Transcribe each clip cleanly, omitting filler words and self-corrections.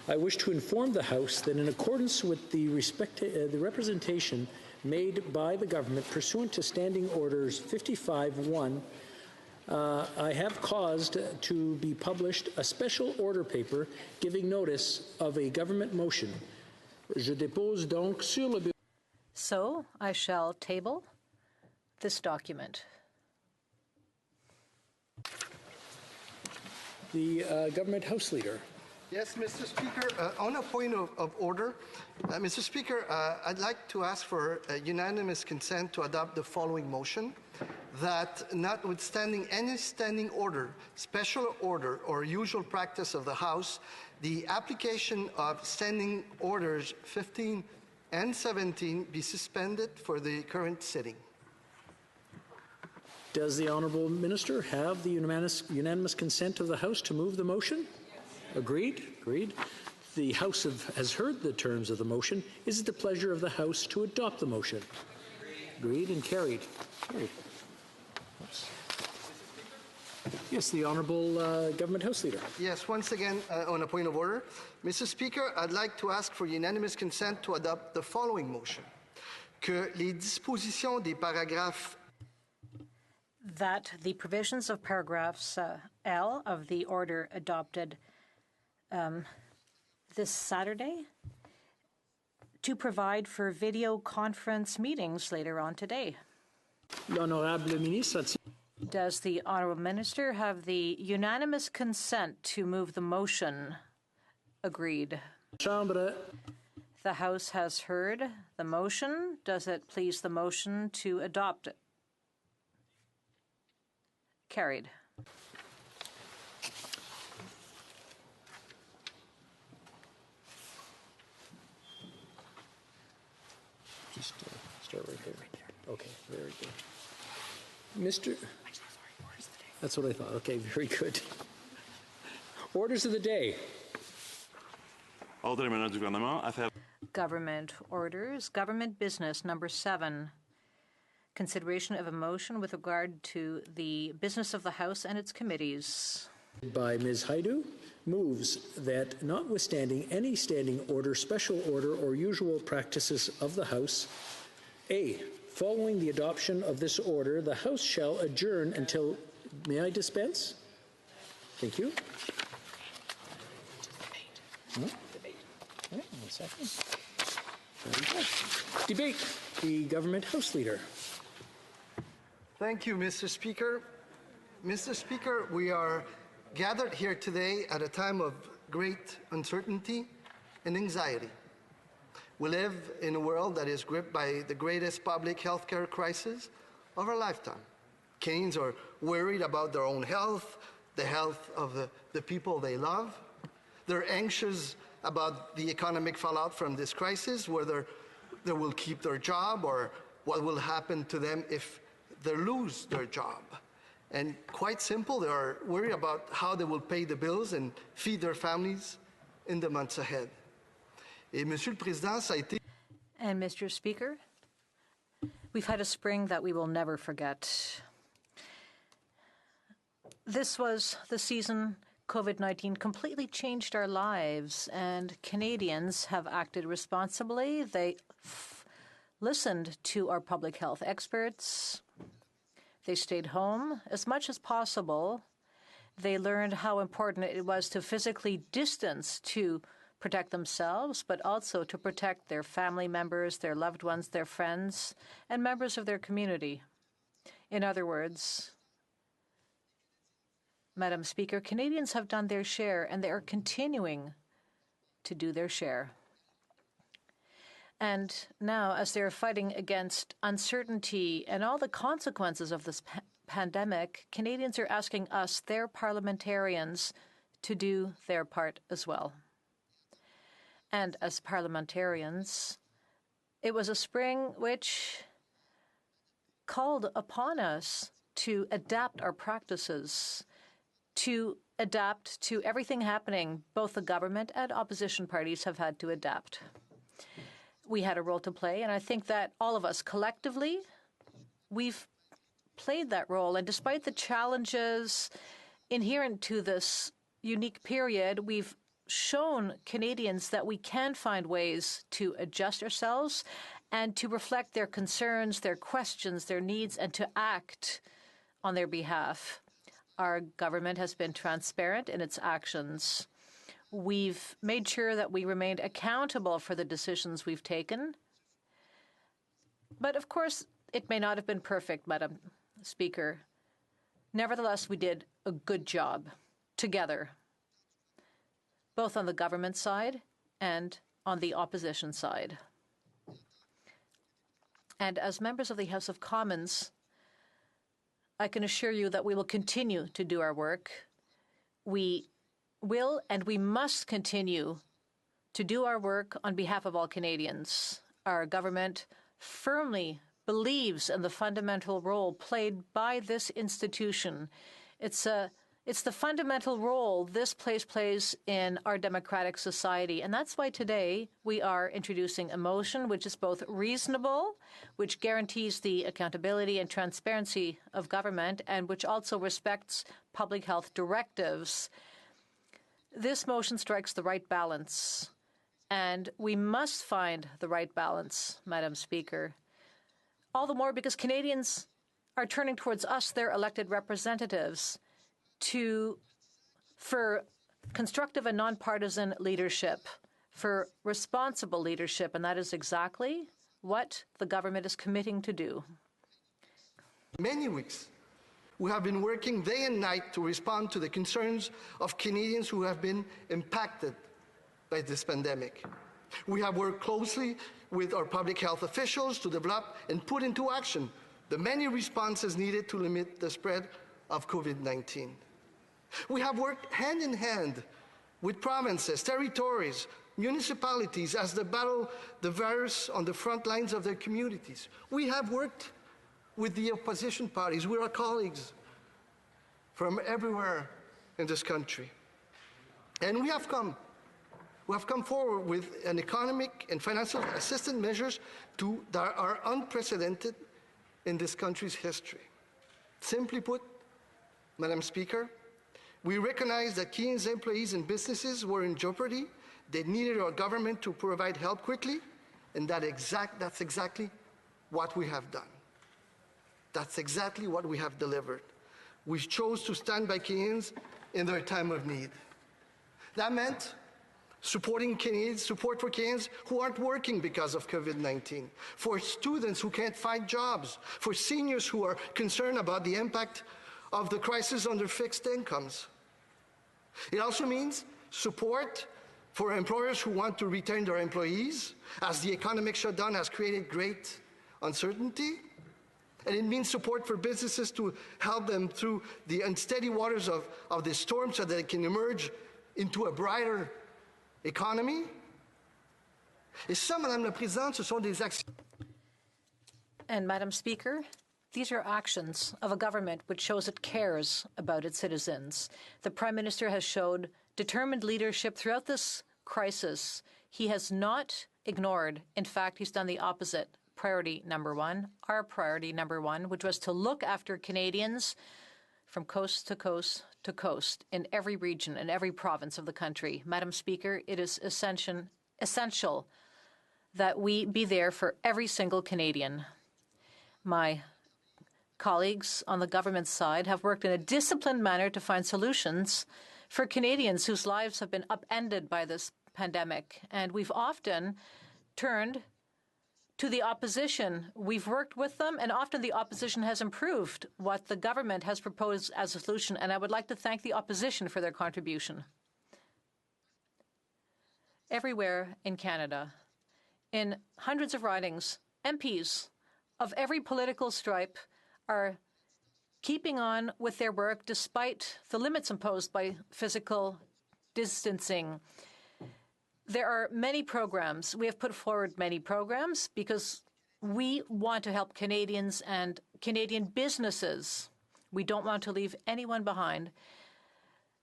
I wish to inform the House that in accordance with the representation made by the government pursuant to Standing Orders 55-1, I have caused to be published a special order paper giving notice of a government motion. Je dépose donc sur le bureau. So I shall table this document. The Government House Leader. Yes, Mr. Speaker, on a point of order, Mr. Speaker, I'd like to ask for unanimous consent to adopt the following motion, that notwithstanding any standing order, special order, or usual practice of the House, the application of standing orders 15 and 17 be suspended for the current sitting. Does the Honourable Minister have the unanimous consent of the House to move the motion? Agreed? Agreed. The House has heard the terms of the motion. Is it the pleasure of the House to adopt the motion? Agreed and carried. Carried. Yes, the Honourable Government House Leader. Yes, once again, on a point of order. Mr. Speaker, I'd like to ask for unanimous consent to adopt the following motion. Que les dispositions des paragraphes that the provisions of paragraphs L of the order adopted this Saturday to provide for video conference meetings later on today. L'Honourable Ministre. Does the Honourable Minister have the unanimous consent to move the motion? Agreed. Chambre. The House has heard the motion. Does it please the motion to adopt it? Carried. Just start right there. Okay, very good. Mr. That's what I thought. Okay, very good. Orders of the day. Government orders. Government business number 7. Consideration of a motion with regard to the business of the House and its committees. By Ms. Haidu, moves that notwithstanding any standing order, special order, or usual practices of the House, A, following the adoption of this order, the House shall adjourn until, may I dispense? Thank you. Debate. All right, 1 second. Very good. Debate. The Government House Leader. Thank you, Mr. Speaker. Mr. Speaker, we are gathered here today at a time of great uncertainty and anxiety. We live in a world that is gripped by the greatest public health care crisis of our lifetime. Canadians are worried about their own health, the health of the people they love. They're anxious about the economic fallout from this crisis, whether they will keep their job or what will happen to them if they lose their job. And quite simple, they are worried about how they will pay the bills and feed their families in the months ahead. Et Monsieur le Président, ça a été... And Mr. Speaker, we've had a spring that we will never forget. This was the season COVID-19 completely changed our lives, and Canadians have acted responsibly. They listened to our public health experts. They stayed home as much as possible. They learned how important it was to physically distance to protect themselves, but also to protect their family members, their loved ones, their friends, and members of their community. In other words, Madam Speaker, Canadians have done their share, and they are continuing to do their share. And now, as they're fighting against uncertainty and all the consequences of this pandemic, Canadians are asking us, their parliamentarians, to do their part as well. And as parliamentarians, it was a spring which called upon us to adapt our practices, to adapt to everything happening. Both the government and opposition parties have had to adapt. We had a role to play, and I think that all of us collectively, we've played that role. And despite the challenges inherent to this unique period, we've shown Canadians that we can find ways to adjust ourselves and to reflect their concerns, their questions, their needs, and to act on their behalf. Our government has been transparent in its actions. We've made sure that we remained accountable for the decisions we've taken. But of course, it may not have been perfect, Madam Speaker. Nevertheless, we did a good job together, both on the government side and on the opposition side. And as members of the House of Commons, I can assure you that we will continue to do our work. We will and we must continue to do our work on behalf of all Canadians. Our government firmly believes in the fundamental role played by this institution. It's the fundamental role this place plays in our democratic society. And that's why today we are introducing a motion which is both reasonable, which guarantees the accountability and transparency of government, and which also respects public health directives. This motion strikes the right balance, and we must find the right balance, Madam Speaker. All the more because Canadians are turning towards us, their elected representatives, for constructive and nonpartisan leadership, for responsible leadership, and that is exactly what the government is committing to do. Many weeks, we have been working day and night to respond to the concerns of Canadians who have been impacted by this pandemic. We have worked closely with our public health officials to develop and put into action the many responses needed to limit the spread of COVID-19. We have worked hand in hand with provinces, territories, municipalities as they battle the virus on the front lines of their communities. We have worked with the opposition parties, with our colleagues from everywhere in this country. And we have come forward with an economic and financial assistance measures that are unprecedented in this country's history. Simply put, Madam Speaker, we recognize that Canadians' employees and businesses were in jeopardy. They needed our government to provide help quickly, and that's exactly what we have done. That's exactly what we have delivered. We chose to stand by Canadians in their time of need. That meant support for Canadians who aren't working because of COVID-19, for students who can't find jobs, for seniors who are concerned about the impact of the crisis on their fixed incomes. It also means support for employers who want to retain their employees, as the economic shutdown has created great uncertainty. And it means support for businesses to help them through the unsteady waters of this storm so that they can emerge into a brighter economy. Et ça, Madame la Présidente, ce sont des actions. And Madam Speaker, these are actions of a government which shows it cares about its citizens. The Prime Minister has showed determined leadership throughout this crisis. He has not ignored. In fact, he's done the opposite. Priority number one, our priority number one, which was to look after Canadians from coast to coast to coast in every region and every province of the country. Madam Speaker, it is essential that we be there for every single Canadian. My colleagues on the government side have worked in a disciplined manner to find solutions for Canadians whose lives have been upended by this pandemic. And we've often turned to the opposition. We've worked with them, and often the opposition has improved what the government has proposed as a solution. And I would like to thank the opposition for their contribution. Everywhere in Canada, in hundreds of ridings, MPs of every political stripe are keeping on with their work despite the limits imposed by physical distancing. There are many programs. We have put forward many programs because we want to help Canadians and Canadian businesses. We don't want to leave anyone behind.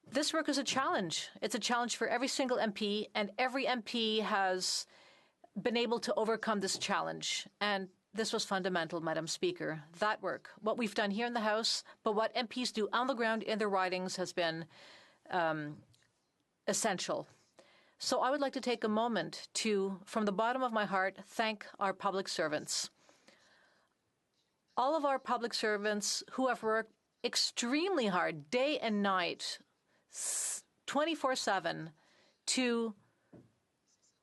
This work is a challenge. It's a challenge for every single MP, and every MP has been able to overcome this challenge. And this was fundamental, Madam Speaker. That work, what we've done here in the House, but what MPs do on the ground in their ridings has been essential. So I would like to take a moment to, from the bottom of my heart, thank our public servants. All of our public servants who have worked extremely hard, day and night, 24/7, to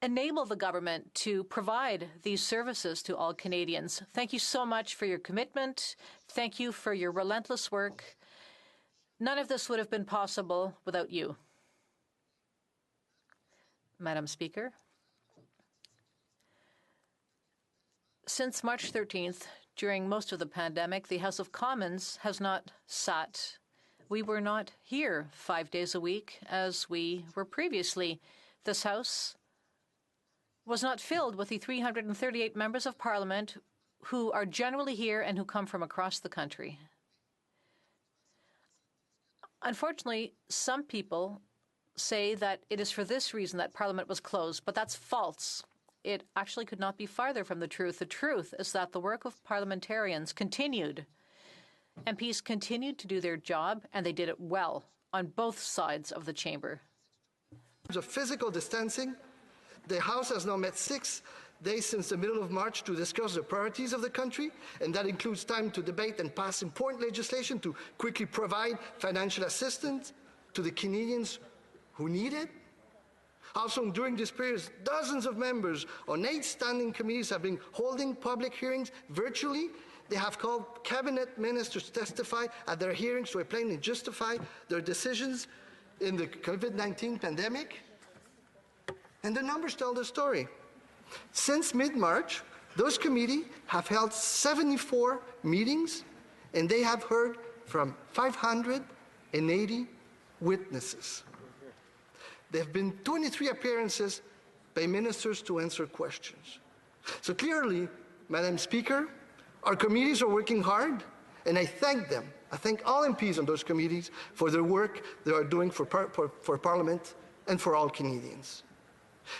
enable the government to provide these services to all Canadians. Thank you so much for your commitment. Thank you for your relentless work. None of this would have been possible without you. Madam Speaker, since March 13th, during most of the pandemic, the House of Commons has not sat. We were not here 5 days a week as we were previously. This House was not filled with the 338 members of Parliament who are generally here and who come from across the country. Unfortunately, some people say that it is for this reason that Parliament was closed, but that's false. It actually could not be farther from the truth. The truth is that the work of parliamentarians continued. MPs continued to do their job, and they did it well on both sides of the chamber. In terms of physical distancing, the House has now met 6 days since the middle of March to discuss the priorities of the country, and that includes time to debate and pass important legislation to quickly provide financial assistance to the Canadians who need it. Also, during this period, dozens of members on 8 standing committees have been holding public hearings virtually. They have called cabinet ministers to testify at their hearings to explain and justify their decisions in the COVID-19 pandemic. And the numbers tell the story. Since mid-March, those committees have held 74 meetings, and they have heard from 580 witnesses. There have been 23 appearances by ministers to answer questions. So clearly, Madam Speaker, our committees are working hard, and I thank them. I thank all MPs on those committees for their work they are doing for Parliament and for all Canadians.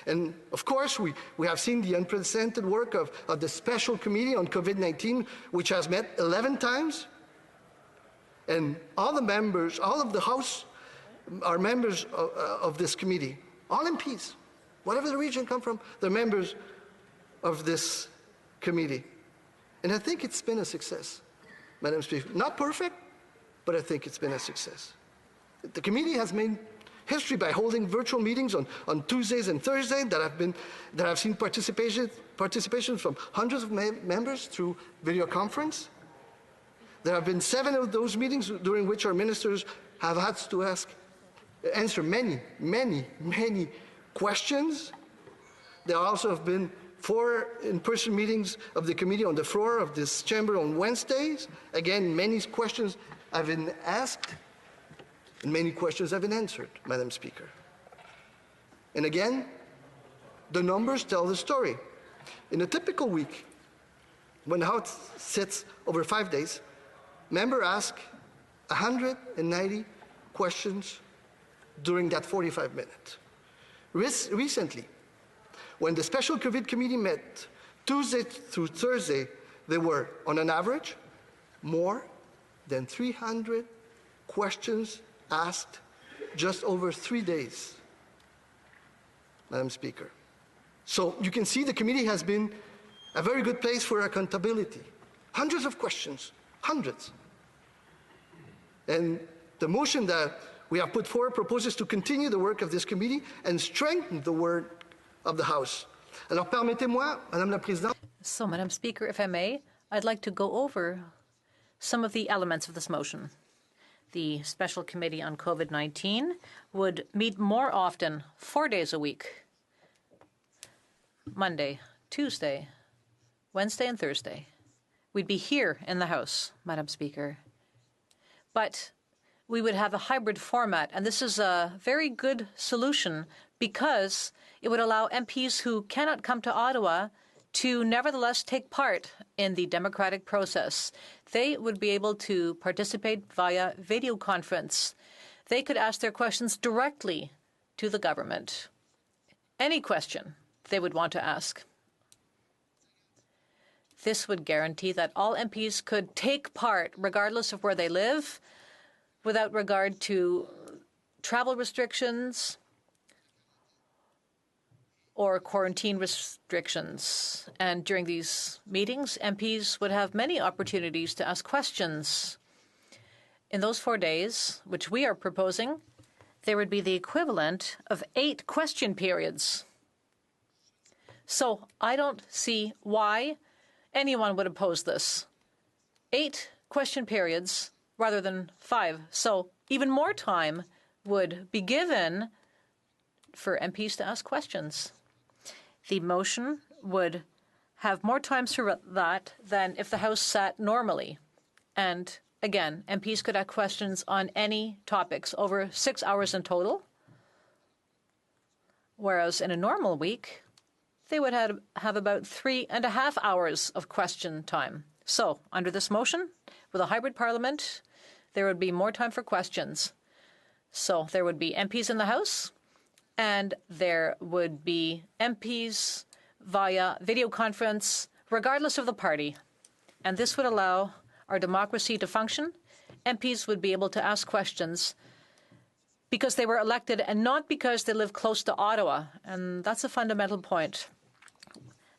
And of course, we have seen the unprecedented work of the Special Committee on COVID-19, which has met 11 times. And all the members, all of the House are members of this committee. All MPs, whatever the region come from, they're members of this committee. And I think it's been a success, Madam Speaker. Not perfect, but I think it's been a success. The committee has made history by holding virtual meetings on Tuesdays and Thursdays that have seen participation from hundreds of members through video conference. There have been 7 of those meetings during which our ministers have had to answer many, many, many questions. There also have been 4 in-person meetings of the committee on the floor of this chamber on Wednesdays. Again, many questions have been asked and many questions have been answered, Madam Speaker. And again, the numbers tell the story. In a typical week, when the House sits over 5 days, members ask 190 questions during that 45 minutes. Recently, when the Special COVID Committee met Tuesday through Thursday, there were, on an average, more than 300 questions asked just over 3 days, Madam Speaker. So you can see the committee has been a very good place for accountability. Hundreds of questions, hundreds. And the motion that we have put forward proposes to continue the work of this committee and strengthen the work of the House. Alors permettez-moi, Madame la Présidente. So, Madam Speaker, if I may, I'd like to go over some of the elements of this motion. The Special Committee on COVID-19 would meet more often, 4 days a week. Monday, Tuesday, Wednesday, and Thursday. We'd be here in the House, Madam Speaker. But we would have a hybrid format, and this is a very good solution because it would allow MPs who cannot come to Ottawa to nevertheless take part in the democratic process. They would be able to participate via video conference. They could ask their questions directly to the government. Any question they would want to ask. This would guarantee that all MPs could take part regardless of where they live, without regard to travel restrictions or quarantine restrictions. And during these meetings, MPs would have many opportunities to ask questions. In those 4 days, which we are proposing, there would be the equivalent of 8 question periods. So I don't see why anyone would oppose this. 8 question periods rather than 5. So even more time would be given for MPs to ask questions. The motion would have more time for that than if the House sat normally. And again, MPs could ask questions on any topics, over 6 hours in total, whereas in a normal week, they would have about 3.5 hours of question time. So under this motion, with a hybrid parliament, there would be more time for questions. So there would be MPs in the House, and there would be MPs via video conference, regardless of the party. And this would allow our democracy to function. MPs would be able to ask questions because they were elected and not because they live close to Ottawa. And that's a fundamental point.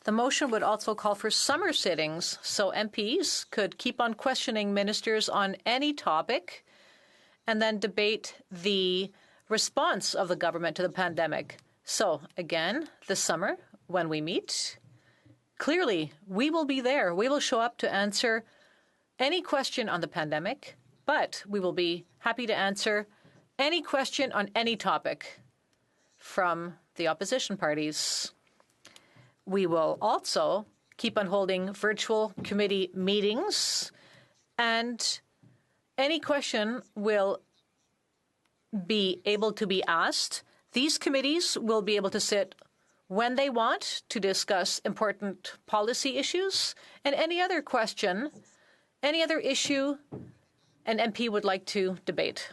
The motion would also call for summer sittings so MPs could keep on questioning ministers on any topic and then debate the response of the government to the pandemic. So again, this summer, when we meet, clearly we will be there. We will show up to answer any question on the pandemic, but we will be happy to answer any question on any topic from the opposition parties. We will also keep on holding virtual committee meetings, and any question will be able to be asked. These committees will be able to sit when they want to discuss important policy issues, and any other question, any other issue an MP would like to debate.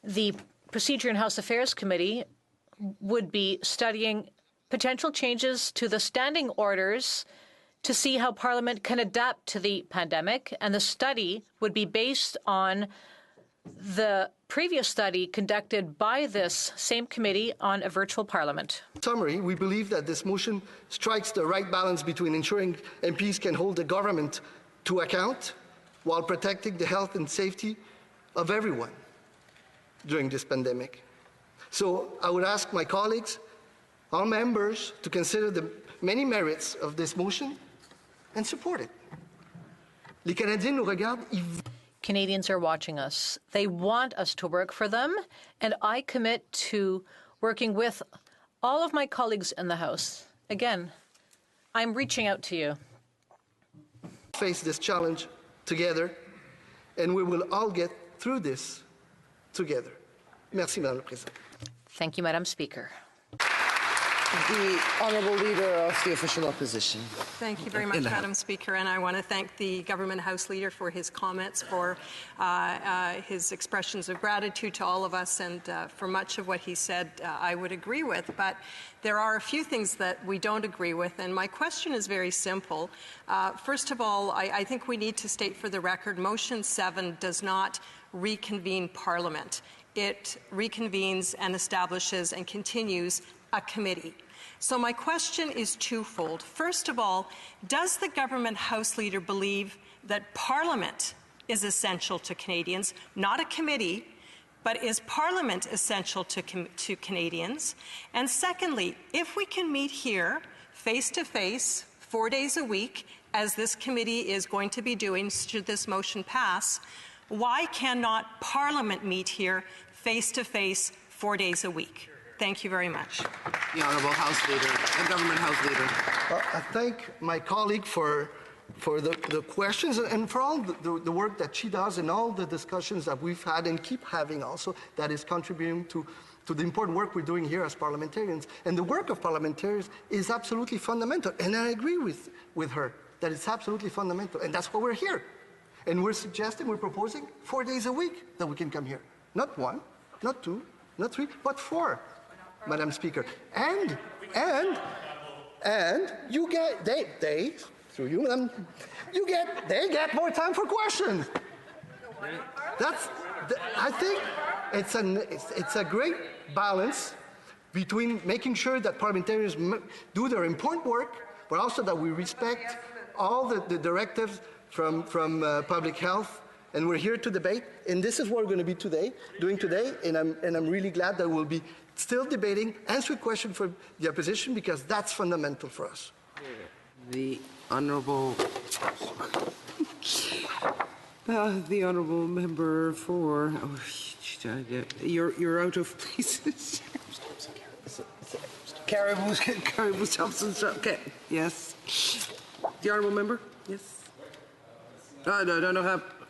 The Procedure and House Affairs Committee would be studying potential changes to the standing orders to see how Parliament can adapt to the pandemic, and the study would be based on the previous study conducted by this same committee on a virtual Parliament. In summary, we believe that this motion strikes the right balance between ensuring MPs can hold the government to account while protecting the health and safety of everyone during this pandemic. So I would ask my colleagues, all members, to consider the many merits of this motion and support it. Les Canadiens nous regardent. Canadians are watching us. They want us to work for them, and I commit to working with all of my colleagues in the House. Again, I'm reaching out to you. Face this challenge together, and we will all get through this together. Merci, Madame la Présidente. Thank you, Madam Speaker. The Honourable Leader of the Official Opposition. Thank you very much, Madam Speaker, and I want to thank the Government House Leader for his comments, for his expressions of gratitude to all of us, and for much of what he said I would agree with. But there are a few things that we don't agree with, and my question is very simple. First of all, I think we need to state for the record, Motion 7 does not reconvene Parliament. It reconvenes and establishes and continues a committee. So my question is twofold. First of all, does the Government House Leader believe that Parliament is essential to Canadians, not a committee, but is Parliament essential to Canadians? And secondly, if we can meet here face-to-face 4 days a week, as this committee is going to be doing should this motion pass, why cannot Parliament meet here face-to-face 4 days a week? Thank you very much. The Honourable House Leader, the Government House Leader. I thank my colleague for the questions and for all the work that she does and all the discussions that we've had and keep having also that is contributing to the important work we're doing here as parliamentarians. And the work of parliamentarians is absolutely fundamental. And I agree with her that it's absolutely fundamental. And that's why we're here. And we're proposing 4 days a week that we can come here. Not 1, not 2, not 3, but 4. Madam Speaker, and you get they through you, they get more time for questions. I think it's a great balance between making sure that parliamentarians do their important work, but also that we respect all the directives from public health. And we're here to debate, and this is what we're going to be doing today, and I'm really glad that we'll be still debating, answering questions for the opposition, because that's fundamental for us. The Honourable member for... you're out of places. Caribou Thompson. Okay, yes. The Honourable member? Yes.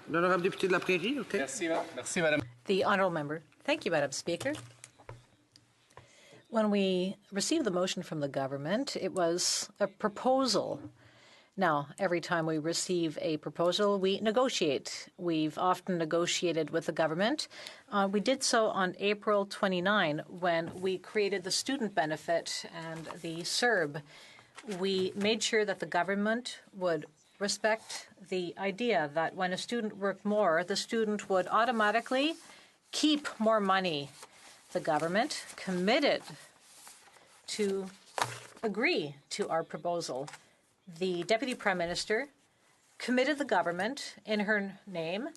L'honorable député de la Prairie, okay. Merci, Madame. The honourable member. Thank you, Madam Speaker. When we received the motion from the government, it was a proposal. Now, every time we receive a proposal, we negotiate. We've often negotiated with the government. We did so on April 29 when we created the student benefit and the CERB. We made sure that the government would respect the idea that when a student worked more, the student would automatically keep more money. The government committed to agree to our proposal. The Deputy Prime Minister committed the government in her name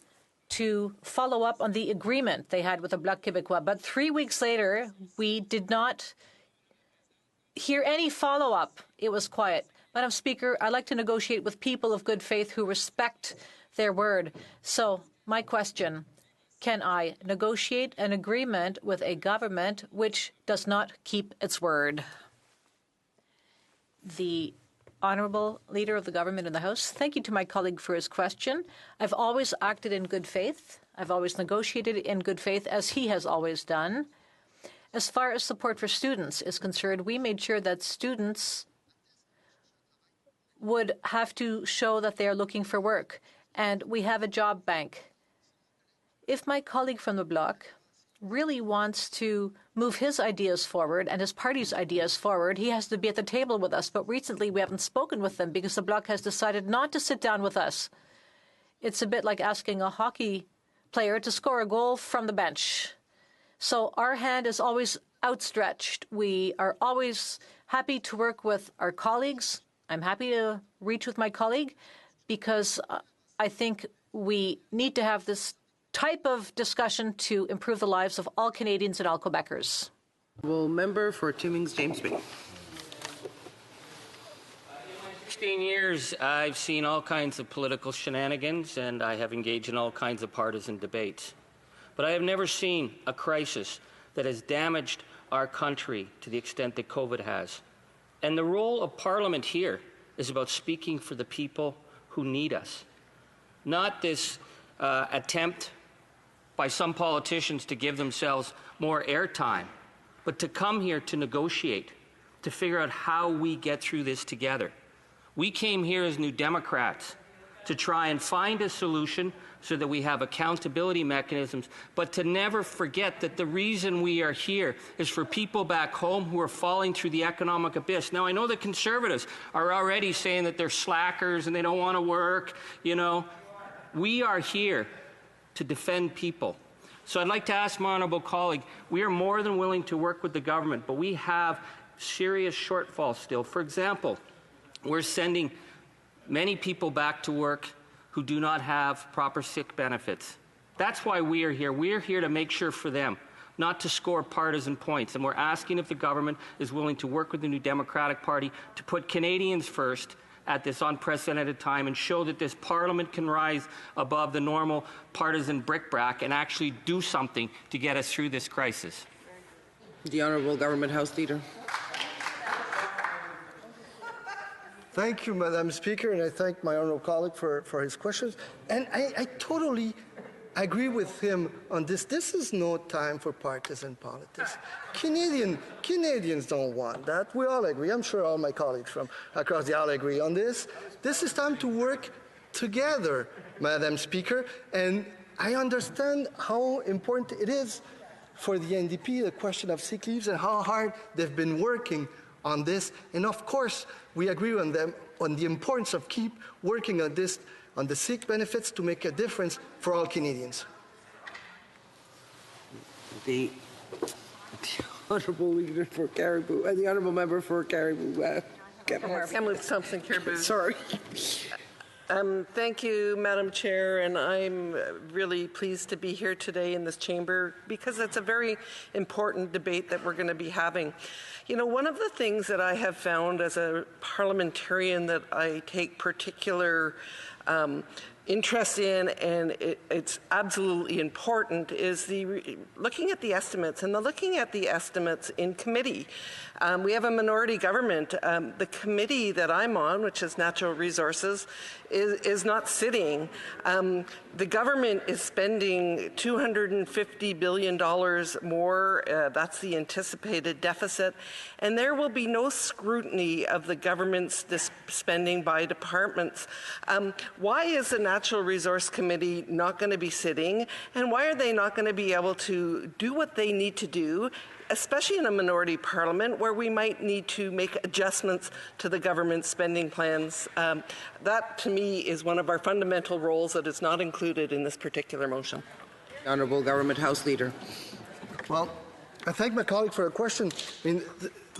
to follow up on the agreement they had with the Bloc Québécois. But 3 weeks later, we did not hear any follow-up. It was quiet. Madam Speaker, I like to negotiate with people of good faith who respect their word. So my question, can I negotiate an agreement with a government which does not keep its word? The Honourable Leader of the Government in the House, thank you to my colleague for his question. I've always acted in good faith. I've always negotiated in good faith, as he has always done. As far as support for students is concerned, we made sure that students would have to show that they are looking for work, and we have a job bank. If my colleague from the Bloc really wants to move his ideas forward and his party's ideas forward, he has to be at the table with us. But recently we haven't spoken with them because the Bloc has decided not to sit down with us. It's a bit like asking a hockey player to score a goal from the bench. So our hand is always outstretched. We are always happy to work with our colleagues. I'm happy to reach with my colleague because I think we need to have this type of discussion to improve the lives of all Canadians and all Quebecers. Member for Timmins James Bay. 16 years, I've seen all kinds of political shenanigans, and I have engaged in all kinds of partisan debates. But I have never seen a crisis that has damaged our country to the extent that COVID has. And the role of Parliament here is about speaking for the people who need us. Not this attempt by some politicians to give themselves more airtime, but to come here to negotiate, to figure out how we get through this together. We came here as New Democrats to try and find a solution so that we have accountability mechanisms, but to never forget that the reason we are here is for people back home who are falling through the economic abyss. Now, I know the Conservatives are already saying that they're slackers and they don't want to work, you know. We are here to defend people. So I'd like to ask my honourable colleague, we are more than willing to work with the government, but we have serious shortfalls still. For example, we're sending many people back to work who do not have proper sick benefits. That's why we are here. We are here to make sure for them, not to score partisan points. And we're asking if the government is willing to work with the New Democratic Party to put Canadians first at this unprecedented time and show that this Parliament can rise above the normal partisan bric-a-brac and actually do something to get us through this crisis. The Honourable Government House Leader. Thank you, Madam Speaker, and I thank my honourable colleague for his questions. And I totally agree with him on this. This is no time for partisan politics. Canadians don't want that. We all agree. I'm sure all my colleagues from across the aisle agree on this. This is time to work together, Madam Speaker, and I understand how important it is for the NDP, the question of sick leaves, and how hard they've been working on this. And of course, we agree on them on the importance of keep working on this, on the sick benefits to make a difference for all Canadians. The Honourable Leader for Caribou, the Honourable Member for Caribou. Kamloops Thompson Caribou. Sorry. Thank you, Madam Chair, and I'm really pleased to be here today in this chamber because it's a very important debate that we're going to be having. You know, one of the things that I have found as a parliamentarian that I take particular interest in, and it's absolutely important, is looking at the estimates, and looking at the estimates in committee. We have a minority government. The committee that I'm on, which is Natural Resources, is not sitting. The government is spending $250 billion more. That's the anticipated deficit. And there will be no scrutiny of the government's spending by departments. Why is the Natural Resource Committee not going to be sitting? And why are they not going to be able to do what they need to do, especially in a minority parliament where we might need to make adjustments to the government spending plans? That, to me, is one of our fundamental roles that is not included in this particular motion. Honourable Government House Leader. Well, I thank my colleague for a question. I mean,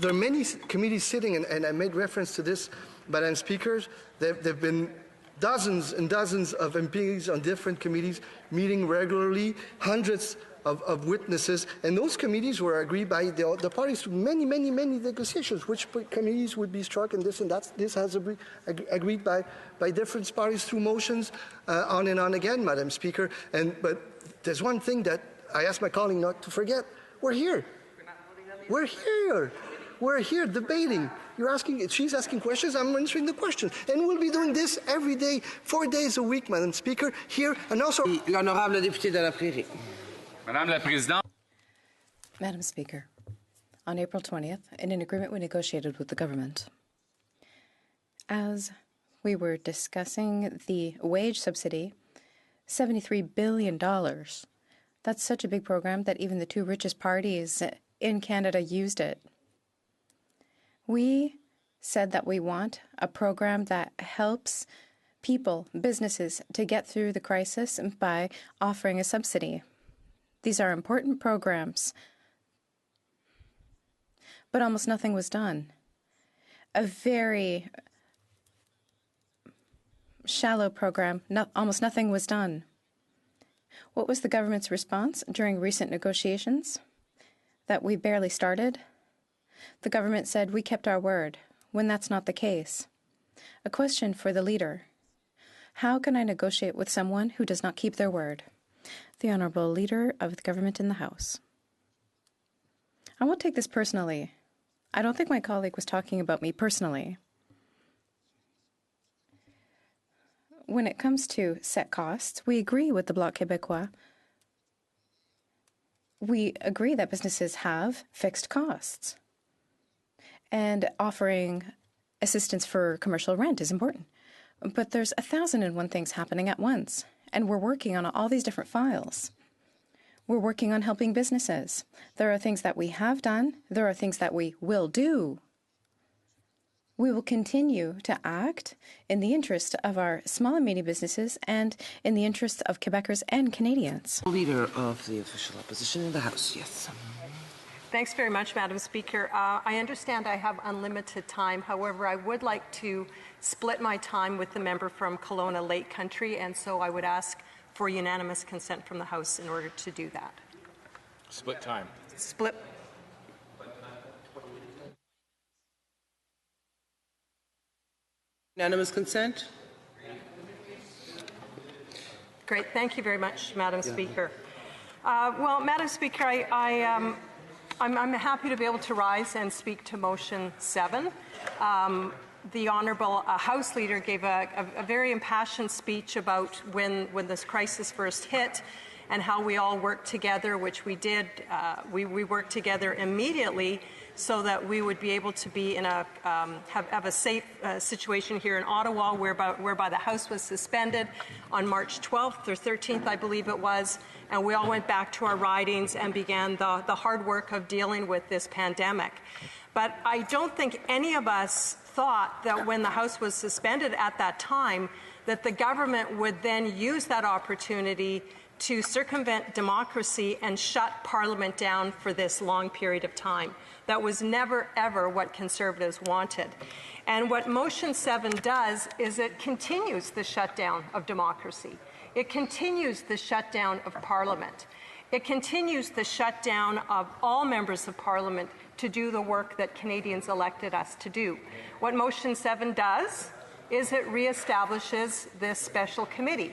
there are many committees sitting, and I made reference to this, Madam Speaker. There have been dozens and dozens of MPs on different committees meeting regularly, hundreds of witnesses, and those committees were agreed by the parties through many negotiations, which committees would be struck and this and that. This has been agreed by different parties through motions on and on again, Madam Speaker. But there's one thing that I ask my colleague not to forget. We're here. We're here. We're here debating. She's asking questions, I'm answering the questions. And we'll be doing this every day, 4 days a week, Madam Speaker, here and also... L'honorable député de la Prairie. Madame la Présidente. Madam Speaker, on April 20th, in an agreement we negotiated with the government, as we were discussing the wage subsidy, $73 billion. That's such a big program that even the two richest parties in Canada used it. We said that we want a program that helps people, businesses, to get through the crisis by offering a subsidy. These are important programs, but almost nothing was done. A very shallow program, almost nothing was done. What was the government's response during recent negotiations? That we barely started? The government said we kept our word, when that's not the case. A question for the leader. How can I negotiate with someone who does not keep their word? The Honourable Leader of the Government in the House. I won't take this personally. I don't think my colleague was talking about me personally. When it comes to set costs, we agree with the Bloc Québécois. We agree that businesses have fixed costs. And offering assistance for commercial rent is important. But there's 1,001 things happening at once. And we're working on all these different files. We're working on helping businesses. There are things that we have done. There are things that we will do. We will continue to act in the interest of our small and medium businesses and in the interest of Quebecers and Canadians. Leader of the official opposition in the House, yes. Thanks very much, Madam Speaker. I understand I have unlimited time. However, I would like to split my time with the member from Kelowna Lake Country, and so I would ask for unanimous consent from the House in order to do that. Split time. Split. Unanimous consent? Great. Thank you very much, Madam Speaker. Well, Madam Speaker, I'm happy to be able to rise and speak to Motion 7. The Honourable House Leader gave a very impassioned speech about when this crisis first hit and how we all worked together, which we did. We worked together immediately so that we would be able to be in have a safe situation here in Ottawa, whereby the House was suspended on March 12th or 13th, I believe it was, and we all went back to our ridings and began the hard work of dealing with this pandemic. But I don't think any of us thought that when the House was suspended at that time that the government would then use that opportunity to circumvent democracy and shut Parliament down for this long period of time. That was never, ever what Conservatives wanted. And what Motion 7 does is it continues the shutdown of democracy. It continues the shutdown of Parliament. It continues the shutdown of all members of Parliament to do the work that Canadians elected us to do. What Motion 7 does is it reestablishes this special committee.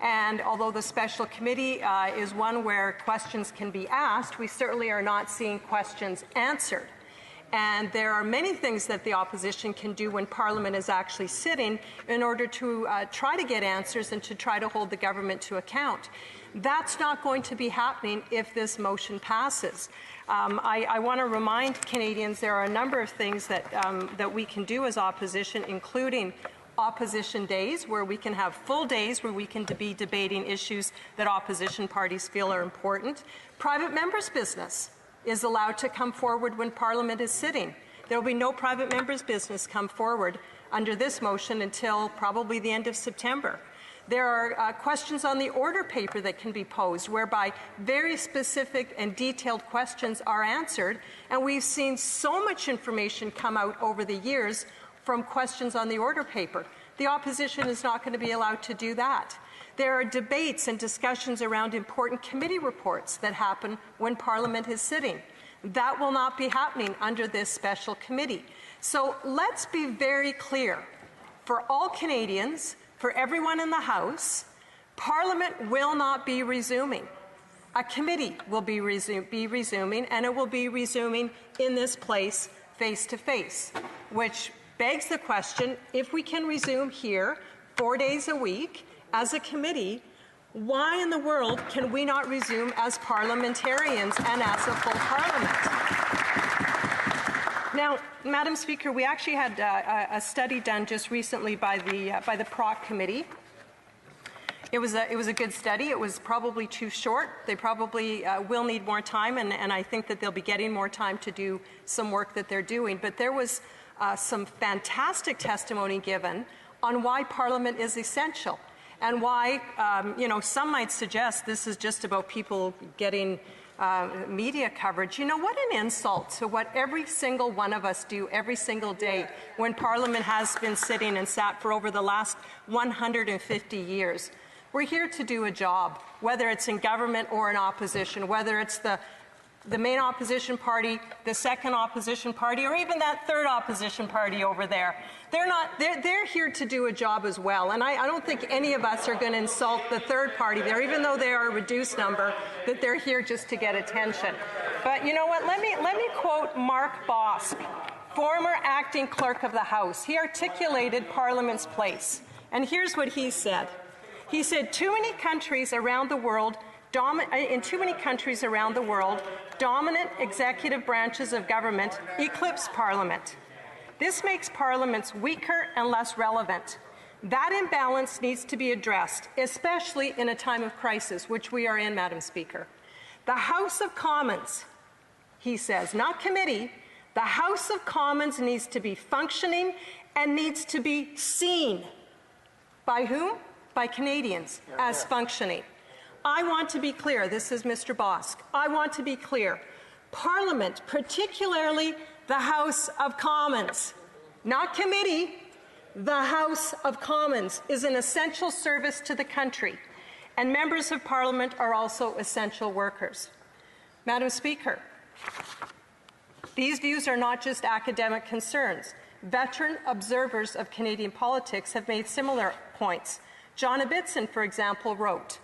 And although the special committee is one where questions can be asked, we certainly are not seeing questions answered. And there are many things that the opposition can do when Parliament is actually sitting in order to try to get answers and to try to hold the government to account. That's not going to be happening if this motion passes. I want to remind Canadians there are a number of things that we can do as opposition, including opposition days, where we can have full days where we can be debating issues that opposition parties feel are important. Private members' business is allowed to come forward when Parliament is sitting. There will be no private members' business come forward under this motion until probably the end of September. There are questions on the order paper that can be posed, whereby very specific and detailed questions are answered, and we've seen so much information come out over the years from questions on the order paper. The opposition is not going to be allowed to do that. There are debates and discussions around important committee reports that happen when Parliament is sitting. That will not be happening under this special committee. So let's be very clear. For all Canadians, for everyone in the House, Parliament will not be resuming. A committee will be resuming, and it will be resuming in this place face-to-face, which begs the question, if we can resume here 4 days a week as a committee, why in the world can we not resume as parliamentarians and as a full Parliament? Now, Madam Speaker, we actually had a study done just recently by the PROC committee. It was a good study. It was probably too short. They probably will need more time, and I think that they'll be getting more time to do some work that they're doing. But there was some fantastic testimony given on why Parliament is essential and why, some might suggest this is just about people getting media coverage. You know, what an insult to what every single one of us do every single day when Parliament has been sitting and sat for over the last 150 years. We're here to do a job, whether it's in government or in opposition, whether it's the main opposition party, the second opposition party, or even that third opposition party over there. They're here to do a job as well. And I don't think any of us are going to insult the third party there, even though they are a reduced number, that they're here just to get attention. But you know what? Let me quote Mark Bosk, former acting clerk of the House. He articulated Parliament's place. And here's what he said. He said, in too many countries around the world, dominant executive branches of government eclipse Parliament. This makes parliaments weaker and less relevant. That imbalance needs to be addressed, especially in a time of crisis, which we are in, Madam Speaker. The House of Commons, he says, not committee, the House of Commons needs to be functioning and needs to be seen. By whom? By Canadians as functioning. I want to be clear. This is Mr. Bosk. I want to be clear. Parliament, particularly the House of Commons, not committee, the House of Commons is an essential service to the country, and members of Parliament are also essential workers. Madam Speaker, these views are not just academic concerns. Veteran observers of Canadian politics have made similar points. John Ibbitson, for example, wrote,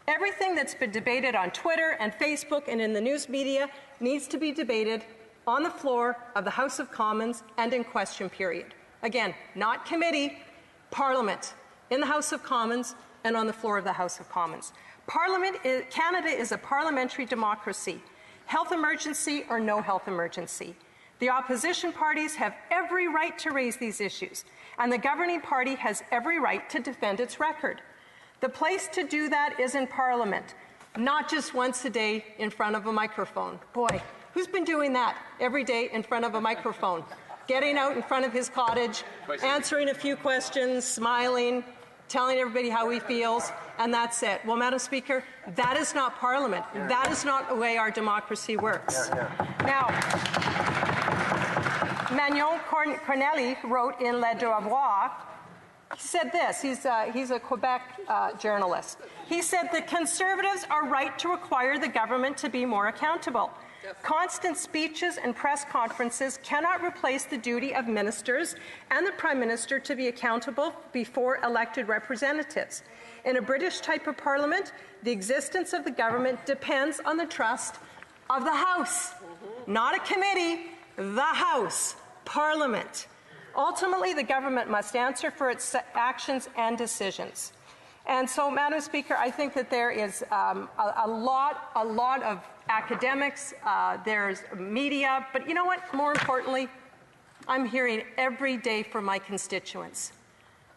"Everything that's been debated on Twitter and Facebook and in the news media needs to be debated on the floor of the House of Commons and in question period." Again, not committee, Parliament, in the House of Commons and on the floor of the House of Commons. Canada is a parliamentary democracy. Health emergency or no health emergency. The opposition parties have every right to raise these issues, and the governing party has every right to defend its record. The place to do that is in Parliament, not just once a day in front of a microphone. Boy, who's been doing that every day in front of a microphone? Getting out in front of his cottage, answering a few questions, smiling, telling everybody how he feels, and that's it. Well, Madam Speaker, that is not Parliament. That is not the way our democracy works. Now, Magnon Corneli wrote in Le Devoir, he said this, he's a Quebec journalist. He said, the Conservatives are right to require the government to be more accountable. Constant speeches and press conferences cannot replace the duty of ministers and the Prime Minister to be accountable before elected representatives. In a British type of parliament, the existence of the government depends on the trust of the House. Not a committee, the House, Parliament. Ultimately, the government must answer for its actions and decisions. And so, Madam Speaker, I think that there is a lot of academics, there's media, but you know what? More importantly, I'm hearing every day from my constituents.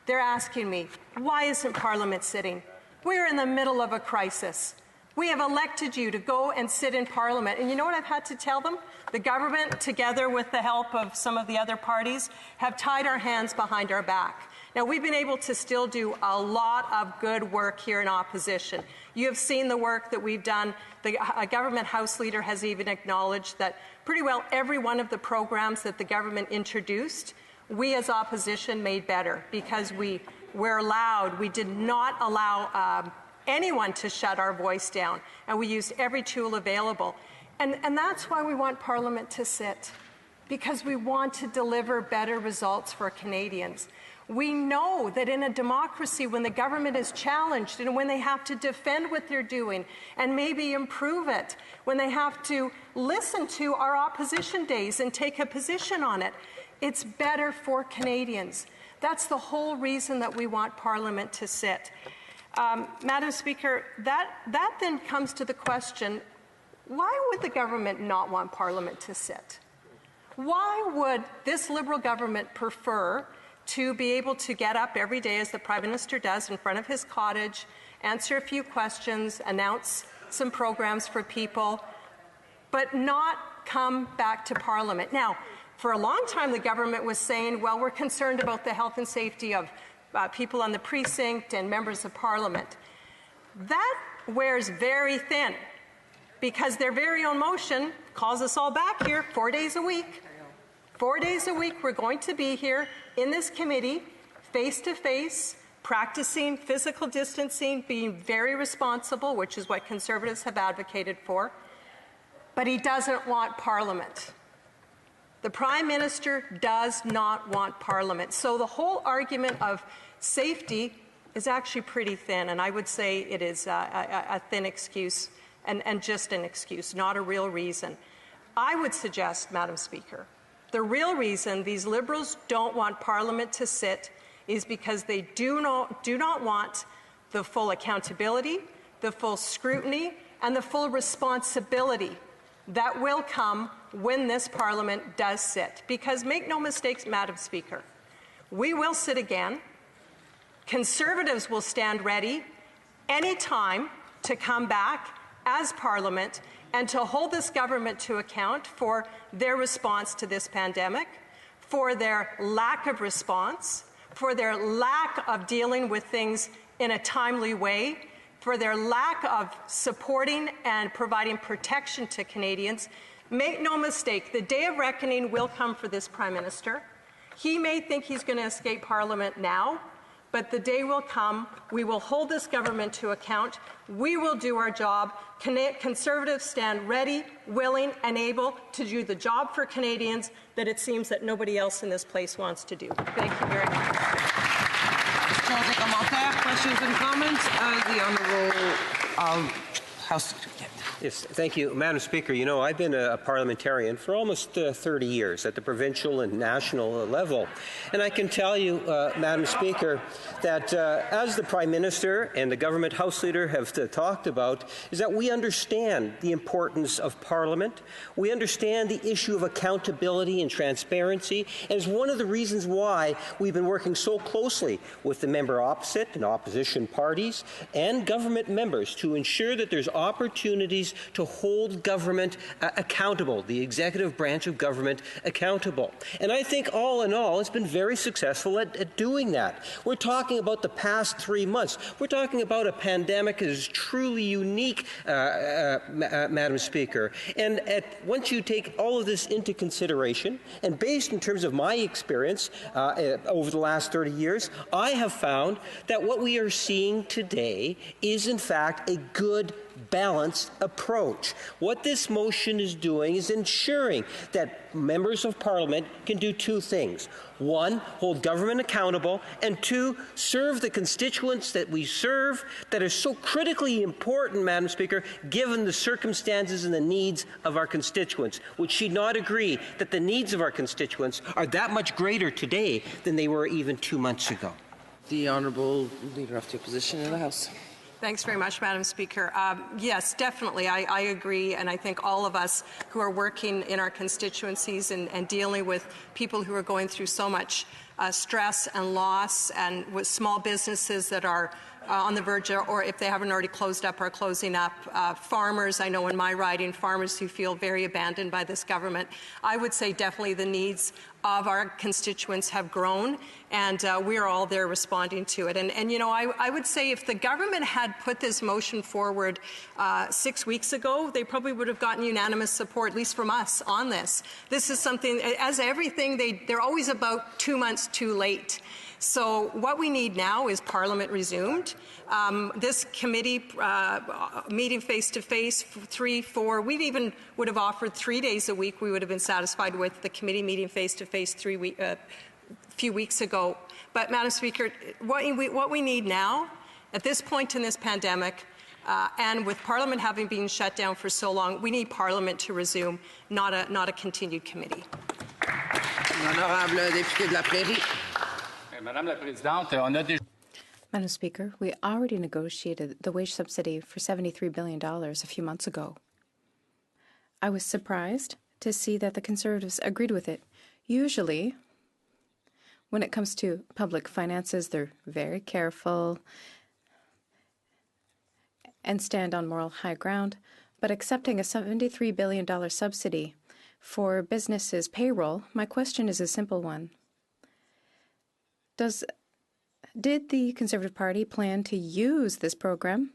They're asking me, why isn't Parliament sitting? We're in the middle of a crisis. We have elected you to go and sit in Parliament. And you know what I've had to tell them? The government, together with the help of some of the other parties, have tied our hands behind our back. Now, we've been able to still do a lot of good work here in opposition. You have seen the work that we've done. The government House Leader has even acknowledged that pretty well every one of the programs that the government introduced, we as opposition made better because we're allowed, we did not allow anyone to shut our voice down, and we used every tool available. And that's why we want Parliament to sit, because we want to deliver better results for Canadians. We know that in a democracy, when the government is challenged and when they have to defend what they're doing and maybe improve it, when they have to listen to our opposition days and take a position on it, it's better for Canadians. That's the whole reason that we want Parliament to sit. Madam Speaker, that then comes to the question, why would the government not want Parliament to sit? Why would this Liberal government prefer to be able to get up every day, as the Prime Minister does, in front of his cottage, answer a few questions, announce some programs for people, but not come back to Parliament? Now, for a long time, the government was saying, well, we're concerned about the health and safety of people on the precinct and members of Parliament. That wears very thin, because their very own motion calls us all back here 4 days a week. 4 days a week, we're going to be here in this committee, face-to-face, practicing physical distancing, being very responsible, which is what Conservatives have advocated for. But he doesn't want Parliament. The Prime Minister does not want Parliament. So the whole argument of safety is actually pretty thin, and I would say it is a thin excuse and just an excuse, not a real reason. I would suggest, Madam Speaker, the real reason these Liberals don't want Parliament to sit is because they do not want the full accountability, the full scrutiny, and the full responsibility that will come when this Parliament does sit. Because make no mistakes, Madam Speaker, we will sit again. Conservatives will stand ready any time to come back as Parliament and to hold this government to account for their response to this pandemic, for their lack of response, for their lack of dealing with things in a timely way, for their lack of supporting and providing protection to Canadians. Make no mistake, the day of reckoning will come for this Prime Minister. He may think he's going to escape Parliament now, but the day will come. We will hold this government to account. We will do our job. Conservatives stand ready, willing, and able to do the job for Canadians that it seems that nobody else in this place wants to do. Thank you very much. Questions and comments? The Honourable House. Yes, thank you, Madam Speaker. You know, I've been a parliamentarian for almost 30 years at the provincial and national level. And I can tell you, Madam Speaker, that as the Prime Minister and the government House Leader have talked about, is that we understand the importance of Parliament. We understand the issue of accountability and transparency. And it's one of the reasons why we've been working so closely with the member opposite and opposition parties and government members to ensure that there's opportunities to hold government accountable, the executive branch of government accountable. And I think all in all, it's been very successful at doing that. We're talking about the past 3 months. We're talking about a pandemic that is truly unique, Madam Speaker. And once you take all of this into consideration, and based in terms of my experience over the last 30 years, I have found that what we are seeing today is in fact a good balanced approach. What this motion is doing is ensuring that members of Parliament can do two things. One, hold government accountable, and two, serve the constituents that we serve that are so critically important, Madam Speaker, given the circumstances and the needs of our constituents. Would she not agree that the needs of our constituents are that much greater today than they were even 2 months ago? The Honourable Leader of the Opposition in the House. Thanks very much, Madam Speaker. Yes, definitely. I agree, and I think all of us who are working in our constituencies and dealing with people who are going through so much stress and loss, and with small businesses that are on the verge, or if they haven't already closed up, are closing up. Farmers, I know in my riding, farmers who feel very abandoned by this government. I would say definitely the needs of our constituents have grown, and we are all there responding to it. And you know, I would say if the government had put this motion forward 6 weeks ago, they probably would have gotten unanimous support, at least from us, on this. This is something, as everything, they're always about 2 months too late. So what we need now is Parliament resumed. This committee meeting face-to-face, 3, 4, we even would have offered 3 days a week. We would have been satisfied with the committee meeting face-to-face a few weeks ago. But, Madam Speaker, what we need now, at this point in this pandemic, and with Parliament having been shut down for so long, we need Parliament to resume, not a continued committee. L'honorable député de la Prairie. Madam Speaker, we already negotiated the wage subsidy for $73 billion a few months ago. I was surprised to see that the Conservatives agreed with it. Usually, when it comes to public finances, they're very careful and stand on moral high ground. But accepting a $73 billion subsidy for businesses' payroll, my question is a simple one. Did the Conservative Party plan to use this program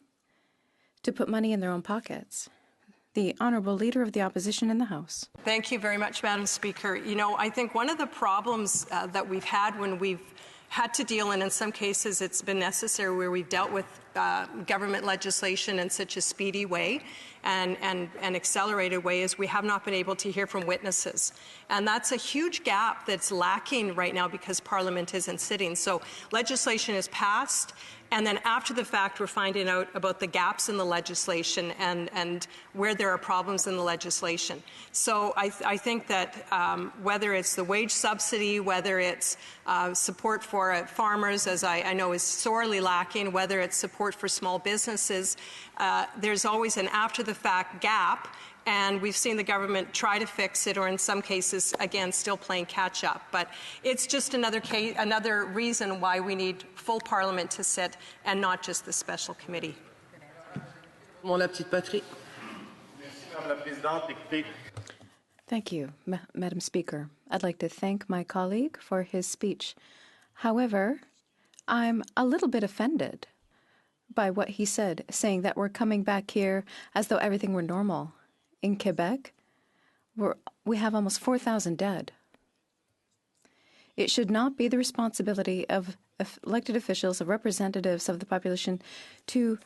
to put money in their own pockets? The Honourable Leader of the Opposition in the House. Thank you very much, Madam Speaker. You know, I think one of the problems that we've had when we've had to deal, and in some cases it's been necessary where we've dealt with government legislation in such a speedy way and accelerated way, is we have not been able to hear from witnesses. And that's a huge gap that's lacking right now because Parliament isn't sitting. So legislation is passed, and then after the fact, we're finding out about the gaps in the legislation and where there are problems in the legislation. So I think that whether it's the wage subsidy, whether it's support for farmers, as I know is sorely lacking, whether it's support for small businesses, there's always an after-the-fact gap. And we've seen the government try to fix it, or in some cases, again, still playing catch-up. But it's just another reason why we need full Parliament to sit and not just the special committee. Thank you, Madam Speaker. I'd like to thank my colleague for his speech. However, I'm a little bit offended by what he said, saying that we're coming back here as though everything were normal. In Quebec, we have almost 4,000 dead. It should not be the responsibility of elected officials, of representatives of the population, to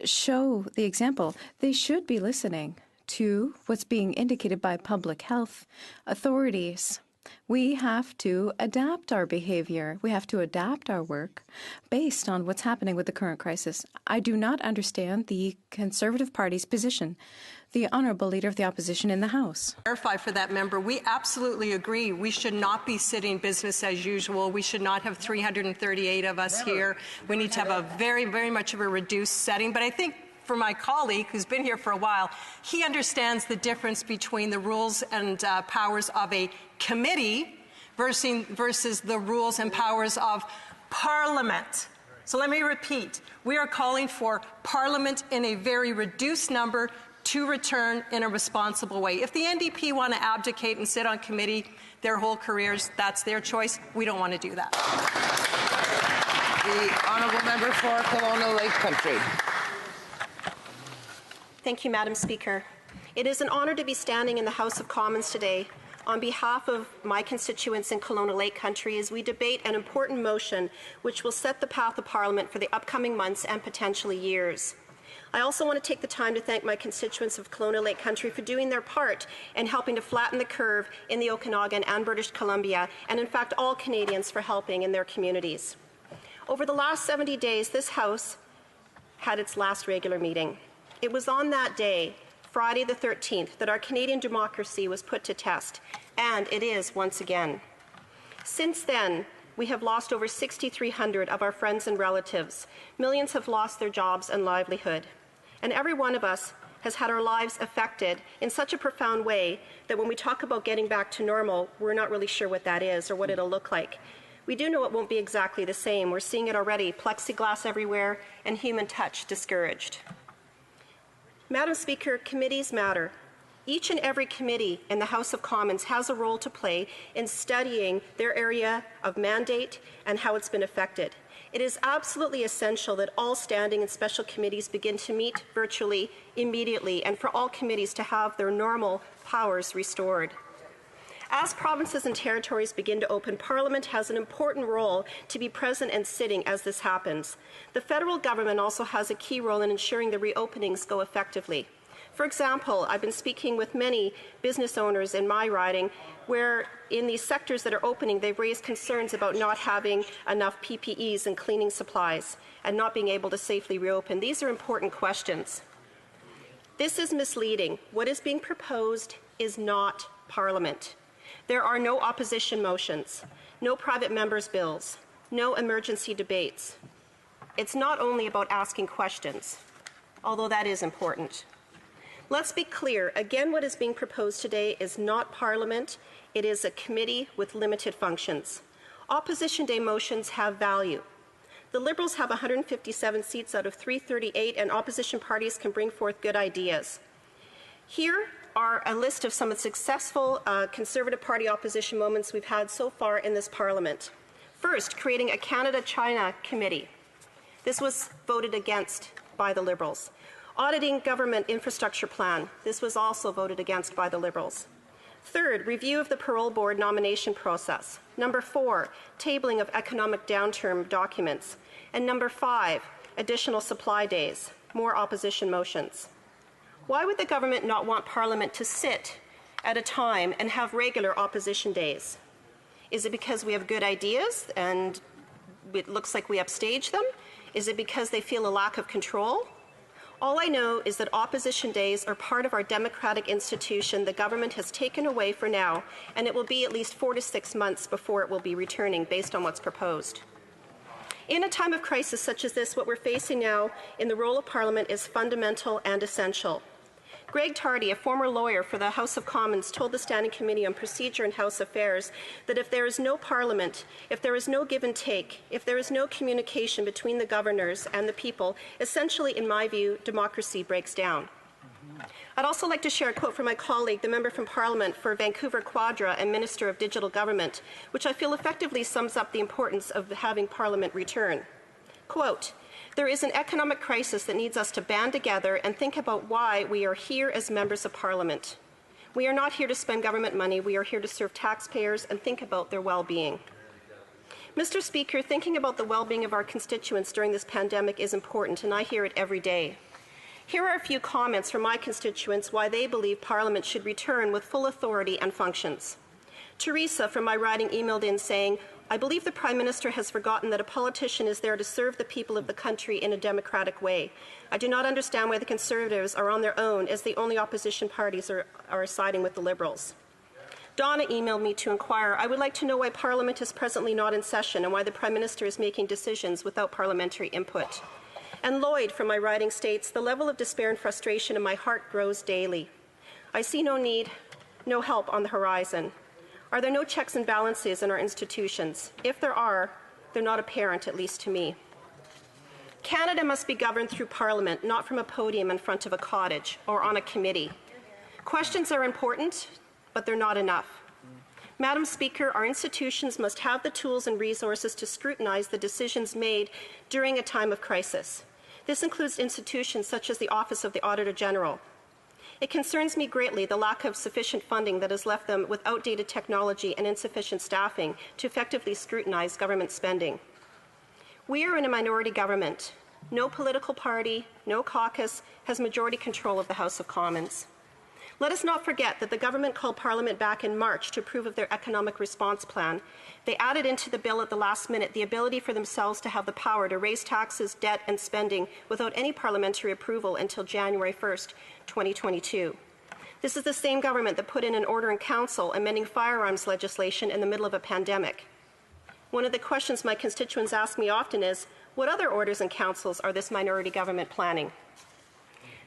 show the example. They should be listening to what's being indicated by public health authorities. We have to adapt our behavior. We have to adapt our work based on what's happening with the current crisis. I do not understand the Conservative Party's position. The Honourable Leader of the Opposition in the House. Clarify for that member, we absolutely agree. We should not be sitting business as usual. We should not have 338 of us here. We need to have a very, very much of a reduced setting. But I think for my colleague who's been here for a while, he understands the difference between the rules and powers of a committee versus the rules and powers of Parliament. So let me repeat. We are calling for Parliament in a very reduced number to return in a responsible way. If the NDP want to abdicate and sit on committee their whole careers, that's their choice. We don't want to do that. The honourable member for Kelowna Lake Country. Thank you, Madam Speaker. It is an honour to be standing in the House of Commons today on behalf of my constituents in Kelowna Lake Country as we debate an important motion which will set the path of Parliament for the upcoming months and potentially years. I also want to take the time to thank my constituents of Kelowna Lake Country for doing their part in helping to flatten the curve in the Okanagan and British Columbia, and in fact all Canadians for helping in their communities. Over the last 70 days, this House had its last regular meeting. It was on that day, Friday the 13th, that our Canadian democracy was put to test, and it is once again. Since then, we have lost over 6,300 of our friends and relatives. Millions have lost their jobs and livelihood. And every one of us has had our lives affected in such a profound way that when we talk about getting back to normal, we're not really sure what that is or what it'll look like. We do know it won't be exactly the same. We're seeing it already, plexiglass everywhere and human touch discouraged. Madam Speaker, committees matter. Each and every committee in the House of Commons has a role to play in studying their area of mandate and how it's been affected. It is absolutely essential that all standing and special committees begin to meet virtually immediately and for all committees to have their normal powers restored. As provinces and territories begin to open, Parliament has an important role to be present and sitting as this happens. The federal government also has a key role in ensuring the reopenings go effectively. For example, I've been speaking with many business owners in my riding where in these sectors that are opening, they've raised concerns about not having enough PPEs and cleaning supplies and not being able to safely reopen. These are important questions. This is misleading. What is being proposed is not Parliament. There are no opposition motions, no private members' bills, no emergency debates. It's not only about asking questions, although that is important. Let's be clear, again, what is being proposed today is not Parliament. It is a committee with limited functions. Opposition Day motions have value. The Liberals have 157 seats out of 338, and opposition parties can bring forth good ideas. Here are a list of some of the successful Conservative Party opposition moments we've had so far in this Parliament. First, creating a Canada-China committee. This was voted against by the Liberals. Auditing government infrastructure plan. This was also voted against by the Liberals. Third, review of the parole board nomination process. Number 4, tabling of economic downturn documents. And number 5, additional supply days. More opposition motions. Why would the government not want Parliament to sit at a time and have regular opposition days? Is it because we have good ideas and it looks like we upstage them? Is it because they feel a lack of control? All I know is that opposition days are part of our democratic institution the government has taken away for now, and it will be at least 4 to 6 months before it will be returning based on what's proposed. In a time of crisis such as this, what we're facing now in the role of Parliament is fundamental and essential. Greg Tardy, a former lawyer for the House of Commons, told the Standing Committee on Procedure and House Affairs that if there is no Parliament, if there is no give and take, if there is no communication between the governors and the people, essentially, in my view, democracy breaks down. I'd also like to share a quote from my colleague, the Member from Parliament for Vancouver Quadra and Minister of Digital Government, which I feel effectively sums up the importance of having Parliament return. Quote, "There is an economic crisis that needs us to band together and think about why we are here as members of Parliament. We are not here to spend government money. We are here to serve taxpayers and think about their well-being." Mr. Speaker, thinking about the well-being of our constituents during this pandemic is important, and I hear it every day. Here are a few comments from my constituents why they believe Parliament should return with full authority and functions. Teresa from my riding emailed in saying, "I believe the Prime Minister has forgotten that a politician is there to serve the people of the country in a democratic way. I do not understand why the Conservatives are on their own as the only opposition parties are siding with the Liberals." Donna emailed me to inquire, "I would like to know why Parliament is presently not in session and why the Prime Minister is making decisions without parliamentary input." And Lloyd from my riding states, "The level of despair and frustration in my heart grows daily. I see no need, no help on the horizon. Are there no checks and balances in our institutions? If there are, they're not apparent, at least to me." Canada must be governed through Parliament, not from a podium in front of a cottage or on a committee. Questions are important, but they're not enough. Madam Speaker, our institutions must have the tools and resources to scrutinize the decisions made during a time of crisis. This includes institutions such as the Office of the Auditor General. It concerns me greatly the lack of sufficient funding that has left them with outdated technology and insufficient staffing to effectively scrutinize government spending. We are in a minority government. No political party, no caucus has majority control of the House of Commons. Let us not forget that the government called Parliament back in March to approve of their economic response plan. They added into the bill at the last minute the ability for themselves to have the power to raise taxes, debt and spending without any parliamentary approval until January 1st, 2022. This is the same government that put in an order in council amending firearms legislation in the middle of a pandemic. One of the questions my constituents ask me often is, what other orders and councils are this minority government planning?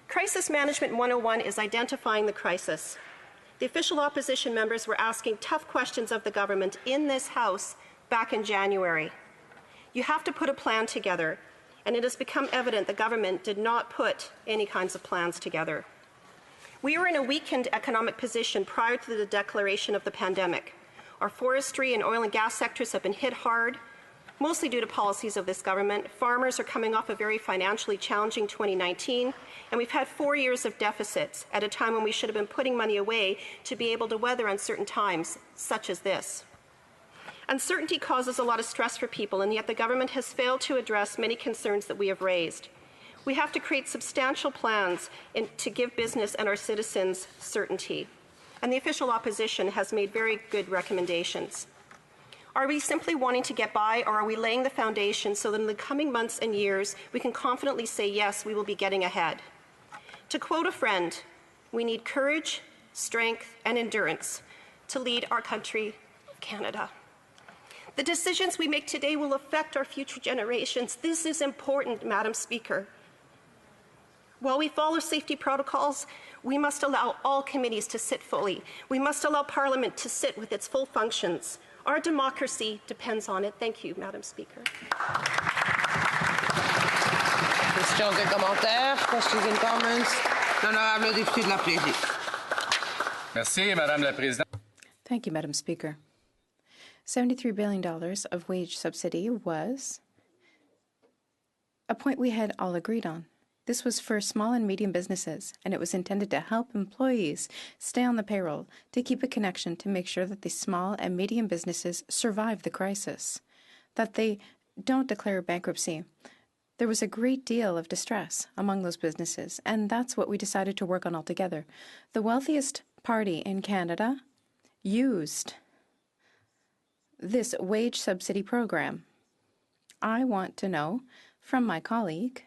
Crisis Management 101 is identifying the crisis. The official opposition members were asking tough questions of the government in this House back in January. You have to put a plan together, and it has become evident the government did not put any kinds of plans together. We were in a weakened economic position prior to the declaration of the pandemic. Our forestry and oil and gas sectors have been hit hard, mostly due to policies of this government. Farmers are coming off a very financially challenging 2019, and we've had 4 years of deficits at a time when we should have been putting money away to be able to weather uncertain times, such as this. Uncertainty causes a lot of stress for people, and yet the government has failed to address many concerns that we have raised. We have to create substantial plans to give business and our citizens certainty, and the official opposition has made very good recommendations. Are we simply wanting to get by, or are we laying the foundation so that in the coming months and years we can confidently say, yes, we will be getting ahead? To quote a friend, we need courage, strength, and endurance to lead our country, Canada. The decisions we make today will affect our future generations. This is important, Madam Speaker. While we follow safety protocols, we must allow all committees to sit fully. We must allow Parliament to sit with its full functions. Our democracy depends on it. Thank you, Madam Speaker. Questions et commentaires? Questions and comments? L'honorable député de la Prairie. Merci, Madame la Présidente. Thank you, Madam Speaker. $73 billion of wage subsidy was a point we had all agreed on. This was for small and medium businesses, and it was intended to help employees stay on the payroll, to keep a connection, to make sure that the small and medium businesses survive the crisis, that they don't declare bankruptcy. There was a great deal of distress among those businesses, and that's what we decided to work on altogether. The wealthiest party in Canada used this wage subsidy program. I want to know from my colleague,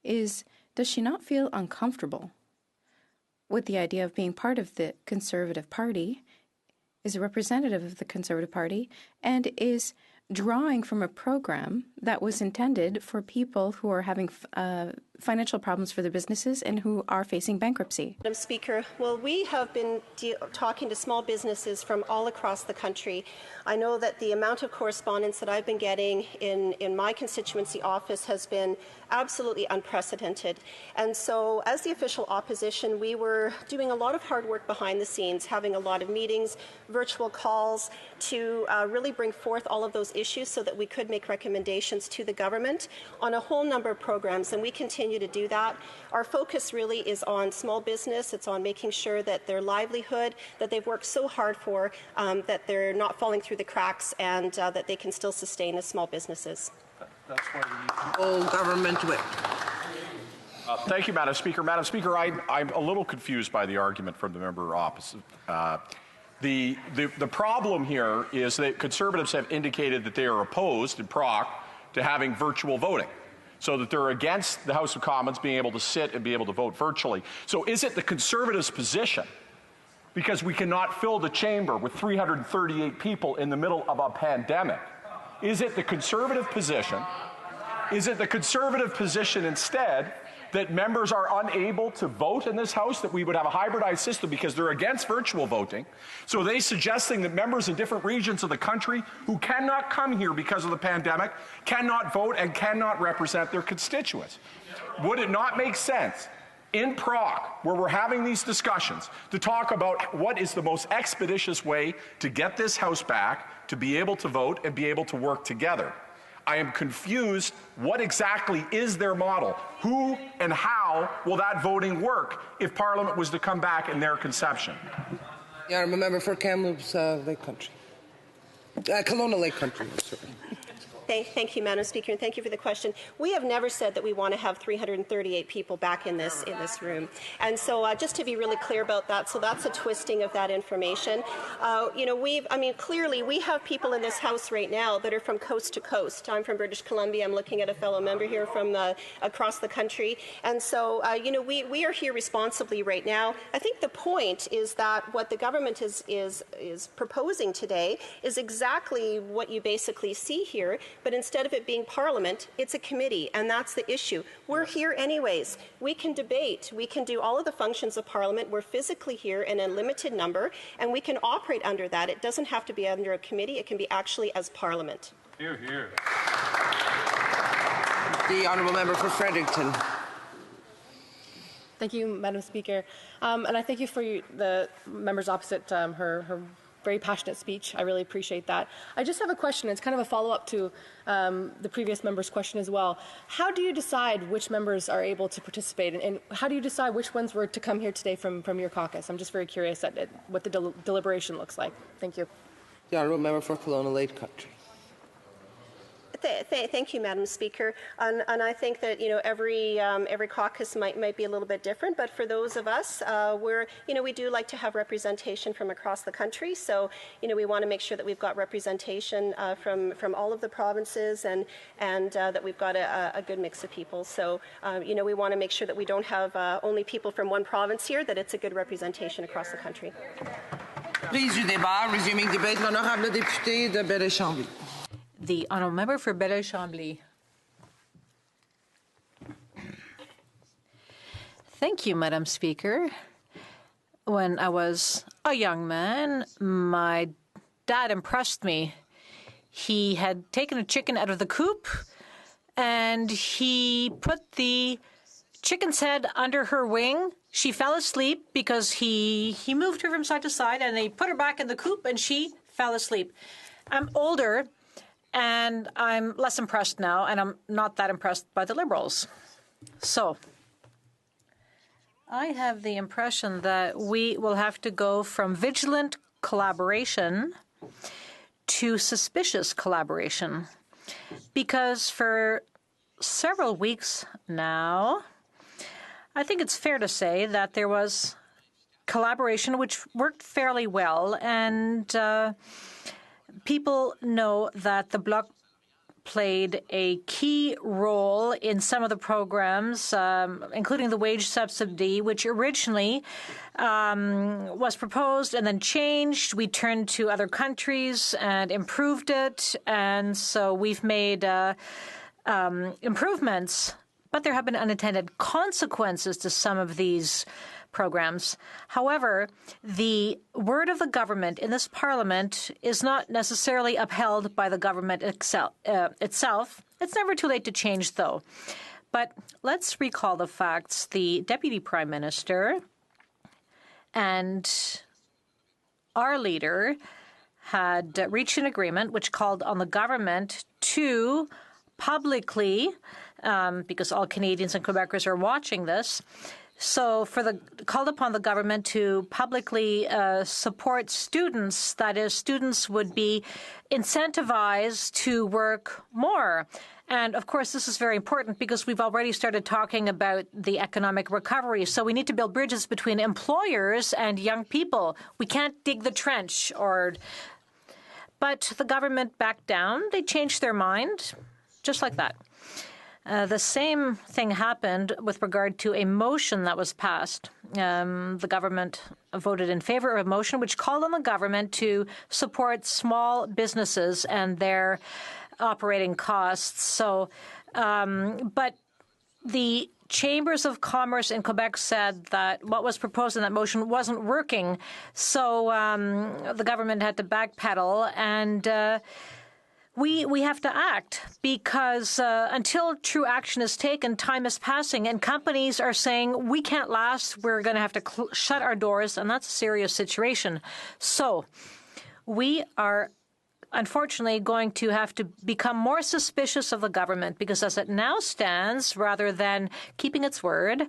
does she not feel uncomfortable with the idea of being part of the Conservative Party, is a representative of the Conservative Party, and is drawing from a program that was intended for people who are having financial problems for their businesses and who are facing bankruptcy? Madam Speaker, well, we have been talking to small businesses from all across the country. I know that the amount of correspondence that I've been getting in my constituency office has been absolutely unprecedented. And so as the official opposition, we were doing a lot of hard work behind the scenes, having a lot of meetings, virtual calls, to really bring forth all of those issues so that we could make recommendations to the government on a whole number of programs, and we continue to do that. Our focus really is on small business. It's on making sure that their livelihood that they've worked so hard for, that they're not falling through the cracks, and that they can still sustain as small businesses. That's why we need All government whip. Thank you, Madam Speaker. Madam Speaker, I'm a little confused by the argument from the member opposite. The problem here is that Conservatives have indicated that they are opposed in Proc to having virtual voting, so that they're against the House of Commons being able to sit and be able to vote virtually. So is it the Conservatives' position, because we cannot fill the chamber with 338 people in the middle of a pandemic, is it the Conservative position instead that members are unable to vote in this House, that we would have a hybridized system because they're against virtual voting. So are they suggesting that members in different regions of the country who cannot come here because of the pandemic cannot vote and cannot represent their constituents? Would it not make sense in Prague, where we're having these discussions, to talk about what is the most expeditious way to get this House back, to be able to vote and be able to work together? I am confused. What exactly is their model? Who and how will that voting work if Parliament was to come back in their conception? The honourable member for Kamloops Lake Country. Kelowna Lake Country, sorry. Thank you, Madam Speaker, and thank you for the question. We have never said that we want to have 338 people back in this room, and so just to be really clear about that, so that's a twisting of that information. Clearly we have people in this House right now that are from coast to coast. I'm from British Columbia. I'm looking at a fellow member here from across the country, and so we are here responsibly right now. I think the point is that what the government is proposing today is exactly what you basically see here. But instead of it being Parliament, it's a committee, and that's the issue. We're here anyways. We can debate. We can do all of the functions of Parliament. We're physically here in a limited number, and we can operate under that. It doesn't have to be under a committee. It can be actually as Parliament. Hear, hear. The honourable member for Fredericton. Thank you, Madam Speaker. And I thank you for the members opposite her very passionate speech. I really appreciate that. I just have a question. It's kind of a follow-up to the previous member's question as well. How do you decide which members are able to participate, and how do you decide which ones were to come here today from your caucus? I'm just very curious at what the deliberation looks like. Thank you. The honourable member for Kelowna Lake Country. Thank you, Madam Speaker. And I think that every caucus might be a little bit different, but for those of us, we do like to have representation from across the country. So we want to make sure that we've got representation from all of the provinces, and that we've got a good mix of people. So we want to make sure that we don't have only people from one province here, that it's a good representation across the country. Prise du débat, resuming debate, l'honorable député de Belleuil-Chambly. The honourable member for Belleuil-Chambly. Thank you, Madam Speaker. When I was a young man, my dad impressed me. He had taken a chicken out of the coop, and he put the chicken's head under her wing. She fell asleep because he moved her from side to side, and they put her back in the coop, and she fell asleep. I'm older, and I'm less impressed now, and I'm not that impressed by the Liberals. So I have the impression that we will have to go from vigilant collaboration to suspicious collaboration, because for several weeks now, I think it's fair to say that there was collaboration which worked fairly well, and people know that the Bloc played a key role in some of the programs, including the wage subsidy, which originally was proposed and then changed. We turned to other countries and improved it, and so we've made improvements, but there have been unintended consequences to some of these programs. However, the word of the government in this Parliament is not necessarily upheld by the government itself. It's never too late to change, though. But let's recall the facts. The Deputy Prime Minister and our leader had reached an agreement which called on the government to publicly, because all Canadians and Quebecers are watching this, so called upon the government to publicly support students. That is, students would be incentivized to work more. And of course, this is very important because we've already started talking about the economic recovery. So we need to build bridges between employers and young people. We can't dig the trench. But the government backed down. They changed their mind, just like that. The same thing happened with regard to a motion that was passed. The government voted in favor of a motion which called on the government to support small businesses and their operating costs. So, but the chambers of commerce in Quebec said that what was proposed in that motion wasn't working, so the government had to backpedal, and we have to act, because until true action is taken, time is passing, and companies are saying, we can't last, we're going to have to shut our doors, and that's a serious situation. So we are unfortunately going to have to become more suspicious of the government, because as it now stands, rather than keeping its word,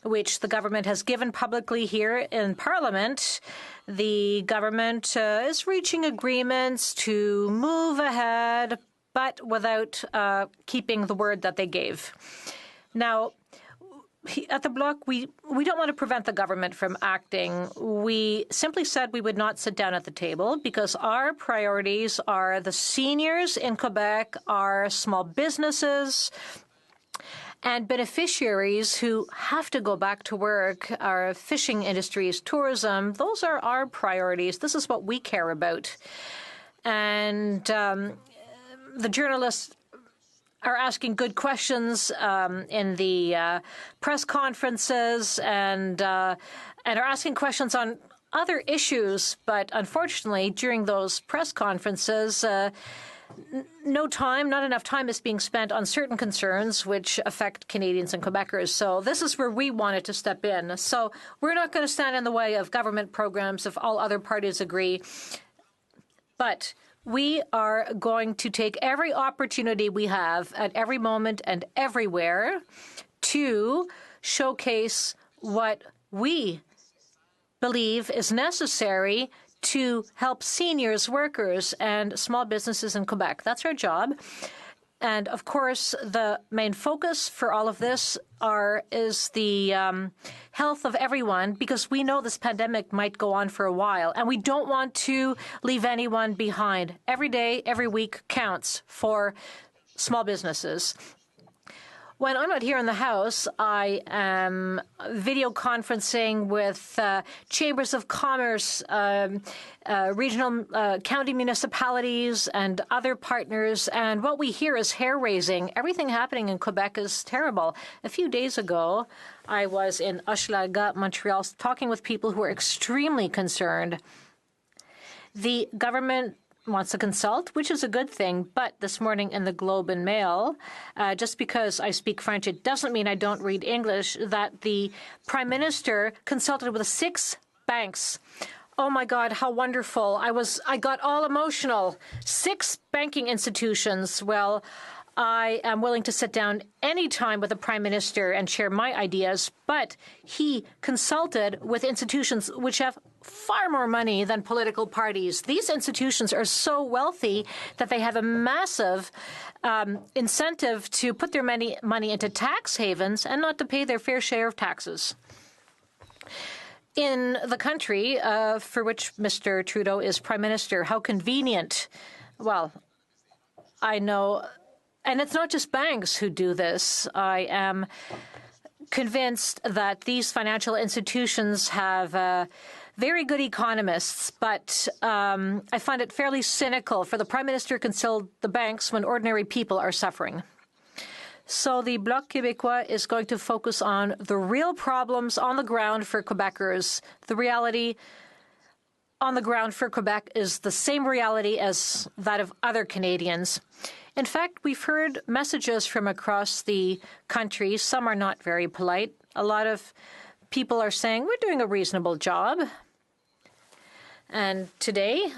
which the government has given publicly here in Parliament, the government is reaching agreements to move ahead, but without keeping the word that they gave. Now, at the Bloc, we don't want to prevent the government from acting. We simply said we would not sit down at the table because our priorities are the seniors in Quebec, our small businesses, and beneficiaries who have to go back to work, our fishing industries, tourism. Those are our priorities. This is what we care about. And the journalists are asking good questions in the press conferences and are asking questions on other issues. But unfortunately, during those press conferences, not enough time is being spent on certain concerns which affect Canadians and Quebecers. So this is where we wanted to step in. So we're not going to stand in the way of government programs if all other parties agree. But we are going to take every opportunity we have at every moment and everywhere to showcase what we believe is necessary to help seniors, workers, and small businesses in Quebec. That's our job. And, of course, the main focus for all of this is the health of everyone, because we know this pandemic might go on for a while, and we don't want to leave anyone behind. Every day, every week counts for small businesses. When I'm not here in the House, I am video conferencing with chambers of commerce, regional county municipalities, and other partners. And what we hear is hair-raising. Everything happening in Quebec is terrible. A few days ago, I was in Hochelaga, Montreal, talking with people who are extremely concerned. The government wants to consult, which is a good thing. But this morning in the Globe and Mail, just because I speak French, it doesn't mean I don't read English, that the Prime Minister consulted with 6 banks. Oh, my God, how wonderful. I got all emotional. 6 banking institutions. Well, I am willing to sit down any time with the Prime Minister and share my ideas, but he consulted with institutions which have far more money than political parties. These institutions are so wealthy that they have a massive incentive to put their money into tax havens and not to pay their fair share of taxes. In the country for which Mr. Trudeau is Prime Minister, how convenient. Well, I know. And it's not just banks who do this. I am convinced that these financial institutions have very good economists, but I find it fairly cynical for the Prime Minister to consult the banks when ordinary people are suffering. So the Bloc Québécois is going to focus on the real problems on the ground for Quebecers. The reality on the ground for Quebec is the same reality as that of other Canadians. In fact, we've heard messages from across the country. Some are not very polite. A lot of people are saying, we're doing a reasonable job. And today,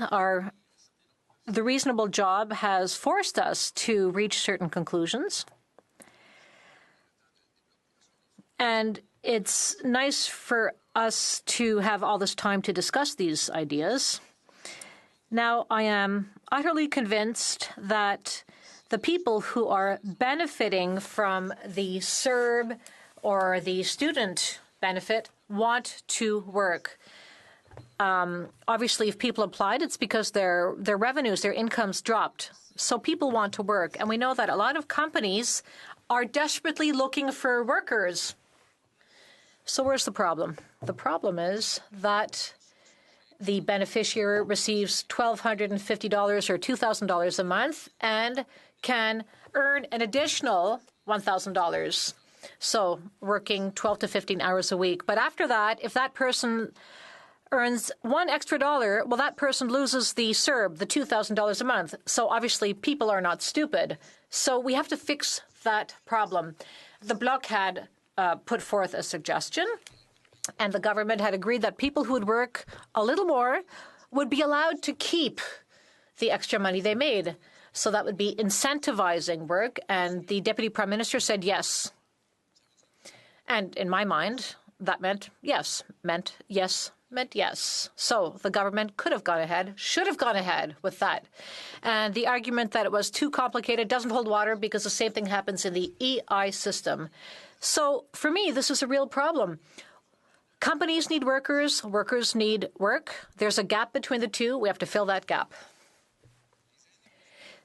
the reasonable job has forced us to reach certain conclusions. And it's nice for us to have all this time to discuss these ideas. Now, I am utterly convinced that the people who are benefiting from the CERB or the student benefit want to work. Obviously, if people applied, it's because their revenues, their incomes dropped. So people want to work. And we know that a lot of companies are desperately looking for workers. So where's the problem? The problem is that the beneficiary receives $1,250 or $2,000 a month and can earn an additional $1,000. So working 12 to 15 hours a week. But after that, if that person earns $1 extra, well, that person loses the CERB, the $2,000 a month. So obviously people are not stupid. So we have to fix that problem. The Bloc had put forth a suggestion, and the government had agreed that people who would work a little more would be allowed to keep the extra money they made. So that would be incentivizing work, and the Deputy Prime Minister said yes. And in my mind, that meant yes, meant yes. So the government could have gone ahead, should have gone ahead with that. And the argument that it was too complicated doesn't hold water because the same thing happens in the EI system. So for me, this is a real problem. Companies need workers, workers need work. There's a gap between the two. We have to fill that gap.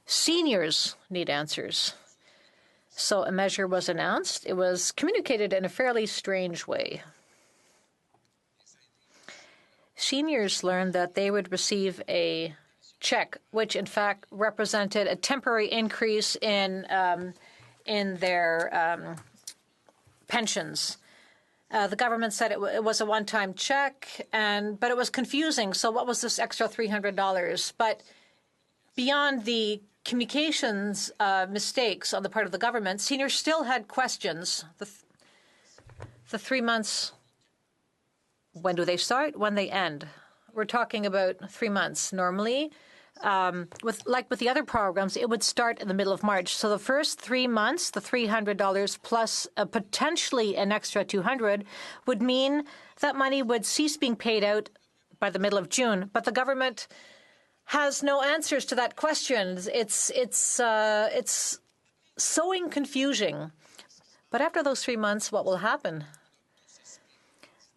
Seniors need answers. So a measure was announced. It was communicated in a fairly strange way. Seniors learned that they would receive a check, which in fact represented a temporary increase in their pensions. The government said it was a one-time check, but it was confusing. So what was this extra $300? But beyond the communications mistakes on the part of the government, seniors still had questions. The 3 months. When do they start? When they end? We're talking about 3 months. Normally, with the other programs, it would start in the middle of March. So the first 3 months, the $300 plus potentially an extra $200 would mean that money would cease being paid out by the middle of June. But the government has no answers to that question. It's sowing confusion. But after those 3 months, what will happen?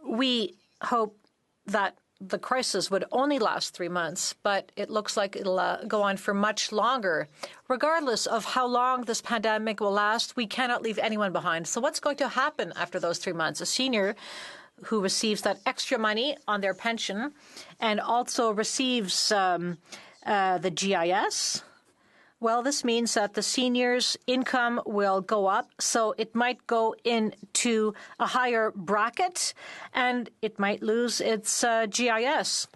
We hope that the crisis would only last 3 months, but it looks like it'll go on for much longer. Regardless of how long this pandemic will last, we cannot leave anyone behind. So what's going to happen after those 3 months? A senior who receives that extra money on their pension and also receives the GIS, well, this means that the senior's income will go up, so it might go into a higher bracket, and it might lose its GIS.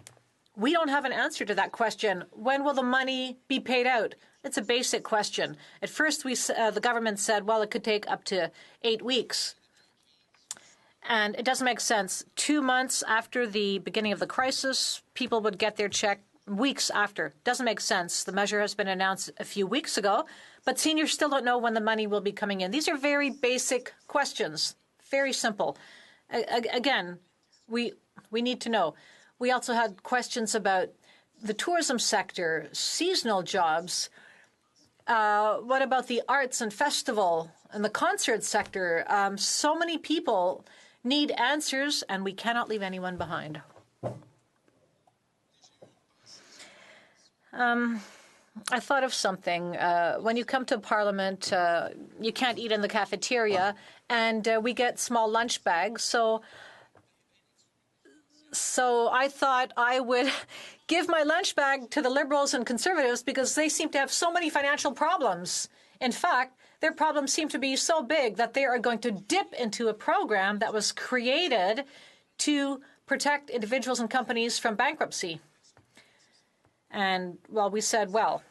We don't have an answer to that question. When will the money be paid out? It's a basic question. At first, the government said, well, it could take up to 8 weeks. And it doesn't make sense. 2 months after the beginning of the crisis, people would get their check weeks after. Doesn't make sense. The measure has been announced a few weeks ago, but seniors still don't know when the money will be coming in. These are very basic questions, very simple. Again, we need to know. We also had questions about the tourism sector, seasonal jobs. What about the arts and festival and the concert sector? So many people need answers, and we cannot leave anyone behind. I thought of something. When you come to Parliament, you can't eat in the cafeteria, and we get small lunch bags. So I thought I would give my lunch bag to the Liberals and Conservatives because they seem to have so many financial problems. In fact, their problems seem to be so big that they are going to dip into a program that was created to protect individuals and companies from bankruptcy. And, well, we said, well,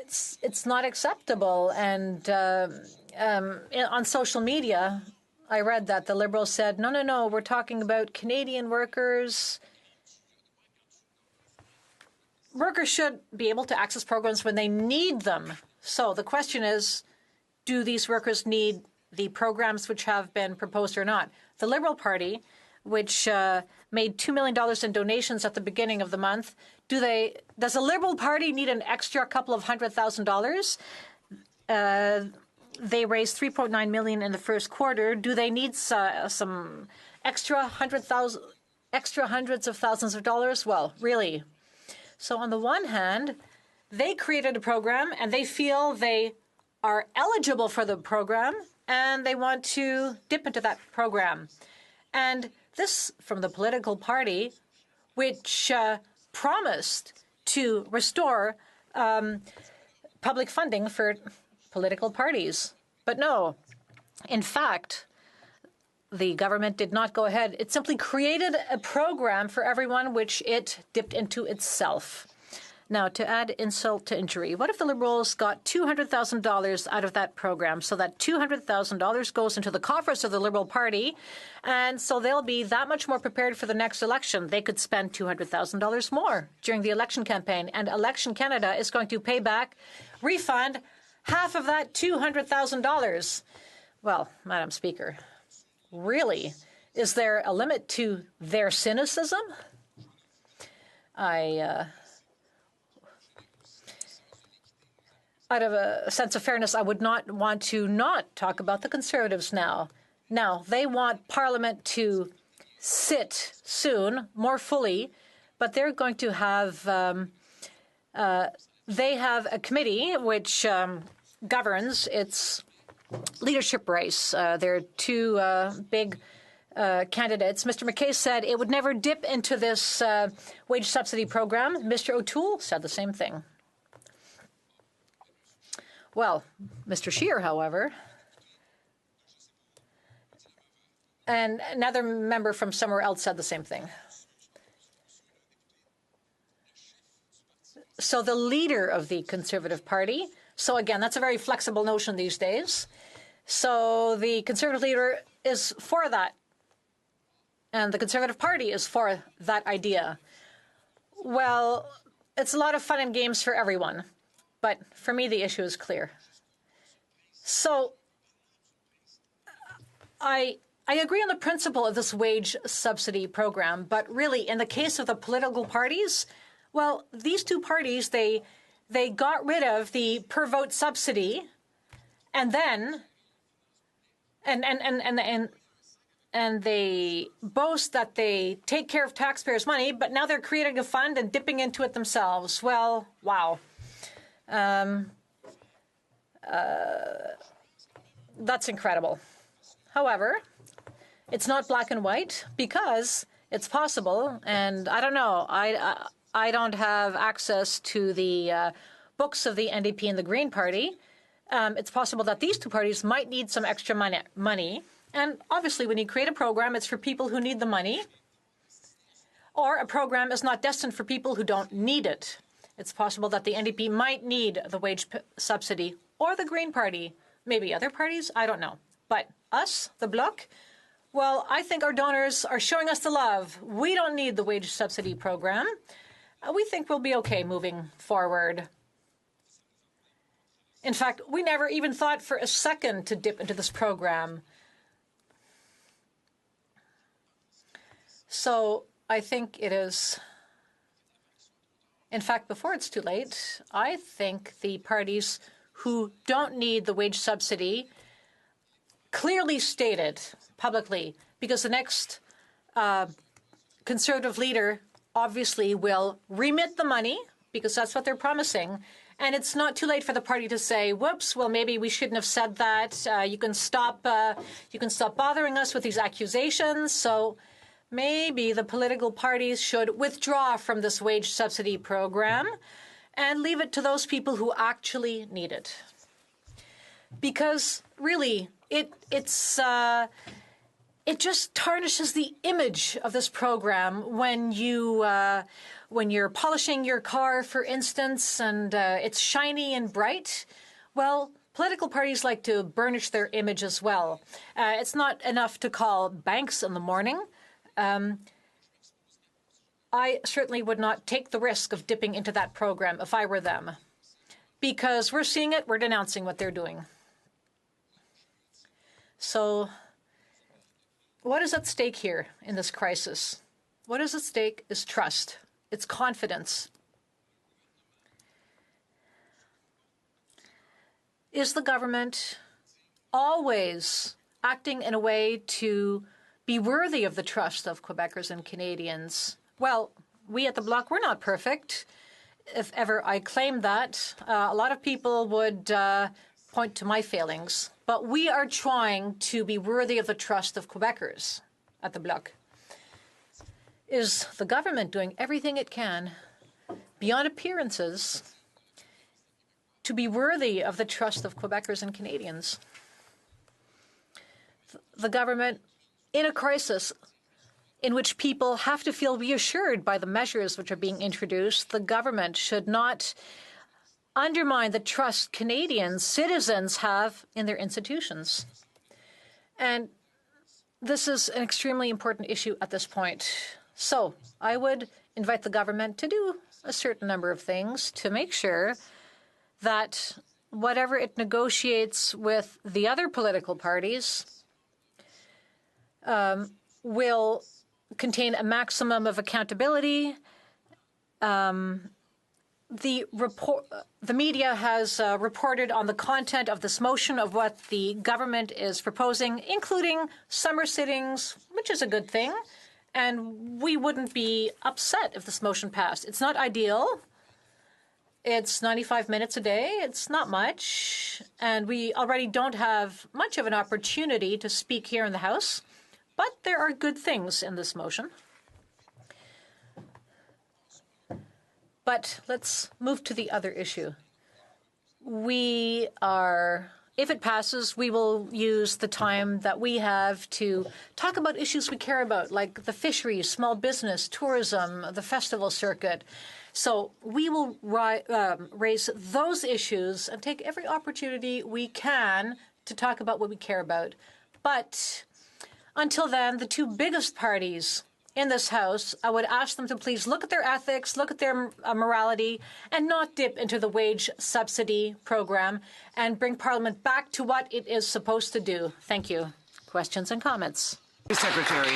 it's not acceptable. And on social media, I read that the Liberals said, no, we're talking about Canadian workers. Workers should be able to access programs when they need them. So the question is, do these workers need the programs which have been proposed or not? The Liberal Party, which made $2 million in donations at the beginning of the month. Does the Liberal Party need an extra couple of $100,000? They raised $3.9 million in the first quarter. Do they need some extra hundreds of thousands of dollars? Well, really. So on the one hand, they created a program and they feel they are eligible for the program and they want to dip into that program. And this from the political party, which promised to restore public funding for political parties. But no, in fact, the government did not go ahead. It simply created a program for everyone, which it dipped into itself. Now, to add insult to injury, what if the Liberals got $200,000 out of that program so that $200,000 goes into the coffers of the Liberal Party, and so they'll be that much more prepared for the next election? They could spend $200,000 more during the election campaign, and Election Canada is going to pay back, refund half of that $200,000. Well, Madam Speaker, really, is there a limit to their cynicism? Out of a sense of fairness, I would not want to not talk about the Conservatives now. Now, they want Parliament to sit soon, more fully, but they're going to have, they have a committee which governs its leadership race. There are two big candidates. Mr. McKay said it would never dip into this wage subsidy program. Mr. O'Toole said the same thing. Well, Mr. Scheer, however, and another member from somewhere else said the same thing. So the leader of the Conservative Party, so again, that's a very flexible notion these days. So the Conservative leader is for that, and the Conservative Party is for that idea. Well, it's a lot of fun and games for everyone. But for me, the issue is clear. So I agree on the principle of this wage subsidy program, but really, in the case of the political parties, well, these two parties, they got rid of the per vote subsidy, and then and they boast that they take care of taxpayers' money, but now they're creating a fund and dipping into it themselves. Well, wow. That's incredible. However, it's not black and white because it's possible, and I don't know. I don't have access to the books of the NDP and the Green Party. It's possible that these two parties might need some extra money. And obviously, when you create a program, it's for people who need the money, or a program is not destined for people who don't need it. It's possible that the NDP might need the wage subsidy, or the Green Party, maybe other parties, I don't know. But us, the Bloc, well, I think our donors are showing us the love. We don't need the wage subsidy program. We think we'll be okay moving forward. In fact, we never even thought for a second to dip into this program. So I think it is. In fact, before it's too late, I think the parties who don't need the wage subsidy clearly stated publicly, because the next Conservative leader obviously will remit the money, because that's what they're promising. And it's not too late for the party to say, whoops, well, maybe we shouldn't have said that. You can stop bothering us with these accusations. So maybe the political parties should withdraw from this wage subsidy program and leave it to those people who actually need it. Because really, it just tarnishes the image of this program when you're polishing your car, for instance, and it's shiny and bright. Well, political parties like to burnish their image as well. It's not enough to call banks in the morning. I certainly would not take the risk of dipping into that program if I were them, because we're seeing it, we're denouncing what they're doing. So what is at stake here in this crisis? What is at stake is trust. It's confidence. Is the government always acting in a way to be worthy of the trust of Quebecers and Canadians? Well, we at the Bloc, we're not perfect. If ever I claimed that, a lot of people would point to my failings. But we are trying to be worthy of the trust of Quebecers at the Bloc. Is the government doing everything it can beyond appearances? to be worthy of the trust of Quebecers and Canadians. The government, in a crisis in which people have to feel reassured by the measures which are being introduced, the government should not undermine the trust Canadians, citizens have in their institutions. And this is an extremely important issue at this point. So I would invite the government to do a certain number of things to make sure that whatever it negotiates with the other political parties will contain a maximum of accountability. The media has reported on the content of this motion of what the government is proposing, including summer sittings, which is a good thing. And we wouldn't be upset if this motion passed. It's not ideal. It's 95 minutes a day. It's not much. And we already don't have much of an opportunity to speak here in the House. But there are good things in this motion. But let's move to the other issue. If it passes, we will use the time that we have to talk about issues we care about, like the fisheries, small business, tourism, the festival circuit. So we will raise those issues and take every opportunity we can to talk about what we care about. But until then, the two biggest parties in this House, I would ask them to please look at their ethics, look at their morality, and not dip into the wage subsidy program and bring Parliament back to what it is supposed to do. Thank you. Questions and comments? Secretary.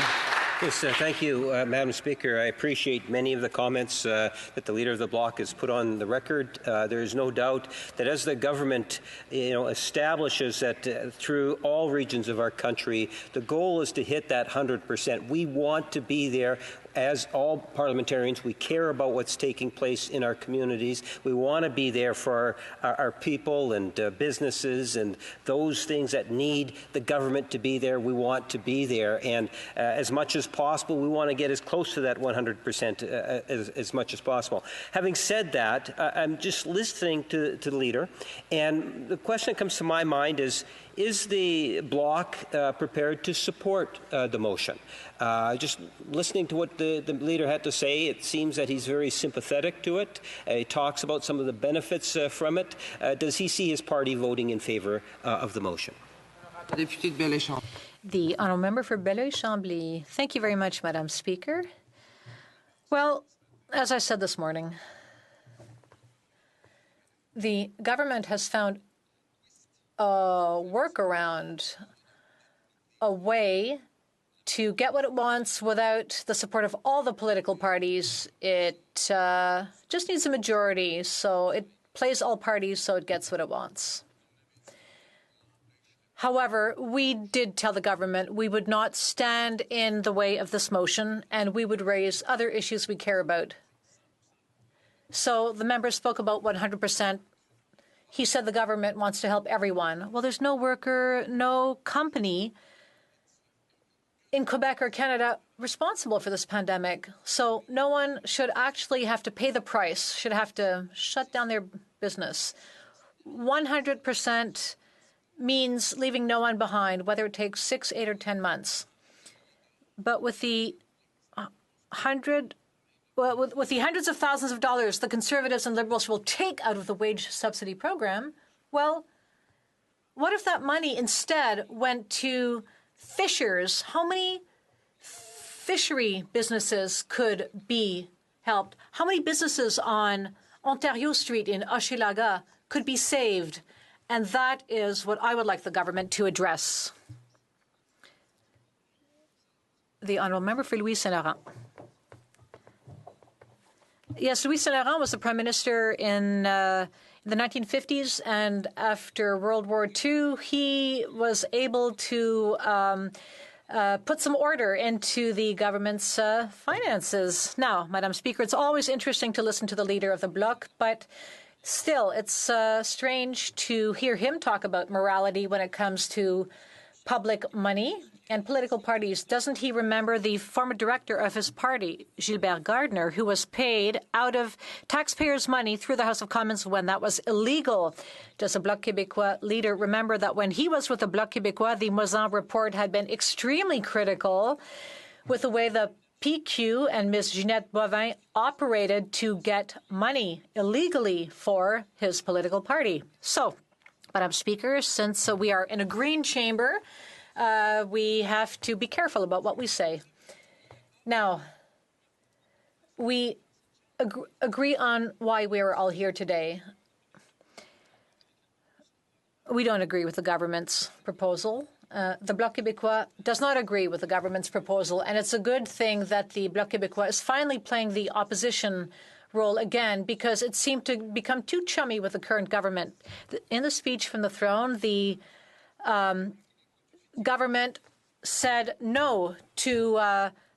Yes, thank you, Madam Speaker. I appreciate many of the comments that the Leader of the Bloc has put on the record. There is no doubt that as the government, establishes that through all regions of our country, the goal is to hit that 100%. We want to be there. As all parliamentarians, we care about what's taking place in our communities. We want to be there for our people and businesses and those things that need the government to be there. We want to be there. And as much as possible, we want to get as close to that 100% as much as possible. Having said that, I'm just listening to the Leader. And the question that comes to my mind is the Bloc prepared to support the motion? Just listening to what the Leader had to say, it seems that he's very sympathetic to it. He talks about some of the benefits from it. Does he see his party voting in favor of the motion? The Honourable Member for Belleuil-Chambly. Thank you very much, Madam Speaker. Well, as I said this morning, the government has found a workaround, a way to get what it wants without the support of all the political parties. It just needs a majority, so it plays all parties so it gets what it wants. However, we did tell the government we would not stand in the way of this motion and we would raise other issues we care about. So the member spoke about 100%. He said the government wants to help everyone. Well, there's no worker, no company in Quebec or Canada responsible for this pandemic. So no one should actually have to pay the price, should have to shut down their business. 100% means leaving no one behind, whether it takes 6, 8, or 10 months. But with the hundreds of thousands of dollars the Conservatives and Liberals will take out of the wage subsidy program, well, what if that money instead went to fishers? How many fishery businesses could be helped? How many businesses on Ontario Street in Hochelaga could be saved? And that is what I would like the government to address. The Honourable Member for Louis Saint-Laurent. Yes, Louis Saint-Laurent was the Prime Minister in the 1950s, and after World War II, he was able to put some order into the government's finances. Now, Madam Speaker, it's always interesting to listen to the Leader of the Bloc, but still, it's strange to hear him talk about morality when it comes to public money and political parties. Doesn't he remember the former director of his party, Gilbert Gardner, who was paid out of taxpayers' money through the House of Commons when that was illegal? Does the Bloc Québécois leader remember that when he was with the Bloc Québécois, the Moisan report had been extremely critical with the way the PQ and Ms. Ginette Boivin operated to get money illegally for his political party? So, Madam Speaker, since we are in a green chamber, we have to be careful about what we say. Now, we agree on why we are all here today. We don't agree with the government's proposal. The Bloc Québécois does not agree with the government's proposal, and it's a good thing that the Bloc Québécois is finally playing the opposition role again, because it seemed to become too chummy with the current government. In the speech from the throne, the government said no to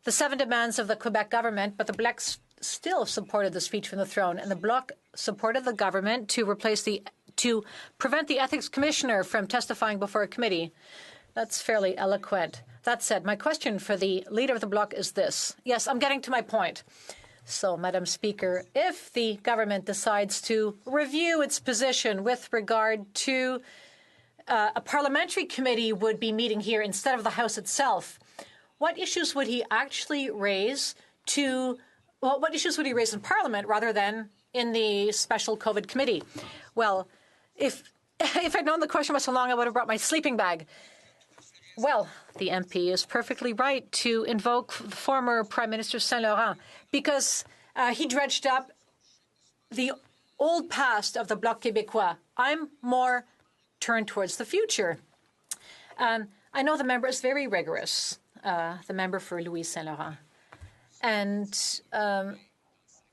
the 7 demands of the Quebec government, but the Blocs still supported the speech from the throne, and the Bloc supported the government to prevent the ethics commissioner from testifying before a committee. That's fairly eloquent. That said, my question for the leader of the Bloc is this. Yes, I'm getting to my point. So, Madam Speaker, if the government decides to review its position with regard to a parliamentary committee would be meeting here instead of the House itself, what issues would he actually raise what issues would he raise in Parliament rather than in the special COVID committee? Well, if I'd known the question was so long, I would have brought my sleeping bag. Well, the MP is perfectly right to invoke former Prime Minister Saint-Laurent because he dredged up the old past of the Bloc Québécois. I'm more turned towards the future. I know the member is very rigorous, the member for Louis Saint-Laurent.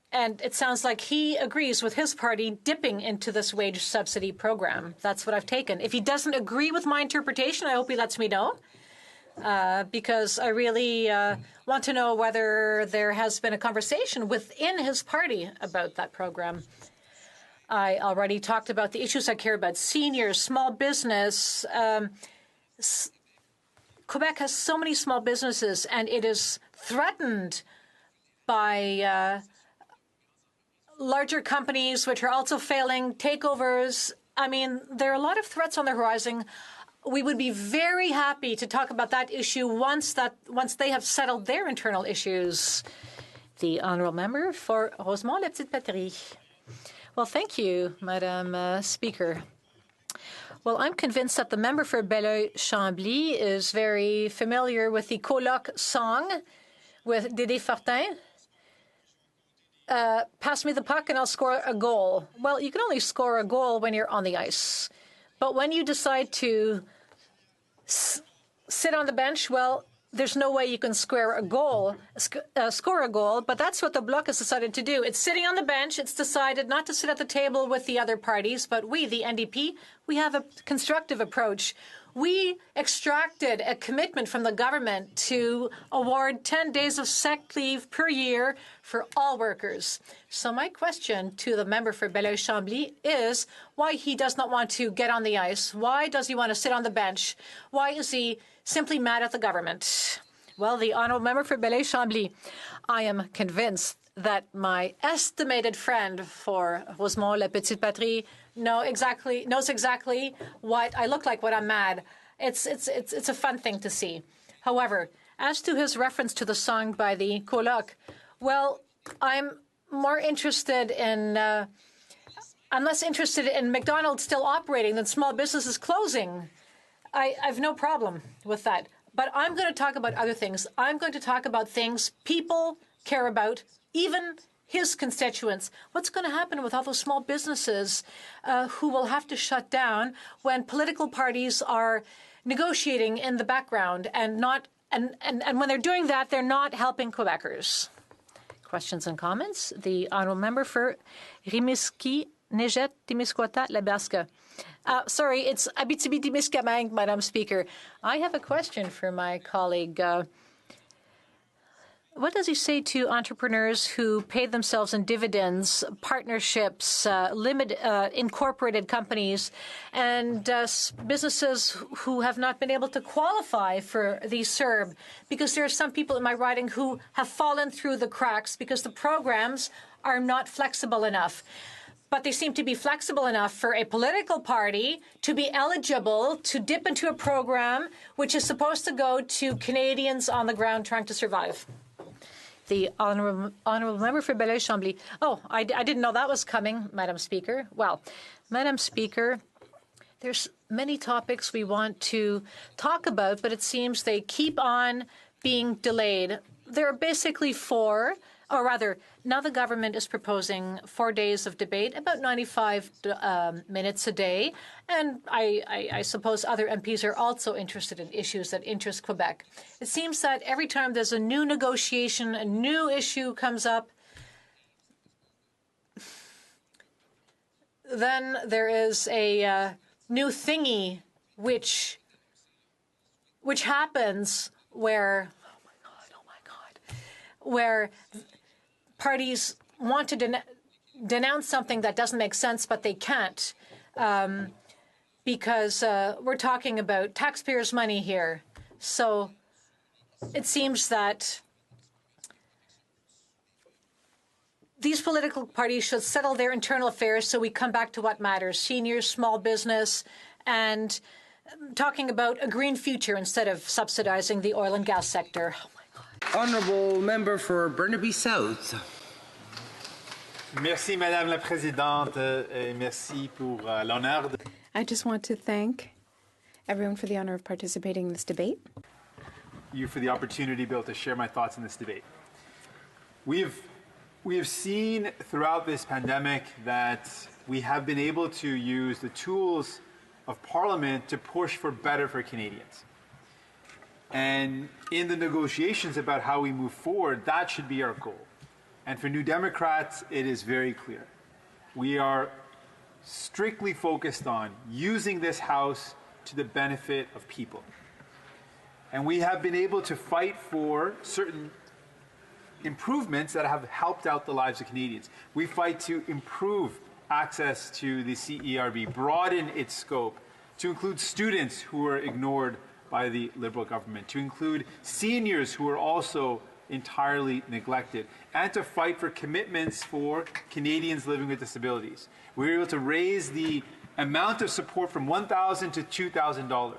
And it sounds like he agrees with his party dipping into this wage subsidy program. That's what I've taken. If he doesn't agree with my interpretation, I hope he lets me know, because I really want to know whether there has been a conversation within his party about that program. I already talked about the issues I care about: seniors, small business. Quebec has so many small businesses, and it is threatened by larger companies which are also failing, takeovers. I mean, there are a lot of threats on the horizon. We would be very happy to talk about that issue once they have settled their internal issues. The honourable member for Rosemont-la-Petite-Patrie. Well, thank you, Madam Speaker. Well, I'm convinced that the member for Belleuil-Chambly is very familiar with the HoC song with Dédé Fortin. Pass me the puck and I'll score a goal. Well, you can only score a goal when you're on the ice. But when you decide to sit on the bench, well, there's no way you can score a goal. But that's what the Bloc has decided to do. It's sitting on the bench. It's decided not to sit at the table with the other parties. But we, the NDP, we have a constructive approach. We extracted a commitment from the government to award 10 days of sick leave per year for all workers. So my question to the member for Belleuil-Chambly is why he does not want to get on the ice. Why does he want to sit on the bench? Why is he simply mad at the government? Well, the honourable member for Belleuil-Chambly, I am convinced that my estimated friend for Rosemont-la-Petite-Patrie knows exactly what I look like when I'm mad. It's a fun thing to see. However, as to his reference to the song by the HoC, well, I'm more interested in I'm less interested in McDonald's still operating than small businesses closing. I've no problem with that. But I'm going to talk about other things. I'm going to talk about things people care about, even his constituents. What's going to happen with all those small businesses who will have to shut down when political parties are negotiating in the background and when they're doing that, they're not helping Quebecers? Questions and comments? The honourable member for Rimouski, Nejet, Témiscouata, Labaska. Sorry, it's Abitibi-Témiscamingue, Madam Speaker. I have a question for my colleague. What does he say to entrepreneurs who pay themselves in dividends, partnerships, incorporated companies, and businesses who have not been able to qualify for the CERB? Because there are some people in my riding who have fallen through the cracks because the programs are not flexible enough. But they seem to be flexible enough for a political party to be eligible to dip into a program which is supposed to go to Canadians on the ground trying to survive. The honourable member for Belleuil-Chambly. Oh, I didn't know that was coming, Madam Speaker. Well, Madam Speaker, there's many topics we want to talk about, but it seems they keep on being delayed. There are basically four, or rather, now the government is proposing 4 days of debate, about 95 minutes a day. And I suppose other MPs are also interested in issues that interest Quebec. It seems that every time there's a new negotiation, a new issue comes up, then there is a new thingy which happens where, oh my God, where parties want to denounce something that doesn't make sense, but they can't because we're talking about taxpayers' money here. So it seems that these political parties should settle their internal affairs so we come back to what matters: seniors, small business, and talking about a green future instead of subsidizing the oil and gas sector. Oh my God. Honourable member for Burnaby South. Merci, Madame la Présidente, et merci pour l'honneur. I just want to thank everyone for the honor of participating in this debate. You for the opportunity to be able to share my thoughts in this debate. We have seen throughout this pandemic that we have been able to use the tools of Parliament to push for better for Canadians. And in the negotiations about how we move forward, that should be our goal. And for New Democrats, it is very clear. We are strictly focused on using this House to the benefit of people. And we have been able to fight for certain improvements that have helped out the lives of Canadians. We fight to improve access to the CERB, broaden its scope, to include students who are ignored by the Liberal government, to include seniors who are also entirely neglected, and to fight for commitments for Canadians living with disabilities. We were able to raise the amount of support from $1,000 to $2,000,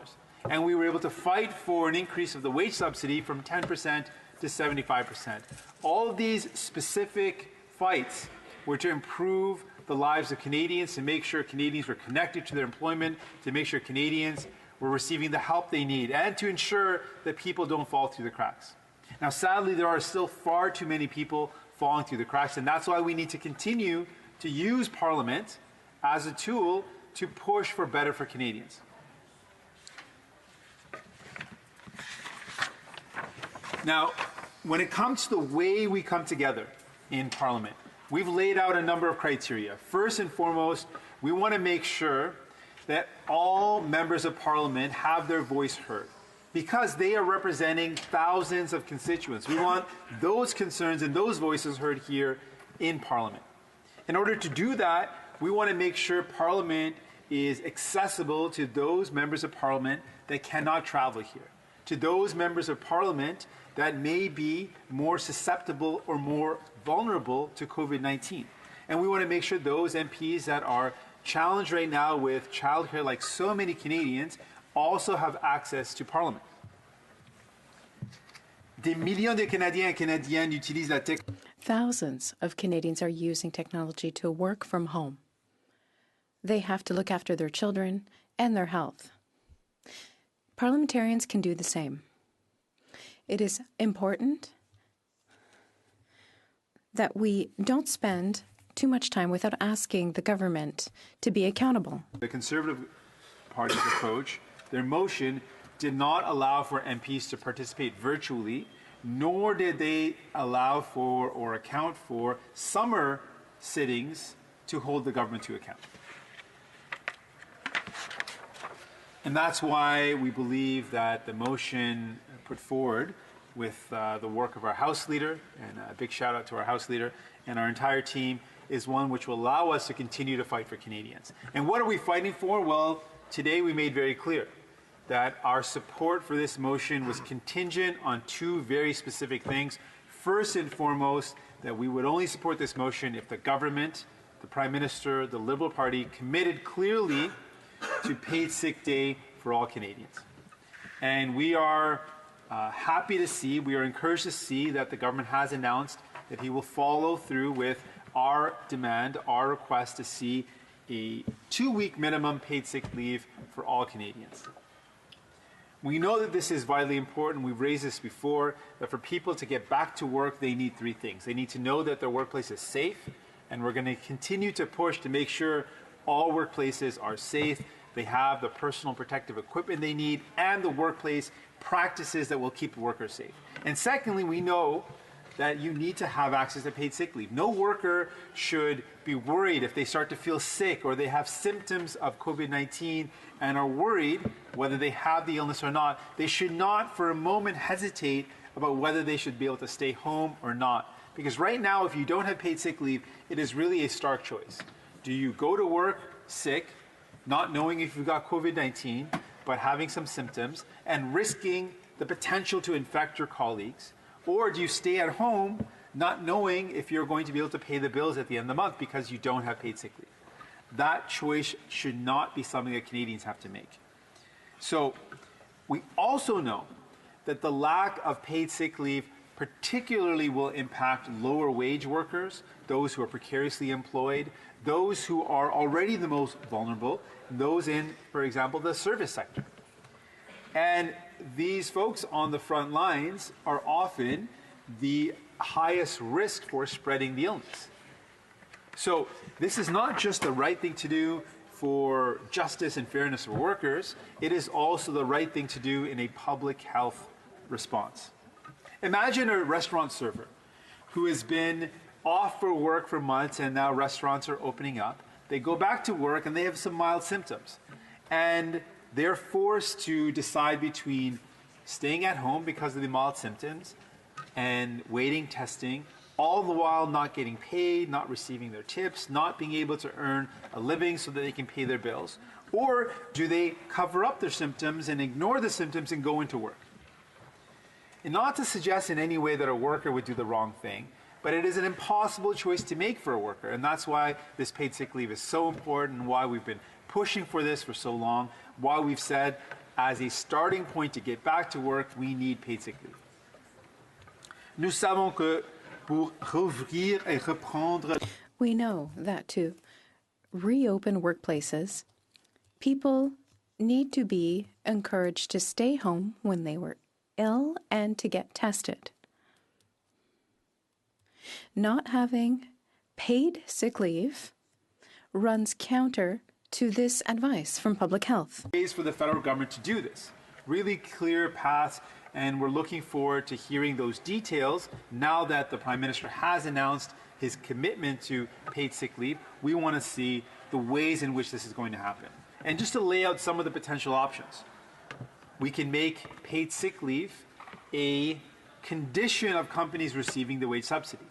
and we were able to fight for an increase of the wage subsidy from 10% to 75%. All of these specific fights were to improve the lives of Canadians, to make sure Canadians were connected to their employment, to make sure Canadians were receiving the help they need, and to ensure that people don't fall through the cracks. Now, sadly, there are still far too many people falling through the cracks, and that's why we need to continue to use Parliament as a tool to push for better for Canadians. Now, when it comes to the way we come together in Parliament, we've laid out a number of criteria. First and foremost, we want to make sure that all members of Parliament have their voice heard, because they are representing thousands of constituents. We want those concerns and those voices heard here in Parliament. In order to do that, we want to make sure Parliament is accessible to those members of Parliament that cannot travel here, to those members of Parliament that may be more susceptible or more vulnerable to COVID-19. And we want to make sure those MPs that are challenged right now with childcare, like so many Canadians, also have access to Parliament. Des millions de Canadiens et Canadiennes utilisent la tech. Thousands of Canadians are using technology to work from home. They have to look after their children and their health. Parliamentarians can do the same. It is important that we don't spend too much time without asking the government to be accountable. The Conservative Party's approach, their motion, did not allow for MPs to participate virtually, nor did they allow for or account for summer sittings to hold the government to account. And that's why we believe that the motion put forward with the work of our House Leader, and a big shout out to our House Leader and our entire team, is one which will allow us to continue to fight for Canadians. And what are we fighting for? Well, today we made very clear that our support for this motion was contingent on two very specific things. First and foremost, that we would only support this motion if the government, the Prime Minister, the Liberal Party committed clearly to paid sick day for all Canadians. And we are happy to see, we are encouraged to see that the government has announced that he will follow through with our demand, our request to see a 2-week minimum paid sick leave for all Canadians. We know that this is vitally important. We've raised this before, that for people to get back to work, they need 3 things. They need to know that their workplace is safe, and we're going to continue to push to make sure all workplaces are safe. They have the personal protective equipment they need and the workplace practices that will keep workers safe. And secondly, we know that you need to have access to paid sick leave. No worker should be worried if they start to feel sick or they have symptoms of COVID-19 and are worried whether they have the illness or not. They should not for a moment hesitate about whether they should be able to stay home or not. Because right now, if you don't have paid sick leave, it is really a stark choice. Do you go to work sick, not knowing if you've got COVID-19, but having some symptoms and risking the potential to infect your colleagues? Or do you stay at home not knowing if you're going to be able to pay the bills at the end of the month because you don't have paid sick leave? That choice should not be something that Canadians have to make. So we also know that the lack of paid sick leave particularly will impact lower wage workers, those who are precariously employed, those who are already the most vulnerable, those in, for example, the service sector. And these folks on the front lines are often the highest risk for spreading the illness. So this is not just the right thing to do for justice and fairness for workers, it is also the right thing to do in a public health response. Imagine a restaurant server who has been off for work for months and now restaurants are opening up. They go back to work and they have some mild symptoms. And they're forced to decide between staying at home because of the mild symptoms and waiting testing, all the while not getting paid, not receiving their tips, not being able to earn a living so that they can pay their bills. Or do they cover up their symptoms and ignore the symptoms and go into work? And not to suggest in any way that a worker would do the wrong thing, but it is an impossible choice to make for a worker. And that's why this paid sick leave is so important and why we've been pushing for this for so long, why we've said as a starting point to get back to work, we need paid sick leave. Nous savons que pour rouvrir et reprendre... We know that to reopen workplaces, people need to be encouraged to stay home when they were ill and to get tested. Not having paid sick leave runs counter to this advice from public health. Ways for the federal government to do this. Really clear paths, and we're looking forward to hearing those details now that the Prime Minister has announced his commitment to paid sick leave. We want to see the ways in which this is going to happen. And just to lay out some of the potential options. We can make paid sick leave a condition of companies receiving the wage subsidy.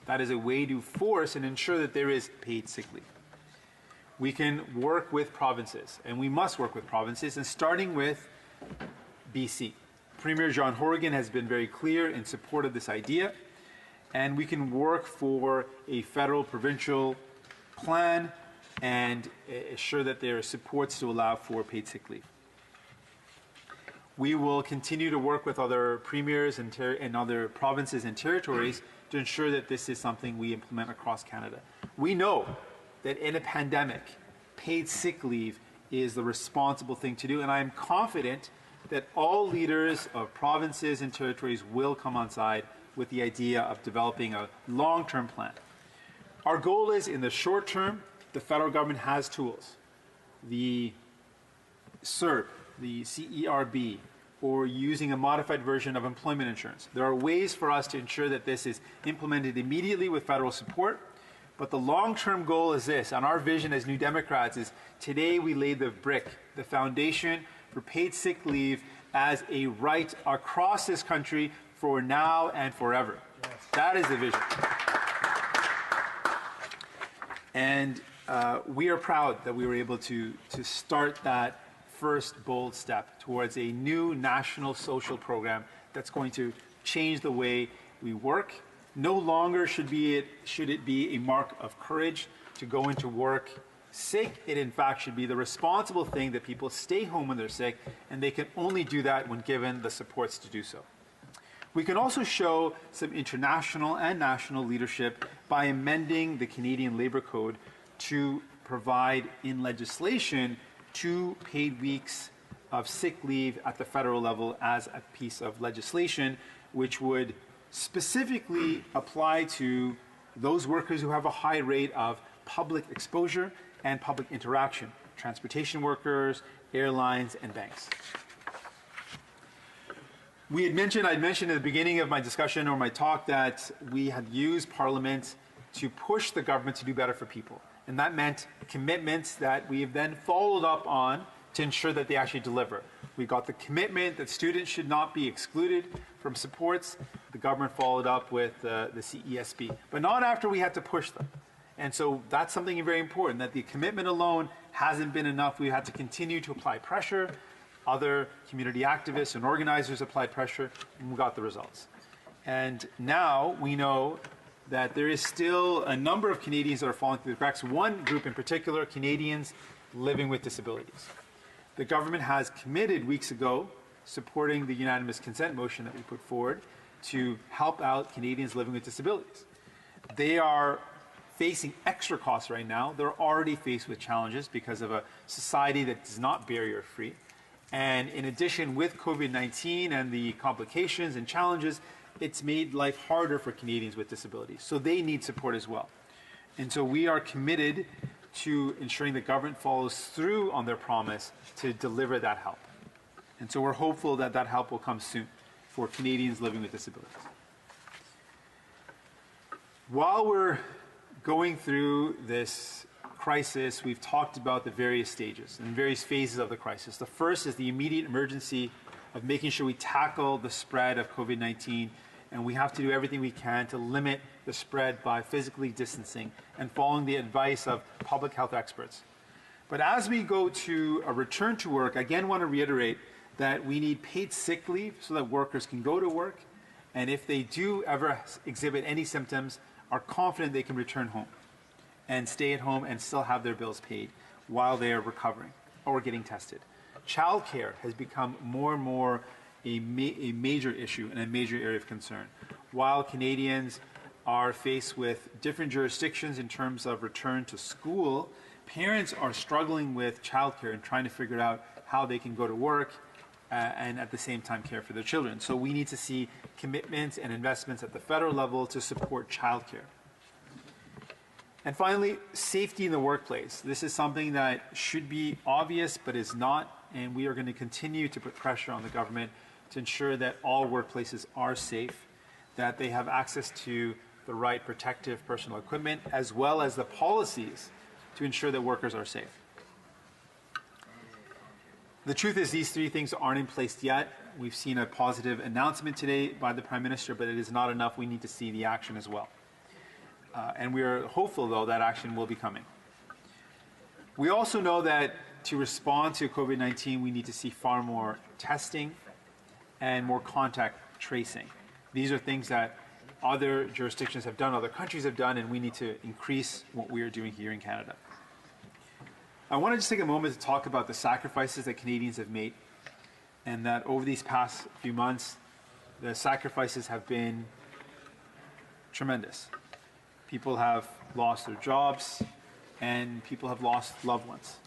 That is a way to force and ensure that there is paid sick leave. We can work with provinces, and we must work with provinces, and starting with BC. Premier John Horgan has been very clear in support of this idea, and we can work for a federal provincial plan and ensure that there are supports to allow for paid sick leave. We will continue to work with other premiers and other provinces and territories to ensure that this is something we implement across Canada. We know that in a pandemic, paid sick leave is the responsible thing to do, and I am confident that all leaders of provinces and territories will come on side with the idea of developing a long-term plan. Our goal is, in the short term, the federal government has tools. The CERB, the CERB, or using a modified version of employment insurance. There are ways for us to ensure that this is implemented immediately with federal support. But the long-term goal is this, and our vision as New Democrats is today we lay the brick, the foundation for paid sick leave as a right across this country for now and forever. Yes. That is the vision. And we are proud that we were able to start that first bold step towards a new national social program that's going to change the way we work. No longer should it be a mark of courage to go into work sick. It in fact should be the responsible thing that people stay home when they're sick, and they can only do that when given the supports to do so. We can also show some international and national leadership by amending the Canadian Labour Code to provide in legislation 2 paid weeks of sick leave at the federal level as a piece of legislation, which would specifically apply to those workers who have a high rate of public exposure and public interaction, transportation workers, airlines, and banks. I'd mentioned at the beginning of my discussion or my talk that we had used Parliament to push the government to do better for people. And that meant commitments that we have then followed up on to ensure that they actually deliver. We got the commitment that students should not be excluded from supports. The government followed up with the CESB, but not after we had to push them. And so that's something very important, that the commitment alone hasn't been enough. We had to continue to apply pressure. Other community activists and organizers applied pressure, and we got the results. And now we know that there is still a number of Canadians that are falling through the cracks. One group in particular, Canadians living with disabilities. The government has committed weeks ago, supporting the unanimous consent motion that we put forward, to help out Canadians living with disabilities. They are facing extra costs right now. They're already faced with challenges because of a society that is not barrier-free. And in addition, with COVID-19 and the complications and challenges, it's made life harder for Canadians with disabilities. So they need support as well. And so we are committed to ensuring the government follows through on their promise to deliver that help. And so we're hopeful that that help will come soon for Canadians living with disabilities. While we're going through this crisis, we've talked about the various stages and various phases of the crisis. The first is the immediate emergency of making sure we tackle the spread of COVID-19, and we have to do everything we can to limit the spread by physically distancing and following the advice of public health experts. But as we go to a return to work, I again want to reiterate that we need paid sick leave so that workers can go to work, and if they do ever exhibit any symptoms, are confident they can return home and stay at home and still have their bills paid while they are recovering or getting tested. Childcare has become more and more a major issue and a major area of concern. While Canadians are faced with different jurisdictions in terms of return to school, parents are struggling with childcare and trying to figure out how they can go to work and at the same time care for their children. So we need to see commitments and investments at the federal level to support childcare. And finally, safety in the workplace. This is something that should be obvious but is not, and we are going to continue to put pressure on the government to ensure that all workplaces are safe, that they have access to the right protective personal equipment, as well as the policies to ensure that workers are safe. The truth is these 3 things aren't in place yet. We've seen a positive announcement today by the Prime Minister, but it is not enough. We need to see the action as well. And we are hopeful, though, that action will be coming. We also know that to respond to COVID-19, we need to see far more testing and more contact tracing. These are things that other jurisdictions have done, other countries have done, and we need to increase what we are doing here in Canada. I want to just take a moment to talk about the sacrifices that Canadians have made, and that over these past few months, the sacrifices have been tremendous. People have lost their jobs, and people have lost loved ones.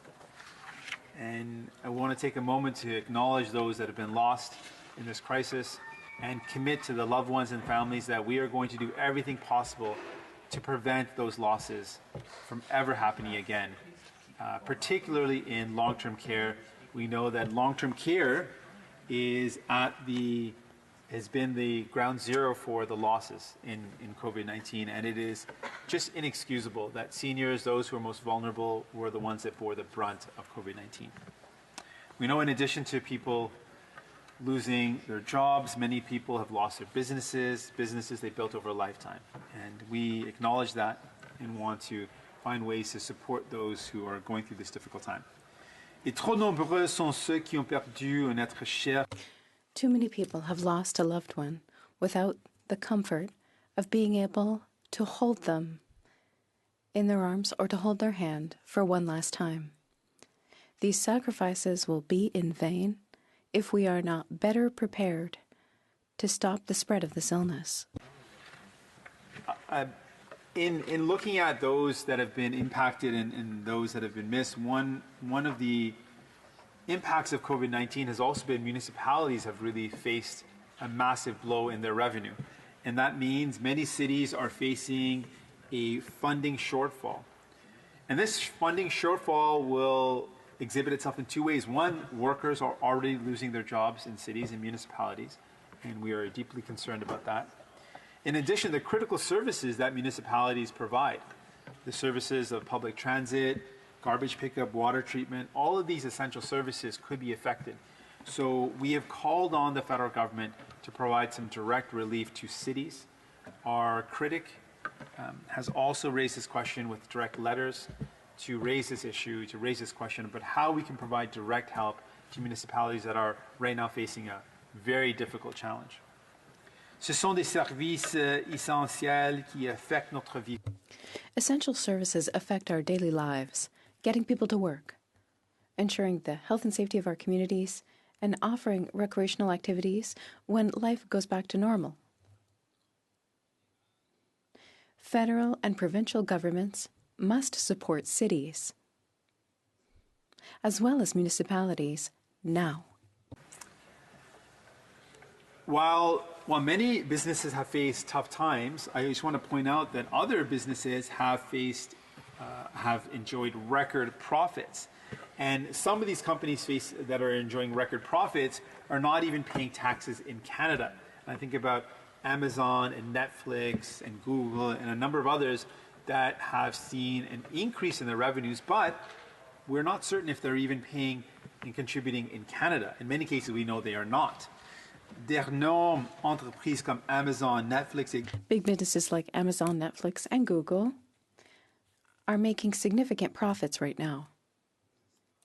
And I want to take a moment to acknowledge those that have been lost in this crisis and commit to the loved ones and families that we are going to do everything possible to prevent those losses from ever happening again. Particularly in long-term care, we know that long-term care has been the ground zero for the losses in COVID-19, and it is just inexcusable that seniors, those who are most vulnerable, were the ones that bore the brunt of COVID-19. We know in addition to people losing their jobs. Many people have lost their businesses they built over a lifetime. And we acknowledge that and want to find ways to support those who are going through this difficult time. Et trop nombreux sont ceux qui ont perdu un être cher. Too many people have lost a loved one without the comfort of being able to hold them in their arms or to hold their hand for one last time. These sacrifices will be in vain if we are not better prepared to stop the spread of this illness. In looking at those that have been impacted and those that have been missed, one of the impacts of COVID-19 has also been municipalities have really faced a massive blow in their revenue. And that means many cities are facing a funding shortfall. And this funding shortfall will exhibit itself in two ways. One, workers are already losing their jobs in cities and municipalities, and we are deeply concerned about that. In addition, the critical services that municipalities provide, the services of public transit, garbage pickup, water treatment, all of these essential services could be affected. So we have called on the federal government to provide some direct relief to cities. Our critic has also raised this question with direct letters to raise this issue, to raise this question about how we can provide direct help to municipalities that are right now facing a very difficult challenge. Ce sont des services essentiels qui affectent notre vie. Essential services affect our daily lives, getting people to work, ensuring the health and safety of our communities, and offering recreational activities when life goes back to normal. Federal and provincial governments must support cities, as well as municipalities, now. While many businesses have faced tough times, I just want to point out that other businesses have enjoyed record profits. And some of these companies that are enjoying record profits are not even paying taxes in Canada. And I think about Amazon and Netflix and Google and a number of others that have seen an increase in their revenues, but we're not certain if they're even paying and contributing in Canada. In many cases, we know they are not. D'énormes entreprises comme Amazon, Netflix, big businesses like Amazon, Netflix, and Google are making significant profits right now.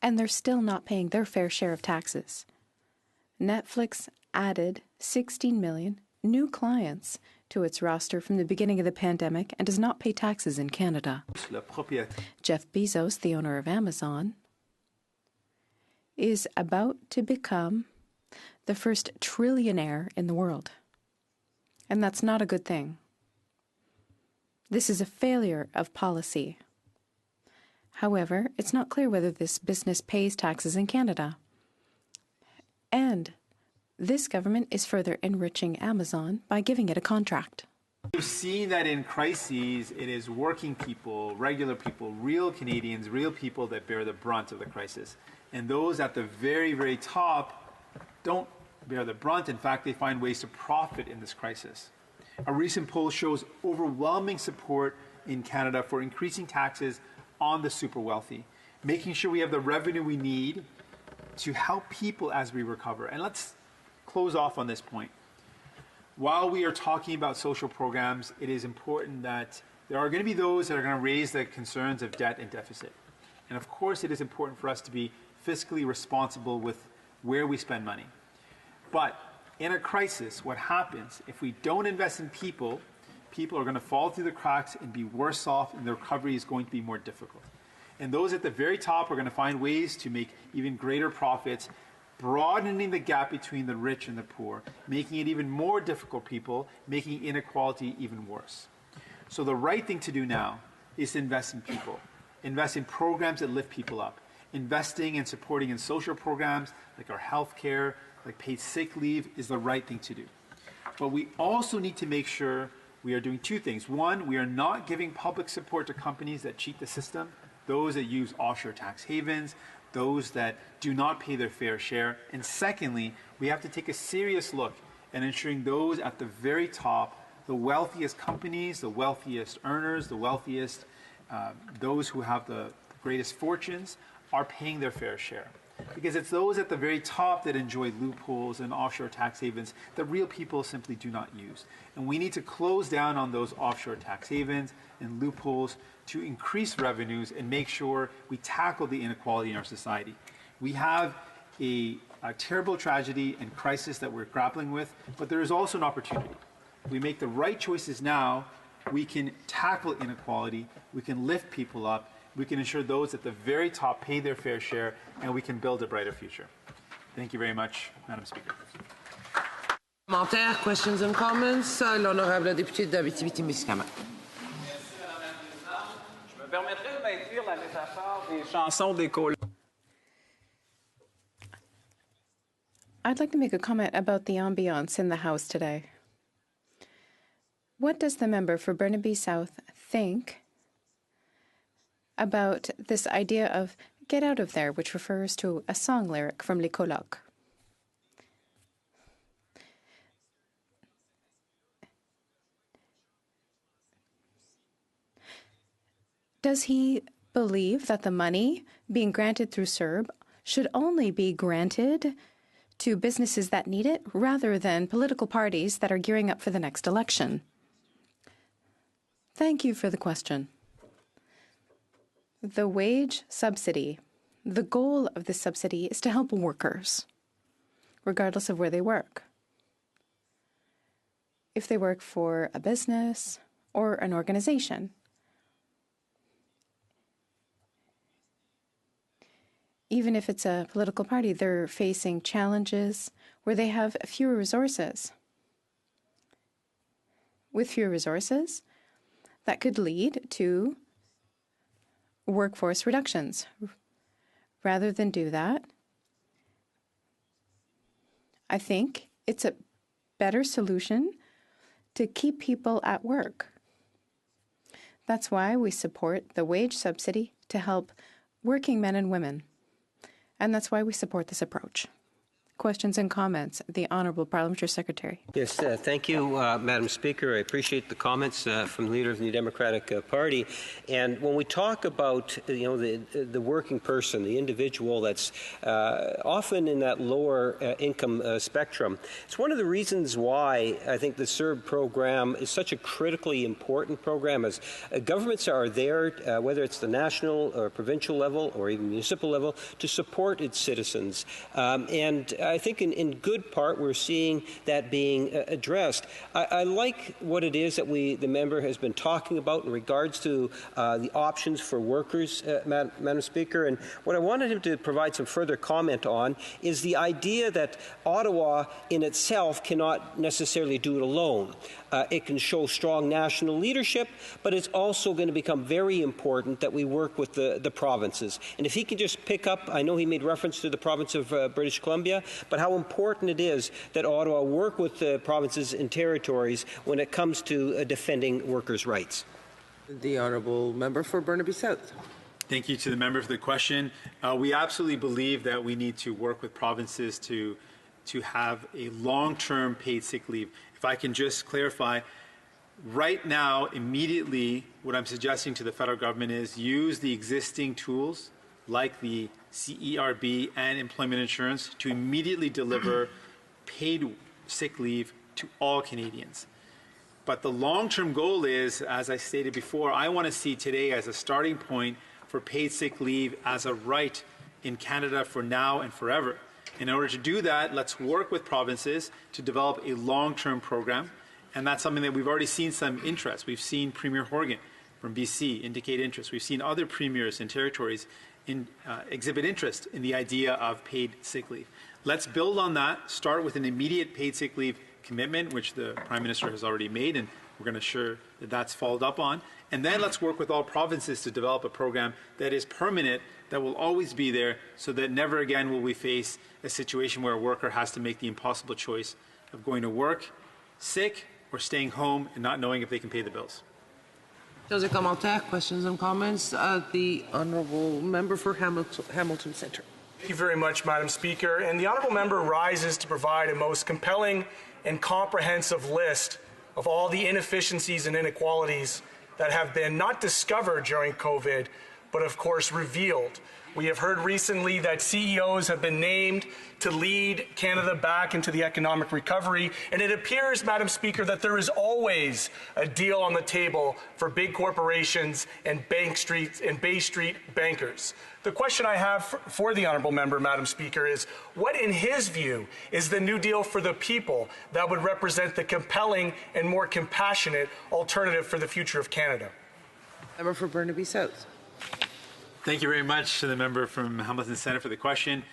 And they're still not paying their fair share of taxes. Netflix added 16 million new clients to its roster from the beginning of the pandemic and does not pay taxes in Canada. Jeff Bezos, the owner of Amazon, is about to become the first trillionaire in the world. And that's not a good thing. This is a failure of policy. However, it's not clear whether this business pays taxes in Canada. And this government is further enriching Amazon by giving it a contract. We've seen that in crises, it is working people, regular people, real Canadians, real people that bear the brunt of the crisis. And those at the very, very top don't bear the brunt. In fact, they find ways to profit in this crisis. A recent poll shows overwhelming support in Canada for increasing taxes on the super wealthy, making sure we have the revenue we need to help people as we recover. And let's close off on this point. While we are talking about social programs, it is important that there are going to be those that are going to raise the concerns of debt and deficit. And of course, it is important for us to be fiscally responsible with where we spend money. But in a crisis, what happens if we don't invest in people, people are going to fall through the cracks and be worse off, and the recovery is going to be more difficult. And those at the very top are going to find ways to make even greater profits, broadening the gap between the rich and the poor, making it even more difficult for people, making inequality even worse. So the right thing to do now is to invest in people, invest in programs that lift people up, investing and supporting in social programs like our health care, like paid sick leave is the right thing to do. But we also need to make sure we are doing two things. One, we are not giving public support to companies that cheat the system, those that use offshore tax havens, those that do not pay their fair share. And secondly, we have to take a serious look at ensuring those at the very top, the wealthiest companies, the wealthiest earners, the wealthiest, those who have the greatest fortunes, are paying their fair share. because it's those at the very top that enjoy loopholes and offshore tax havens that real people simply do not use. And we need to close down on those offshore tax havens and loopholes to increase revenues and make sure we tackle the inequality in our society. We have a terrible tragedy and crisis that we're grappling with, but there is also an opportunity. If we make the right choices now, we can tackle inequality, we can lift people up, we can ensure those at the very top pay their fair share, and we can build a brighter future. Thank you very much, Madam Speaker. Commentaires, questions and comments. L'honorable député d'Abitibi-Témiscamingue. Je me permettrai de maintenir la métaphore des chansons d'école. I'd like to make a comment about the ambiance in the House today. What does the member for Burnaby South think about this idea of "get out of there," which refers to a song lyric from Les Colocs? Does he believe that the money being granted through CERB should only be granted to businesses that need it rather than political parties that are gearing up for the next election? Thank you for the question. The wage subsidy, the goal of this subsidy is to help workers, regardless of where they work. If they work for a business or an organization. Even if it's a political party, they're facing challenges where they have fewer resources. With fewer resources, that could lead to workforce reductions. Rather than do that, I think it's a better solution to keep people at work. That's why we support the wage subsidy to help working men and women. And that's why we support this approach. Questions and comments. The Honourable Parliamentary Secretary. Yes, thank you, Madam Speaker. I appreciate the comments from the Leader of the New Democratic Party. And when we talk about, the working person, the individual that's often in that lower income spectrum, it's one of the reasons why I think the CERB program is such a critically important program, as governments are there, whether it's the national or provincial level or even municipal level, to support its citizens. And I think in good part we're seeing that being addressed. I like what it is that the member has been talking about in regards to the options for workers, Madam Speaker. And what I wanted him to provide some further comment on is the idea that Ottawa in itself cannot necessarily do it alone. It can show strong national leadership, but it's also going to become very important that we work with the provinces. And if he can just pick up, I know he made reference to the province of British Columbia, but how important it is that Ottawa work with the provinces and territories when it comes to defending workers' rights. The Honourable Member for Burnaby South. Thank you to the member for the question. We absolutely believe that we need to work with provinces to have a long-term paid sick leave. If I can just clarify, right now, immediately, what I'm suggesting to the federal government is use the existing tools like the CERB and employment insurance to immediately deliver paid sick leave to all Canadians. But the long-term goal is, as I stated before, I want to see today as a starting point for paid sick leave as a right in Canada for now and forever. In order to do that, let's work with provinces to develop a long-term program. And that's something that we've already seen some interest. We've seen Premier Horgan from BC indicate interest. We've seen other premiers and territories exhibit interest in the idea of paid sick leave. Let's build on that, start with an immediate paid sick leave commitment, which the Prime Minister has already made, and we're going to ensure that that's followed up on. And then let's work with all provinces to develop a program that is permanent, that will always be there, so that never again will we face a situation where a worker has to make the impossible choice of going to work sick or staying home and not knowing if they can pay the bills. Those are commentaires, questions and comments. The Honourable Member for Hamilton Centre. Thank you very much, Madam Speaker. And the Honourable Member rises to provide a most compelling and comprehensive list of all the inefficiencies and inequalities that have been not discovered during COVID, but of course revealed. We have heard recently that CEOs have been named to lead Canada back into the economic recovery, and it appears, Madam Speaker, that there is always a deal on the table for big corporations and Bay Street bankers. The question I have for the honourable member, Madam Speaker, is what, in his view, is the New Deal for the people that would represent the compelling and more compassionate alternative for the future of Canada? Member for Burnaby South. Thank you very much to the member from Hamilton Centre for the question.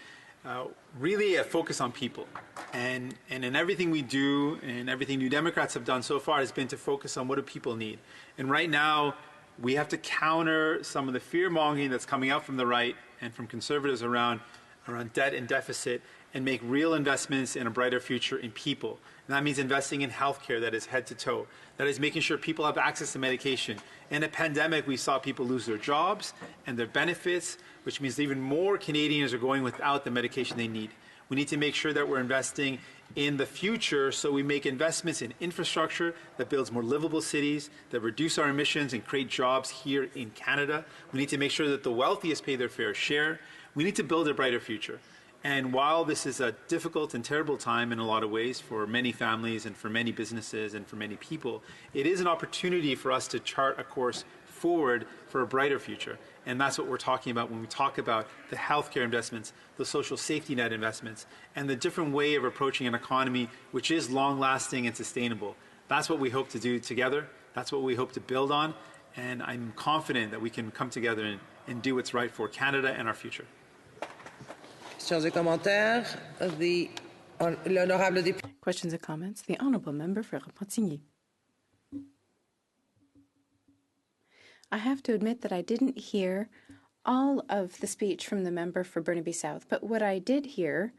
Really a focus on people. And in everything we do and everything New Democrats have done so far has been to focus on what do people need. And right now, we have to counter some of the fear-mongering that's coming out from the right and from conservatives around debt and deficit and make real investments in a brighter future in people. And that means investing in healthcare that is head to toe. That is making sure people have access to medication. In a pandemic, we saw people lose their jobs and their benefits, which means even more Canadians are going without the medication they need. We need to make sure that we're investing in the future, so we make investments in infrastructure that builds more livable cities, that reduce our emissions and create jobs here in Canada. We need to make sure that the wealthiest pay their fair share. We need to build a brighter future. And while this is a difficult and terrible time in a lot of ways for many families and for many businesses and for many people, it is an opportunity for us to chart a course forward for a brighter future. And that's what we're talking about when we talk about the healthcare investments, the social safety net investments, and the different way of approaching an economy which is long-lasting and sustainable. That's what we hope to do together. That's what we hope to build on. And I'm confident that we can come together and do what's right for Canada and our future. Questions and commentaires. L'honorable député. Questions and comments. The honourable member for Repentigny. I have to admit that I didn't hear all of the speech from the member for Burnaby South, but what I did hear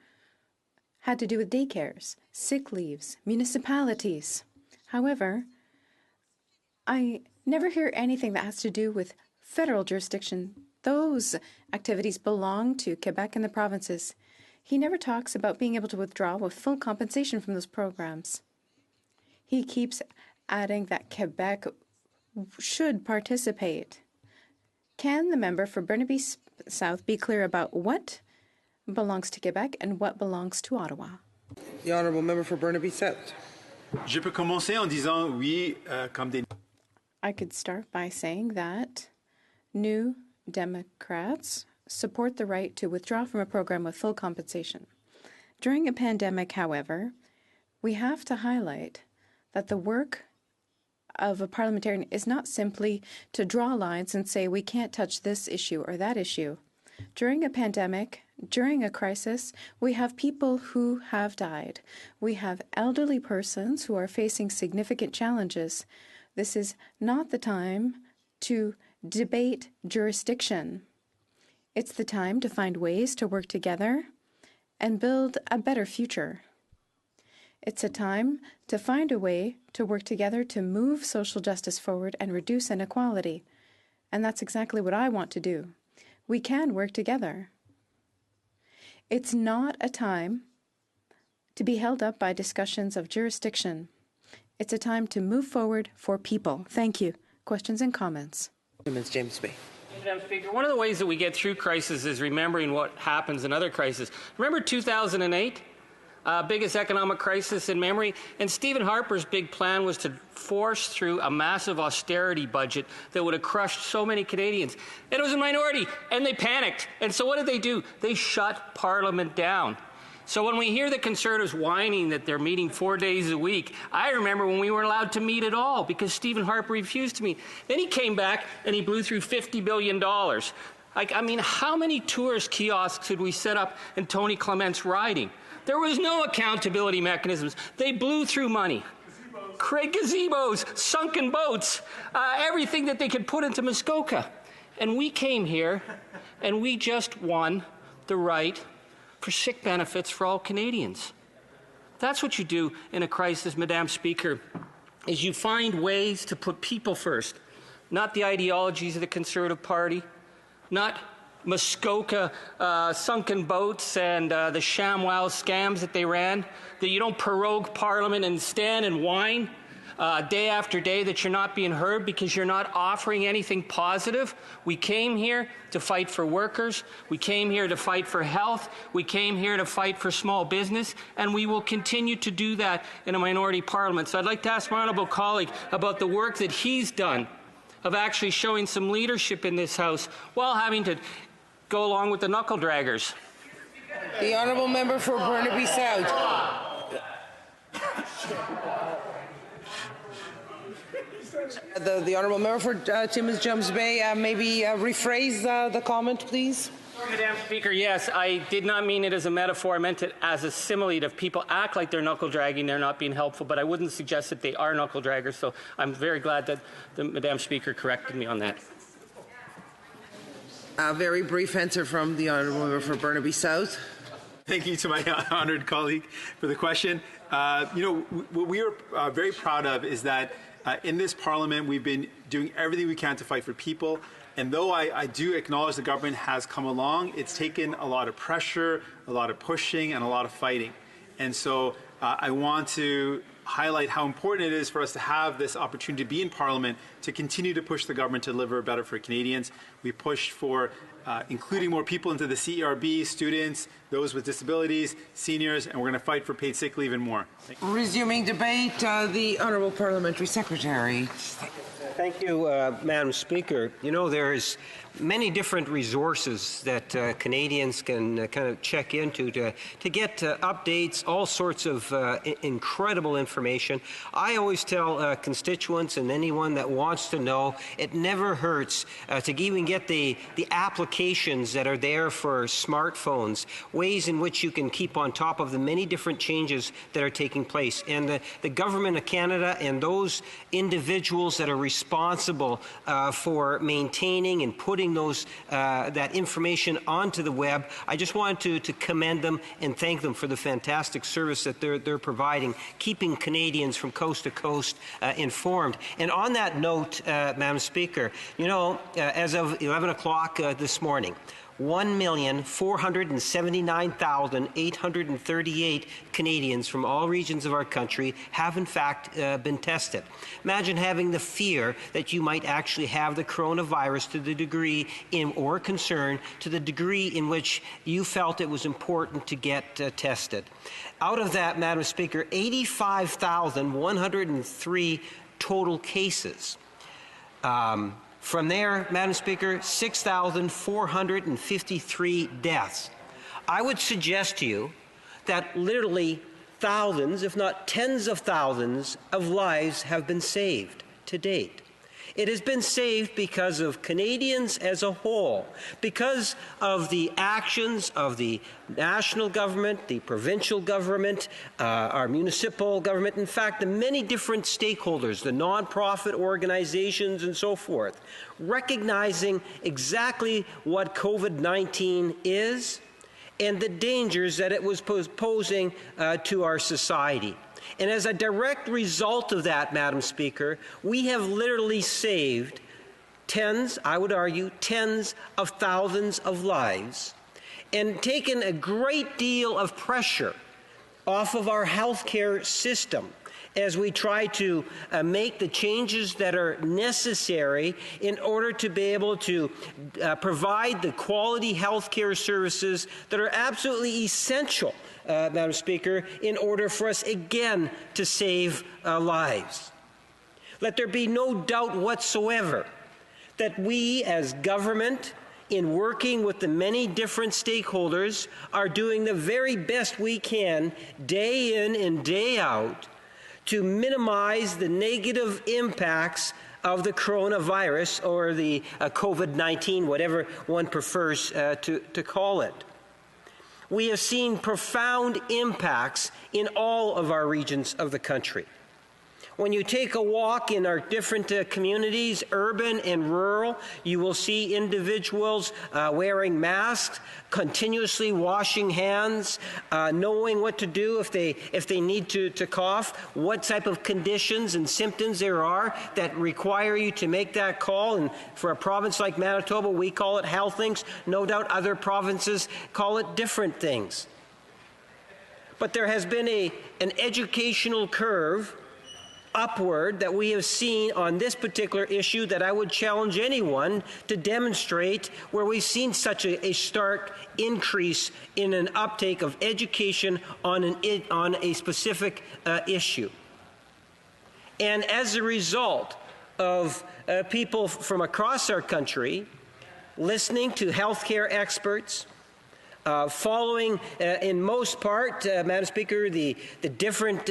had to do with daycares, sick leaves, municipalities. However, I never hear anything that has to do with federal jurisdiction. Those activities belong to Quebec and the provinces. He never talks about being able to withdraw with full compensation from those programs. He keeps adding that Quebec should participate. Can the member for Burnaby South be clear about what belongs to Quebec and what belongs to Ottawa? The honourable member for Burnaby South. Je peux commencer en disant oui, comme des... I could start by saying that New Democrats support the right to withdraw from a program with full compensation. During a pandemic, however, we have to highlight that the work of a parliamentarian is not simply to draw lines and say we can't touch this issue or that issue. During a pandemic, during a crisis, we have people who have died. We have elderly persons who are facing significant challenges. This is not the time to debate jurisdiction. It's the time to find ways to work together and build a better future. It's a time to find a way to work together to move social justice forward and reduce inequality. And that's exactly what I want to do. We can work together. It's not a time to be held up by discussions of jurisdiction. It's a time to move forward for people. Thank you. Questions and comments? James Bay. Madam Speaker, one of the ways that we get through crisis is remembering what happens in other crises. Remember 2008? Biggest economic crisis in memory. And Stephen Harper's big plan was to force through a massive austerity budget that would have crushed so many Canadians. And it was a minority, and they panicked. And so what did they do? They shut Parliament down. So when we hear the Conservatives whining that they're meeting 4 days a week, I remember when we weren't allowed to meet at all because Stephen Harper refused to meet. Then he came back and he blew through $50 billion. I mean, how many tourist kiosks could we set up in Tony Clement's riding? There was no accountability mechanisms. They blew through money. Gazebos, sunken boats, everything that they could put into Muskoka. And we came here and we just won the right for sick benefits for all Canadians. That's what you do in a crisis, Madam Speaker, is you find ways to put people first, not the ideologies of the Conservative Party, not Muskoka sunken boats and the ShamWow scams that they ran, that you don't prorogue Parliament and stand and whine. day after day that you're not being heard because you're not offering anything positive. We came here to fight for workers. We came here to fight for health. We came here to fight for small business, and we will continue to do that in a minority parliament. So I'd like to ask my honourable colleague about the work that he's done of actually showing some leadership in this House while having to go along with the knuckle draggers. The honourable member for Burnaby South. The honourable member for Timmins-Jones Bay, maybe rephrase the comment, please. Madam Speaker, yes, I did not mean it as a metaphor. I meant it as a simile. If people act like they're knuckle dragging, they're not being helpful, but I wouldn't suggest that they are knuckle draggers, so I'm very glad that the Madam Speaker corrected me on that. A very brief answer from the honourable member for Burnaby South. Thank you to my honoured colleague for the question. What we are very proud of is that in this Parliament we've been doing everything we can to fight for people. And though I do acknowledge the government has come along, it's taken a lot of pressure, a lot of pushing, and a lot of fighting. And so I want to highlight how important it is for us to have this opportunity to be in Parliament to continue to push the government to deliver better for Canadians. We pushed for including more people into the CERB, students, those with disabilities, seniors, and we're going to fight for paid sick leave and more. Resuming debate, the Honourable Parliamentary Secretary. Thank you, Madam Speaker. You know, there's many different resources that Canadians can kind of check into to get updates, all sorts of incredible information. I always tell constituents and anyone that wants to know, it never hurts to even get the applications that are there for smartphones, ways in which you can keep on top of the many different changes that are taking place. And the Government of Canada and those individuals that are responsible for maintaining and putting those that information onto the web, I just wanted to commend them and thank them for the fantastic service that they're providing, keeping Canadians from coast to coast informed. And on that note, Madam Speaker, you know, as of 11 o'clock this morning, 1,479,838 Canadians from all regions of our country have in fact been tested. Imagine having the fear that you might actually have the coronavirus to the degree or concern to the degree in which you felt it was important to get tested. Out of that, Madam Speaker, 85,103 total cases. From there, Madam Speaker, 6,453 deaths. I would suggest to you that literally thousands, if not tens of thousands, of lives have been saved to date. It has been saved because of Canadians as a whole, because of the actions of the national government, the provincial government, our municipal government, in fact, the many different stakeholders, the non-profit organizations and so forth, recognizing exactly what COVID-19 is and the dangers that it was posing to our society. And as a direct result of that, Madam Speaker, we have literally saved tens, I would argue, tens of thousands of lives and taken a great deal of pressure off of our healthcare system as we try to make the changes that are necessary in order to be able to provide the quality healthcare services that are absolutely essential, Madam Speaker, in order for us again to save lives. Let there be no doubt whatsoever that we as government, in working with the many different stakeholders, are doing the very best we can day in and day out to minimize the negative impacts of the coronavirus or the COVID-19, whatever one prefers to call it. We have seen profound impacts in all of our regions of the country. When you take a walk in our different communities, urban and rural, you will see individuals wearing masks, continuously washing hands, knowing what to do if they need to cough, what type of conditions and symptoms there are that require you to make that call. And for a province like Manitoba, we call it health links. No doubt other provinces call it different things. But there has been an educational curve upward that we have seen on this particular issue that I would challenge anyone to demonstrate where we've seen such a stark increase in an uptake of education on a specific issue. And as a result of people from across our country listening to healthcare experts, following, in most part, Madam Speaker, the different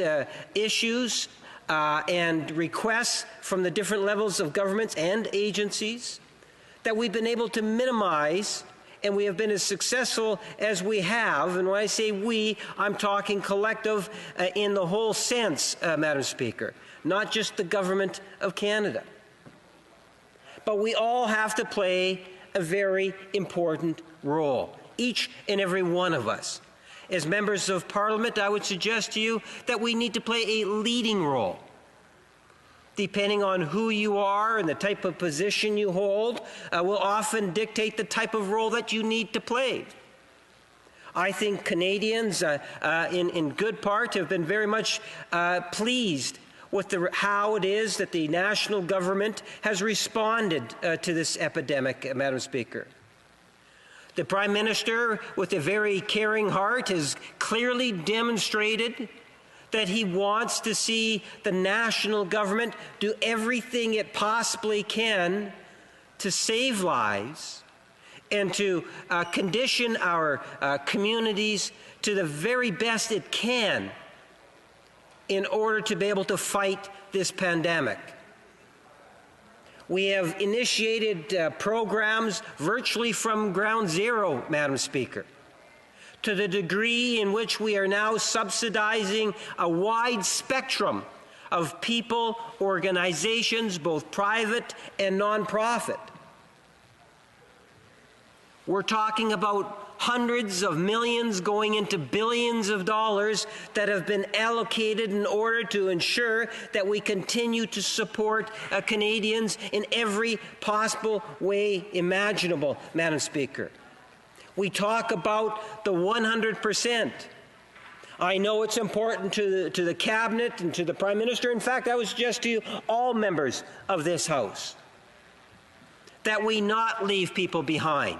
issues and requests from the different levels of governments and agencies, that we've been able to minimize, and we have been as successful as we have. And when I say we, I'm talking collective in the whole sense, Madam Speaker, not just the Government of Canada. But we all have to play a very important role, each and every one of us. As members of Parliament, I would suggest to you that we need to play a leading role. Depending on who you are and the type of position you hold, will often dictate the type of role that you need to play. I think Canadians, in good part, have been very much pleased with how it is that the national government has responded to this epidemic, Madam Speaker. The Prime Minister, with a very caring heart, has clearly demonstrated that he wants to see the national government do everything it possibly can to save lives and to condition our communities to the very best it can in order to be able to fight this pandemic. We have initiated programs virtually from ground zero, Madam Speaker, to the degree in which we are now subsidizing a wide spectrum of people, organizations, both private and nonprofit. We're talking about hundreds of millions going into billions of dollars that have been allocated in order to ensure that we continue to support Canadians in every possible way imaginable, Madam Speaker. We talk about the 100%. I know it's important to the Cabinet and to the Prime Minister. In fact, I would suggest to you, all members of this House, that we not leave people behind.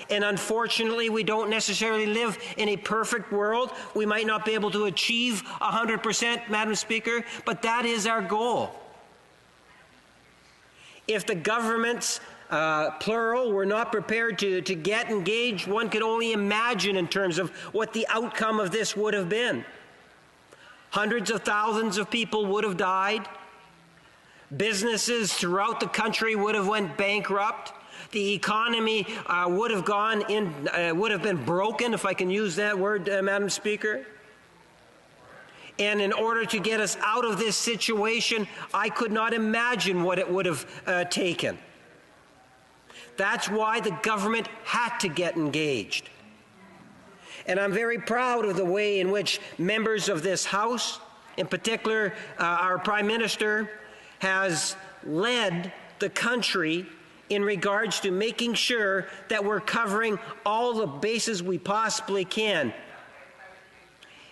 And unfortunately, we don't necessarily live in a perfect world. We might not be able to achieve 100%, Madam Speaker, but that is our goal. If the governments, plural, were not prepared to get engaged, one could only imagine in terms of what the outcome of this would have been. Hundreds of thousands of people would have died. Businesses throughout the country would have went bankrupt. The economy would have been broken, if I can use that word, Madam Speaker. And in order to get us out of this situation, I could not imagine what it would have taken. That's why the government had to get engaged. And I'm very proud of the way in which members of this House, in particular our Prime Minister, has led the country in regards to making sure that we're covering all the bases we possibly can.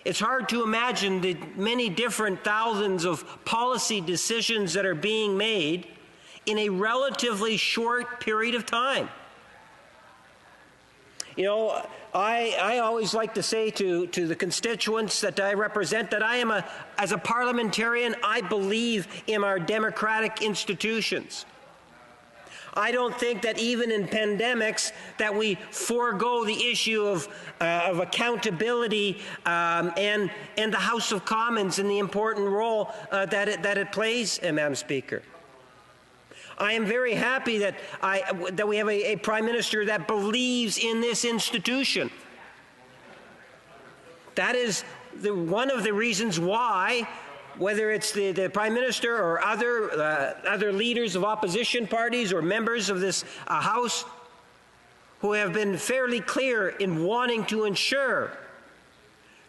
It's hard to imagine the many different thousands of policy decisions that are being made in a relatively short period of time. You know, I always like to say to the constituents that I represent that as a parliamentarian, I believe in our democratic institutions. I don't think that even in pandemics that we forego the issue of accountability and the House of Commons and the important role that it plays, Madam Speaker. I am very happy that we have a Prime Minister that believes in this institution. That is one of the reasons why, whether it's the Prime Minister or other leaders of opposition parties or members of this House who have been fairly clear in wanting to ensure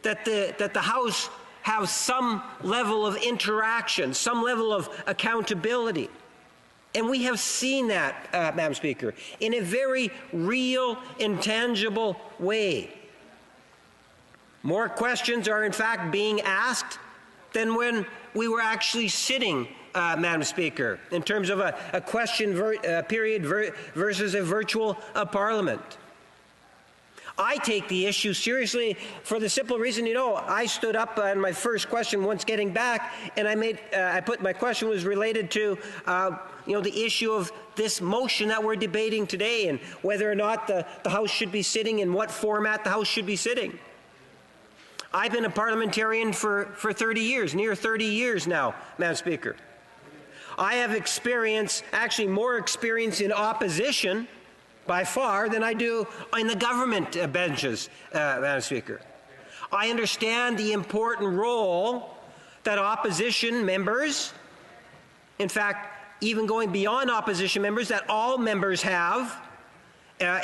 that the House have some level of interaction, some level of accountability. And we have seen that, Madam Speaker, in a very real, intangible way. More questions are in fact being asked than when we were actually sitting, Madam Speaker, in terms of a question period versus a virtual Parliament. I take the issue seriously for the simple reason, I stood up on my first question once getting back, and my question was related to, the issue of this motion that we're debating today and whether or not the House should be sitting, in what format the House should be sitting. I've been a parliamentarian for 30 years, near 30 years now, Madam Speaker. I have experience, actually more experience in opposition by far than I do in the government benches, Madam Speaker. I understand the important role that opposition members, in fact, even going beyond opposition members, that all members have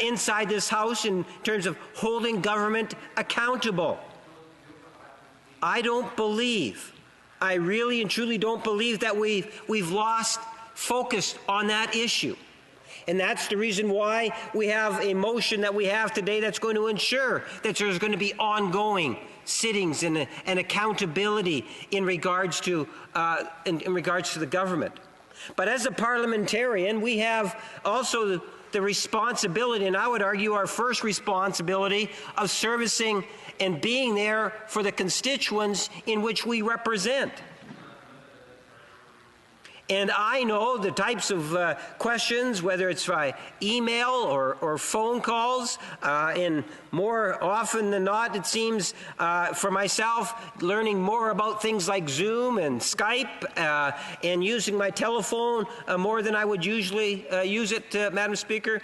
inside this House in terms of holding government accountable. I really and truly don't believe that we've lost focus on that issue. And that's the reason why we have a motion that we have today that's going to ensure that there's going to be ongoing sittings and accountability in regards to the government. But as a parliamentarian, we have also the responsibility, and I would argue our first responsibility, of servicing and being there for the constituents in which we represent. And I know the types of questions, whether it's by email or phone calls, and more often than not, it seems, for myself, learning more about things like Zoom and Skype and using my telephone more than I would usually use it, Madam Speaker,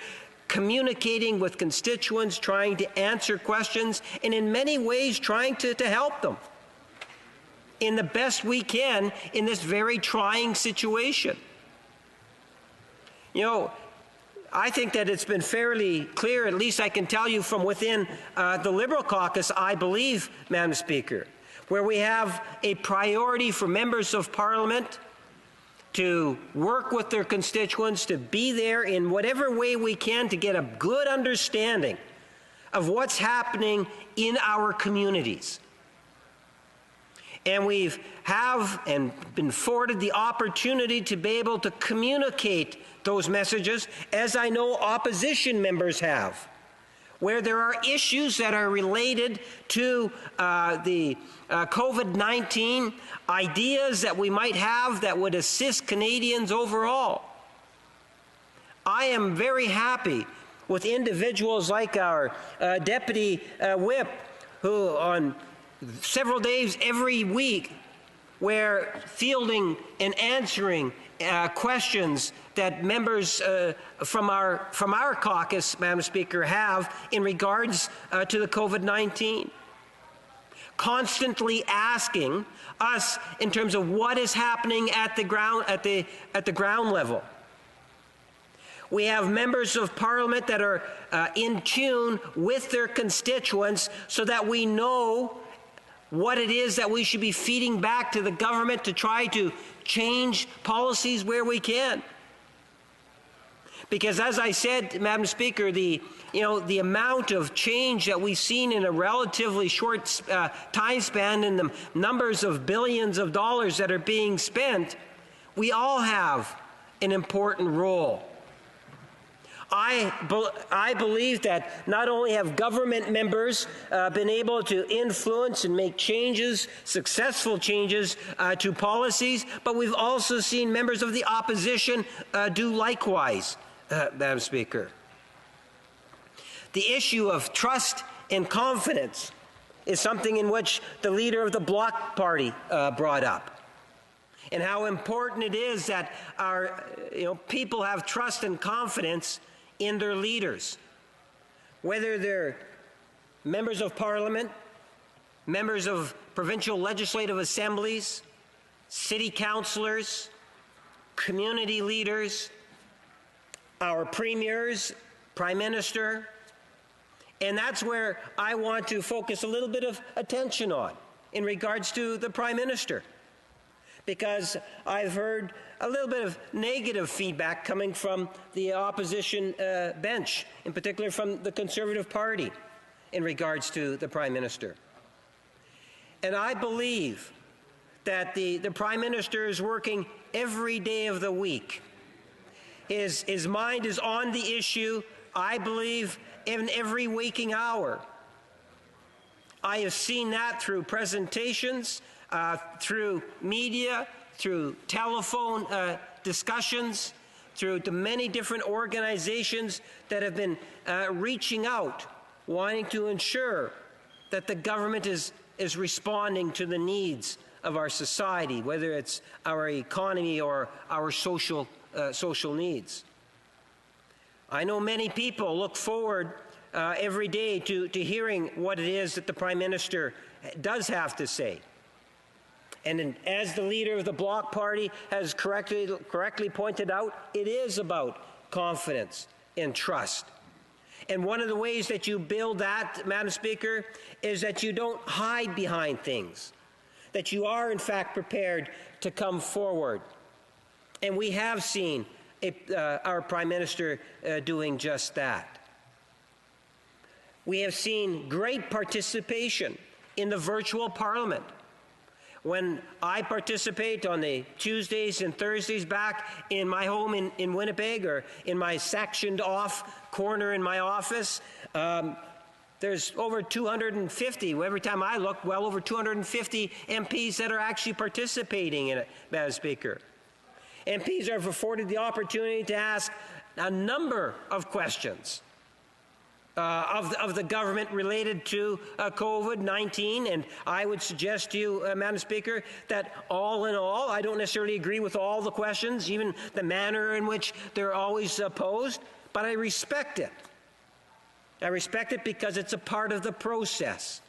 communicating with constituents, trying to answer questions, and in many ways trying to help them in the best we can in this very trying situation. I think that it's been fairly clear, at least I can tell you from within the Liberal caucus, I believe, Madam Speaker, where we have a priority for members of Parliament to work with their constituents, to be there in whatever way we can to get a good understanding of what's happening in our communities. And we have been afforded the opportunity to be able to communicate those messages, as I know opposition members have, where there are issues that are related to the COVID-19, ideas that we might have that would assist Canadians overall. I am very happy with individuals like our Deputy Whip, who on several days every week we're fielding and answering questions that members from our caucus, Madam Speaker, have in regards to the COVID-19. Constantly asking us in terms of what is happening at the ground level. We have members of Parliament that are in tune with their constituents so that we know what it is that we should be feeding back to the government to try to change policies where we can. Because as I said, Madam Speaker, the amount of change that we've seen in a relatively short time span and the numbers of billions of dollars that are being spent, we all have an important role. I believe that not only have government members been able to influence and make changes, successful changes to policies, but we've also seen members of the opposition do likewise, Madam Speaker. The issue of trust and confidence is something in which the leader of the Bloc Party brought up. And how important it is that our people have trust and confidence in their leaders, whether they're members of Parliament, members of provincial legislative assemblies, city councillors, community leaders, our premiers, Prime Minister. And that's where I want to focus a little bit of attention on in regards to the Prime Minister, because I've heard a little bit of negative feedback coming from the opposition bench, in particular from the Conservative Party, in regards to the Prime Minister. And I believe that the Prime Minister is working every day of the week. His mind is on the issue, I believe, in every waking hour. I have seen that through presentations, through media, through telephone discussions, through the many different organizations that have been reaching out, wanting to ensure that the government is responding to the needs of our society, whether it's our economy or our social needs. I know many people look forward every day to hearing what it is that the Prime Minister does have to say. And as the leader of the Bloc Party has correctly pointed out, it is about confidence and trust. And one of the ways that you build that, Madam Speaker, is that you don't hide behind things, that you are in fact prepared to come forward. And we have seen our Prime Minister doing just that. We have seen great participation in the virtual Parliament. When I participate on the Tuesdays and Thursdays back in my home in Winnipeg, or in my sectioned off corner in my office, there's over 250, every time I look, well over 250 MPs that are actually participating in it, Madam Speaker. MPs are afforded the opportunity to ask a number of questions of the government related to COVID-19, and I would suggest to you, Madam Speaker, that all in all, I don't necessarily agree with all the questions, even the manner in which they're always posed, but I respect it. I respect it because it's a part of the process.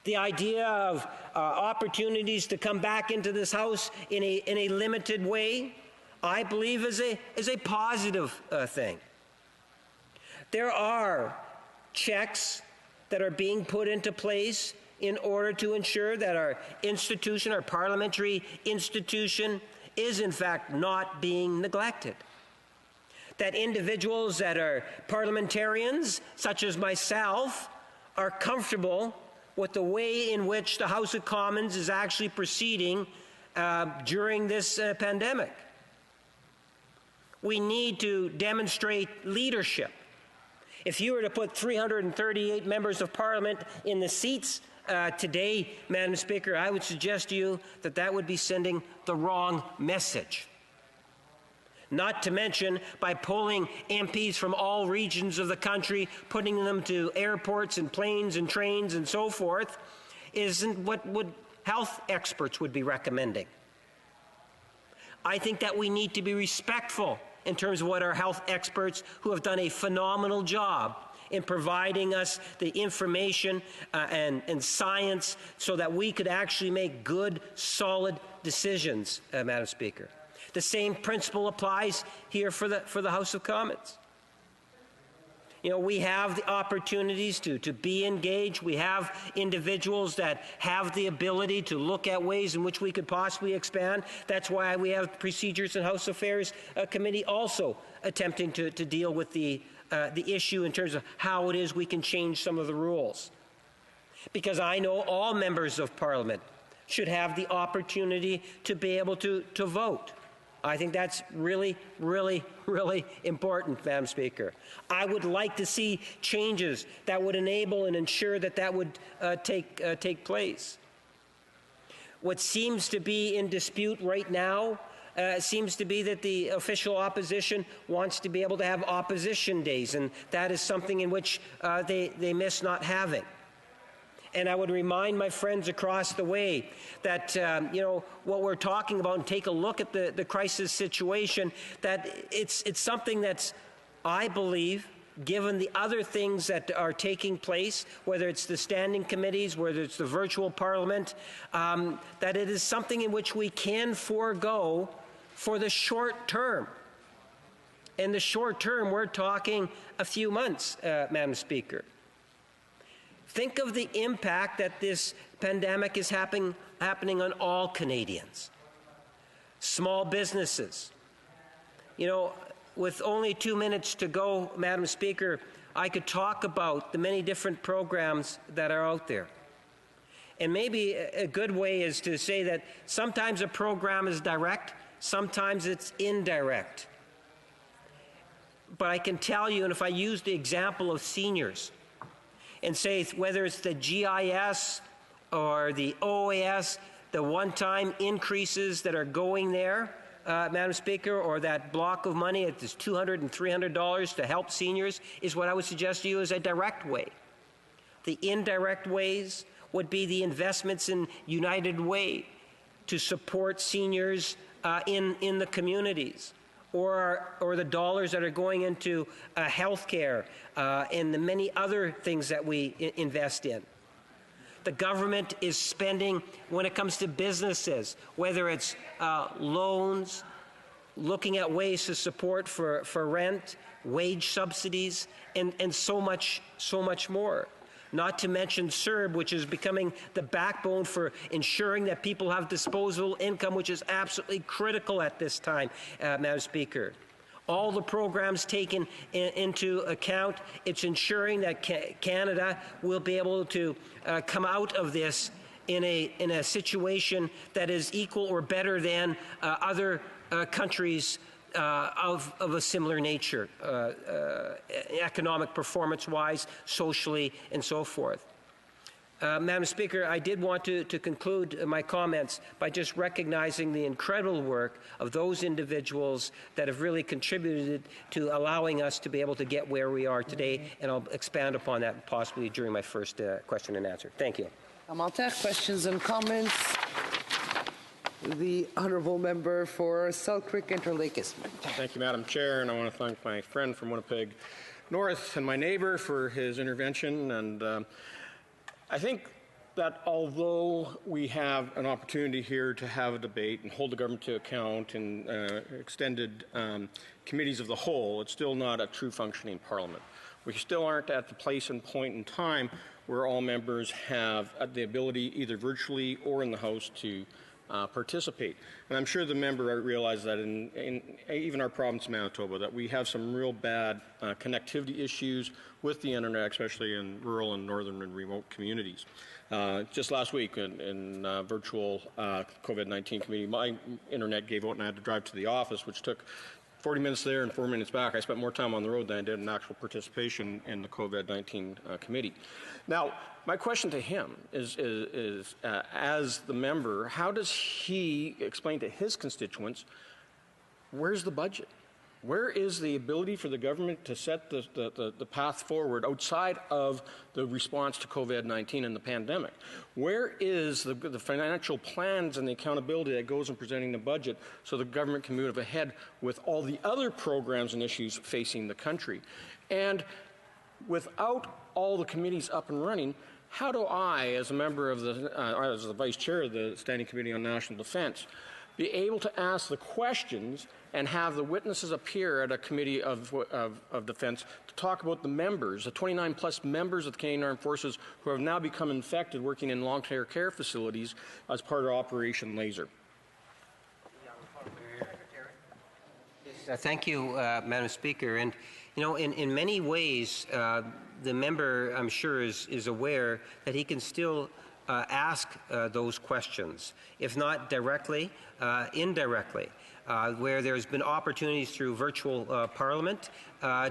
The idea of opportunities to come back into this House in a limited way, I believe is a positive thing. There are checks that are being put into place in order to ensure that our institution, our parliamentary institution, is in fact not being neglected. That individuals that are parliamentarians, such as myself, are comfortable with the way in which the House of Commons is actually proceeding during this pandemic. We need to demonstrate leadership. If you were to put 338 members of Parliament in the seats today, Madam Speaker, I would suggest to you that that would be sending the wrong message. Not to mention by pulling MPs from all regions of the country, putting them to airports and planes and trains and so forth, isn't what health experts would be recommending. I think that we need to be respectful in terms of what our health experts, who have done a phenomenal job in providing us the information and science so that we could actually make good, solid decisions, Madam Speaker. The same principle applies here for the House of Commons. You know, we have the opportunities to be engaged. We have individuals that have the ability to look at ways in which we could possibly expand. That's why we have Procedures and House Affairs Committee also attempting to deal with the issue in terms of how it is we can change some of the rules. Because I know all members of Parliament should have the opportunity to be able to vote. I think that's really, really, really important, Madam Speaker. I would like to see changes that would enable and ensure that that would take place. What seems to be in dispute right now seems to be that the official opposition wants to be able to have opposition days, and that is something in which they miss not having. And I would remind my friends across the way that, you know, what we're talking about, and take a look at the crisis situation, that it's something that's, I believe, given the other things that are taking place, whether it's the standing committees, whether it's the virtual Parliament, that it is something in which we can forego for the short term. In the short term, we're talking a few months, Madam Speaker. Think of the impact that this pandemic is happening on all Canadians. Small businesses. You know, with only 2 minutes to go, Madam Speaker, I could talk about the many different programs that are out there. And maybe a good way is to say that sometimes a program is direct, sometimes it's indirect. But I can tell you, and if I use the example of seniors, and say whether it's the GIS or the OAS, the one-time increases that are going there, Madam Speaker, or that block of money at this $200 and $300 to help seniors, is what I would suggest to you is a direct way. The indirect ways would be the investments in United Way to support seniors in the communities, or the dollars that are going into health care and the many other things that we invest in. The government is spending when it comes to businesses, whether it's loans, looking at ways to support for rent, wage subsidies, and so much more. Not to mention CERB, which is becoming the backbone for ensuring that people have disposable income, which is absolutely critical at this time, Madam Speaker. All the programs taken into account, it's ensuring that Canada will be able to come out of this in a situation that is equal or better than other countries of a similar nature, economic performance-wise, socially, and so forth. Madam Speaker, I did want to conclude my comments by just recognizing the incredible work of those individuals that have really contributed to allowing us to be able to get where we are today, and I'll expand upon that possibly during my first question and answer. Thank you. Questions and comments? The Honourable Member for Selkirk Interlake Isthmus. Thank you, Madam Chair, and I want to thank my friend from Winnipeg North and my neighbour for his intervention. And I think that although we have an opportunity here to have a debate and hold the government to account in extended committees of the whole, it's still not a true functioning parliament. We still aren't at the place and point in time where all members have the ability, either virtually or in the House, to participate. And I'm sure the member realizes that in even our province, Manitoba, that we have some real bad connectivity issues with the internet, especially in rural and northern and remote communities. Just last week in virtual COVID-19 committee, my internet gave out and I had to drive to the office, which took 40 minutes there and 4 minutes back. I spent more time on the road than I did in actual participation in the COVID-19 committee. Now, my question to him is as the member, how does he explain to his constituents, where's the budget? Where is the ability for the government to set the path forward outside of the response to COVID-19 and the pandemic? Where is the financial plans and the accountability that goes in presenting the budget so the government can move ahead with all the other programs and issues facing the country? And without all the committees up and running, how do I, as a member of as the Vice Chair of the Standing Committee on National Defence, be able to ask the questions and have the witnesses appear at a committee of defense to talk about the members, the 29 plus members of the Canadian Armed Forces who have now become infected working in long-term care facilities as part of Operation Laser? Thank you, Madam Speaker. And, you know, in many ways, the member, I'm sure, is aware that he can still ask those questions, if not directly, indirectly, where there's been opportunities through virtual Parliament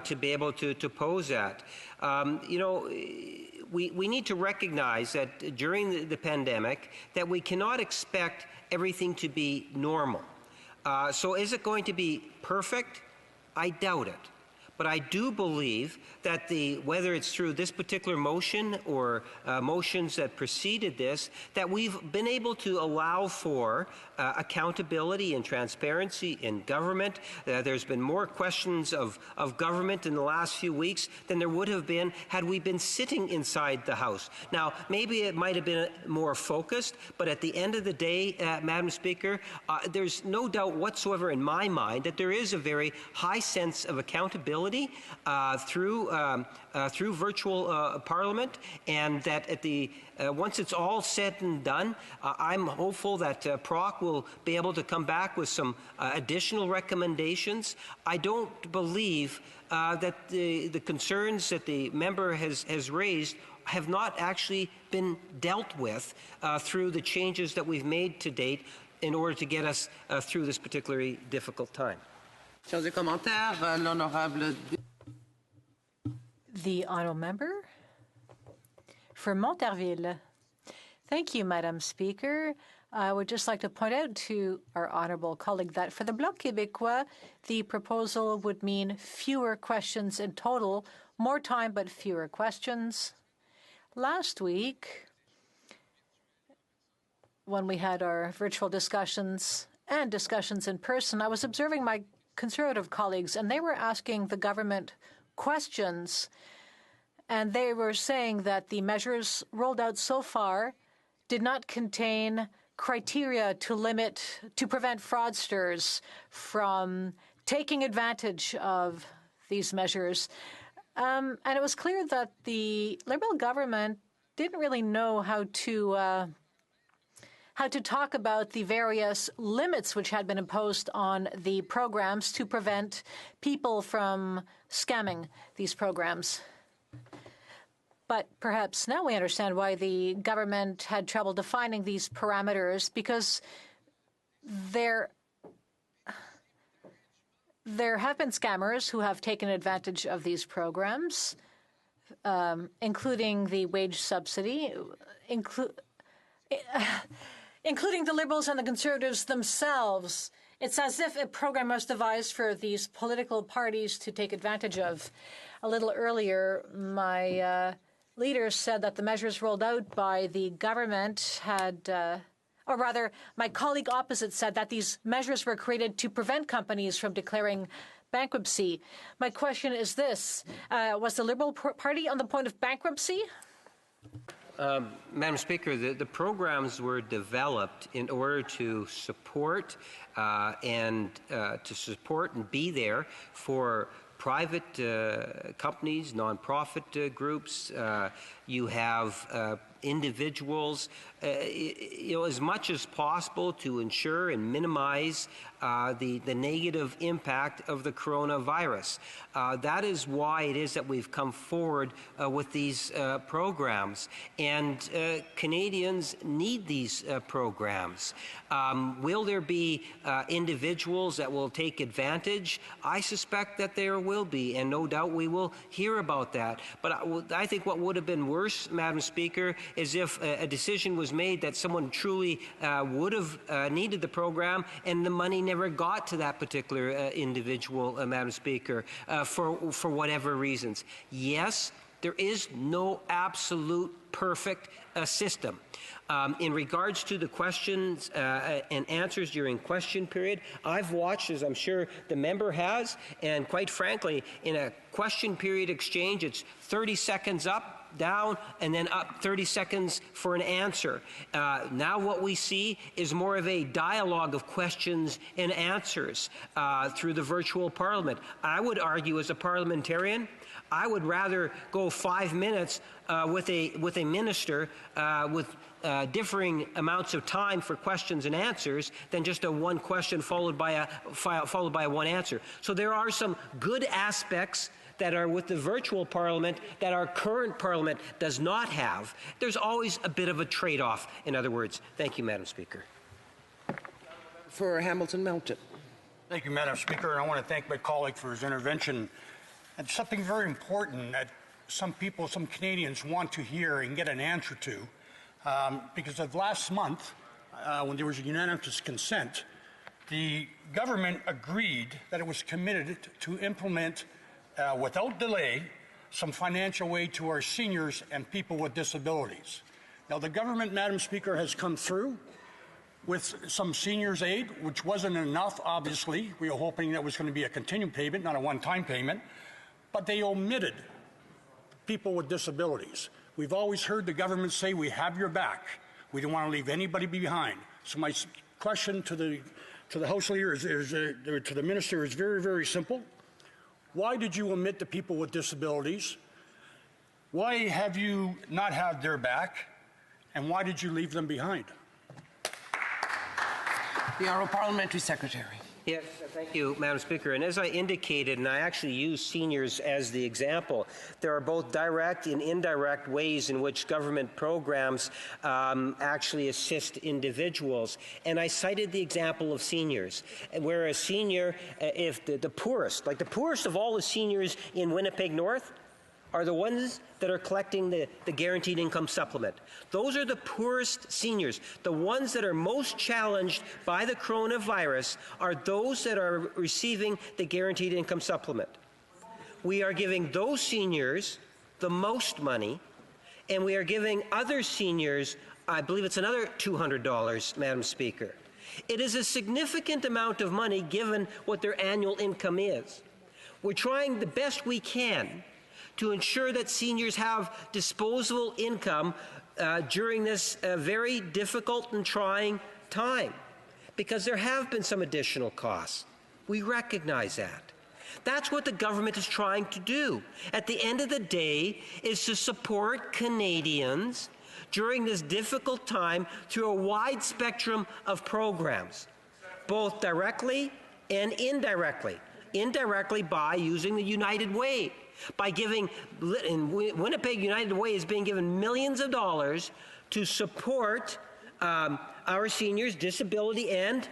to be able to pose that. You know, we need to recognize that during the pandemic that we cannot expect everything to be normal. So is it going to be perfect? I doubt it. But I do believe that whether it's through this particular motion or motions that preceded this, that we've been able to allow for accountability and transparency in government. There's been more questions of government in the last few weeks than there would have been had we been sitting inside the House. Now, maybe it might have been more focused, but at the end of the day, Madam Speaker, there's no doubt whatsoever in my mind that there is a very high sense of accountability through virtual Parliament, and that at once it's all said and done, I'm hopeful that PROC will be able to come back with some additional recommendations. I don't believe that the concerns that the member has raised have not actually been dealt with through the changes that we've made to date in order to get us through this particularly difficult time. The honourable member for Montarville. Thank you, Madam Speaker. I would just like to point out to our honourable colleague that for the Bloc Québécois, the proposal would mean fewer questions in total, more time but fewer questions. Last week, when we had our virtual discussions and discussions in person, I was observing my Conservative colleagues, and they were asking the government questions, and they were saying that the measures rolled out so far did not contain criteria to prevent fraudsters from taking advantage of these measures. And it was clear that the Liberal government didn't really know how to talk about the various limits which had been imposed on the programs to prevent people from scamming these programs. But perhaps now we understand why the government had trouble defining these parameters, because there have been scammers who have taken advantage of these programs, including the wage subsidy, including the Liberals and the Conservatives themselves. It's as if a program was devised for these political parties to take advantage of. A little earlier, my leader said that the measures rolled out by the government or rather, my colleague opposite said that these measures were created to prevent companies from declaring bankruptcy. My question is this. Was the Liberal Party on the point of bankruptcy? Madam Speaker, the programs were developed in order to support and be there for private companies, nonprofit groups. You have individuals, as much as possible to ensure and minimize the negative impact of the coronavirus. That is why it is that we've come forward with these programs. And Canadians need these programs. Will there be individuals that will take advantage? I suspect that there will be, and no doubt we will hear about that. But I think what would have been worse, Madam Speaker, is if a decision was made that someone truly would have needed the program and the money never got to that particular individual, Madam Speaker, for whatever reasons. Yes, there is no absolute perfect system. In regards to the questions and answers during question period, I've watched, as I'm sure the member has, and quite frankly, in a question period exchange, it's 30 seconds up, down, and then up 30 seconds for an answer. Now what we see is more of a dialogue of questions and answers through the virtual parliament. I would argue, as a parliamentarian, I would rather go 5 minutes with a minister with differing amounts of time for questions and answers than just a one question followed by a one answer. So there are some good aspects that are with the virtual parliament that our current parliament does not have. There's always a bit of a trade-off, in other words. Thank you, Madam Speaker. For Hamilton Mountain. Thank you, Madam Speaker, and I want to thank my colleague for his intervention. And something very important that some people, some Canadians want to hear and get an answer to, because of last month, when there was a unanimous consent, the government agreed that it was committed to implement without delay, some financial aid to our seniors and people with disabilities. Now, the government, Madam Speaker, has come through with some seniors aid, which wasn't enough, obviously. We were hoping that was going to be a continued payment, not a one-time payment. But they omitted people with disabilities. We've always heard the government say, we have your back. We don't want to leave anybody behind. So my question to the House Leader to the Minister is very, very simple. Why did you omit the people with disabilities? Why have you not had their back? And why did you leave them behind? The Honourable Parliamentary Secretary. Yes, thank you, Madam Speaker. And as I indicated, and I actually use seniors as the example, there are both direct and indirect ways in which government programs actually assist individuals. And I cited the example of seniors, where a senior, if the poorest, like the poorest of all the seniors in Winnipeg North, are the ones that are collecting the guaranteed income supplement. Those are the poorest seniors. The ones that are most challenged by the coronavirus are those that are receiving the guaranteed income supplement. We are giving those seniors the most money, and we are giving other seniors, I believe it's another $200, Madam Speaker. It is a significant amount of money given what their annual income is. We're trying the best we can to ensure that seniors have disposable income during this very difficult and trying time, because there have been some additional costs. We recognize that. That's what the government is trying to do. At the end of the day, is to support Canadians during this difficult time through a wide spectrum of programs, both directly and indirectly. Indirectly by using the United Way. By giving, in Winnipeg, United Way is being given millions of dollars to support our seniors, disability and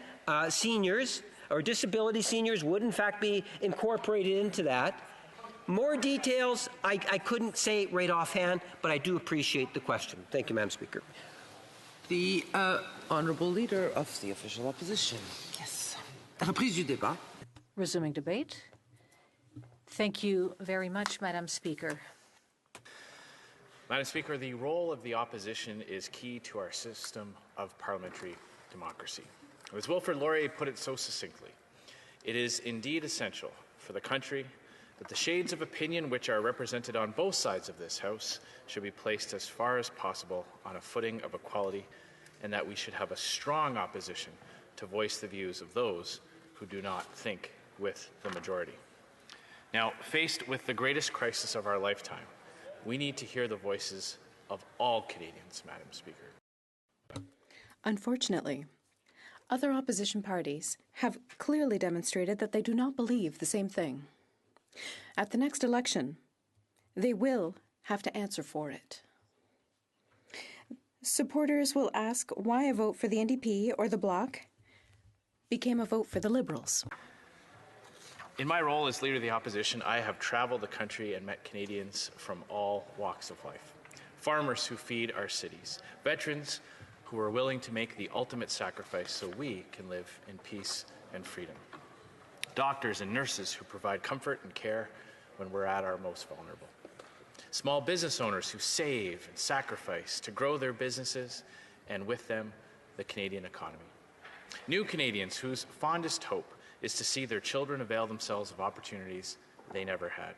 seniors, or disability seniors would in fact be incorporated into that. More details I couldn't say right offhand, but I do appreciate the question. Thank you, Madam Speaker. The Honourable Leader of the Official Opposition. Yes. Reprise du débat. Resuming debate. Thank you very much, Madam Speaker. Madam Speaker, the role of the opposition is key to our system of parliamentary democracy. As Wilfrid Laurier put it so succinctly, it is indeed essential for the country that the shades of opinion which are represented on both sides of this House should be placed as far as possible on a footing of equality, and that we should have a strong opposition to voice the views of those who do not think with the majority. Now, faced with the greatest crisis of our lifetime, we need to hear the voices of all Canadians, Madam Speaker. Unfortunately, other opposition parties have clearly demonstrated that they do not believe the same thing. At the next election, they will have to answer for it. Supporters will ask why a vote for the NDP or the Bloc became a vote for the Liberals. In my role as Leader of the Opposition, I have traveled the country and met Canadians from all walks of life. Farmers who feed our cities, veterans who are willing to make the ultimate sacrifice so we can live in peace and freedom. Doctors and nurses who provide comfort and care when we're at our most vulnerable. Small business owners who save and sacrifice to grow their businesses, and with them, the Canadian economy. New Canadians whose fondest hope is to see their children avail themselves of opportunities they never had.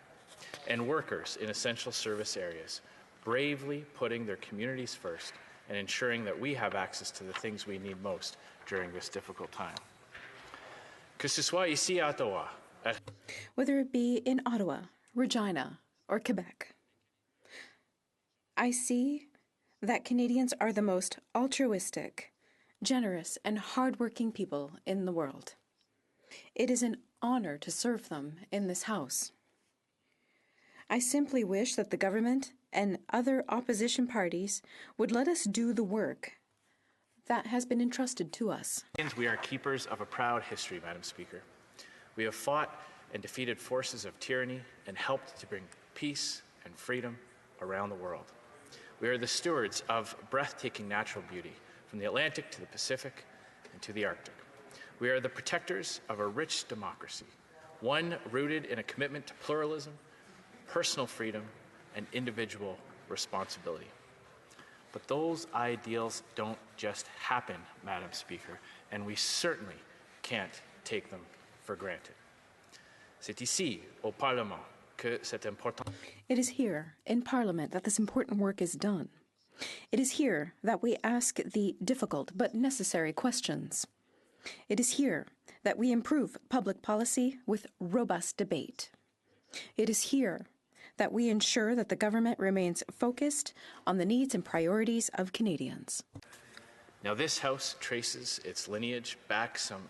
And workers in essential service areas, bravely putting their communities first and ensuring that we have access to the things we need most during this difficult time. Que ce soit ici à Ottawa, whether it be in Ottawa, Regina, or Quebec, I see that Canadians are the most altruistic, generous, and hardworking people in the world. It is an honor to serve them in this House. I simply wish that the government and other opposition parties would let us do the work that has been entrusted to us. We are keepers of a proud history, Madam Speaker. We have fought and defeated forces of tyranny and helped to bring peace and freedom around the world. We are the stewards of breathtaking natural beauty, from the Atlantic to the Pacific and to the Arctic. We are the protectors of a rich democracy, one rooted in a commitment to pluralism, personal freedom, and individual responsibility. But those ideals don't just happen, Madam Speaker, and we certainly can't take them for granted. C'est ici, au Parlement, que c'est important. It is here, in Parliament, that this important work is done. It is here that we ask the difficult but necessary questions. It is here that we improve public policy with robust debate. It is here that we ensure that the government remains focused on the needs and priorities of Canadians. Now, this House traces its lineage back some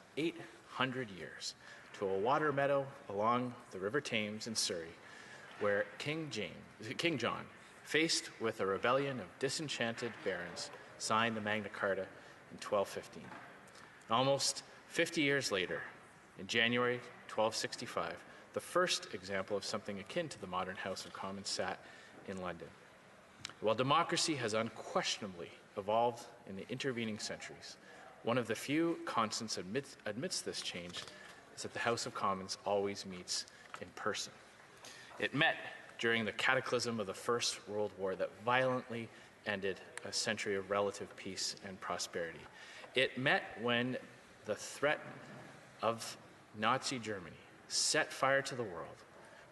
100 years to a water meadow along the River Thames in Surrey, where King John, faced with a rebellion of disenchanted barons, signed the Magna Carta in 1215. And almost 50 years later, in January 1265, the first example of something akin to the modern House of Commons sat in London. While democracy has unquestionably evolved in the intervening centuries, one of the few constants amidst this change is that the House of Commons always meets in person. It met during the cataclysm of the First World War that violently ended a century of relative peace and prosperity. It met when the threat of Nazi Germany set fire to the world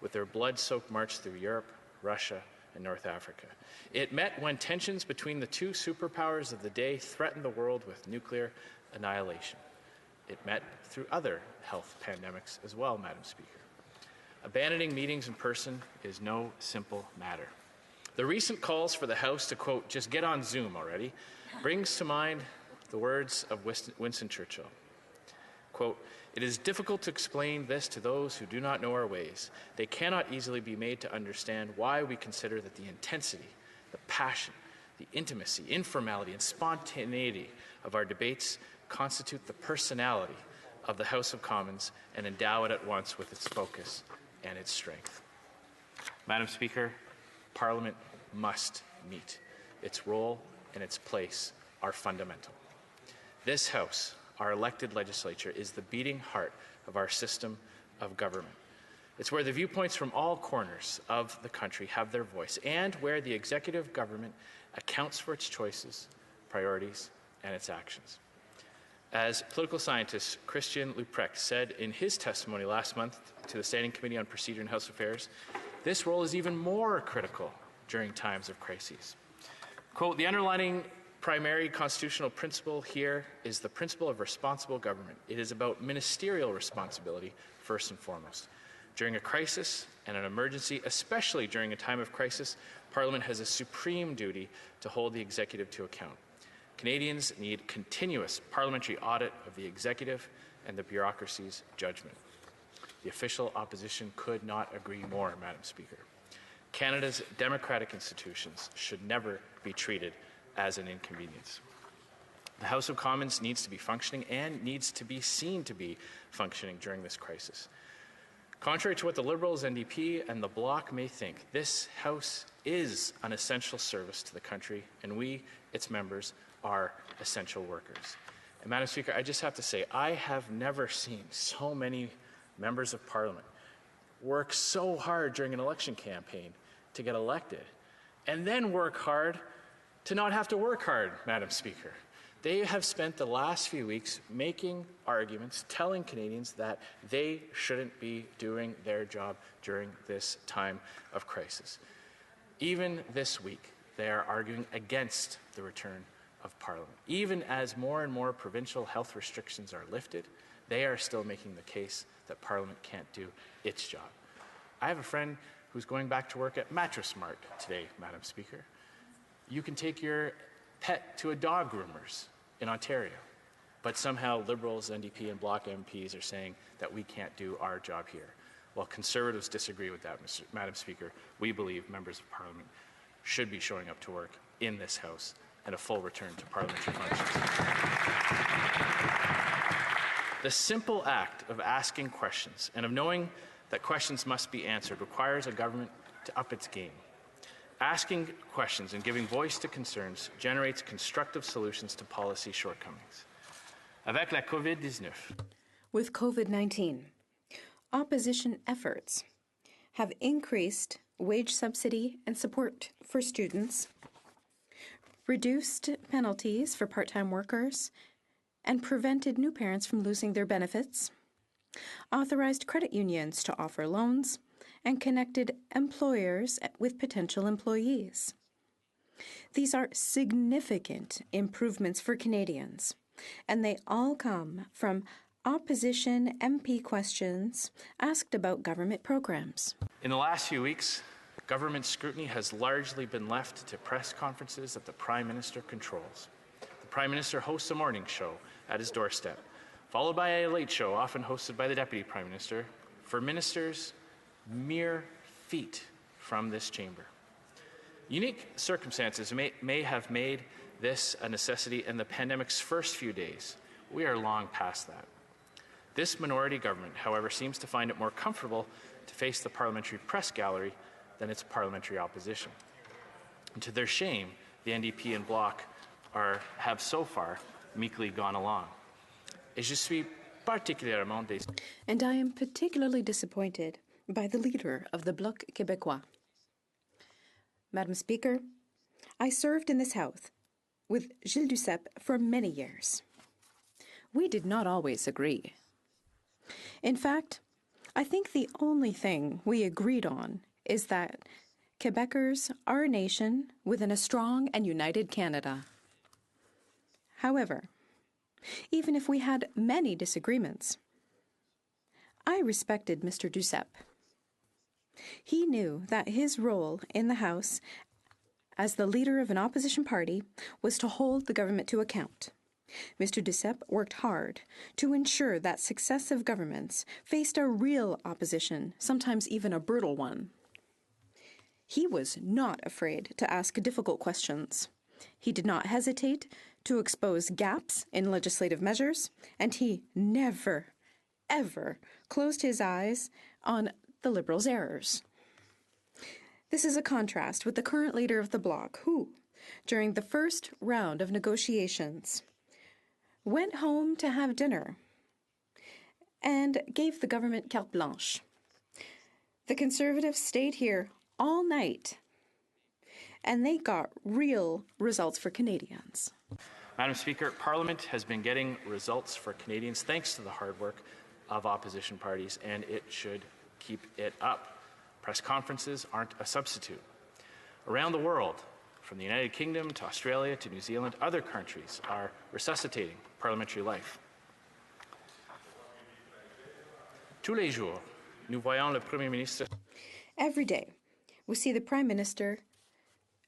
with their blood-soaked march through Europe, Russia, and North Africa. It met when tensions between the two superpowers of the day threatened the world with nuclear annihilation. It met through other health pandemics as well, Madam Speaker. Abandoning meetings in person is no simple matter. The recent calls for the House to, quote, just get on Zoom already, brings to mind the words of Winston Churchill. Quote, it is difficult to explain this to those who do not know our ways. They cannot easily be made to understand why we consider that the intensity, the passion, the intimacy, informality, and spontaneity of our debates constitute the personality of the House of Commons and endow it at once with its focus and its strength. Madam Speaker, Parliament must meet. Its role and its place are fundamental. This House, our elected legislature, is the beating heart of our system of government. It's where the viewpoints from all corners of the country have their voice, and where the executive government accounts for its choices, priorities, and its actions. As political scientist Christian Leuprecht said in his testimony last month to the Standing Committee on Procedure and House Affairs, this role is even more critical during times of crises. Quote, the underlying primary constitutional principle here is the principle of responsible government. It is about ministerial responsibility, first and foremost. During a crisis and an emergency, especially during a time of crisis, Parliament has a supreme duty to hold the executive to account. Canadians need continuous parliamentary audit of the executive and the bureaucracy's judgment. The official opposition could not agree more, Madam Speaker. Canada's democratic institutions should never be treated as an inconvenience. The House of Commons needs to be functioning and needs to be seen to be functioning during this crisis. Contrary to what the Liberals, NDP, and the Bloc may think, this House is an essential service to the country, and we, its members, are essential workers. And Madam Speaker, I just have to say, I have never seen so many members of Parliament work so hard during an election campaign to get elected, and then work hard to not have to work hard, Madam Speaker. They have spent the last few weeks making arguments, telling Canadians that they shouldn't be doing their job during this time of crisis. Even this week, they are arguing against the return of Parliament. Even as more and more provincial health restrictions are lifted, they are still making the case that Parliament can't do its job. I have a friend who's going back to work at Mattress Mart today, Madam Speaker. You can take your pet to a dog groomer's in Ontario, but somehow Liberals, NDP, and Bloc MPs are saying that we can't do our job here. While Conservatives disagree with that, Madam Speaker, we believe members of Parliament should be showing up to work in this House and a full return to parliamentary functions. The simple act of asking questions and of knowing that questions must be answered requires a government to up its game. Asking questions and giving voice to concerns generates constructive solutions to policy shortcomings. Avec la COVID-19. With COVID-19, opposition efforts have increased wage subsidy and support for students, reduced penalties for part-time workers, and prevented new parents from losing their benefits, authorized credit unions to offer loans, and connected employers with potential employees. These are significant improvements for Canadians, and they all come from opposition MP questions asked about government programs. In the last few weeks, government scrutiny has largely been left to press conferences that the Prime Minister controls. The Prime Minister hosts a morning show at his doorstep, followed by a late show often hosted by the Deputy Prime Minister, for ministers mere feet from this chamber. Unique circumstances may have made this a necessity in the pandemic's first few days. We are long past that. This minority government, however, seems to find it more comfortable to face the parliamentary press gallery than its parliamentary opposition. And to their shame, the NDP and Bloc have so far meekly gone along. Et je suis particulièrement déçu. And I am particularly disappointed by the leader of the Bloc Québécois. Madam Speaker, I served in this House with Gilles Duceppe for many years. We did not always agree. In fact, I think the only thing we agreed on is that Quebecers are a nation within a strong and united Canada. However, even if we had many disagreements, I respected Mr. Duceppe. He knew that his role in the House as the leader of an opposition party was to hold the government to account. Mr. Duceppe worked hard to ensure that successive governments faced a real opposition, sometimes even a brutal one. He was not afraid to ask difficult questions. He did not hesitate to expose gaps in legislative measures, and he never, ever closed his eyes on the Liberals' errors. This is a contrast with the current leader of the Bloc, who, during the first round of negotiations, went home to have dinner and gave the government carte blanche. The Conservatives stayed here all night, and they got real results for Canadians. Madam Speaker, Parliament has been getting results for Canadians thanks to the hard work of opposition parties, and it should keep it up. Press conferences aren't a substitute. Around the world, from the United Kingdom to Australia to New Zealand, other countries are resuscitating parliamentary life. Tous les jours, nous voyons le Premier ministre. Every day, we see the Prime Minister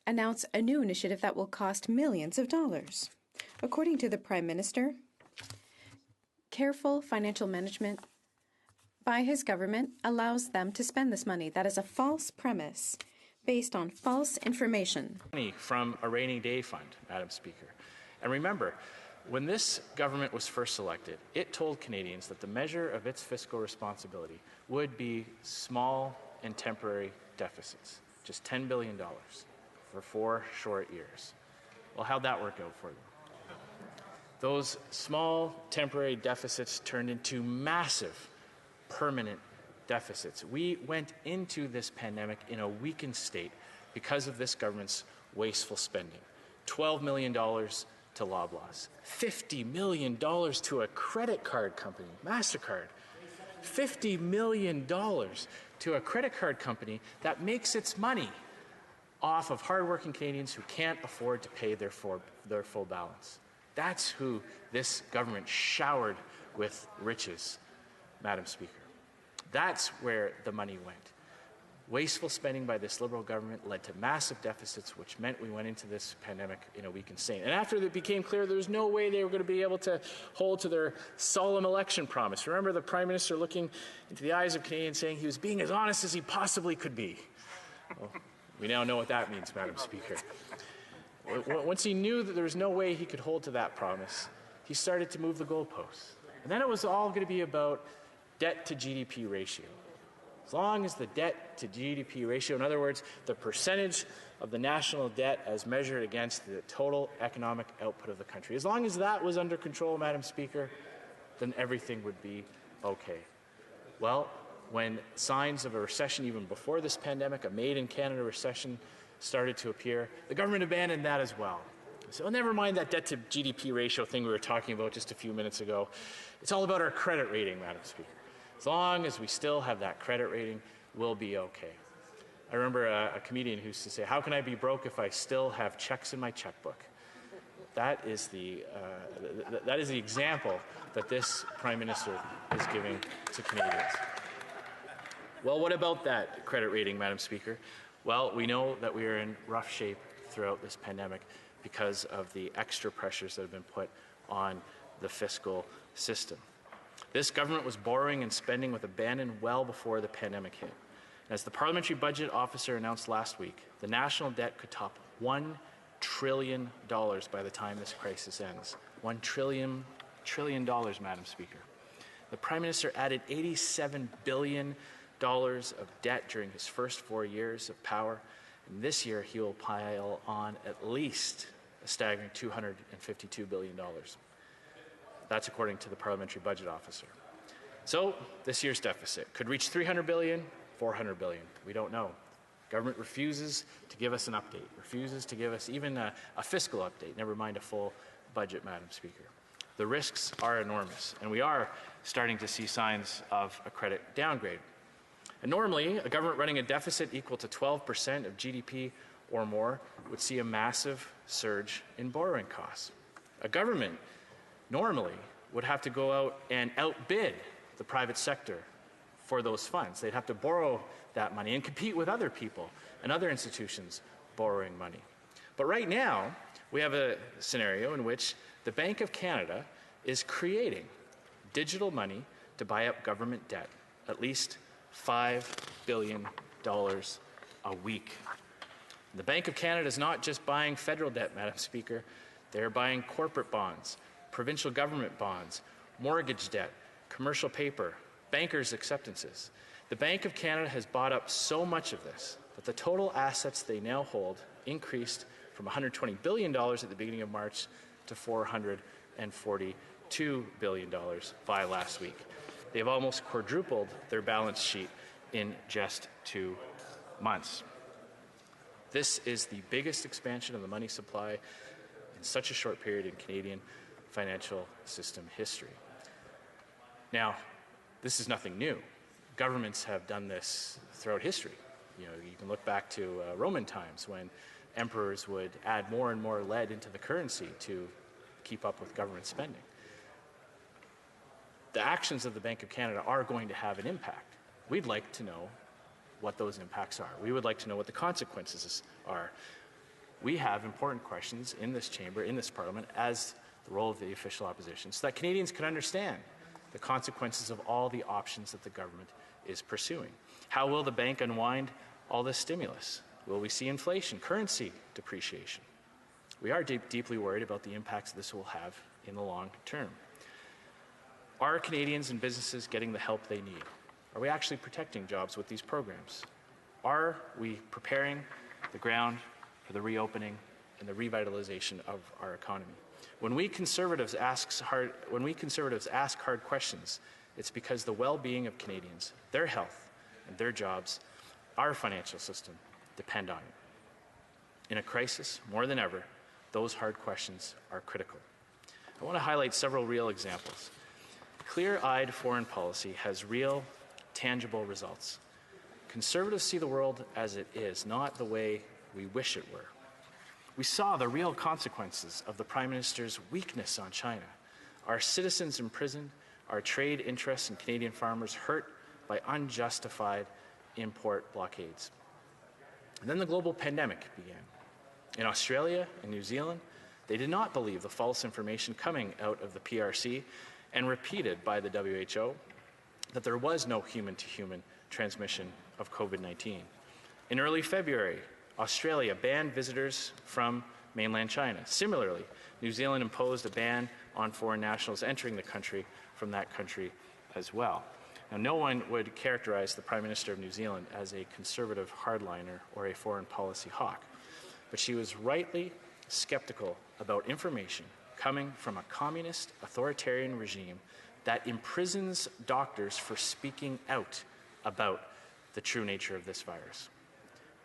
announce a new initiative that will cost millions of dollars. According to the Prime Minister, careful financial management by his government allows them to spend this money. That is a false premise based on false information. Money from a rainy day fund, Madam Speaker. And remember, when this government was first elected, it told Canadians that the measure of its fiscal responsibility would be small and temporary deficits, just $10 billion for 4 short years. Well, how'd that work out for them? Those small temporary deficits turned into massive permanent deficits. We went into this pandemic in a weakened state because of this government's wasteful spending. $12 million to Loblaws, $50 million to a credit card company, MasterCard, $50 million to a credit card company that makes its money off of hardworking Canadians who can't afford to pay their full balance. That's who this government showered with riches, Madam Speaker. That's where the money went. Wasteful spending by this Liberal government led to massive deficits, which meant we went into this pandemic in a weakened state. And after it became clear there was no way they were going to be able to hold to their solemn election promise. Remember the Prime Minister looking into the eyes of Canadians saying he was being as honest as he possibly could be. Well, we now know what that means, Madam Speaker. Once he knew that there was no way he could hold to that promise, he started to move the goalposts. And then it was all going to be about debt to GDP ratio. As long as the debt to GDP ratio, in other words, the percentage of the national debt as measured against the total economic output of the country, as long as that was under control, Madam Speaker, then everything would be okay. Well, when signs of a recession even before this pandemic, a made-in-Canada recession, started to appear, the government abandoned that as well. So never mind that debt to GDP ratio thing we were talking about just a few minutes ago. It's all about our credit rating, Madam Speaker. As long as we still have that credit rating, we'll be okay. I remember a comedian who used to say, how can I be broke if I still have checks in my checkbook? That is the example that this Prime Minister is giving to Canadians. Well, what about that credit rating, Madam Speaker? Well, we know that we are in rough shape throughout this pandemic because of the extra pressures that have been put on the fiscal system. This government was borrowing and spending with abandon well before the pandemic hit. As the parliamentary budget officer announced last week, the national debt could top $1 trillion by the time this crisis ends. $1 trillion, Madam Speaker. The Prime Minister added $87 billion of debt during his first 4 years of power, and this year he will pile on at least a staggering $252 billion. That's according to the parliamentary budget officer. So this year's deficit could reach $300 billion, $400 billion. We don't know. Government refuses to give us an update, refuses to give us even a fiscal update, never mind a full budget, Madam Speaker. The risks are enormous, and we are starting to see signs of a credit downgrade. And normally, a government running a deficit equal to 12% of GDP or more would see a massive surge in borrowing costs. A government normally would have to go out and outbid the private sector for those funds. They'd have to borrow that money and compete with other people and other institutions borrowing money. But right now, we have a scenario in which the Bank of Canada is creating digital money to buy up government debt, at least $5 billion a week. The Bank of Canada is not just buying federal debt, Madam Speaker. They're buying corporate bonds, provincial government bonds, mortgage debt, commercial paper, bankers' acceptances. The Bank of Canada has bought up so much of this that the total assets they now hold increased from $120 billion at the beginning of March to $442 billion by last week. They've almost quadrupled their balance sheet in just 2 months. This is the biggest expansion of the money supply in such a short period in Canadian financial system history. Now, this is nothing new. Governments have done this throughout history. You can look back to Roman times when emperors would add more and more lead into the currency to keep up with government spending. The actions of the Bank of Canada are going to have an impact. We'd like to know what those impacts are. We would like to know what the consequences are. We have important questions in this chamber, in this parliament, as the role of the official opposition, so that Canadians can understand the consequences of all the options that the government is pursuing. How will the bank unwind all this stimulus? Will we see inflation, currency depreciation? We are deeply worried about the impacts this will have in the long term. Are Canadians and businesses getting the help they need? Are we actually protecting jobs with these programs? Are we preparing the ground for the reopening and the revitalization of our economy? When we conservatives ask hard questions, it's because the well-being of Canadians, their health, and their jobs, our financial system, depend on it. In a crisis, more than ever, those hard questions are critical. I want to highlight several real examples. Clear-eyed foreign policy has real, tangible results. Conservatives see the world as it is, not the way we wish it were. We saw the real consequences of the Prime Minister's weakness on China. Our citizens imprisoned, our trade interests and Canadian farmers hurt by unjustified import blockades. And then the global pandemic began. In Australia and New Zealand, they did not believe the false information coming out of the PRC and repeated by the WHO that there was no human-to-human transmission of COVID-19. In early February, Australia banned visitors from mainland China. Similarly, New Zealand imposed a ban on foreign nationals entering the country from that country as well. Now, no one would characterize the Prime Minister of New Zealand as a conservative hardliner or a foreign policy hawk, but she was rightly skeptical about information coming from a communist authoritarian regime that imprisons doctors for speaking out about the true nature of this virus.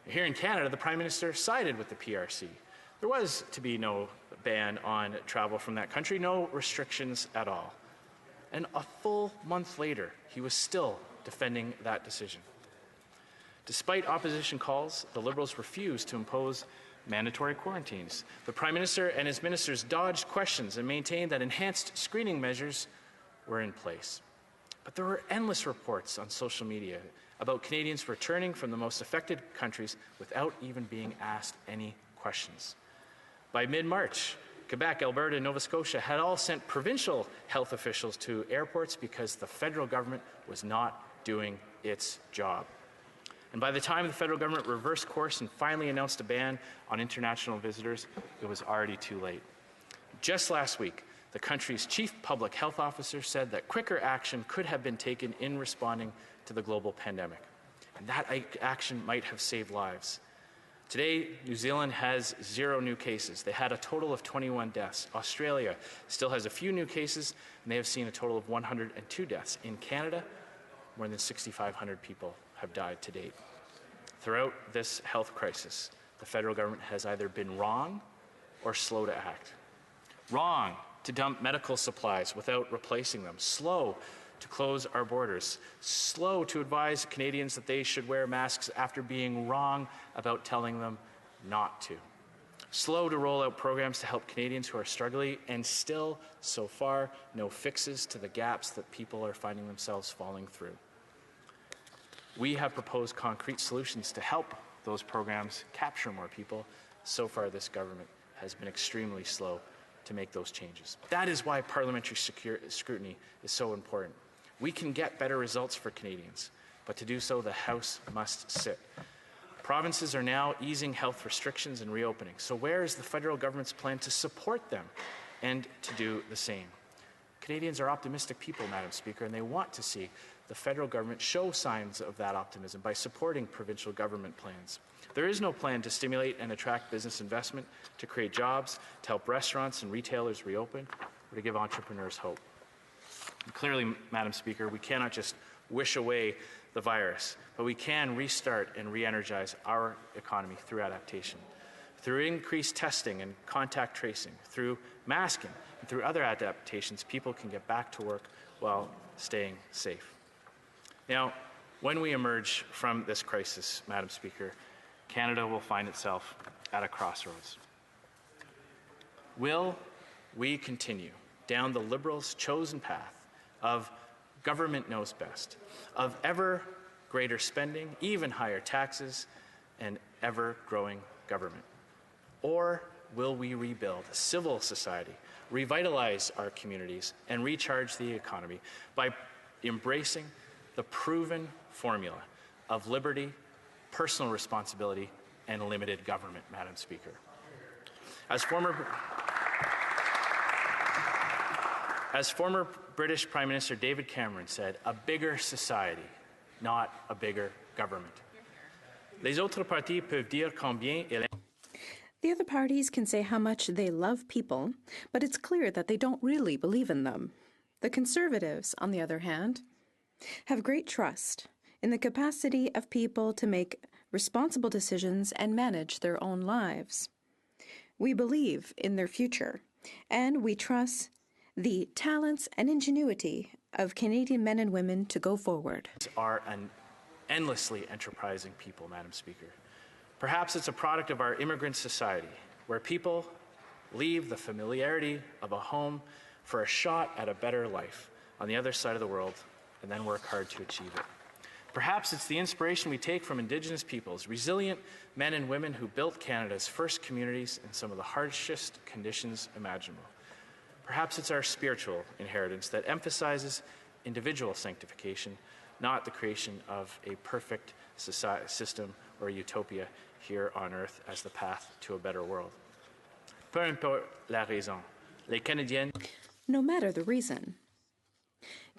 Here in Canada, the Prime Minister sided with the PRC. There was to be no ban on travel from that country, no restrictions at all. And a full month later, he was still defending that decision. Despite opposition calls, the Liberals refused to impose mandatory quarantines. The Prime Minister and his ministers dodged questions and maintained that enhanced screening measures were in place. But there were endless reports on social media about Canadians returning from the most affected countries without even being asked any questions. By mid-March, Quebec, Alberta, and Nova Scotia had all sent provincial health officials to airports because the federal government was not doing its job. And by the time the federal government reversed course and finally announced a ban on international visitors, it was already too late. Just last week, the country's chief public health officer said that quicker action could have been taken in responding to the global pandemic. And that action might have saved lives. Today, New Zealand has 0 new cases. They had a total of 21 deaths. Australia still has a few new cases, and they have seen a total of 102 deaths. In Canada, more than 6,500 people have died to date. Throughout this health crisis, the federal government has either been wrong or slow to act. Wrong to dump medical supplies without replacing them. Slow to close our borders. Slow to advise Canadians that they should wear masks after being wrong about telling them not to. Slow to roll out programs to help Canadians who are struggling, and still, so far, no fixes to the gaps that people are finding themselves falling through. We have proposed concrete solutions to help those programs capture more people. So far, this government has been extremely slow to make those changes. That is why parliamentary scrutiny is so important. We can get better results for Canadians, but to do so, the House must sit. Provinces are now easing health restrictions and reopening. So where is the federal government's plan to support them and to do the same? Canadians are optimistic people, Madam Speaker, and they want to see the federal government show signs of that optimism by supporting provincial government plans. There is no plan to stimulate and attract business investment, to create jobs, to help restaurants and retailers reopen, or to give entrepreneurs hope. And clearly, Madam Speaker, we cannot just wish away the virus, but we can restart and re-energize our economy through adaptation. Through increased testing and contact tracing, through masking, and through other adaptations, people can get back to work while staying safe. Now, when we emerge from this crisis, Madam Speaker, Canada will find itself at a crossroads. Will we continue down the Liberals' chosen path of government knows best, of ever greater spending, even higher taxes, and ever-growing government? Or will we rebuild civil society, revitalize our communities, and recharge the economy by embracing the proven formula of liberty, personal responsibility, and limited government, Madam Speaker? As former British Prime Minister David Cameron said, a bigger society, not a bigger government. Les autres partis peuvent dire combien The other parties can say how much they love people, but it's clear that they don't really believe in them. The Conservatives, on the other hand, have great trust in the capacity of people to make responsible decisions and manage their own lives. We believe in their future, and we trust the talents and ingenuity of Canadian men and women to go forward. Are an endlessly enterprising people, Madam Speaker. Perhaps it's a product of our immigrant society, where people leave the familiarity of a home for a shot at a better life on the other side of the world, and then work hard to achieve it. Perhaps it's the inspiration we take from Indigenous peoples, resilient men and women who built Canada's first communities in some of the harshest conditions imaginable. Perhaps it's our spiritual inheritance that emphasizes individual sanctification, not the creation of a perfect system or utopia here on earth as the path to a better world. Peu importe la raison, les Canadiens... No matter the reason,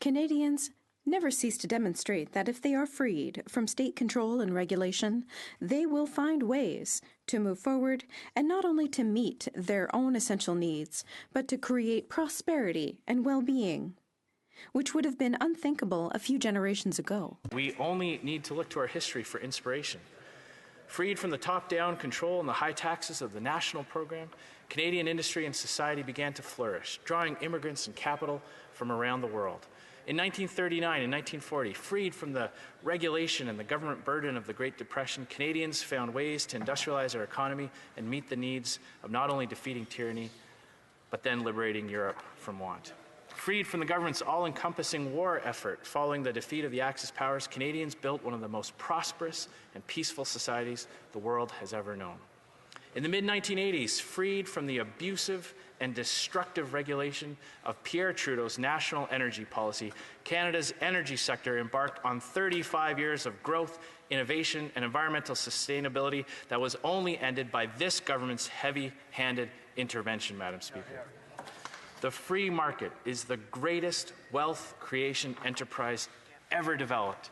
Canadians never cease to demonstrate that if they are freed from state control and regulation, they will find ways to move forward and not only to meet their own essential needs, but to create prosperity and well-being, which would have been unthinkable a few generations ago. We only need to look to our history for inspiration. Freed from the top-down control and the high taxes of the national program, Canadian industry and society began to flourish, drawing immigrants and capital from around the world. In 1939 and 1940, freed from the regulation and the government burden of the Great Depression, Canadians found ways to industrialize our economy and meet the needs of not only defeating tyranny, but then liberating Europe from want. Freed from the government's all-encompassing war effort following the defeat of the Axis powers, Canadians built one of the most prosperous and peaceful societies the world has ever known. In the mid-1980s, freed from the abusive and destructive regulation of Pierre Trudeau's national energy policy, Canada's energy sector embarked on 35 years of growth, innovation, and environmental sustainability that was only ended by this government's heavy-handed intervention, Madam Speaker. The free market is the greatest wealth creation enterprise ever developed.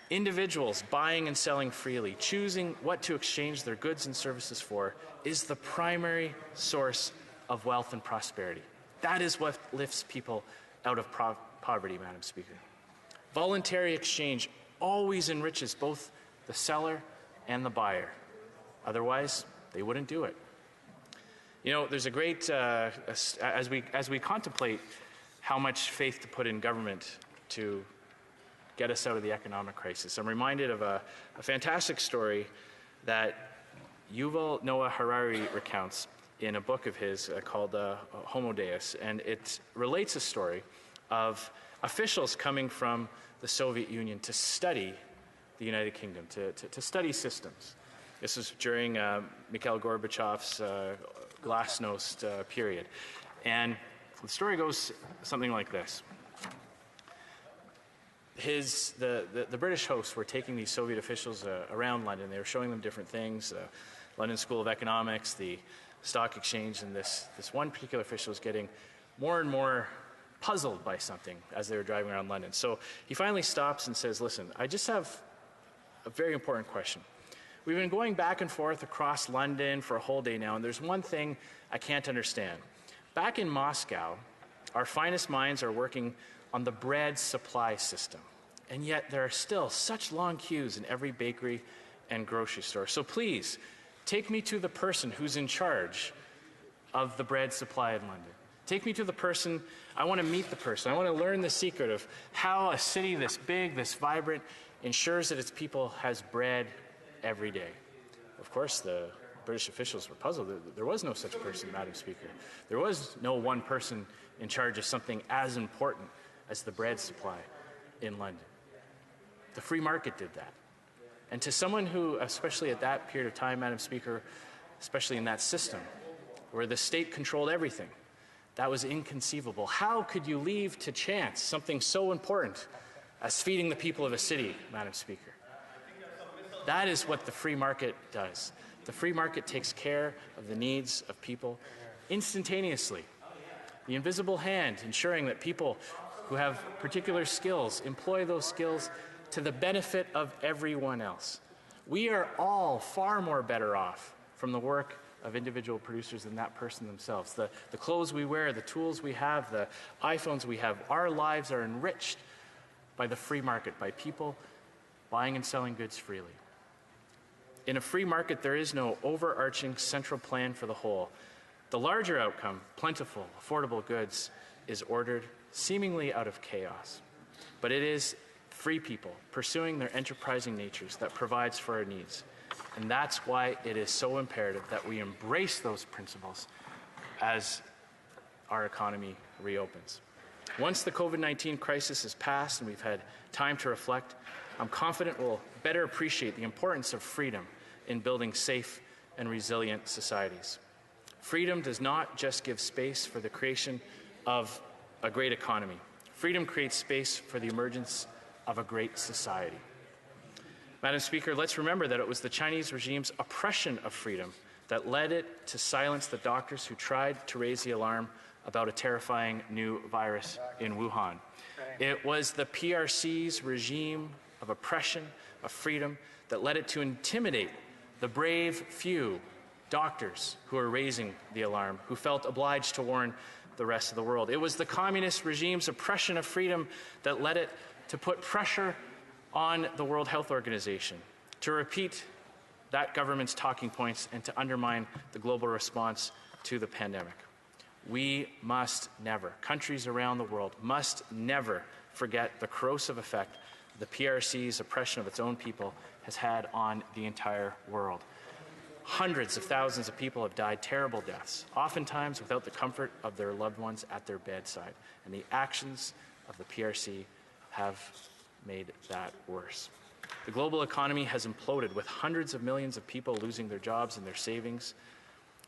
Individuals buying and selling freely, choosing what to exchange their goods and services for, is the primary source of wealth and prosperity. That is what lifts people out of poverty, Madam Speaker. Voluntary exchange always enriches both the seller and the buyer. Otherwise, they wouldn't do it. You know, there's a great, as we contemplate how much faith to put in government to get us out of the economic crisis, I'm reminded of a fantastic story that Yuval Noah Harari recounts in a book of his called Homo Deus, and it relates a story of officials coming from the Soviet Union to study the United Kingdom, to study systems. This was during Mikhail Gorbachev's glasnost period. And the story goes something like this. The British hosts were taking these Soviet officials around London. They were showing them different things, London School of Economics, the stock exchange, and this one particular official was getting more and more puzzled by something as they were driving around London. So he finally stops and says, listen, I just have a very important question. We've been going back and forth across London for a whole day now, and there's one thing I can't understand. Back in Moscow, our finest minds are working on the bread supply system, and yet there are still such long queues in every bakery and grocery store. So please, take me to the person who's in charge of the bread supply in London. Take me to the person, I want to meet the person. I want to learn the secret of how a city this big, this vibrant, ensures that its people has bread every day. Of course, the British officials were puzzled. There was no such person, Madam Speaker. There was no one person in charge of something as important as the bread supply in London. The free market did that. And to someone who, especially at that period of time, Madam Speaker, especially in that system, where the state controlled everything, that was inconceivable. How could you leave to chance something so important as feeding the people of a city, Madam Speaker? That is what the free market does. The free market takes care of the needs of people instantaneously. The invisible hand ensuring that people who have particular skills employ those skills to the benefit of everyone else. We are all far more better off from the work of individual producers than that person themselves. The clothes we wear, the tools we have, the iPhones we have, our lives are enriched by the free market, by people buying and selling goods freely. In a free market, there is no overarching central plan for the whole. The larger outcome, plentiful, affordable goods, is ordered seemingly out of chaos. But it is free people pursuing their enterprising natures that provides for our needs. And that's why it is so imperative that we embrace those principles as our economy reopens. Once the COVID-19 crisis is past and we've had time to reflect, I'm confident we'll better appreciate the importance of freedom in building safe and resilient societies. Freedom does not just give space for the creation of a great economy. Freedom creates space for the emergence of a great society. Madam Speaker, let's remember that it was the Chinese regime's oppression of freedom that led it to silence the doctors who tried to raise the alarm about a terrifying new virus in Wuhan. It was the PRC's regime of oppression of freedom that led it to intimidate the brave few doctors who were raising the alarm, who felt obliged to warn the rest of the world. It was the communist regime's oppression of freedom that led it to put pressure on the World Health Organization to repeat that government's talking points and to undermine the global response to the pandemic. We must never, countries around the world must never forget the corrosive effect the PRC's oppression of its own people has had on the entire world. Hundreds of thousands of people have died terrible deaths, oftentimes without the comfort of their loved ones at their bedside. And the actions of the PRC have made that worse. The global economy has imploded with hundreds of millions of people losing their jobs and their savings.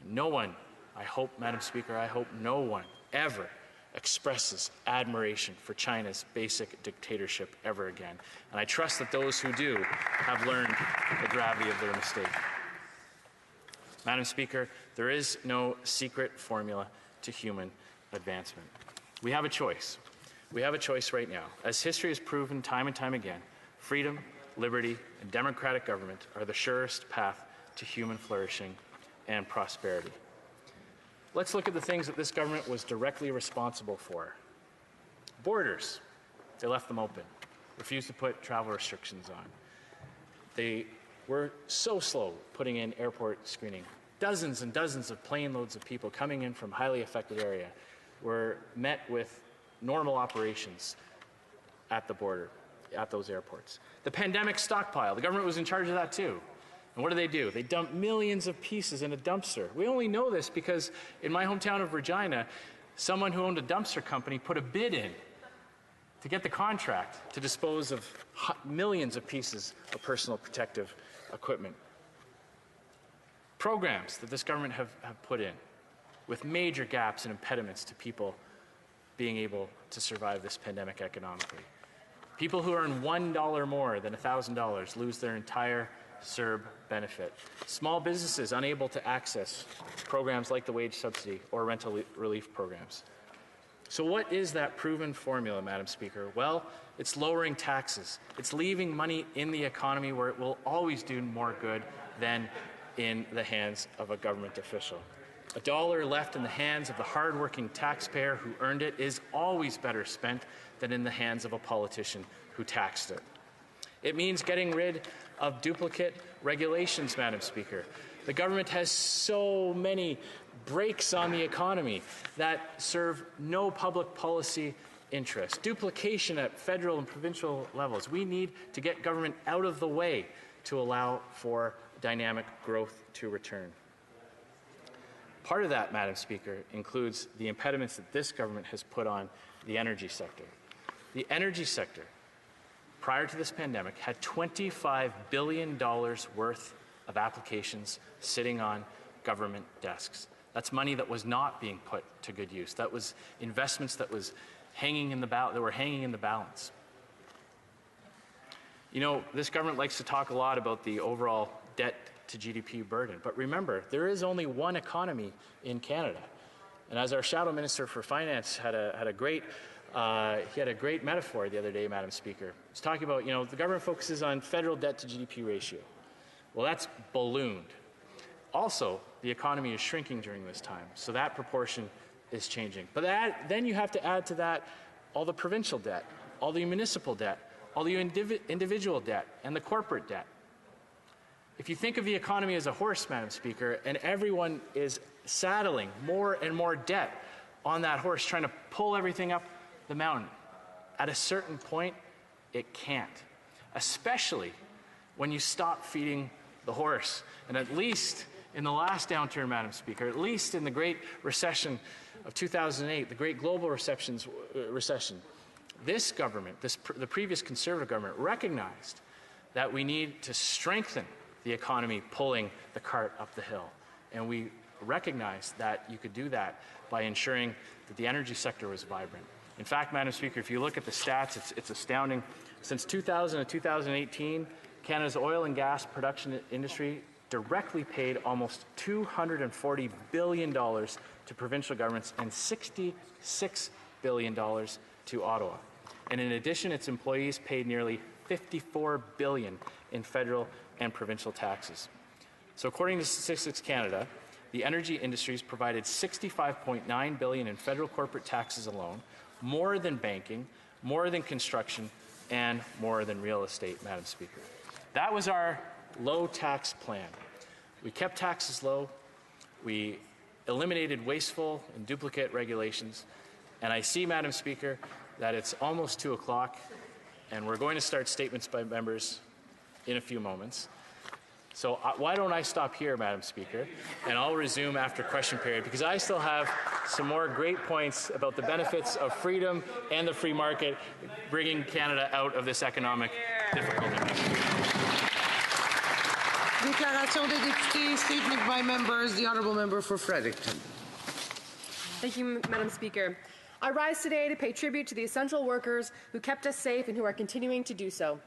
No one, I hope, Madam Speaker, I hope no one ever expresses admiration for China's basic dictatorship ever again. And I trust that those who do have learned the gravity of their mistake. Madam Speaker, there is no secret formula to human advancement. We have a choice. We have a choice right now. As history has proven time and time again, freedom, liberty, and democratic government are the surest path to human flourishing and prosperity. Let's look at the things that this government was directly responsible for. Borders, they left them open, refused to put travel restrictions on. They were so slow putting in airport screening. Dozens and dozens of plane loads of people coming in from highly affected area were met with normal operations at the border, at those airports. The pandemic stockpile, the government was in charge of that too. And what do? They dump millions of pieces in a dumpster. We only know this because in my hometown of Regina, someone who owned a dumpster company put a bid in to get the contract to dispose of millions of pieces of personal protective equipment. Programs that this government have put in with major gaps and impediments to people being able to survive this pandemic economically. People who earn $1 more than $1,000 lose their entire CERB benefit. Small businesses unable to access programs like the wage subsidy or rental relief programs. So what is that proven formula, Madam Speaker? Well, it's lowering taxes. It's leaving money in the economy where it will always do more good than in the hands of a government official. A dollar left in the hands of the hardworking taxpayer who earned it is always better spent than in the hands of a politician who taxed it. It means getting rid of duplicate regulations, Madam Speaker. The government has so many brakes on the economy that serve no public policy interest. Duplication at federal and provincial levels. We need to get government out of the way to allow for dynamic growth to return. Part of that, Madam Speaker, includes the impediments that this government has put on the energy sector. The energy sector, prior to this pandemic, had $25 billion worth of applications sitting on government desks. That's money that was not being put to good use. That was investments that were hanging in the balance. You know, this government likes to talk a lot about the overall debt to GDP burden, but remember, there is only one economy in Canada. And as our Shadow Minister for Finance had a great metaphor the other day, Madam Speaker. He's talking about, you know, the government focuses on federal debt to GDP ratio. Well, that's ballooned. Also, the economy is shrinking during this time, so that proportion is changing. But then you have to add to that all the provincial debt, all the municipal debt, all the individual debt, and the corporate debt. If you think of the economy as a horse, Madam Speaker, and everyone is saddling more and more debt on that horse, trying to pull everything up the mountain, at a certain point, it can't. Especially when you stop feeding the horse. And at least in the last downturn, Madam Speaker, at least in the Great Recession of 2008, the Great Global Recession, this government, the previous Conservative government, recognized that we need to strengthen the economy pulling the cart up the hill. And we recognized that you could do that by ensuring that the energy sector was vibrant. In fact, Madam Speaker, if you look at the stats, it's astounding. Since 2000 to 2018, Canada's oil and gas production industry directly paid almost $240 billion to provincial governments and $66 billion to Ottawa. And in addition, its employees paid nearly $54 billion in federal and provincial taxes. So according to Statistics Canada, the energy industries provided $65.9 billion in federal corporate taxes alone, more than banking, more than construction, and more than real estate, Madam Speaker. That was our low tax plan. We kept taxes low, we eliminated wasteful and duplicate regulations, and I see, Madam Speaker, that it's almost 2 o'clock, and we're going to start statements by members in a few moments. So why don't I stop here, Madam Speaker, and I'll resume after question period, because I still have some more great points about the benefits of freedom and the free market, bringing Canada out of this economic difficulty. Déclaration des députés, statement by members. The honourable member for Fredericton. Thank you, Madam Speaker. I rise today to pay tribute to the essential workers who kept us safe and who are continuing to do so.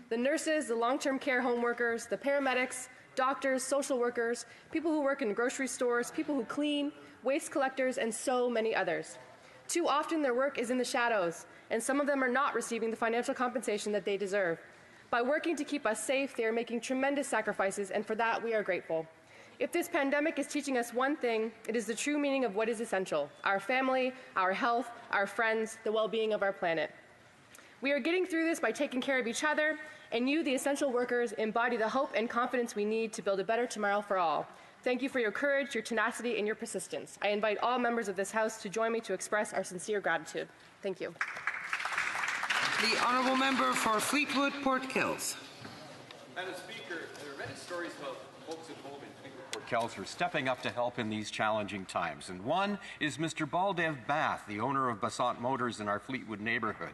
The nurses, the long-term care home workers, the paramedics, doctors, social workers, people who work in grocery stores, people who clean, waste collectors, and so many others. Too often their work is in the shadows, and some of them are not receiving the financial compensation that they deserve. By working to keep us safe, they are making tremendous sacrifices, and for that we are grateful. If this pandemic is teaching us one thing, it is the true meaning of what is essential: our family, our health, our friends, the well-being of our planet. We are getting through this by taking care of each other, and you, the essential workers, embody the hope and confidence we need to build a better tomorrow for all. Thank you for your courage, your tenacity, and your persistence. I invite all members of this House to join me to express our sincere gratitude. Thank you. The honourable member for Fleetwood, Port Kells. Madam Speaker, there are many stories about folks at home in Fleetwood, Port Kells who are stepping up to help in these challenging times. And one is Mr. Baldev Bath, the owner of Basant Motors in our Fleetwood neighbourhood.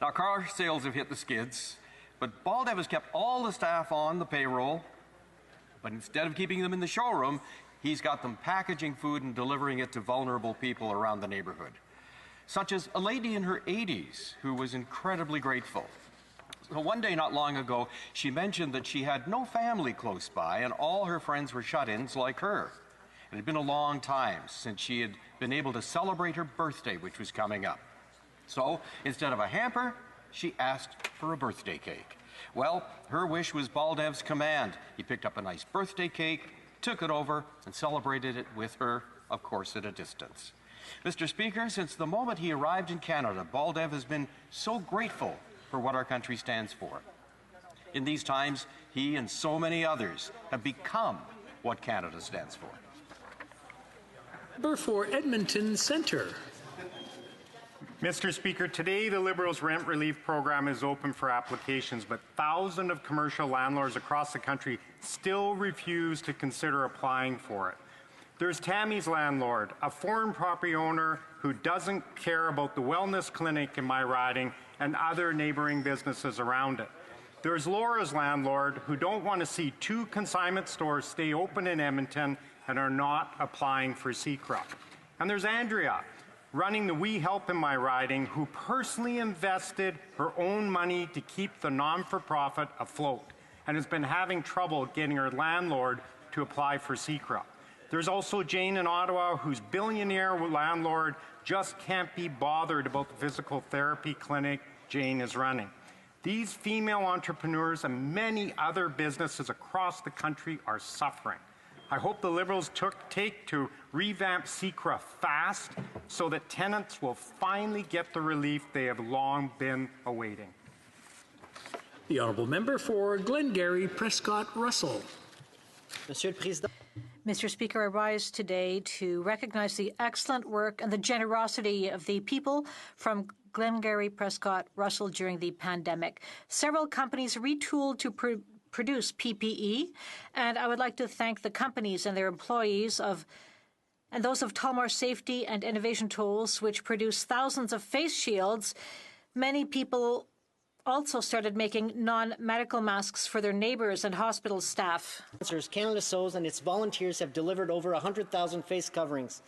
Now, car sales have hit the skids, but Baldev has kept all the staff on the payroll. But instead of keeping them in the showroom, he's got them packaging food and delivering it to vulnerable people around the neighborhood, such as a lady in her 80s who was incredibly grateful. So one day not long ago, she mentioned that she had no family close by and all her friends were shut-ins like her. It had been a long time since she had been able to celebrate her birthday, which was coming up. So instead of a hamper, she asked for a birthday cake. Well, her wish was Baldev's command. He picked up a nice birthday cake, took it over, and celebrated it with her, of course, at a distance. Mr. Speaker, since the moment he arrived in Canada, Baldev has been so grateful for what our country stands for. In these times, he and so many others have become what Canada stands for. Member for Edmonton Centre. Mr. Speaker, today the Liberals' rent relief program is open for applications, but thousands of commercial landlords across the country still refuse to consider applying for it. There's Tammy's landlord, a foreign property owner who doesn't care about the wellness clinic in my riding and other neighboring businesses around it. There's Laura's landlord, who don't want to see 2 consignment stores stay open in Edmonton and are not applying for CECRA. And there's Andrea, running the We Help in my riding, who personally invested her own money to keep the non-for-profit afloat and has been having trouble getting her landlord to apply for CECRA. There's also Jane in Ottawa, whose billionaire landlord just can't be bothered about the physical therapy clinic Jane is running. These female entrepreneurs and many other businesses across the country are suffering. I hope the Liberals take to revamp CECRA fast so that tenants will finally get the relief they have long been awaiting. The honourable member for Glengarry Prescott Russell. Monsieur le Président. Mr. Speaker, I rise today to recognize the excellent work and the generosity of the people from Glengarry Prescott Russell during the pandemic. Several companies retooled to produce PPE, and I would like to thank the companies and their employees and those of Tullamore Safety and Innovation Tools, which produced thousands of face shields. Many people also started making non-medical masks for their neighbours and hospital staff. Canada Sews and its volunteers have delivered over 100,000 face coverings.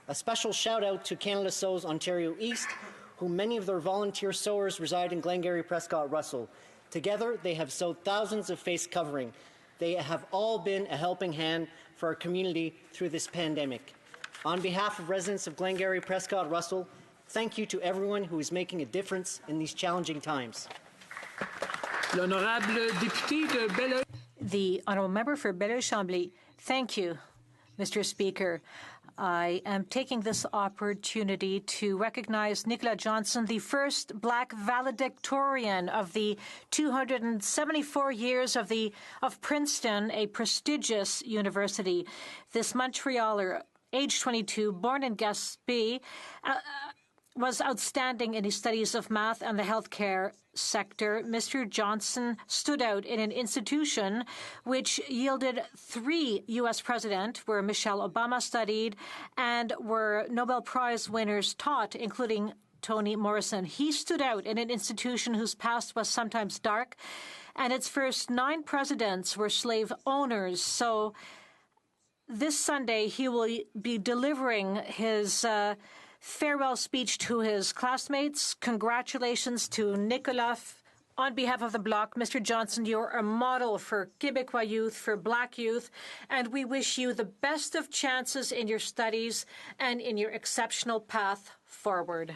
A special shout out to Canada Sews Ontario East, who many of their volunteer sewers reside in Glengarry Prescott Russell. Together, they have sewed thousands of face covering. They have all been a helping hand for our community through this pandemic. On behalf of residents of Glengarry Prescott Russell, thank you to everyone who is making a difference in these challenging times. L'honorable député de Belleuil. The honourable member for Belleuil-Chambly. Thank you, Mr. Speaker. I am taking this opportunity to recognize Nicola Johnson, the first Black valedictorian of the 274 years of Princeton, a prestigious university. This Montrealer, age 22, born in Gaspé, was outstanding in his studies of math and the healthcare sector. Mr. Johnson stood out in an institution which yielded 3 U.S. presidents, where Michelle Obama studied, and where Nobel Prize winners taught, including Toni Morrison. He stood out in an institution whose past was sometimes dark, and its first 9 presidents were slave owners. So this Sunday, he will be delivering his farewell speech to his classmates. Congratulations to Nicolas. On behalf of the Bloc, Mr. Johnson, you're a model for Québécois youth, for Black youth, and we wish you the best of chances in your studies and in your exceptional path forward.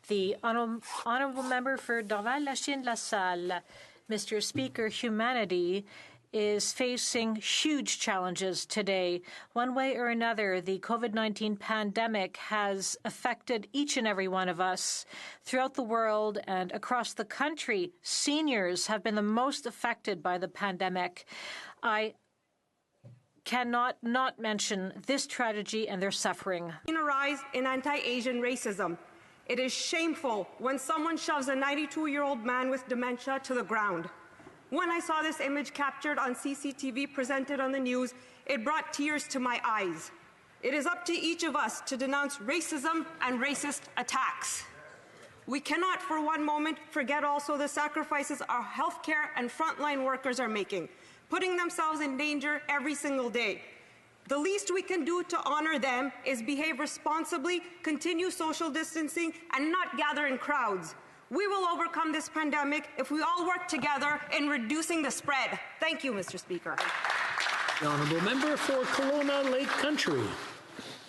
The honourable member for Dorval-Lachine-LaSalle. Mr. Speaker, humanity is facing huge challenges today. One way or another, the COVID-19 pandemic has affected each and every one of us. Throughout the world and across the country, seniors have been the most affected by the pandemic. I cannot not mention this tragedy and their suffering. A rise in anti-Asian racism. It is shameful when someone shoves a 92-year-old man with dementia to the ground. When I saw this image captured on CCTV presented on the news, it brought tears to my eyes. It is up to each of us to denounce racism and racist attacks. We cannot for one moment forget also the sacrifices our healthcare and frontline workers are making, putting themselves in danger every single day. The least we can do to honor them is behave responsibly, continue social distancing, and not gather in crowds. We will overcome this pandemic if we all work together in reducing the spread. Thank you, Mr. Speaker. The honourable member for Kelowna Lake Country.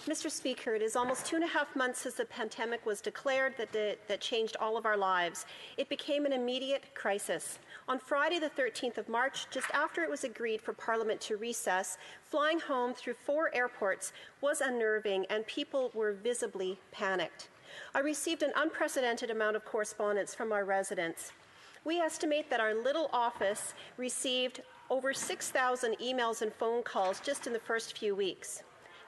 Mr. Speaker, it is almost 2.5 months since the pandemic was declared that changed all of our lives. It became an immediate crisis. On Friday, the 13th of March, just after it was agreed for Parliament to recess, flying home through 4 airports was unnerving and people were visibly panicked. I received an unprecedented amount of correspondence from our residents. We estimate that our little office received over 6,000 emails and phone calls just in the first few weeks.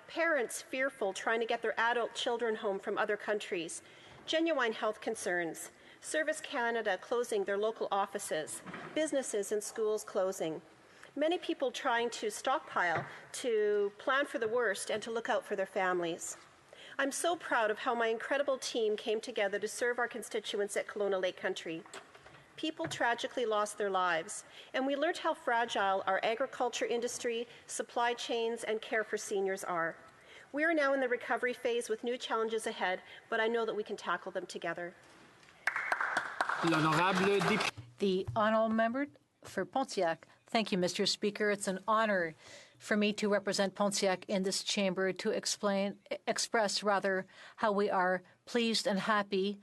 Parents fearful trying to get their adult children home from other countries. Genuine health concerns. Service Canada closing their local offices. Businesses and schools closing. Many people trying to stockpile, to plan for the worst, and to look out for their families. I'm so proud of how my incredible team came together to serve our constituents at Kelowna Lake Country. People tragically lost their lives, and we learned how fragile our agriculture industry, supply chains, and care for seniors are. We are now in the recovery phase with new challenges ahead, but I know that we can tackle them together. The honourable member for Pontiac. Thank you, Mr. Speaker. It's an honour for me to represent Pontiac in this chamber to express how we are pleased and happy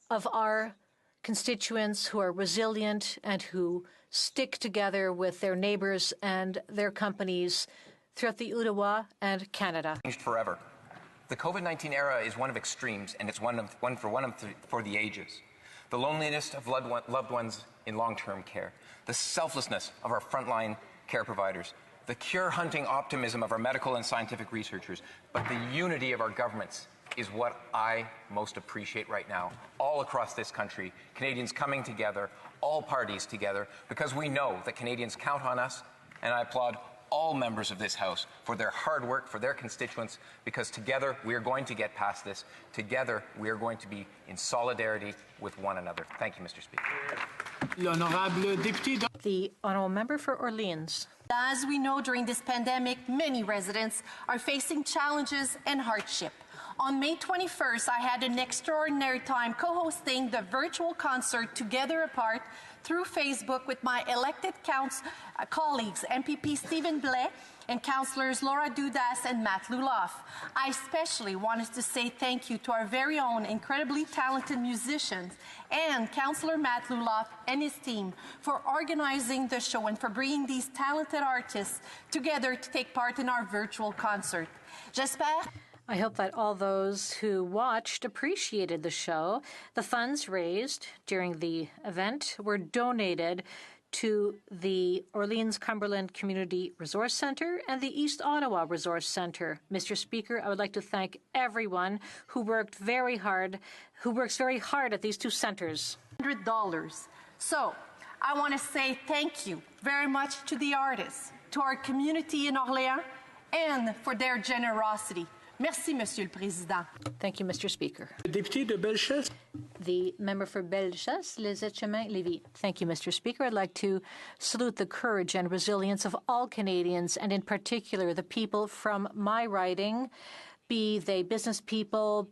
of our constituents who are resilient and who stick together with their neighbours and their companies throughout the Ottawa and Canada. Changed forever. The COVID-19 era is one of extremes, and it's one for the ages. The loneliness of loved ones in long-term care, the selflessness of our frontline care providers, the cure-hunting optimism of our medical and scientific researchers, but the unity of our governments is what I most appreciate right now. All across this country, Canadians coming together, all parties together, because we know that Canadians count on us, and I applaud all members of this House for their hard work, for their constituents, because together we are going to get past this. Together we are going to be in solidarity with one another. Thank you, Mr. Speaker. The honourable member for Orleans. As we know, during this pandemic, many residents are facing challenges and hardship. On May 21st, I had an extraordinary time co-hosting the virtual concert Together Apart through Facebook with my elected colleagues, MPP Stephen Blais and councillors Laura Dudas and Matt Luloff. I especially wanted to say thank you to our very own incredibly talented musicians and Councillor Matt Luloff and his team for organizing the show and for bringing these talented artists together to take part in our virtual concert. J'espère. I hope that all those who watched appreciated the show. The funds raised during the event were donated to the Orleans-Cumberland Community Resource Centre and the East Ottawa Resource Centre. Mr. Speaker, I would like to thank everyone who works very hard at these two centres. $100. So, I want to say thank you very much to the artists, to our community in Orléans, and for their generosity. Merci, Monsieur le Président. Thank you, Mr. Speaker. Député de Bellechasse. The member for Bellechasse, Les Etchemins-Lévis. Thank you, Mr. Speaker. I'd like to salute the courage and resilience of all Canadians, and in particular the people from my riding, be they business people,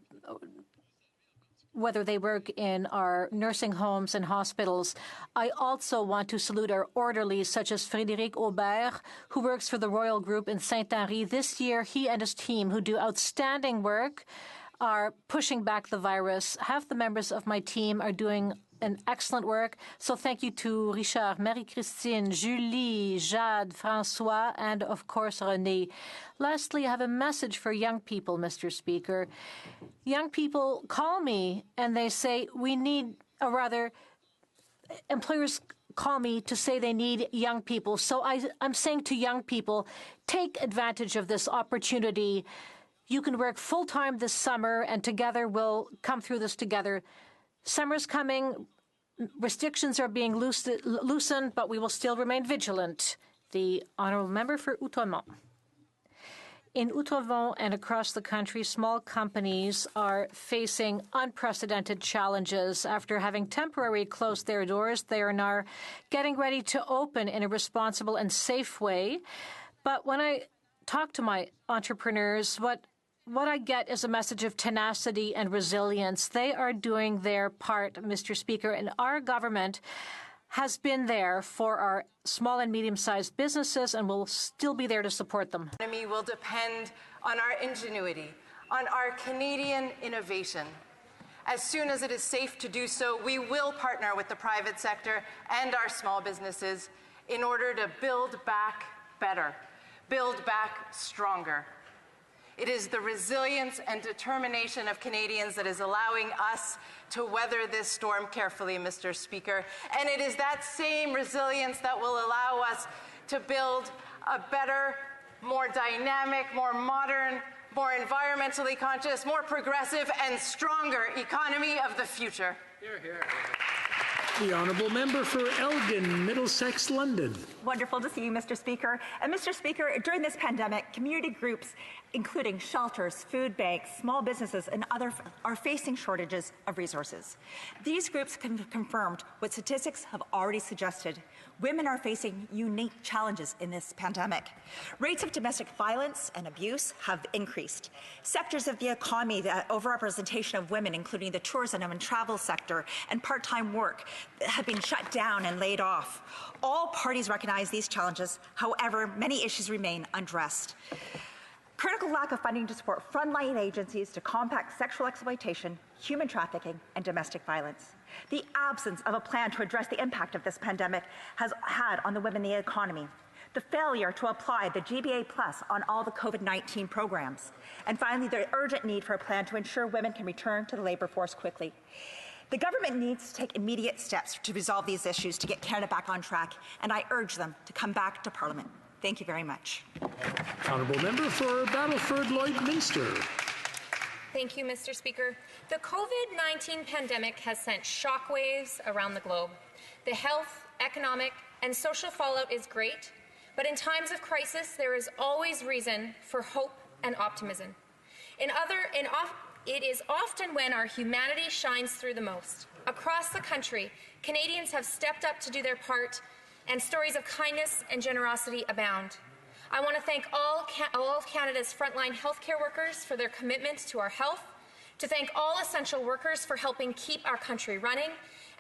whether they work in our nursing homes and hospitals. I also want to salute our orderlies, such as Frédéric Aubert, who works for the Royal Group in Saint-Henri. This year, he and his team, who do outstanding work, are pushing back the virus. Half the members of my team are doing an excellent work. So thank you to Richard, Marie-Christine, Julie, Jade, François, and of course, René. Lastly, I have a message for young people, Mr. Speaker. Young people call me and they say we need, or rather, employers call me to say they need young people. So I'm saying to young people, take advantage of this opportunity. You can work full-time this summer, and together we'll come through this together. Summer's coming. Restrictions are being loosened, but we will still remain vigilant. The honourable member for Outremont. In Outremont and across the country, small companies are facing unprecedented challenges. After having temporarily closed their doors, they are now getting ready to open in a responsible and safe way. But when I talk to my entrepreneurs, what I get is a message of tenacity and resilience. They are doing their part, Mr. Speaker, and our government has been there for our small and medium-sized businesses and will still be there to support them. The economy will depend on our ingenuity, on our Canadian innovation. As soon as it is safe to do so, we will partner with the private sector and our small businesses in order to build back better, build back stronger. It is the resilience and determination of Canadians that is allowing us to weather this storm carefully, Mr. Speaker. And it is that same resilience that will allow us to build a better, more dynamic, more modern, more environmentally conscious, more progressive and stronger economy of the future. Hear, hear. The honourable member for Elgin, Middlesex, London. Wonderful to see you, Mr. Speaker. And Mr. Speaker, during this pandemic, community groups, including shelters, food banks, small businesses, and others, are facing shortages of resources. These groups confirmed what statistics have already suggested. Women are facing unique challenges in this pandemic. Rates of domestic violence and abuse have increased. Sectors of the economy, the overrepresentation of women, including the tourism and travel sector, and part-time work, have been shut down and laid off. All parties recognize these challenges. However, many issues remain unaddressed. Critical lack of funding to support frontline agencies to combat sexual exploitation, human trafficking, and domestic violence. The absence of a plan to address the impact of this pandemic has had on the women in the economy. The failure to apply the GBA Plus on all the COVID-19 programs. And finally, the urgent need for a plan to ensure women can return to the labour force quickly. The government needs to take immediate steps to resolve these issues to get Canada back on track, and I urge them to come back to Parliament. Thank you very much. Honourable member for Battleford Lloydminster. Thank you, Mr. Speaker. The COVID-19 pandemic has sent shockwaves around the globe. The health, economic, and social fallout is great, but in times of crisis, there is always reason for hope and optimism. It is often when our humanity shines through the most. Across the country, Canadians have stepped up to do their part, and stories of kindness and generosity abound. I want to thank all of Canada's frontline healthcare workers for their commitment to our health, to thank all essential workers for helping keep our country running,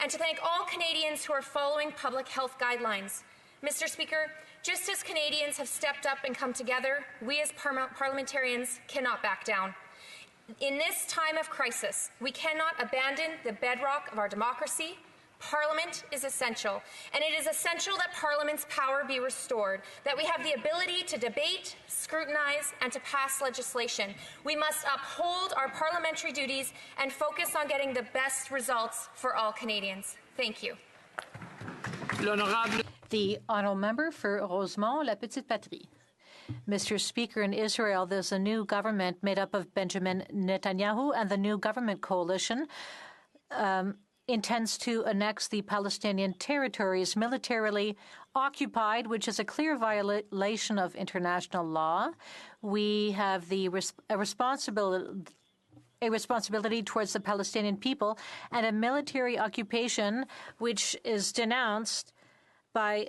and to thank all Canadians who are following public health guidelines. Mr. Speaker, just as Canadians have stepped up and come together, we as parliamentarians cannot back down. In this time of crisis, we cannot abandon the bedrock of our democracy. Parliament is essential, and it is essential that Parliament's power be restored, that we have the ability to debate, scrutinize, and to pass legislation. We must uphold our parliamentary duties and focus on getting the best results for all Canadians. Thank you. The honourable member for Rosemont, La Petite Patrie. Mr. Speaker, in Israel, there's a new government made up of Benjamin Netanyahu and the new government coalition. intends to annex the Palestinian territories militarily occupied, which is a clear violation of international law. We have a responsibility towards the Palestinian people, and a military occupation which is denounced by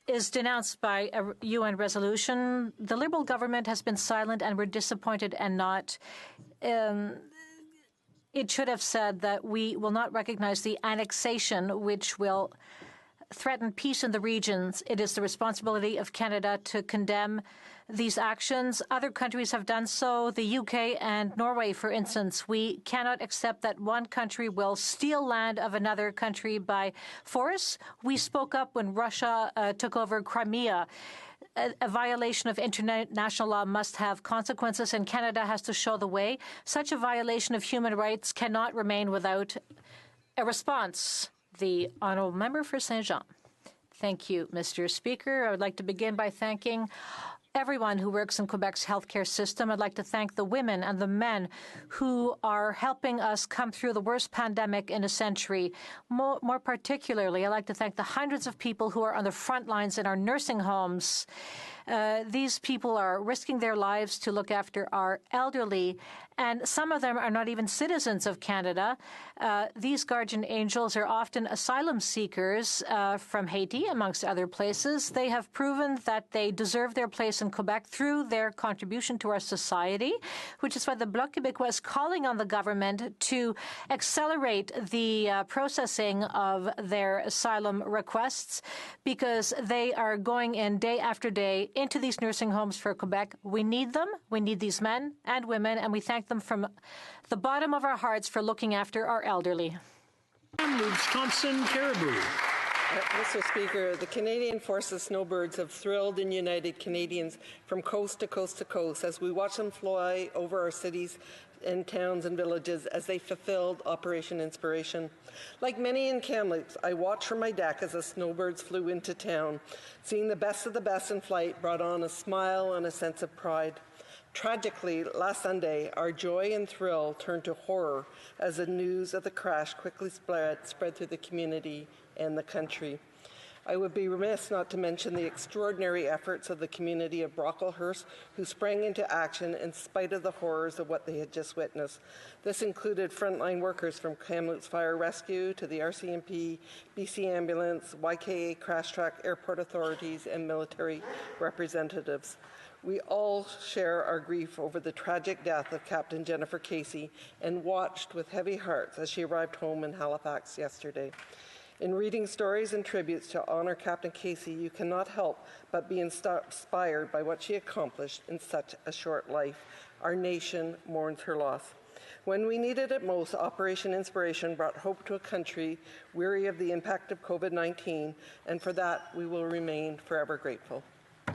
a UN resolution. The Liberal government has been silent, and we're disappointed and not. It should have said that we will not recognize the annexation, which will threaten peace in the regions. It is the responsibility of Canada to condemn these actions. Other countries have done so, the UK and Norway, for instance. We cannot accept that one country will steal land of another country by force. We spoke up when Russia took over Crimea. A violation of international law must have consequences, and Canada has to show the way. Such a violation of human rights cannot remain without a response. The honourable member for Saint-Jean. Thank you, Mr. Speaker. I would like to begin by thanking everyone who works in Quebec's healthcare system. I'd like to thank the women and the men who are helping us come through the worst pandemic in a century. More particularly, I'd like to thank the hundreds of people who are on the front lines in our nursing homes. These people are risking their lives to look after our elderly, and some of them are not even citizens of Canada. These guardian angels are often asylum seekers from Haiti, amongst other places. They have proven that they deserve their place in Quebec through their contribution to our society, which is why the Bloc Québécois is calling on the government to accelerate the processing of their asylum requests, because they are going in day after day into these nursing homes for Quebec. We need them. We need these men and women, and we thank them from the bottom of our hearts for looking after our elderly. Wisconsin Caribou. Mr. Speaker, the Canadian Forces snowbirds have thrilled and united Canadians from coast to coast to coast as we watch them fly over our cities and towns and villages as they fulfilled Operation Inspiration. Like many in Kamloops, I watched from my deck as the snowbirds flew into town. Seeing the best of the best in flight brought on a smile and a sense of pride. Tragically, last Sunday, our joy and thrill turned to horror as the news of the crash quickly spread through the community and the country. I would be remiss not to mention the extraordinary efforts of the community of Brocklehurst, who sprang into action in spite of the horrors of what they had just witnessed. This included frontline workers from Kamloops Fire Rescue to the RCMP, BC Ambulance, YKA Crash Track, airport authorities, and military representatives. We all share our grief over the tragic death of Captain Jennifer Casey and watched with heavy hearts as she arrived home in Halifax yesterday. In reading stories and tributes to honor Captain Casey, you cannot help but be inspired by what she accomplished in such a short life. Our nation mourns her loss. When we needed it most, Operation Inspiration brought hope to a country weary of the impact of COVID-19, and for that we will remain forever grateful. The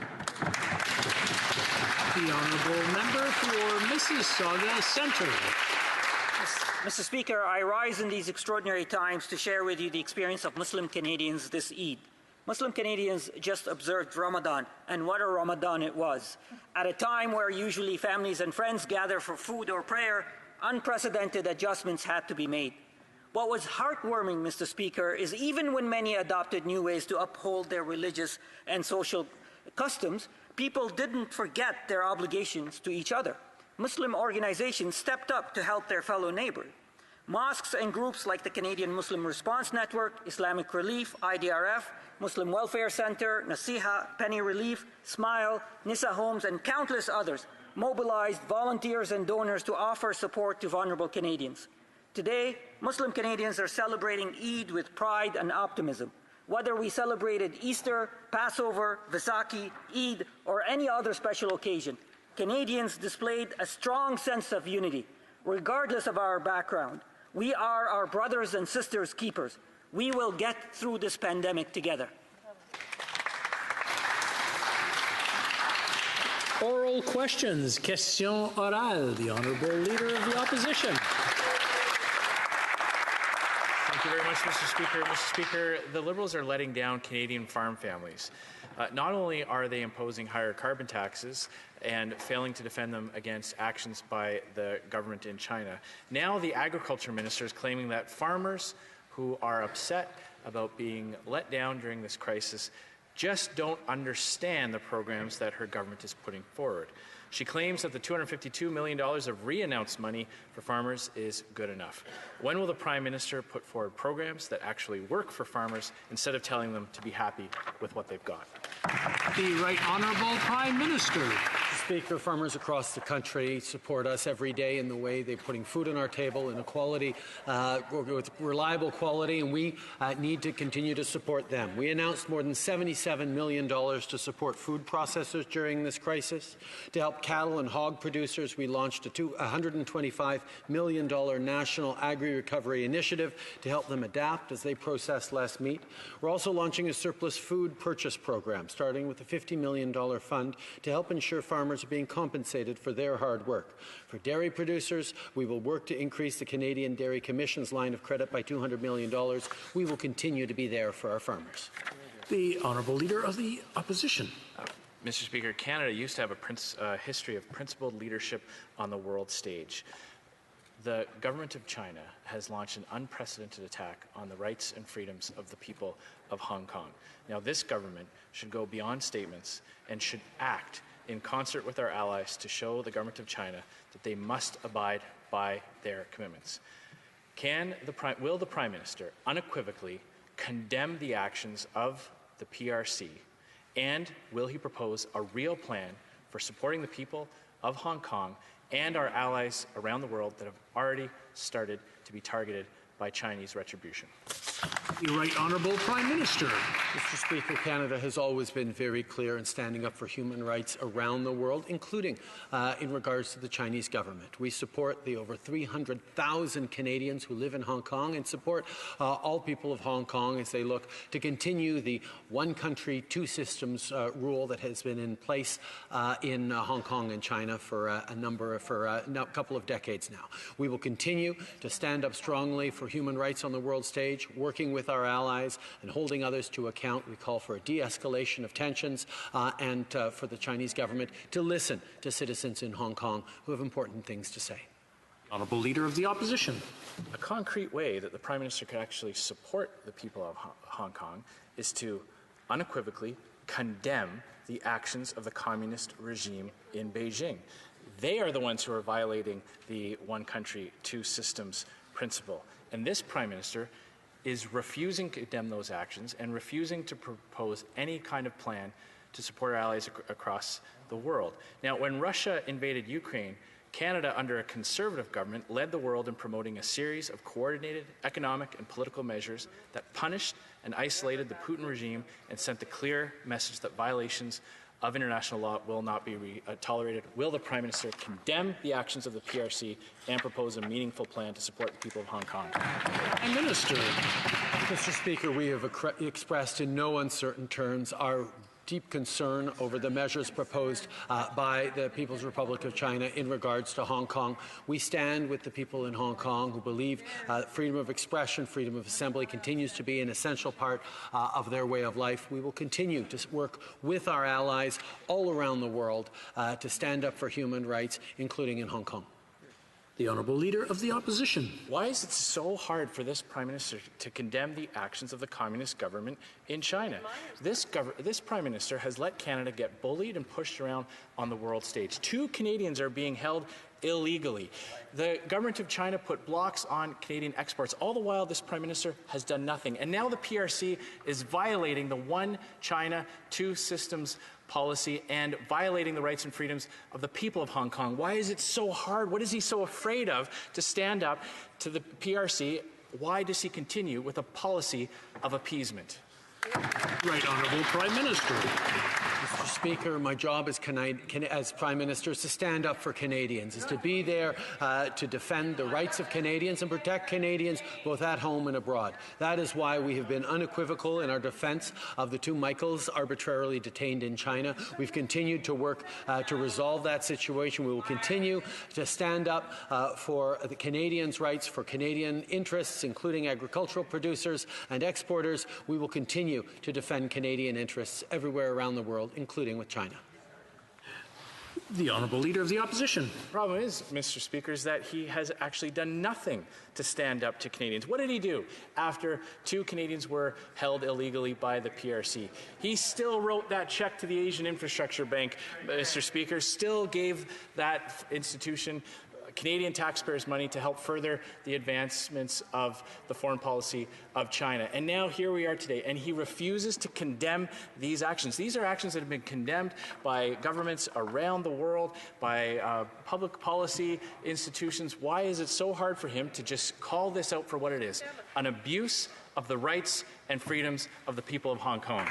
honourable member for Mississauga Centre. Mr. Speaker, I rise in these extraordinary times to share with you the experience of Muslim Canadians this Eid. Muslim Canadians just observed Ramadan, and what a Ramadan it was. At a time where usually families and friends gather for food or prayer, unprecedented adjustments had to be made. What was heartwarming, Mr. Speaker, is even when many adopted new ways to uphold their religious and social customs, people didn't forget their obligations to each other. Muslim organizations stepped up to help their fellow neighbor. Mosques and groups like the Canadian Muslim Response Network, Islamic Relief, IDRF, Muslim Welfare Center, Nasiha, Penny Relief, Smile, Nisa Homes, and countless others mobilized volunteers and donors to offer support to vulnerable Canadians. Today, Muslim Canadians are celebrating Eid with pride and optimism. Whether we celebrated Easter, Passover, Vaisakhi, Eid, or any other special occasion, Canadians displayed a strong sense of unity. Regardless of our background, we are our brothers and sisters' keepers. We will get through this pandemic together. Oral questions. Question orale. The Honourable Leader of the Opposition. Thank you very much, Mr. Speaker. Mr. Speaker, the Liberals are letting down Canadian farm families. Not only are they imposing higher carbon taxes and failing to defend them against actions by the government in China, now the agriculture minister is claiming that farmers who are upset about being let down during this crisis just don't understand the programs that her government is putting forward. She claims that the $252 million of re-announced money for farmers is good enough. When will the Prime Minister put forward programs that actually work for farmers instead of telling them to be happy with what they've got? The Right Honourable Prime Minister. Mr. Speaker, farmers across the country support us every day in the way they're putting food on our table in a quality, with reliable quality, and we need to continue to support them. We announced more than $77 million to support food processors during this crisis. To help cattle and hog producers, we launched a $125 million national agri-recovery initiative to help them adapt as they process less meat. We're also launching a surplus food purchase program, starting with a $50 million fund to help ensure farmers are being compensated for their hard work. For dairy producers, we will work to increase the Canadian Dairy Commission's line of credit by $200 million. We will continue to be there for our farmers. The Honourable Leader of the Opposition. Mr. Speaker, Canada used to have a history of principled leadership on the world stage. The government of China has launched an unprecedented attack on the rights and freedoms of the people of Hong Kong. Now, this government should go beyond statements and should act in concert with our allies to show the government of China that they must abide by their commitments. Will the Prime Minister unequivocally condemn the actions of the PRC, and will he propose a real plan for supporting the people of Hong Kong and our allies around the world that have already started to be targeted by Chinese retribution? The Right Honourable Prime Minister. Mr. Speaker, Canada has always been very clear in standing up for human rights around the world, including in regards to the Chinese government. We support the over 300,000 Canadians who live in Hong Kong and support all people of Hong Kong as they look to continue the one country, two systems rule that has been in place in Hong Kong and China for a couple of decades now. We will continue to stand up strongly for human rights on the world stage, working with our allies and holding others to account. We call for a de-escalation of tensions and for the Chinese government to listen to citizens in Hong Kong who have important things to say. Honourable Leader of the Opposition. A concrete way that the Prime Minister could actually support the people of Hong Kong is to unequivocally condemn the actions of the communist regime in Beijing. They are the ones who are violating the one country, two systems principle. And this Prime Minister is refusing to condemn those actions and refusing to propose any kind of plan to support our allies across the world. Now, when Russia invaded Ukraine, Canada, under a conservative government, led the world in promoting a series of coordinated economic and political measures that punished and isolated the Putin regime and sent a clear message that violations of international law will not be tolerated. Will the Prime Minister condemn the actions of the PRC and propose a meaningful plan to support the people of Hong Kong? Prime Minister. Mr. Speaker, we have expressed in no uncertain terms our deep concern over the measures proposed by the People's Republic of China in regards to Hong Kong. We stand with the people in Hong Kong who believe freedom of expression, freedom of assembly continues to be an essential part of their way of life. We will continue to work with our allies all around the world to stand up for human rights, including in Hong Kong. The Honourable Leader of the Opposition. Why is it so hard for this Prime Minister to condemn the actions of the communist government in China? This Prime Minister has let Canada get bullied and pushed around on the world stage. 2 Canadians are being held illegally. The government of China put blocks on Canadian exports. All the while, this Prime Minister has done nothing. And now the PRC is violating the one China, two systems policy and violating the rights and freedoms of the people of Hong Kong. Why is it so hard? What is he so afraid of to stand up to the PRC? Why does he continue with a policy of appeasement? Right Honourable Prime Minister. Mr. Speaker, my job as Prime Minister is to stand up for Canadians, is to be there to defend the rights of Canadians and protect Canadians both at home and abroad. That is why we have been unequivocal in our defence of the 2 Michaels arbitrarily detained in China. We've continued to work to resolve that situation. We will continue to stand up for the Canadians' rights, for Canadian interests, including agricultural producers and exporters. We will continue to defend Canadian interests everywhere around the world, including with China. The Honourable Leader of the Opposition. The problem is, Mr. Speaker, is that he has actually done nothing to stand up to Canadians. What did he do after 2 Canadians were held illegally by the PRC? He still wrote that check to the Asian Infrastructure Bank, Mr. Speaker, still gave that institution Canadian taxpayers' money to help further the advancements of the foreign policy of China. And now here we are today, and he refuses to condemn these actions. These are actions that have been condemned by governments around the world, by public policy institutions. Why is it so hard for him to just call this out for what it is? An abuse of the rights and freedoms of the people of Hong Kong.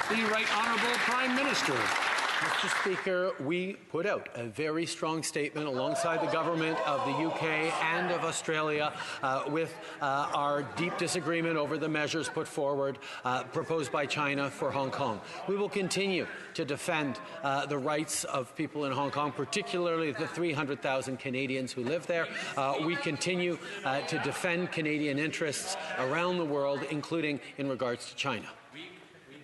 The Right Honourable Prime Minister. Mr. Speaker, we put out a very strong statement alongside the government of the UK and of Australia with our deep disagreement over the measures put forward, proposed by China for Hong Kong. We will continue to defend the rights of people in Hong Kong, particularly the 300,000 Canadians who live there. We continue to defend Canadian interests around the world, including in regards to China.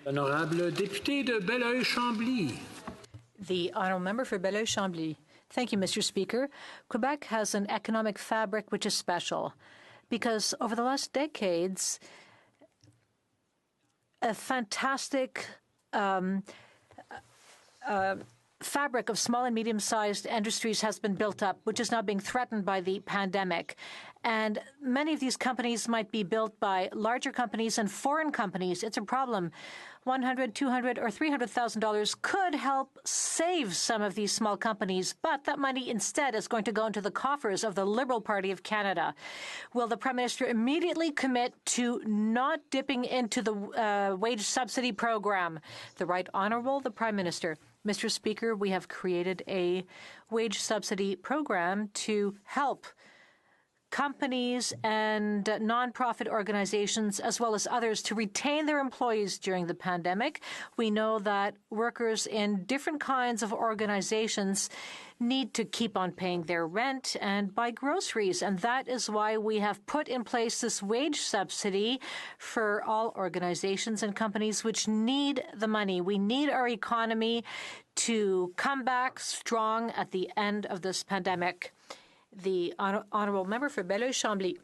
Honorable député de Belleuil-Chambly. The Honourable Member for Belleuil-Chambly. Thank you, Mr. Speaker. Quebec has an economic fabric which is special because over the last decades, a fantastic fabric of small and medium-sized industries has been built up, which is now being threatened by the pandemic. And many of these companies might be built by larger companies and foreign companies. It's a problem. $100,000, $200,000, or $300,000 could help save some of these small companies, but that money instead is going to go into the coffers of the Liberal Party of Canada. Will the Prime Minister immediately commit to not dipping into the wage subsidy program? The Right Honourable, the Prime Minister. Mr. Speaker, we have created a wage subsidy program to help companies and nonprofit organizations, as well as others, to retain their employees during the pandemic. We know that workers in different kinds of organizations need to keep on paying their rent and buy groceries, and that is why we have put in place this wage subsidy for all organizations and companies which need the money. We need our economy to come back strong at the end of this pandemic. The Honourable Member for Belleuil-Chambly.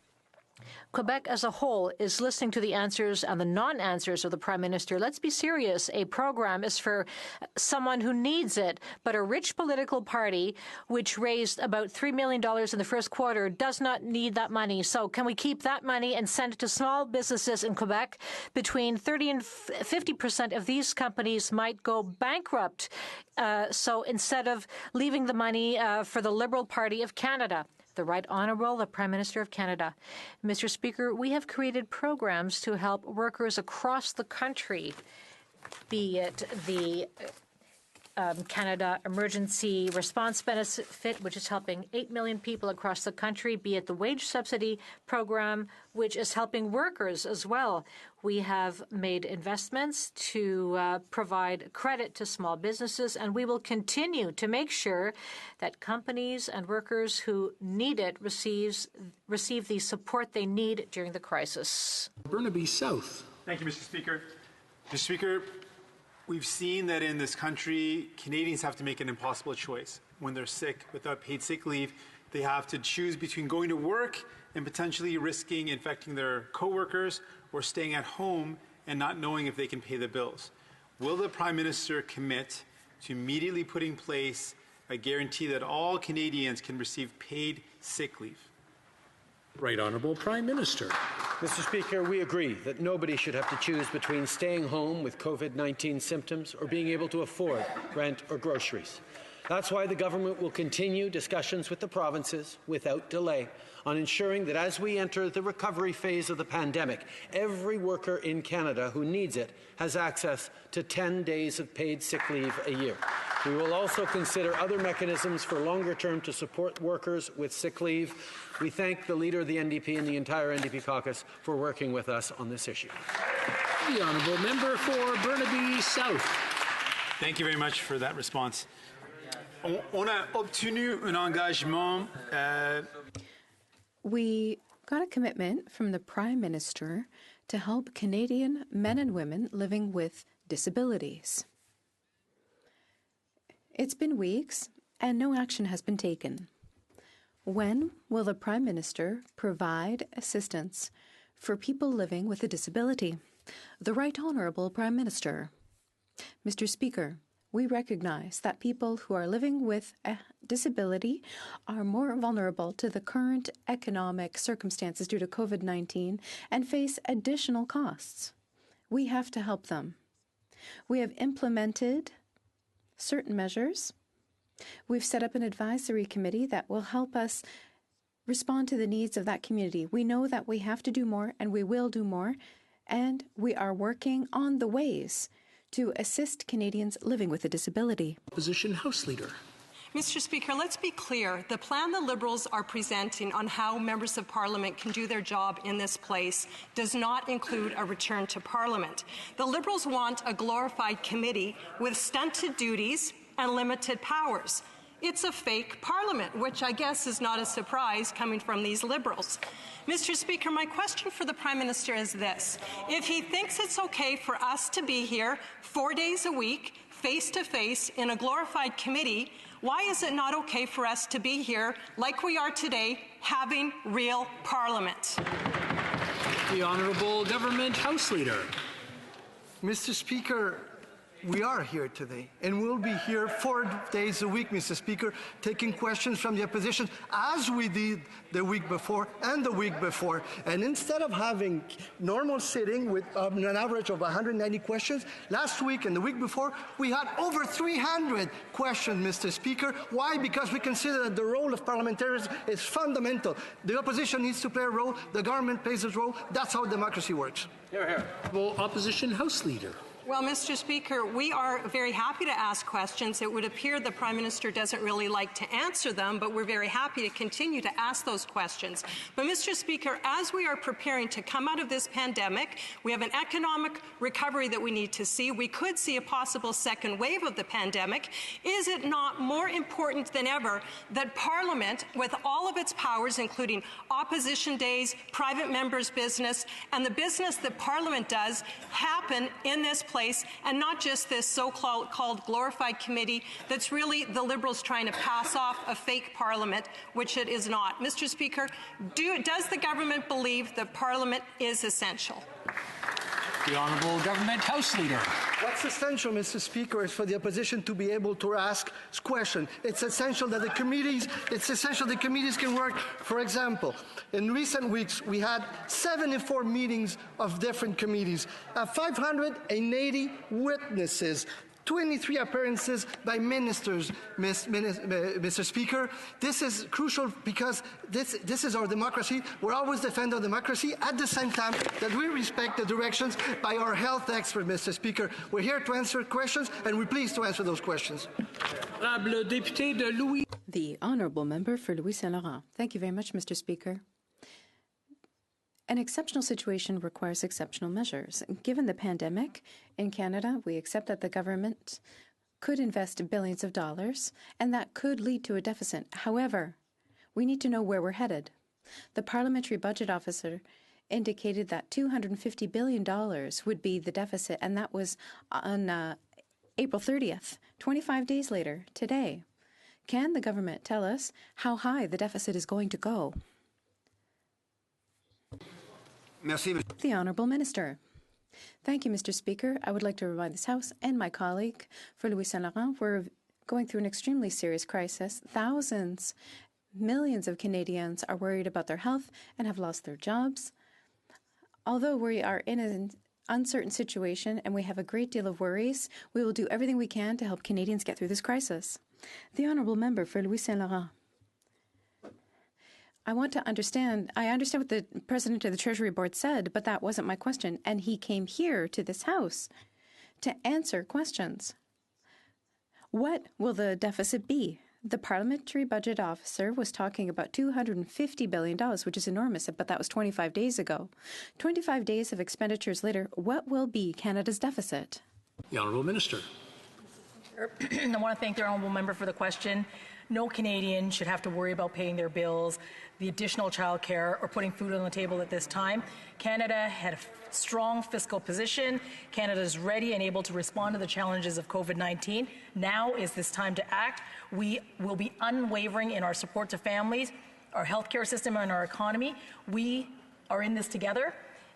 Quebec as a whole is listening to the answers and the non-answers of the Prime Minister. Let's be serious. A program is for someone who needs it, but a rich political party, which raised about $3 million in the first quarter, does not need that money. So can we keep that money and send it to small businesses in Quebec? Between 30 and 50% of these companies might go bankrupt. So instead of leaving the money for the Liberal Party of Canada. The Right Honourable, the Prime Minister of Canada. Mr. Speaker, we have created programs to help workers across the country, be it the Canada Emergency Response Benefit, which is helping 8 million people across the country, be it the wage subsidy program, which is helping workers as well. We have made investments to provide credit to small businesses, and we will continue to make sure that companies and workers who need it receive the support they need during the crisis. Burnaby South. Thank you, Mr. Speaker. Mr. Speaker, we've seen that in this country, Canadians have to make an impossible choice. When they're sick, without paid sick leave, they have to choose between going to work and potentially risking infecting their coworkers or staying at home and not knowing if they can pay the bills. Will the Prime Minister commit to immediately putting in place a guarantee that all Canadians can receive paid sick leave? Right Honourable Prime Minister. Mr. Speaker, we agree that nobody should have to choose between staying home with COVID-19 symptoms or being able to afford rent or groceries. That's why the government will continue discussions with the provinces without delay on ensuring that as we enter the recovery phase of the pandemic, every worker in Canada who needs it has access to 10 days of paid sick leave a year. We will also consider other mechanisms for longer term to support workers with sick leave. We thank the Leader of the NDP and the entire NDP caucus for working with us on this issue. The Honourable Member for Burnaby South. Thank you very much for that response. On a obtenu un engagement. We got a commitment from the Prime Minister to help Canadian men and women living with disabilities. It's been weeks and no action has been taken. When will the Prime Minister provide assistance for people living with a disability? The Right Honourable Prime Minister. Mr. Speaker, we recognize that people who are living with a disability are more vulnerable to the current economic circumstances due to COVID-19 and face additional costs. We have to help them. We have implemented certain measures. We've set up an advisory committee that will help us respond to the needs of that community. We know that we have to do more, and we will do more, and we are working on the ways to assist Canadians living with a disability. Opposition House Leader. Mr. Speaker, let's be clear. The plan the Liberals are presenting on how members of Parliament can do their job in this place does not include a return to Parliament. The Liberals want a glorified committee with stunted duties and limited powers. It's a fake Parliament, which I guess is not a surprise coming from these Liberals. Mr. Speaker, my question for the Prime Minister is this. If he thinks it's okay for us to be here 4 days a week, face-to-face, in a glorified committee, why is it not okay for us to be here, like we are today, having real Parliament? The Honourable Government House Leader. Mr. Speaker, we are here today, and we'll be here 4 days a week, Mr. Speaker, taking questions from the opposition, as we did the week before and the week before. And instead of having normal sitting with an average of 190 questions, last week and the week before, we had over 300 questions, Mr. Speaker. Why? Because we consider that the role of parliamentarians is fundamental. The opposition needs to play a role, the government plays its role. That's how democracy works. Here, here. Well, Opposition House Leader. Well, Mr. Speaker, we are very happy to ask questions. It would appear the Prime Minister doesn't really like to answer them, but we're very happy to continue to ask those questions. But, Mr. Speaker, as we are preparing to come out of this pandemic, we have an economic recovery that we need to see. We could see a possible second wave of the pandemic. Is it not more important than ever that Parliament, with all of its powers, including opposition days, private members' business, and the business that Parliament does, happen in this place, and not just this so-called glorified committee that's really the Liberals trying to pass off a fake Parliament, which it is not. Mr. Speaker, does the government believe that Parliament is essential? The Honourable Government House Leader. What's essential, Mr. Speaker, is for the opposition to be able to ask questions. It's essential that the committees can work. For example, in recent weeks, we had 74 meetings of different committees, 580 witnesses, 23 appearances by ministers, Mr. Speaker. This is crucial because this is our democracy. We're always defend our democracy at the same time that we respect the directions by our health experts, Mr. Speaker. We're here to answer questions, and we're pleased to answer those questions. The Honourable Member for Louis Saint Laurent. Thank you very much, Mr. Speaker. An exceptional situation requires exceptional measures. Given the pandemic in Canada, we accept that the government could invest billions of dollars, and that could lead to a deficit. However, we need to know where we're headed. The Parliamentary Budget Officer indicated that $250 billion would be the deficit, and that was on April 30th, 25 days later, today. Can the government tell us how high the deficit is going to go? The Honourable Minister. Thank you, Mr. Speaker. I would like to remind this House and my colleague for Louis Saint Laurent, we're going through an extremely serious crisis. Millions of Canadians are worried about their health and have lost their jobs. Although we are in an uncertain situation and we have a great deal of worries, we will do everything we can to help Canadians get through this crisis. The Honourable Member for Louis Saint Laurent. I understand what the President of the Treasury Board said, but that wasn't my question. And he came here to this House to answer questions. What will the deficit be? The Parliamentary Budget Officer was talking about $250 billion, which is enormous, but that was 25 days ago. 25 days of expenditures later, what will be Canada's deficit? The Honourable Minister. I want to thank the honourable member for the question. No Canadian should have to worry about paying their bills, the additional childcare, or putting food on the table at this time. Canada had a strong fiscal position. Canada is ready and able to respond to the challenges of COVID-19. Now is this time to act. We will be unwavering in our support to families, our healthcare system, and our economy. We are in this together,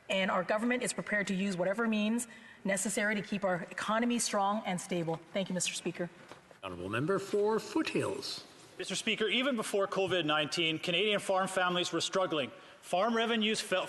and our government is prepared to use whatever means necessary to keep our economy strong and stable. Thank you, Mr. Speaker. Honourable member for Foothills. Mr. Speaker, even before COVID-19, Canadian farm families were struggling. Farm revenues fell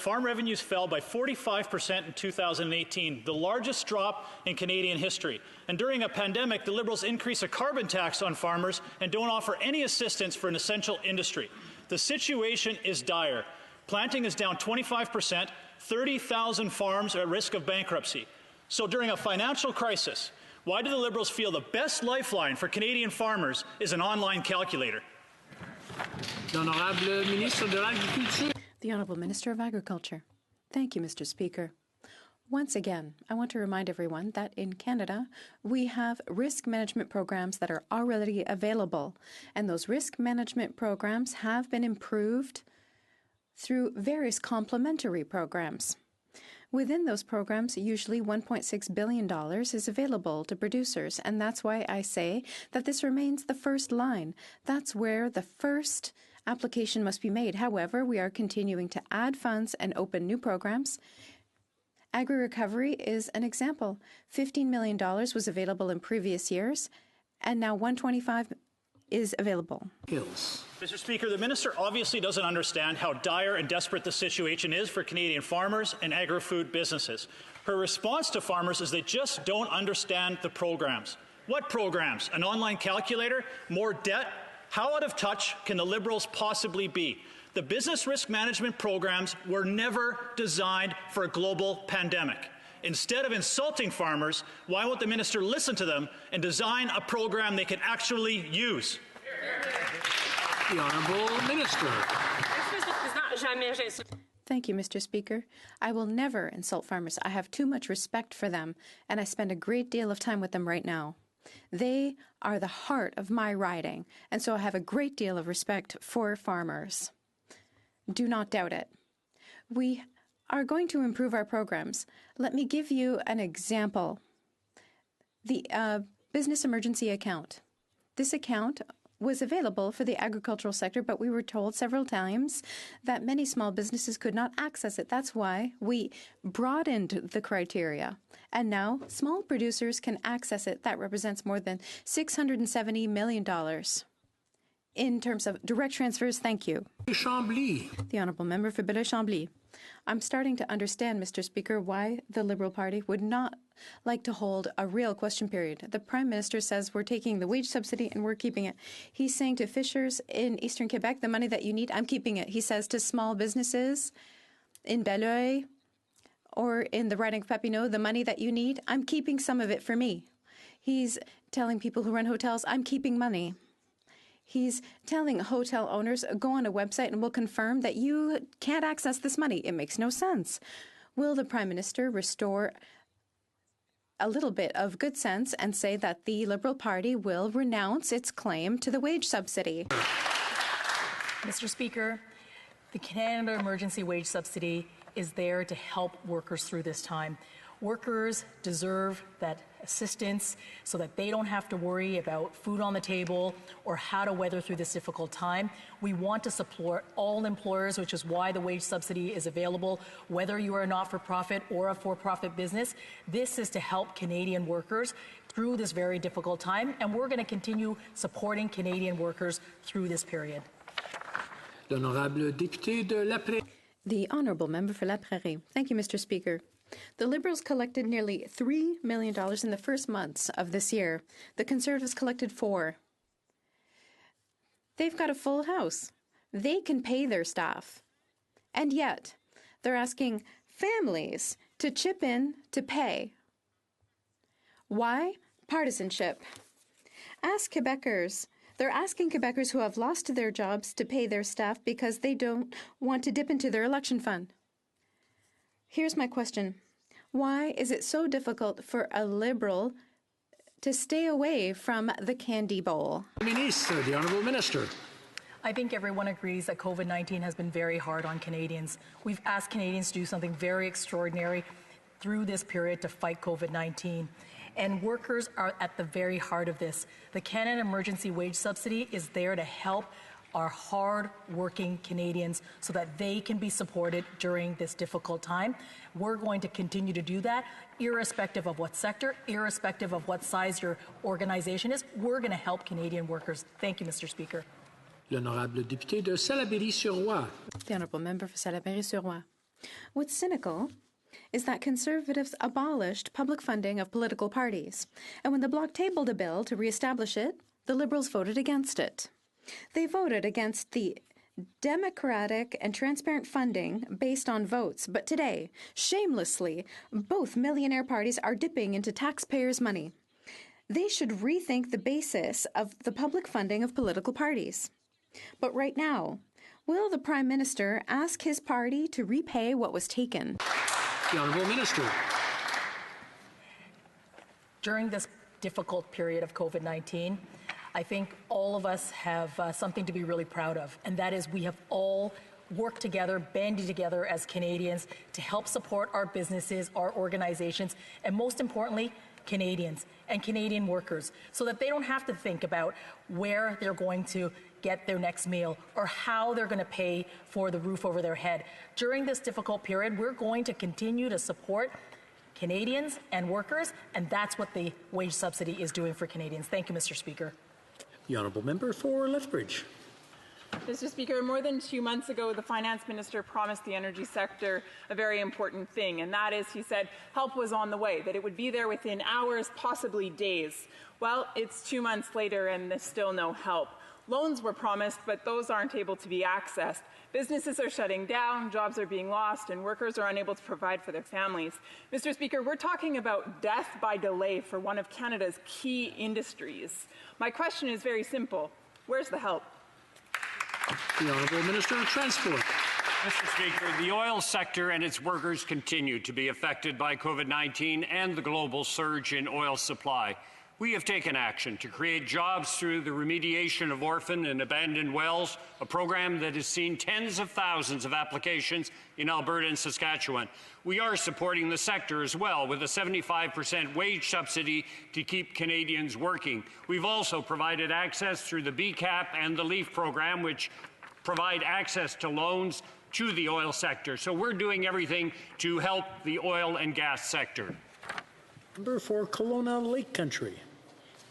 by 45% in 2018, the largest drop in Canadian history. And during a pandemic, the Liberals increase a carbon tax on farmers and don't offer any assistance for an essential industry. The situation is dire. Planting is down 25%, 30,000 farms are at risk of bankruptcy. So during a financial crisis, why do the Liberals feel the best lifeline for Canadian farmers is an online calculator? The Honourable Minister of Agriculture. Thank you, Mr. Speaker. Once again, I want to remind everyone that in Canada, we have risk management programs that are already available, and those risk management programs have been improved through various complementary programs. Within those programs, usually $1.6 billion is available to producers, and that's why I say that this remains the first line. That's where the first application must be made. However, we are continuing to add funds and open new programs. Agri-recovery is an example. $15 million was available in previous years, and now $125 is available. Mr. Speaker, the minister obviously doesn't understand how dire and desperate the situation is for Canadian farmers and agri-food businesses. Her response to farmers is they just don't understand the programs. What programs? An online calculator? More debt? How out of touch can the Liberals possibly be? The business risk management programs were never designed for a global pandemic. Instead of insulting farmers, why won't the minister listen to them and design a program they can actually use? The Honourable Minister. Thank you, Mr. Speaker. I will never insult farmers. I have too much respect for them, and I spend a great deal of time with them right now. They are the heart of my riding, and so I have a great deal of respect for farmers. Do not doubt it. We are going to improve our programs. Let me give you an example. The business emergency account. This account was available for the agricultural sector, but we were told several times that many small businesses could not access it. That's why we broadened the criteria. And now small producers can access it. That represents more than $670 million. In terms of direct transfers, thank you. Chambly. The Honourable Member for Belleuil-Chambly. I'm starting to understand, Mr. Speaker, why the Liberal Party would not like to hold a real question period. The Prime Minister says we're taking the wage subsidy and we're keeping it. He's saying to fishers in Eastern Quebec, the money that you need, I'm keeping it. He says to small businesses in Belleuil or in the riding of Papineau, the money that you need, I'm keeping some of it for me. He's telling people who run hotels, I'm keeping money. He's telling hotel owners, go on a website and we'll confirm that you can't access this money. It makes no sense. Will the Prime Minister restore a little bit of good sense and say that the Liberal Party will renounce its claim to the wage subsidy? Mr. Speaker, the Canada Emergency Wage Subsidy is there to help workers through this time. Workers deserve that assistance so that they don't have to worry about food on the table or how to weather through this difficult time. We want to support all employers, which is why the wage subsidy is available, whether you are a not-for-profit or a for-profit business. This is to help Canadian workers through this very difficult time, and we're going to continue supporting Canadian workers through this period. L'honorable député de La Prairie. The Honourable Member for La Prairie. Thank you, Mr. Speaker. The Liberals collected nearly $3 million in the first months of this year. The Conservatives collected $4 million. They've got a full house. They can pay their staff. And yet, they're asking families to chip in to pay. Why? Partisanship. Ask Quebecers. They're asking Quebecers who have lost their jobs to pay their staff because they don't want to dip into their election fund. Here's my question. Why is it so difficult for a Liberal to stay away from the candy bowl. Minister, the Honourable Minister. I think everyone agrees that COVID-19 has been very hard on Canadians. We've asked Canadians to do something very extraordinary through this period to fight COVID-19. And workers are at the very heart of this. The Canada Emergency Wage Subsidy is there to help our hard-working Canadians so that they can be supported during this difficult time. We're going to continue to do that, irrespective of what sector, irrespective of what size your organization is. We're going to help Canadian workers. Thank you, Mr. Speaker. L'honorable député de Salaberry-sur-Roi. The Honourable Member for Salaberry-sur-Roi. What's cynical is that Conservatives abolished public funding of political parties, and when the Bloc tabled a bill to re-establish it, the Liberals voted against it. They voted against the democratic and transparent funding based on votes, but today, shamelessly, both millionaire parties are dipping into taxpayers' money. They should rethink the basis of the public funding of political parties. But right now, will the Prime Minister ask his party to repay what was taken? The Honourable Minister. During this difficult period of COVID-19, I think all of us have something to be really proud of, and that is we have all worked together, banded together as Canadians to help support our businesses, our organizations, and most importantly, Canadians and Canadian workers, so that they don't have to think about where they're going to get their next meal or how they're going to pay for the roof over their head. During this difficult period, we're going to continue to support Canadians and workers, and that's what the wage subsidy is doing for Canadians. Thank you, Mr. Speaker. The Honourable Member for Lethbridge. Mr. Speaker, more than 2 months ago, the Finance Minister promised the energy sector a very important thing, and that is, he said, help was on the way, that it would be there within hours, possibly days. Well, it's 2 months later and there's still no help. Loans were promised, but those aren't able to be accessed. Businesses are shutting down, jobs are being lost, and workers are unable to provide for their families. Mr. Speaker, we're talking about death by delay for one of Canada's key industries. My question is very simple. Where's the help? The Honourable Minister of Transport. Mr. Speaker, the oil sector and its workers continue to be affected by COVID-19 and the global surge in oil supply. We have taken action to create jobs through the remediation of orphaned and abandoned wells, a program that has seen tens of thousands of applications in Alberta and Saskatchewan. We are supporting the sector as well with a 75% wage subsidy to keep Canadians working. We've also provided access through the BCAP and the LEAF program, which provide access to loans to the oil sector. So we're doing everything to help the oil and gas sector. Member for Kelowna Lake Country.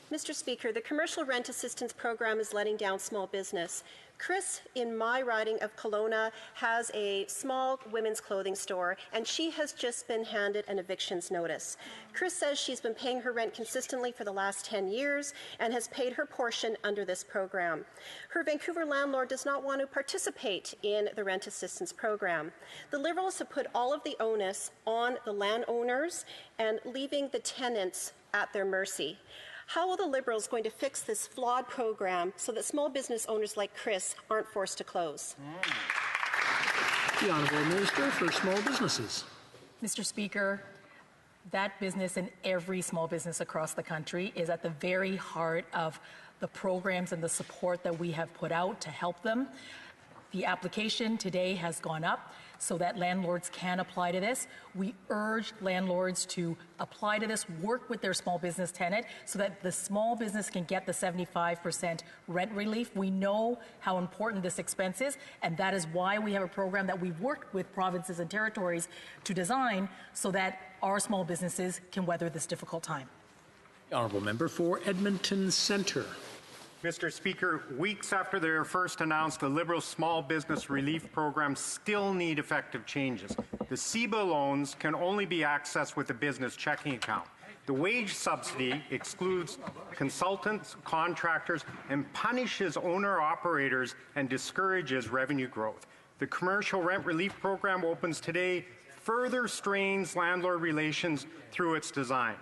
Mr. Speaker, the Commercial Rent Assistance Program is letting down small business. Chris, in my riding of Kelowna, has a small women's clothing store, and she has just been handed an evictions notice. Chris says she's been paying her rent consistently for the last 10 years and has paid her portion under this program. Her Vancouver landlord does not want to participate in the rent assistance program. The Liberals have put all of the onus on the landowners and leaving the tenants at their mercy. How are the Liberals going to fix this flawed program so that small business owners like Chris aren't forced to close? The Honourable Minister for Small Businesses. Mr. Speaker, that business and every small business across the country is at the very heart of the programs and the support that we have put out to help them. The application today has gone up so that landlords can apply to this. We urge landlords to apply to this, work with their small business tenant so that the small business can get the 75% rent relief. We know how important this expense is, and that is why we have a program that we've worked with provinces and territories to design so that our small businesses can weather this difficult time. The Honourable Member for Edmonton Centre. Mr. Speaker, weeks after they were first announced, the Liberal Small Business Relief Program still need effective changes. The CEBA loans can only be accessed with a business checking account. The wage subsidy excludes consultants, contractors, and punishes owner-operators and discourages revenue growth. The Commercial Rent Relief Program opens today further strains landlord relations through its design.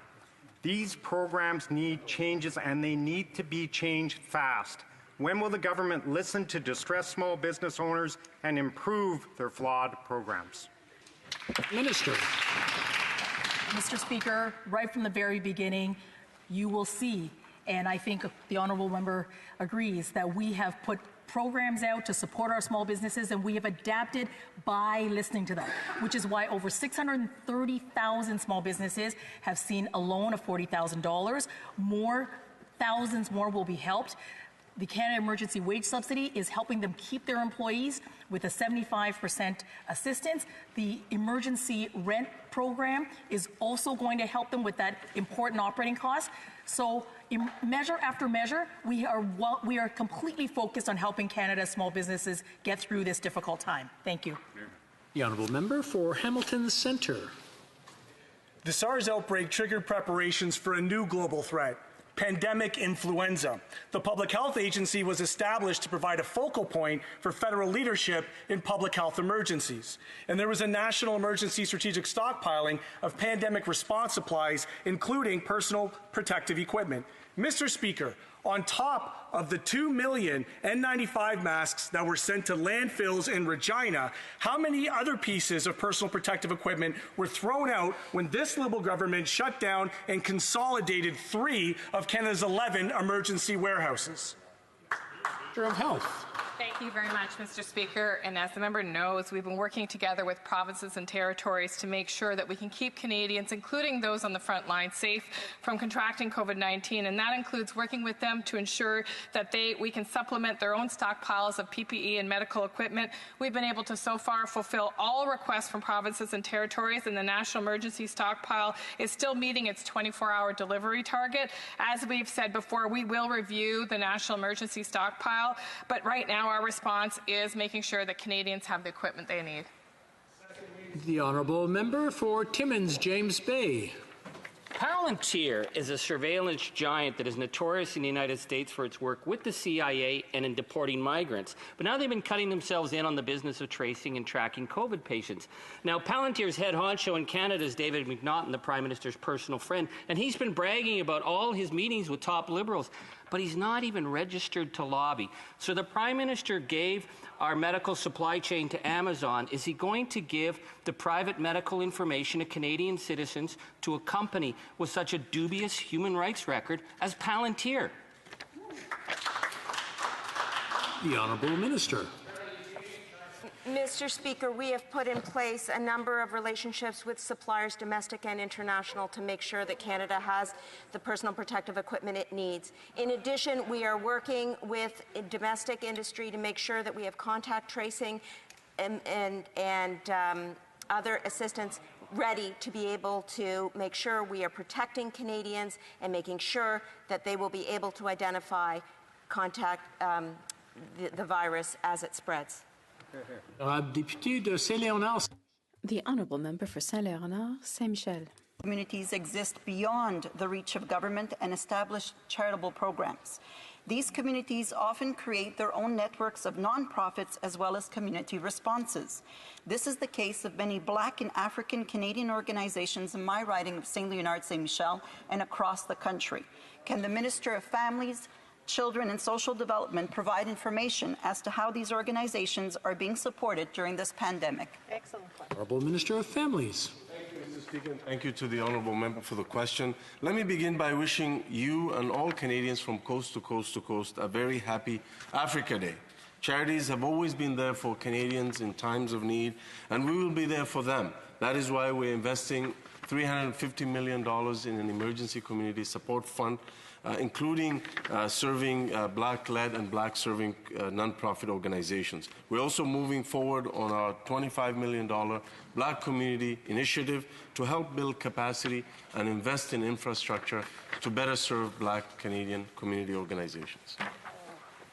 These programs need changes, and they need to be changed fast. When will the government listen to distressed small business owners and improve their flawed programs? Minister. Mr. Speaker, right from the very beginning, you will see, and I think the honourable member agrees, that we have put programs out to support our small businesses, and we have adapted by listening to them, which is why over 630,000 small businesses have seen a loan of $40,000. Thousands more will be helped. The Canada Emergency Wage Subsidy is helping them keep their employees with a 75% assistance. The emergency rent program is also going to help them with that important operating cost. So in measure after measure, we are completely focused on helping Canada's small businesses get through this difficult time. Thank you. The honourable member for Hamilton Centre. The SARS outbreak triggered preparations for a new global threat, pandemic influenza. The Public Health Agency was established to provide a focal point for federal leadership in public health emergencies. And there was a national emergency strategic stockpiling of pandemic response supplies, including personal protective equipment. Mr. Speaker, on top of the 2 million N95 masks that were sent to landfills in Regina, how many other pieces of personal protective equipment were thrown out when this Liberal government shut down and consolidated 3 of Canada's 11 emergency warehouses? Minister of Health. Thank you very much, Mr. Speaker. And as the member knows, we've been working together with provinces and territories to make sure that we can keep Canadians, including those on the front line, safe from contracting COVID-19. And that includes working with them to ensure that we can supplement their own stockpiles of PPE and medical equipment. We've been able to so far fulfill all requests from provinces and territories, and the National Emergency Stockpile is still meeting its 24-hour delivery target. As we've said before, we will review the National Emergency Stockpile, but right now our response is making sure that Canadians have the equipment they need. The honourable member for Timmins, James Bay. Palantir is a surveillance giant that is notorious in the United States for its work with the CIA and in deporting migrants. But now they've been cutting themselves in on the business of tracing and tracking COVID patients. Now, Palantir's head honcho in Canada is David McNaughton, the Prime Minister's personal friend, and he's been bragging about all his meetings with top Liberals. But he's not even registered to lobby. So the Prime Minister gave our medical supply chain to Amazon. Is he going to give the private medical information of Canadian citizens to a company with such a dubious human rights record as Palantir? The Honourable Minister. Mr. Speaker, we have put in place a number of relationships with suppliers, domestic and international, to make sure that Canada has the personal protective equipment it needs. In addition, we are working with domestic industry to make sure that we have contact tracing and other assistance ready to be able to make sure we are protecting Canadians and making sure that they will be able to identify the virus as it spreads. The honourable member for Saint-Léonard, Saint-Michel. Communities exist beyond the reach of government and establish charitable programs. These communities often create their own networks of nonprofits as well as community responses. This is the case of many Black and African Canadian organizations in my riding of St. Leonard, St. Michel, and across the country. Can the Minister of Families, Children and Social Development provide information as to how these organizations are being supported during this pandemic? Excellent question. Honourable Minister of Families. Thank you, Mr. Speaker. Thank you to the honourable member for the question. Let me begin by wishing you and all Canadians from coast to coast to coast a very happy Africa Day. Charities have always been there for Canadians in times of need, and we will be there for them. That is why we're investing $350 million in an emergency community support fund, including serving Black-led and Black-serving nonprofit organizations. We're also moving forward on our $25 million Black Community Initiative to help build capacity and invest in infrastructure to better serve Black Canadian community organizations.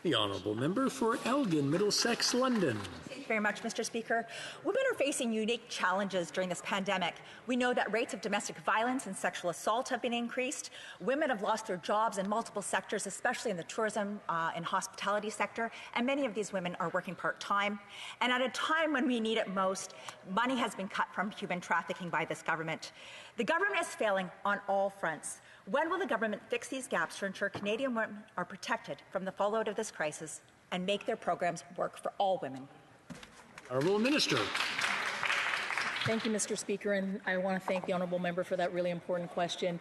The honourable member for Elgin, Middlesex, London. Thank you very much, Mr. Speaker. Women are facing unique challenges during this pandemic. We know that rates of domestic violence and sexual assault have been increased. Women have lost their jobs in multiple sectors, especially in the tourism and hospitality sector, and many of these women are working part-time. And at a time when we need it most, money has been cut from human trafficking by this government. The government is failing on all fronts. When will the government fix these gaps to ensure Canadian women are protected from the fallout of this crisis and make their programs work for all women? Honourable Minister. Thank you, Mr. Speaker, and I want to thank the honourable member for that really important question.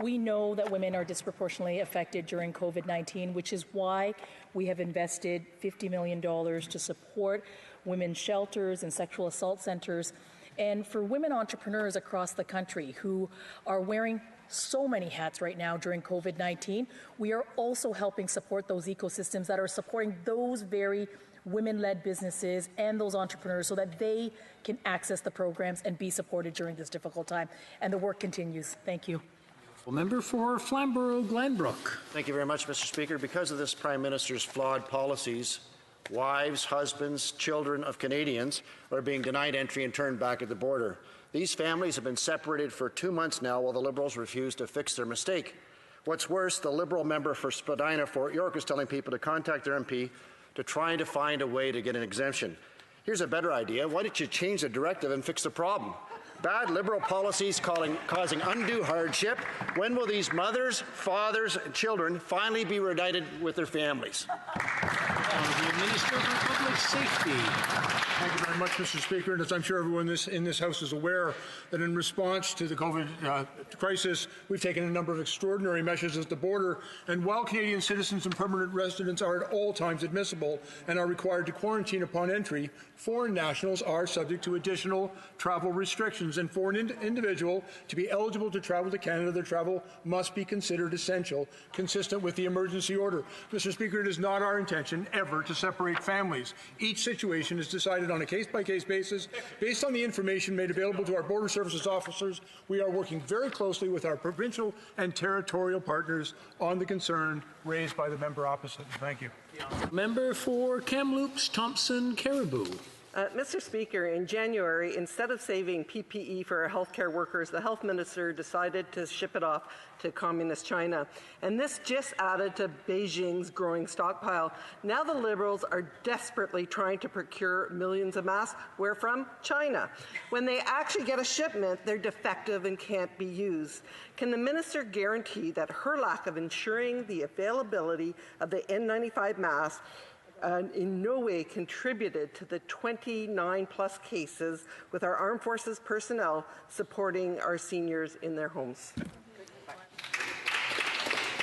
We know that women are disproportionately affected during COVID-19, which is why we have invested $50 million to support women's shelters and sexual assault centers, and for women entrepreneurs across the country who are wearing so many hats right now during COVID-19. We are also helping support those ecosystems that are supporting those very women-led businesses and those entrepreneurs so that they can access the programs and be supported during this difficult time. And the work continues. Thank you. Member for Flamborough-Glanbrook. Thank you very much, Mr. Speaker. Because of this Prime Minister's flawed policies, wives, husbands, children of Canadians are being denied entry and turned back at the border. These families have been separated for 2 months now while the Liberals refuse to fix their mistake. What's worse, the Liberal member for Spadina-Fort York is telling people to contact their MP to try to find a way to get an exemption. Here's a better idea. Why don't you change the directive and fix the problem? Bad Liberal policies causing undue hardship. When will these mothers, fathers, and children finally be reunited with their families? Honourable Minister for Public Safety. Thank you very much, Mr. Speaker. And as I'm sure everyone in this House is aware, that in response to the COVID crisis, we've taken a number of extraordinary measures at the border. And while Canadian citizens and permanent residents are at all times admissible and are required to quarantine upon entry, foreign nationals are subject to additional travel restrictions. And for an individual to be eligible to travel to Canada, their travel must be considered essential, consistent with the emergency order. Mr. Speaker, it is not our intention ever to separate families. Each situation is decided on a case-by-case basis. Based on the information made available to our Border Services officers, we are working very closely with our provincial and territorial partners on the concern raised by the member opposite. Thank you. Member for Kamloops, Thompson, Caribou. Mr. Speaker, in January, instead of saving PPE for our healthcare workers, the health minister decided to ship it off to communist China. And this just added to Beijing's growing stockpile. Now the Liberals are desperately trying to procure millions of masks. Where from? China. When they actually get a shipment, they're defective and can't be used. Can the minister guarantee that her lack of ensuring the availability of the N95 mask in no way contributed to the 29+ cases with our armed forces personnel supporting our seniors in their homes?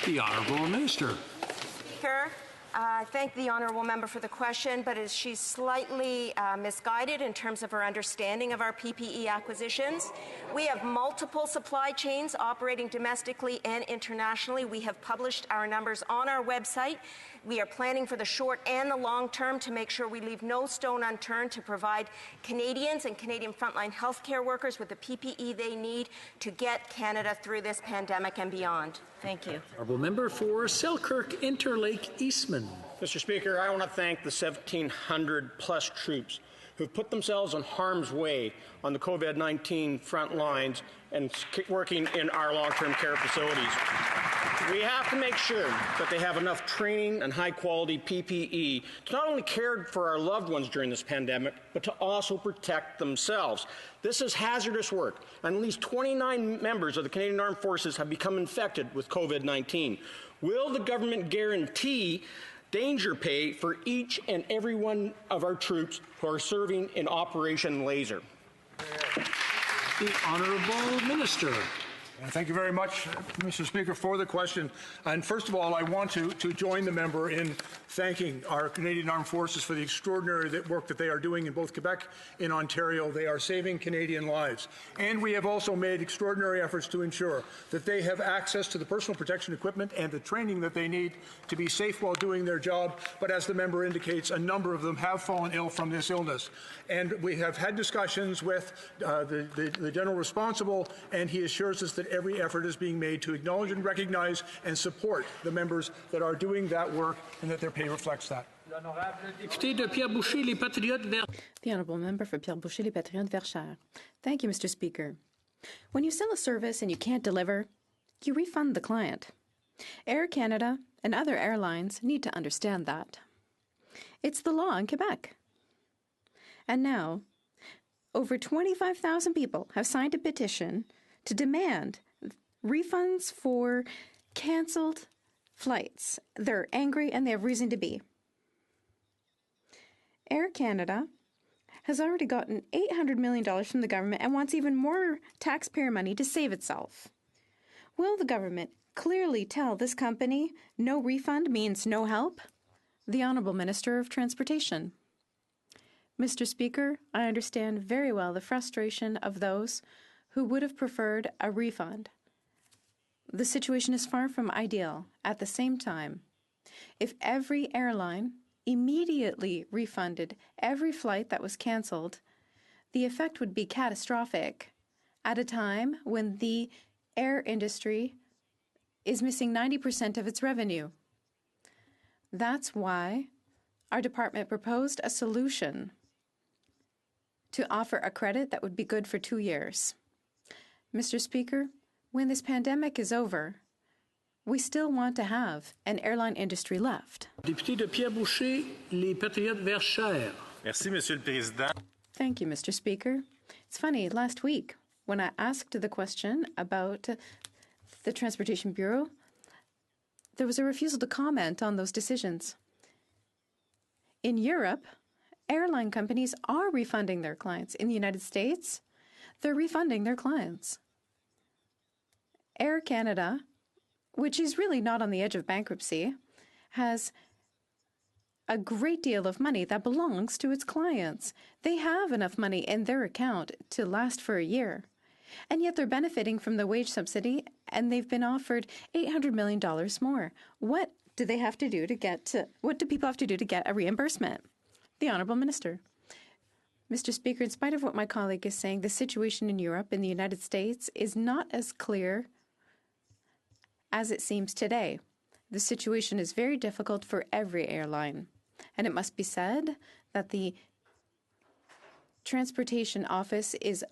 The Honourable Minister. Speaker, I thank the honourable member for the question, but she's slightly misguided in terms of her understanding of our PPE acquisitions. We have multiple supply chains operating domestically and internationally. We have published our numbers on our website. We are planning for the short and the long term to make sure we leave no stone unturned to provide Canadians and Canadian frontline healthcare workers with the PPE they need to get Canada through this pandemic and beyond. Thank you. Honourable member for Selkirk, Interlake, Eastman. Mr. Speaker, I want to thank the 1,700+ troops who've put themselves in harm's way on the COVID-19 front lines and working in our long-term care facilities. We have to make sure that they have enough training and high-quality PPE to not only care for our loved ones during this pandemic, but to also protect themselves. This is hazardous work, and at least 29 members of the Canadian Armed Forces have become infected with COVID-19. Will the government guarantee danger pay for each and every one of our troops who are serving in Operation Laser? The Honourable Minister. Thank you very much, Mr. Speaker, for the question. And first of all, I want to join the member in thanking our Canadian Armed Forces for the extraordinary work that they are doing in both Quebec and Ontario. They are saving Canadian lives. And we have also made extraordinary efforts to ensure that they have access to the personal protection equipment and the training that they need to be safe while doing their job. But as the member indicates, a number of them have fallen ill from this illness. And we have had discussions with the general responsible, and he assures us that every effort is being made to acknowledge and recognize and support the members that are doing that work and that their pay reflects that. The Honourable Member for Pierre Boucher, Les Patriotes, Verchères. Thank you, Mr. Speaker. When you sell a service and you can't deliver, you refund the client. Air Canada and other airlines need to understand that. It's the law in Quebec. And now, over 25,000 people have signed a petition to demand refunds for cancelled flights. They're angry and they have reason to be. Air Canada has already gotten $800 million from the government and wants even more taxpayer money to save itself. Will the government clearly tell this company no refund means no help? The Honourable Minister of Transportation. Mr. Speaker, I understand very well the frustration of those who would have preferred a refund. The situation is far from ideal. At the same time, if every airline immediately refunded every flight that was cancelled, the effect would be catastrophic at a time when the air industry is missing 90% of its revenue. That's why our department proposed a solution to offer a credit that would be good for 2 years. Mr. Speaker, when this pandemic is over, we still want to have an airline industry left. Député de Pierre-Boucher, les Patriotes Verts Chers. Merci, Monsieur le Président. Thank you, Mr. Speaker. It's funny, last week, when I asked the question about the Transportation Bureau, there was a refusal to comment on those decisions. In Europe, airline companies are refunding their clients. In the United States, they're refunding their clients. Air Canada, which is really not on the edge of bankruptcy, has a great deal of money that belongs to its clients. They have enough money in their account to last for a year. And yet they're benefiting from the wage subsidy, and they've been offered $800 million more. What do they have to do to get what do people have to do to get a reimbursement? The Honourable Minister. Mr. Speaker, in spite of what my colleague is saying, the situation in Europe and the United States is not as clear as it seems today. The situation is very difficult for every airline. And it must be said that the Transportation Office is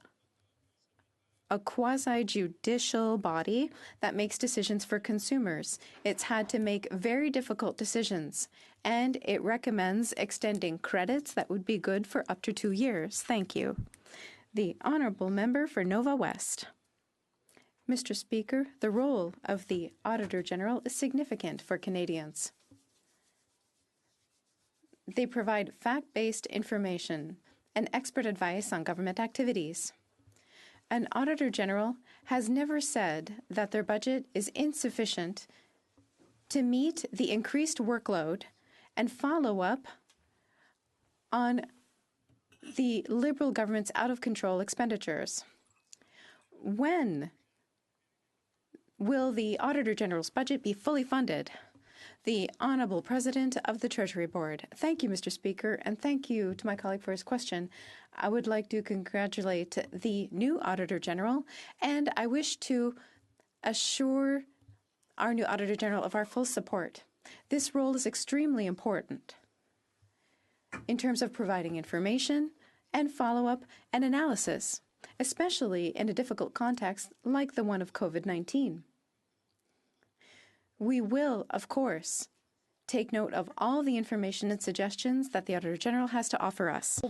a quasi-judicial body that makes decisions for consumers. It's had to make very difficult decisions, and it recommends extending credits that would be good for up to 2 years. Thank you. The Honourable Member for Nova West. Mr. Speaker, the role of the Auditor General is significant for Canadians. They provide fact-based information and expert advice on government activities. An Auditor General has never said that their budget is insufficient to meet the increased workload and follow up on the Liberal government's out-of-control expenditures. When will the Auditor General's budget be fully funded? The Honourable President of the Treasury Board. Thank you, Mr. Speaker, and thank you to my colleague for his question. I would like to congratulate the new Auditor General, and I wish to assure our new Auditor General of our full support. This role is extremely important in terms of providing information and follow-up and analysis, especially in a difficult context like the one of COVID-19. We will, of course, take note of all the information and suggestions that the Auditor General has to offer us.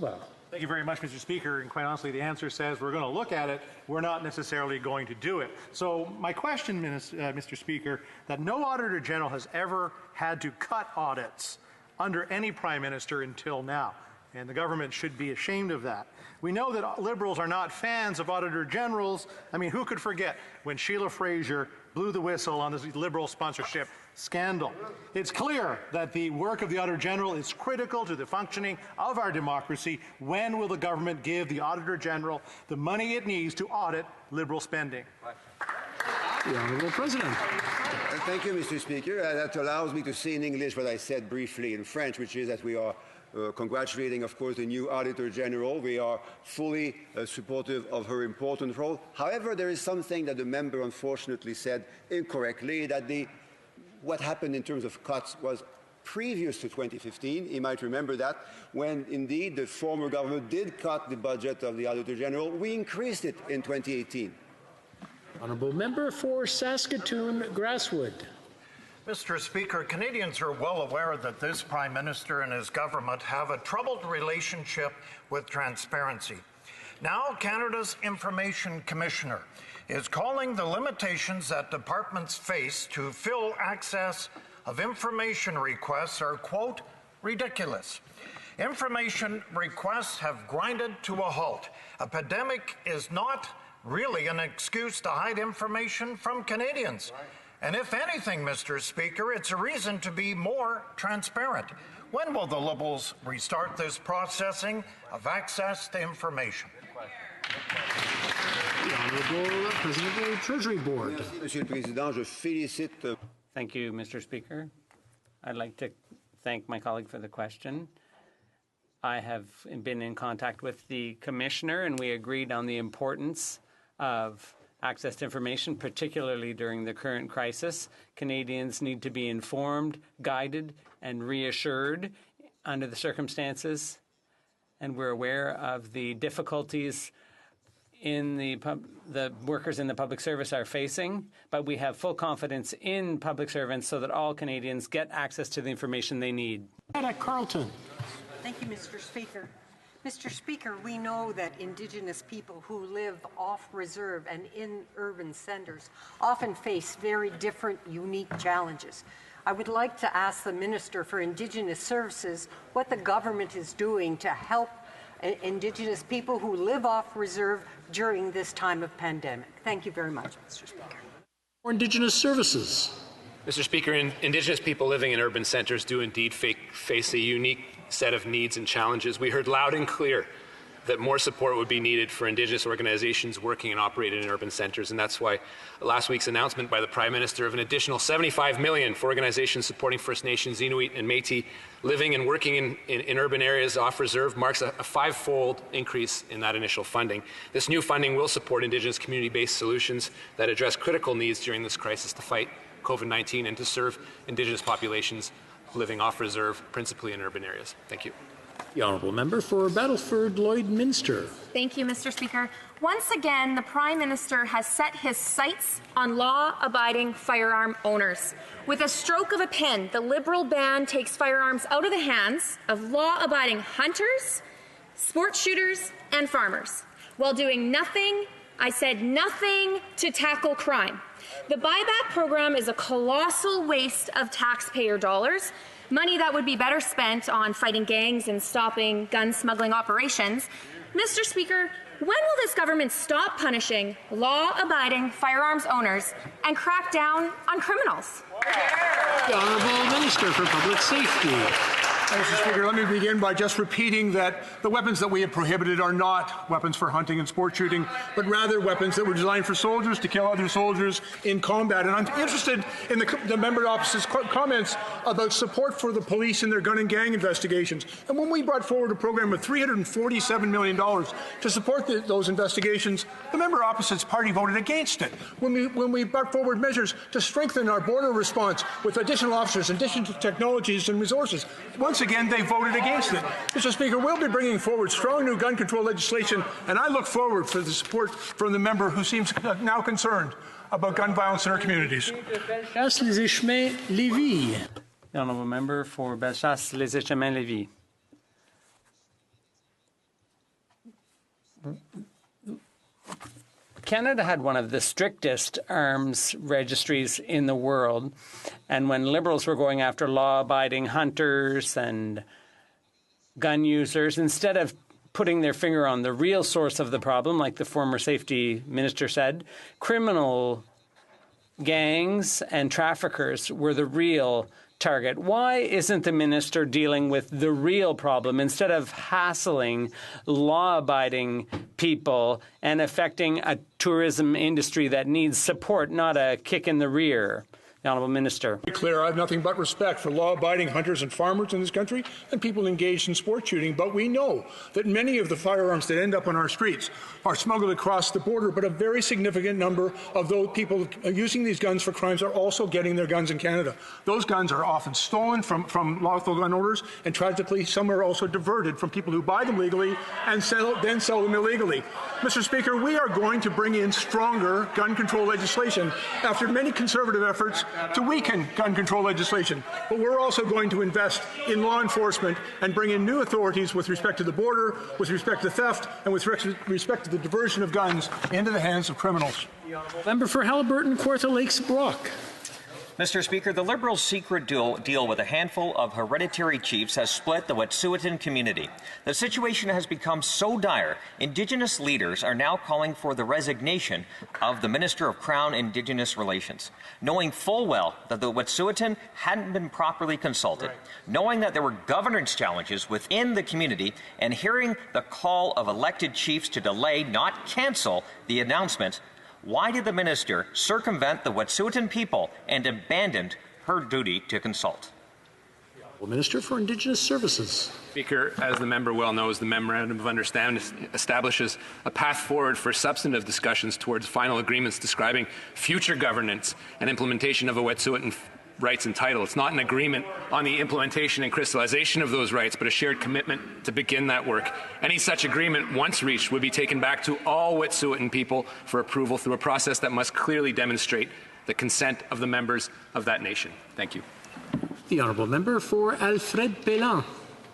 Thank you very much, Mr. Speaker. And quite honestly, the answer says we're going to look at it. We're not necessarily going to do it. So my question, Mr. Speaker, that no Auditor General has ever had to cut audits under any Prime Minister until now. And the government should be ashamed of that. We know that Liberals are not fans of Auditor Generals. I mean, who could forget when Sheila Fraser blew the whistle on this Liberal sponsorship scandal? It's clear that the work of the Auditor General is critical to the functioning of our democracy. When will the government give the Auditor General the money it needs to audit Liberal spending? The Honourable President. Thank you, Mr. Speaker. That allows me to say in English what I said briefly in French, which is that we are congratulating, of course, the new Auditor General. We are fully supportive of her important role. However, there is something that the member unfortunately said incorrectly, that what happened in terms of cuts was previous to 2015. You might remember that, when indeed the former government did cut the budget of the Auditor General. We increased it in 2018. Honourable Member for Saskatoon Grasswood. Mr. Speaker, Canadians are well aware that this Prime Minister and his government have a troubled relationship with transparency. Now, Canada's Information Commissioner is calling the limitations that departments face to fill access of information requests are, quote, ridiculous. Information requests have grinded to a halt. A pandemic is not really an excuse to hide information from Canadians. And if anything, Mr. Speaker, it's a reason to be more transparent. When will the Liberals restart this processing of access to information? The Honourable President of the Treasury Board. Monsieur le Président, je félicite. Thank you, Mr. Speaker. I'd like to thank my colleague for the question. I have been in contact with the Commissioner, and we agreed on the importance of access to information, particularly during the current crisis. Canadians need to be informed, guided, and reassured under the circumstances, and we're aware of the difficulties the workers in the public service are facing, but we have full confidence in public servants so that all Canadians get access to the information they need. At Carlton. Thank you, Mr. Speaker. Mr. Speaker, we know that Indigenous people who live off reserve and in urban centres often face very different, unique challenges. I would like to ask the Minister for Indigenous Services what the government is doing to help Indigenous people who live off reserve during this time of pandemic. Thank you very much, Mr. Speaker. For Indigenous Services. Mr. Speaker, Indigenous people living in urban centres do indeed face a unique set of needs and challenges. We heard loud and clear that more support would be needed for Indigenous organizations working and operating in urban centres, and that's why last week's announcement by the Prime Minister of an additional $75 million for organizations supporting First Nations, Inuit and Métis living and working in urban areas off reserve marks a five-fold increase in that initial funding. This new funding will support Indigenous community-based solutions that address critical needs during this crisis to fight COVID-19 and to serve Indigenous populations living off reserve, principally in urban areas. Thank you. The Honourable Member for Battleford Lloydminster. Thank you, Mr. Speaker. Once again, the Prime Minister has set his sights on law-abiding firearm owners. With a stroke of a pen, the Liberal ban takes firearms out of the hands of law-abiding hunters, sports shooters, and farmers, while doing nothing, I said nothing, to tackle crime. The buyback program is a colossal waste of taxpayer dollars, money that would be better spent on fighting gangs and stopping gun smuggling operations. Mr. Speaker, when will this government stop punishing law-abiding firearms owners and crack down on criminals? The Honourable Minister for Public Safety. Mr. Speaker, let me begin by just repeating that the weapons that we have prohibited are not weapons for hunting and sport shooting, but rather weapons that were designed for soldiers to kill other soldiers in combat. And I'm interested in the member opposite's comments about support for the police in their gun and gang investigations. And when we brought forward a program of $347 million to support those investigations, the member opposite's party voted against it. When we brought forward measures to strengthen our border response with additional officers, additional technologies and resources, once again, they voted against it. Mr. Speaker, we'll be bringing forward strong new gun control legislation, and I look forward for the support from the member who seems now concerned about gun violence in our communities. Bellechasse-les-Échemins-Lévis. The Honourable Member for Bellechasse-les-Échemins-Lévis. Canada had one of the strictest arms registries in the world, and when Liberals were going after law-abiding hunters and gun users, instead of putting their finger on the real source of the problem, like the former Safety Minister said, criminal gangs and traffickers were the real target. Why isn't the minister dealing with the real problem instead of hassling law-abiding people and affecting a tourism industry that needs support, not a kick in the rear? The Honourable Minister. To be clear, I have nothing but respect for law-abiding hunters and farmers in this country and people engaged in sport shooting, but we know that many of the firearms that end up on our streets are smuggled across the border, but a very significant number of those people using these guns for crimes are also getting their guns in Canada. Those guns are often stolen from lawful gun owners, and tragically some are also diverted from people who buy them legally and then sell them illegally. Mr. Speaker, we are going to bring in stronger gun control legislation after many conservative efforts to weaken gun control legislation. But we're also going to invest in law enforcement and bring in new authorities with respect to the border, with respect to theft, and with respect to the diversion of guns into the hands of criminals. Member for Haliburton, Kawartha Lakes Brock. Mr. Speaker, the Liberals' secret deal with a handful of hereditary chiefs has split the Wet'suwet'en community. The situation has become so dire, Indigenous leaders are now calling for the resignation of the Minister of Crown Indigenous Relations. Knowing full well that the Wet'suwet'en hadn't been properly consulted, knowing that there were governance challenges within the community, and hearing the call of elected chiefs to delay, not cancel, the announcement, why did the minister circumvent the Wet'suwet'en people and abandoned her duty to consult? Minister for Indigenous Services. Speaker, as the member well knows, the Memorandum of Understanding establishes a path forward for substantive discussions towards final agreements describing future governance and implementation of a Wet'suwet'en rights and title. It's not an agreement on the implementation and crystallization of those rights, but a shared commitment to begin that work. Any such agreement, once reached, would be taken back to all Wet'suwet'en people for approval through a process that must clearly demonstrate the consent of the members of that nation. Thank you. The Honourable Member for Alfred Pellan.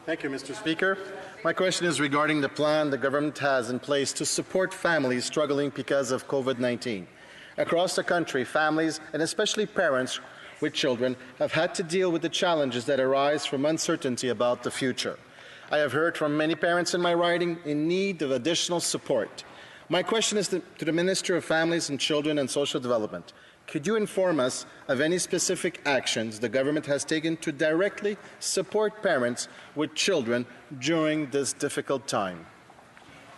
Thank you, Mr. Speaker. My question is regarding the plan the government has in place to support families struggling because of COVID-19. Across the country, families, and especially parents with children, have had to deal with the challenges that arise from uncertainty about the future. I have heard from many parents in my riding in need of additional support. My question is to the Minister of Families and Children and Social Development. Could you inform us of any specific actions the government has taken to directly support parents with children during this difficult time?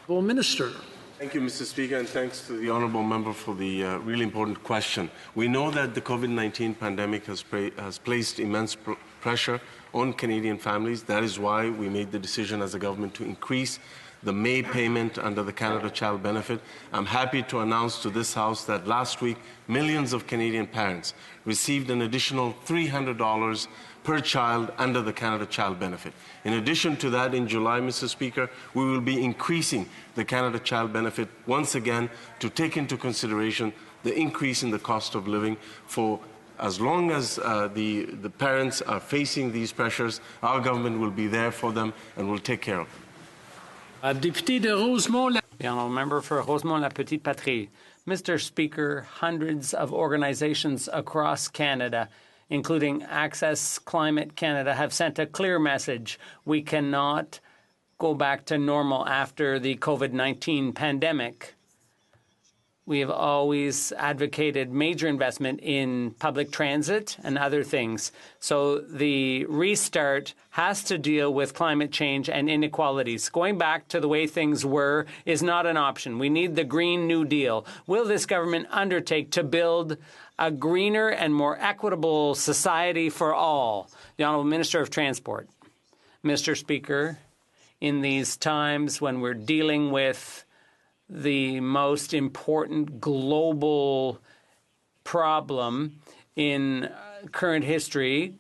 Well, Minister. Thank you, Mr. Speaker, and thanks to the honourable member for the really important question. We know that the COVID-19 pandemic has placed immense pressure on Canadian families. That is why we made the decision as a government to increase the May payment under the Canada Child Benefit. I'm happy to announce to this House that last week, millions of Canadian parents received an additional $300 per child under the Canada Child Benefit. In addition to that, in July, Mr. Speaker, we will be increasing the Canada Child Benefit once again to take into consideration the increase in the cost of living for as long as the parents are facing these pressures. Our government will be there for them and will take care of them. Député de Rosemont. The honourable member for Rosemont-la-Petite-Patrie. Mr. Speaker, hundreds of organizations across Canada, including Access Climate Canada, have sent a clear message. We cannot go back to normal after the COVID-19 pandemic. We have always advocated major investment in public transit and other things. So the restart has to deal with climate change and inequalities. Going back to the way things were is not an option. We need the Green New Deal. Will this government undertake to build a greener and more equitable society for all? The Honourable Minister of Transport. Mr. Speaker, in these times when we're dealing with the most important global problem in current history,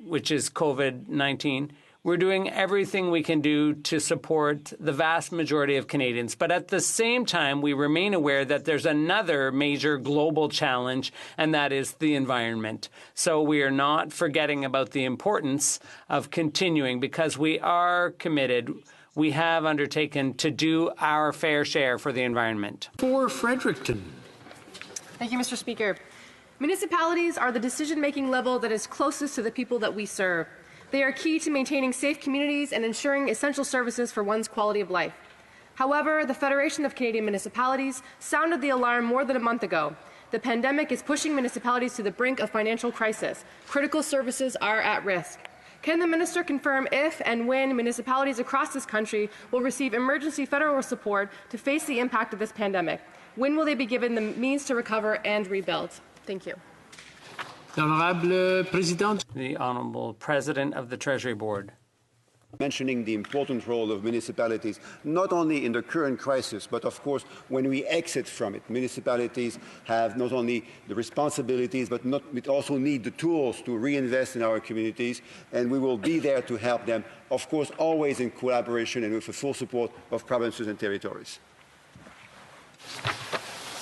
which is COVID-19, we're doing everything we can do to support the vast majority of Canadians. But at the same time, we remain aware that there's another major global challenge, and that is the environment. So we are not forgetting about the importance of continuing, because we are committed. We have undertaken to do our fair share for the environment. For Fredericton. Thank you, Mr. Speaker. Municipalities are the decision-making level that is closest to the people that we serve. They are key to maintaining safe communities and ensuring essential services for one's quality of life. However, the Federation of Canadian Municipalities sounded the alarm more than a month ago. The pandemic is pushing municipalities to the brink of financial crisis. Critical services are at risk. Can the minister confirm if and when municipalities across this country will receive emergency federal support to face the impact of this pandemic? When will they be given the means to recover and rebuild? Thank you. The Honourable President of the Treasury Board. Mentioning the important role of municipalities, not only in the current crisis, but of course when we exit from it. Municipalities have not only the responsibilities, but we also need the tools to reinvest in our communities, and we will be there to help them, of course always in collaboration and with the full support of provinces and territories.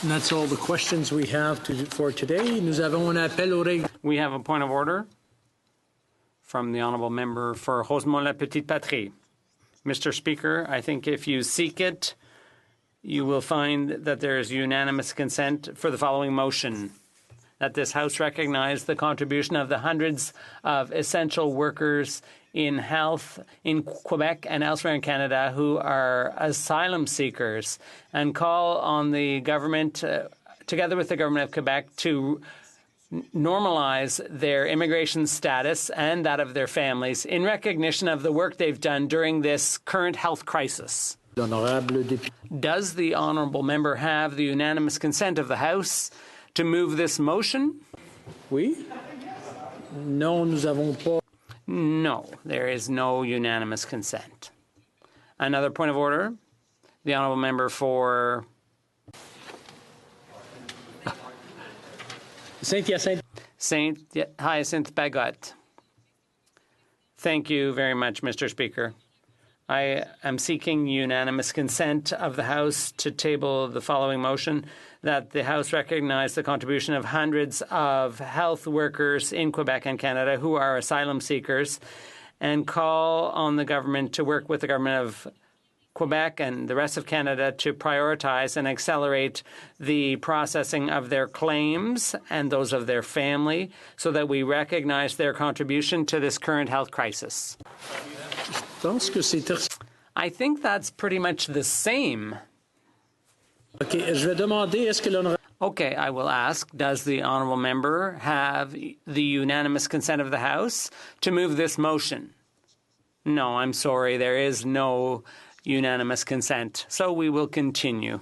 And that's all the questions we have for today. Nous avons un appel au règlement. We have a point of order from the honourable member for Rosemont-la-Petite-Patrie. Mr. Speaker, I think if you seek it, you will find that there is unanimous consent for the following motion. that this House recognize the contribution of the hundreds of essential workers in health in Quebec and elsewhere in Canada who are asylum seekers, and call on the government, together with the government of Quebec, to normalize their immigration status and that of their families in recognition of the work they've done during this current health crisis. Does the honourable member have the unanimous consent of the House to move this motion? Oui. Non, nous avons pas. No, there is no unanimous consent. Another point of order. The honourable member for Saint Hyacinthe Bagot. Thank you very much, Mr. Speaker. I am seeking unanimous consent of the House to table the following motion: that the House recognize the contribution of hundreds of health workers in Quebec and Canada who are asylum seekers, and call on the government to work with the government of Quebec and the rest of Canada to prioritize and accelerate the processing of their claims and those of their family so that we recognize their contribution to this current health crisis. I think that's pretty much the same. Okay, I will ask, does the honourable member have the unanimous consent of the House to move this motion? No, I'm sorry, there is no unanimous consent, so we will continue.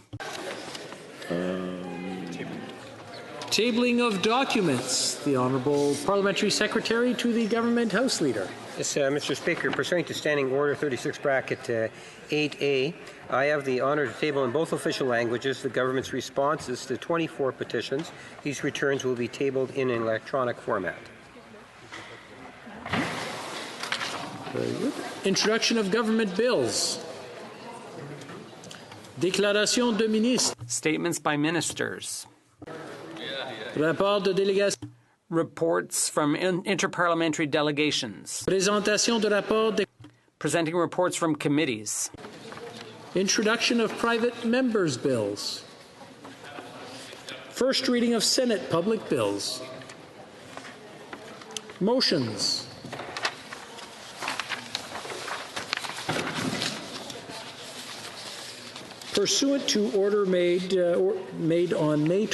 Tabling of documents. The Honourable Parliamentary Secretary to the Government House Leader. Yes, Mr. Speaker, pursuant to Standing Order 36 bracket 8A, I have the honour to table in both official languages the government's responses to 24 petitions. These returns will be tabled in an electronic format. Very good. Introduction of government bills. Déclaration de ministres. Statements by ministers. Rapport de délégation. Reports from interparliamentary delegations. Présentation de rapport de... Presenting reports from committees. Introduction of private members' bills. First reading of Senate public bills. Motions. Pursuant to order made on Monday,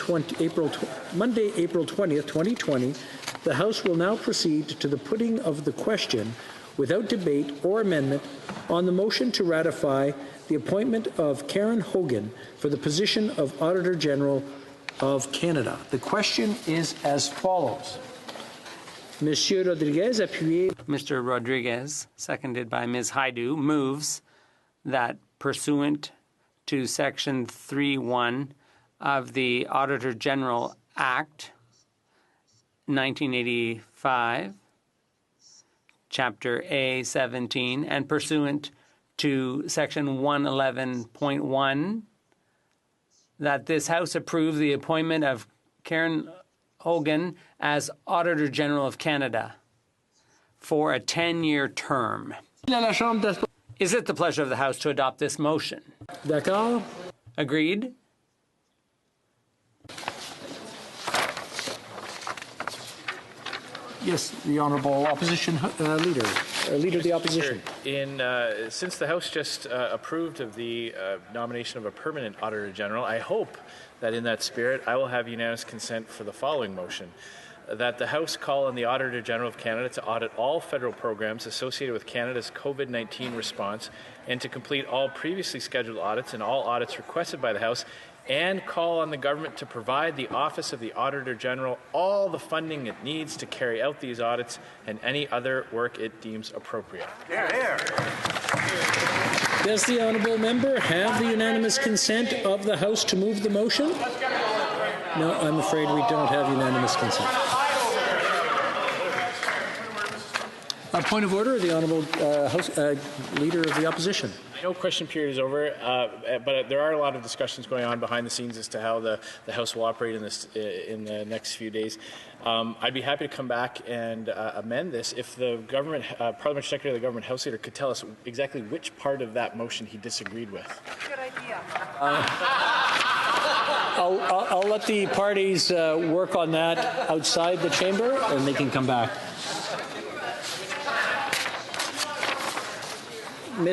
April 20th, 2020, the House will now proceed to the putting of the question without debate or amendment on the motion to ratify the appointment of Karen Hogan for the position of Auditor General of Canada. The question is as follows. Monsieur Rodriguez, appuyé. Mr. Rodriguez, seconded by Ms. Haidu, moves that pursuant to Section 3.1 of the Auditor General Act 1985, Chapter A17, and pursuant to Section 111.1, that this House approve the appointment of Karen Hogan as Auditor General of Canada for a 10-year term. Is it the pleasure of the House to adopt this motion? D'accord. Agreed? Yes, the Honourable Opposition Leader, Leader of the Opposition. Since the House just approved of the nomination of a permanent Auditor General, I hope that in that spirit I will have unanimous consent for the following motion: that the House call on the Auditor General of Canada to audit all federal programs associated with Canada's COVID-19 response and to complete all previously scheduled audits and all audits requested by the House, and call on the government to provide the Office of the Auditor General all the funding it needs to carry out these audits and any other work it deems appropriate. Does the Honourable Member have the unanimous consent of the House to move the motion? No, I'm afraid we don't have unanimous consent. A point of order, the Honourable Leader of the Opposition. I know question period is over, but there are a lot of discussions going on behind the scenes as to how the House will operate in the next few days. I'd be happy to come back and amend this if the government, Parliamentary Secretary of the Government House Leader could tell us exactly which part of that motion he disagreed with. Good idea. I'll let the parties work on that outside the chamber, and they can come back. The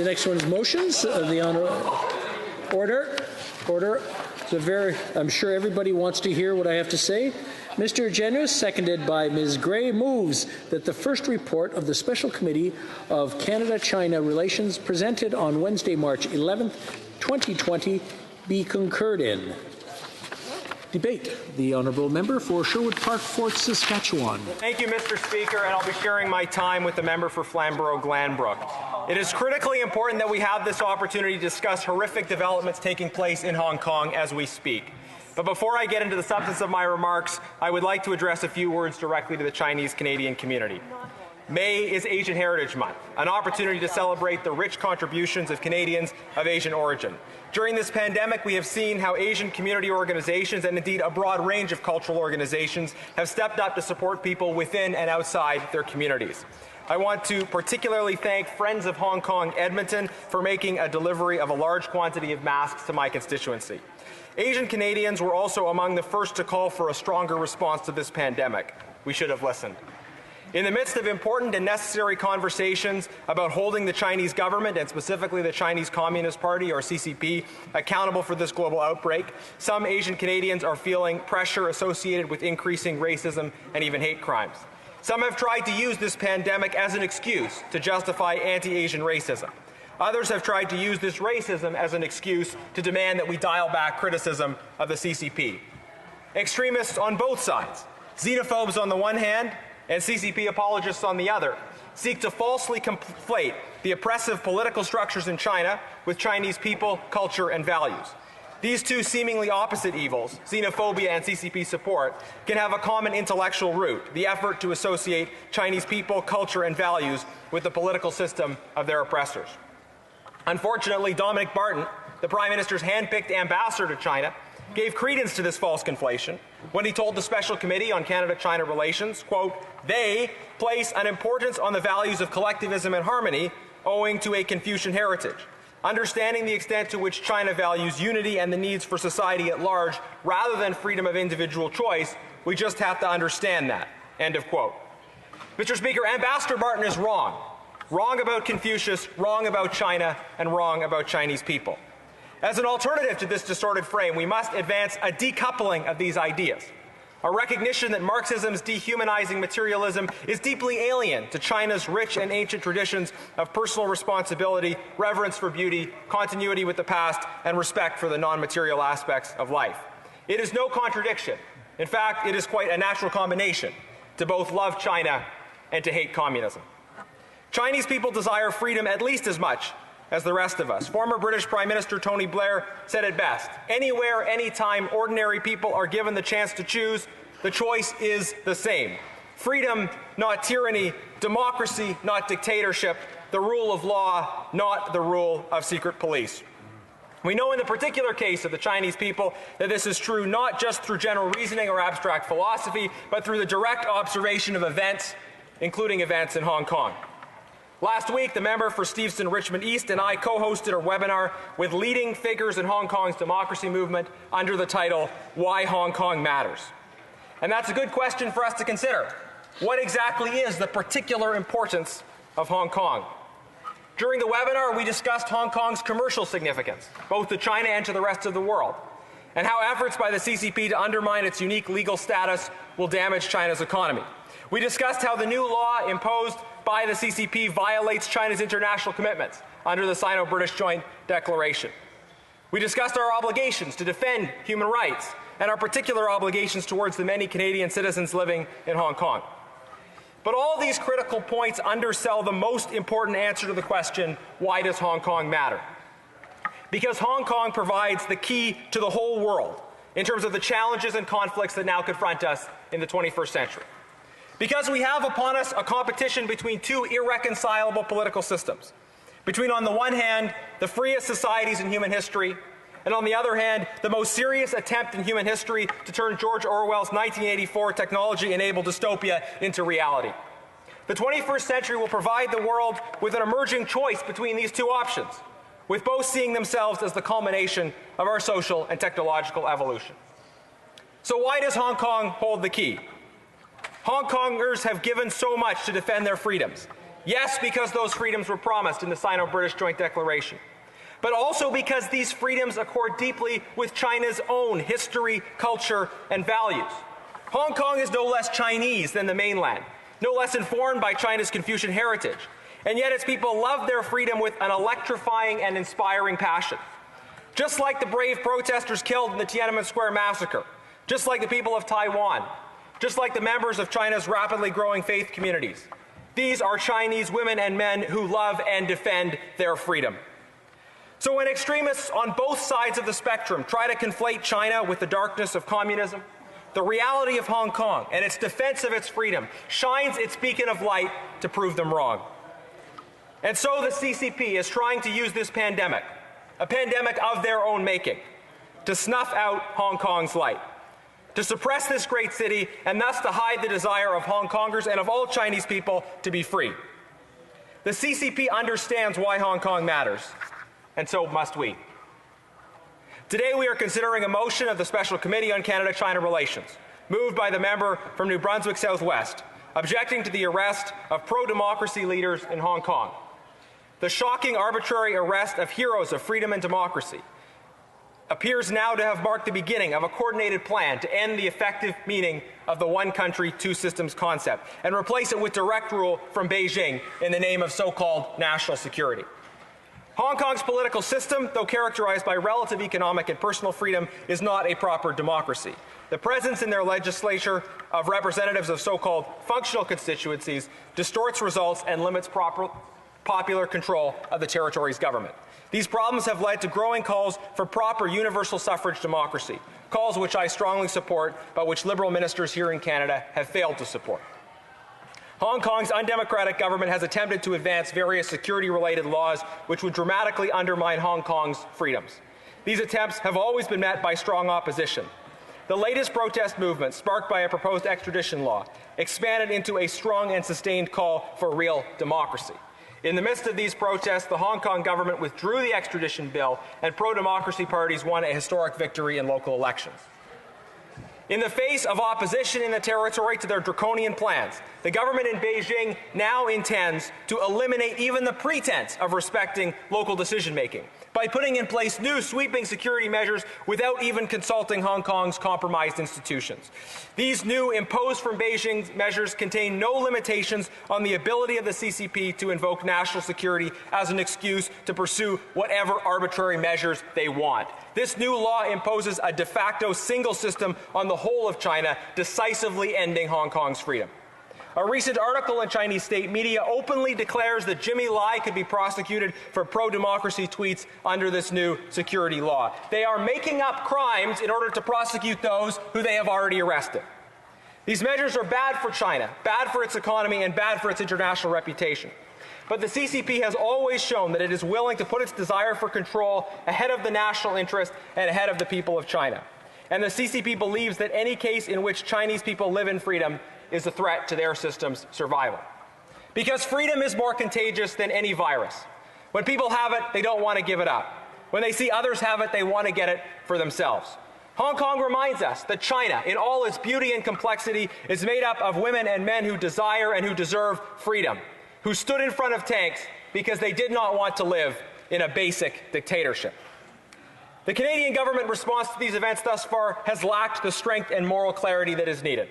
next one is motions. The order. I'm sure everybody wants to hear what I have to say. Mr. Generous, seconded by Ms. Gray, moves that the first report of the Special Committee of Canada-China Relations presented on Wednesday, March 11th, 2020, be concurred in. Debate. The Honourable Member for Sherwood Park, Fort Saskatchewan. Thank you, Mr. Speaker, and I'll be sharing my time with the member for Flamborough-Glanbrook. It is critically important that we have this opportunity to discuss horrific developments taking place in Hong Kong as we speak. But before I get into the substance of my remarks, I would like to address a few words directly to the Chinese-Canadian community. May is Asian Heritage Month, an opportunity to celebrate the rich contributions of Canadians of Asian origin. During this pandemic, we have seen how Asian community organizations, and indeed a broad range of cultural organizations, have stepped up to support people within and outside their communities. I want to particularly thank Friends of Hong Kong Edmonton for making a delivery of a large quantity of masks to my constituency. Asian Canadians were also among the first to call for a stronger response to this pandemic. We should have listened. In the midst of important and necessary conversations about holding the Chinese government, and specifically the Chinese Communist Party, or CCP, accountable for this global outbreak, some Asian Canadians are feeling pressure associated with increasing racism and even hate crimes. Some have tried to use this pandemic as an excuse to justify anti-Asian racism. Others have tried to use this racism as an excuse to demand that we dial back criticism of the CCP. Extremists on both sides, xenophobes on the one hand, and CCP apologists on the other, seek to falsely conflate the oppressive political structures in China with Chinese people, culture, and values. These two seemingly opposite evils, xenophobia and CCP support, can have a common intellectual root, the effort to associate Chinese people, culture, and values with the political system of their oppressors. Unfortunately, Dominic Barton, the Prime Minister's hand-picked ambassador to China, gave credence to this false conflation when he told the Special Committee on Canada-China Relations, quote, "They place an importance on the values of collectivism and harmony owing to a Confucian heritage. Understanding the extent to which China values unity and the needs for society at large rather than freedom of individual choice, we just have to understand that." End of quote. Mr. Speaker, Ambassador Barton is wrong. Wrong about Confucius, wrong about China, and wrong about Chinese people. As an alternative to this distorted frame, we must advance a decoupling of these ideas, a recognition that Marxism's dehumanizing materialism is deeply alien to China's rich and ancient traditions of personal responsibility, reverence for beauty, continuity with the past, and respect for the non-material aspects of life. It is no contradiction. In fact, it is quite a natural combination to both love China and to hate communism. Chinese people desire freedom at least as much as the rest of us. Former British Prime Minister Tony Blair said it best: anywhere, anytime ordinary people are given the chance to choose, the choice is the same. Freedom, not tyranny. Democracy, not dictatorship. The rule of law, not the rule of secret police. We know in the particular case of the Chinese people that this is true not just through general reasoning or abstract philosophy, but through the direct observation of events, including events in Hong Kong. Last week, the member for Steveston Richmond East and I co-hosted a webinar with leading figures in Hong Kong's democracy movement under the title, "Why Hong Kong Matters." And that's a good question for us to consider. What exactly is the particular importance of Hong Kong? During the webinar, we discussed Hong Kong's commercial significance, both to China and to the rest of the world, and how efforts by the CCP to undermine its unique legal status will damage China's economy. We discussed how the new law imposed by the CCP violates China's international commitments under the Sino-British Joint Declaration. We discussed our obligations to defend human rights and our particular obligations towards the many Canadian citizens living in Hong Kong. But all these critical points undersell the most important answer to the question, why does Hong Kong matter? Because Hong Kong provides the key to the whole world in terms of the challenges and conflicts that now confront us in the 21st century. Because we have upon us a competition between two irreconcilable political systems. Between, on the one hand, the freest societies in human history, and on the other hand, the most serious attempt in human history to turn George Orwell's 1984 technology-enabled dystopia into reality. The 21st century will provide the world with an emerging choice between these two options. with both seeing themselves as the culmination of our social and technological evolution. So why does Hong Kong hold the key? Hong Kongers have given so much to defend their freedoms. Yes, because those freedoms were promised in the Sino-British Joint Declaration, but also because these freedoms accord deeply with China's own history, culture, and values. Hong Kong is no less Chinese than the mainland, no less informed by China's Confucian heritage, and yet its people love their freedom with an electrifying and inspiring passion. Just like the brave protesters killed in the Tiananmen Square massacre, just like the people of Taiwan, just like the members of China's rapidly growing faith communities. These are Chinese women and men who love and defend their freedom. So when extremists on both sides of the spectrum try to conflate China with the darkness of communism, the reality of Hong Kong and its defense of its freedom shines its beacon of light to prove them wrong. And so the CCP is trying to use this pandemic, a pandemic of their own making, to snuff out Hong Kong's light, to suppress this great city, and thus to hide the desire of Hong Kongers and of all Chinese people to be free. The CCP understands why Hong Kong matters, and so must we. Today we are considering a motion of the Special Committee on Canada-China Relations, moved by the member from New Brunswick Southwest, objecting to the arrest of pro-democracy leaders in Hong Kong. The shocking arbitrary arrest of heroes of freedom and democracy appears now to have marked the beginning of a coordinated plan to end the effective meaning of the one country, two systems concept and replace it with direct rule from Beijing in the name of so-called national security. Hong Kong's political system, though characterized by relative economic and personal freedom, is not a proper democracy. The presence in their legislature of representatives of so-called functional constituencies distorts results and limits popular control of the territory's government. These problems have led to growing calls for proper universal suffrage democracy, calls which I strongly support, but which Liberal ministers here in Canada have failed to support. Hong Kong's undemocratic government has attempted to advance various security-related laws which would dramatically undermine Hong Kong's freedoms. These attempts have always been met by strong opposition. The latest protest movement, sparked by a proposed extradition law, expanded into a strong and sustained call for real democracy. In the midst of these protests, the Hong Kong government withdrew the extradition bill, and pro-democracy parties won a historic victory in local elections. In the face of opposition in the territory to their draconian plans, the government in Beijing now intends to eliminate even the pretense of respecting local decision-making by putting in place new sweeping security measures without even consulting Hong Kong's compromised institutions. These new imposed from Beijing measures contain no limitations on the ability of the CCP to invoke national security as an excuse to pursue whatever arbitrary measures they want. This new law imposes a de facto single system on the whole of China, decisively ending Hong Kong's freedom. A recent article in Chinese state media openly declares that Jimmy Lai could be prosecuted for pro-democracy tweets under this new security law. They are making up crimes in order to prosecute those who they have already arrested. These measures are bad for China, bad for its economy, and bad for its international reputation. But the CCP has always shown that it is willing to put its desire for control ahead of the national interest and ahead of the people of China. And the CCP believes that any case in which Chinese people live in freedom is a threat to their system's survival. Because freedom is more contagious than any virus. When people have it, they don't want to give it up. When they see others have it, they want to get it for themselves. Hong Kong reminds us that China, in all its beauty and complexity, is made up of women and men who desire and who deserve freedom, who stood in front of tanks because they did not want to live in a basic dictatorship. The Canadian government response to these events thus far has lacked the strength and moral clarity that is needed.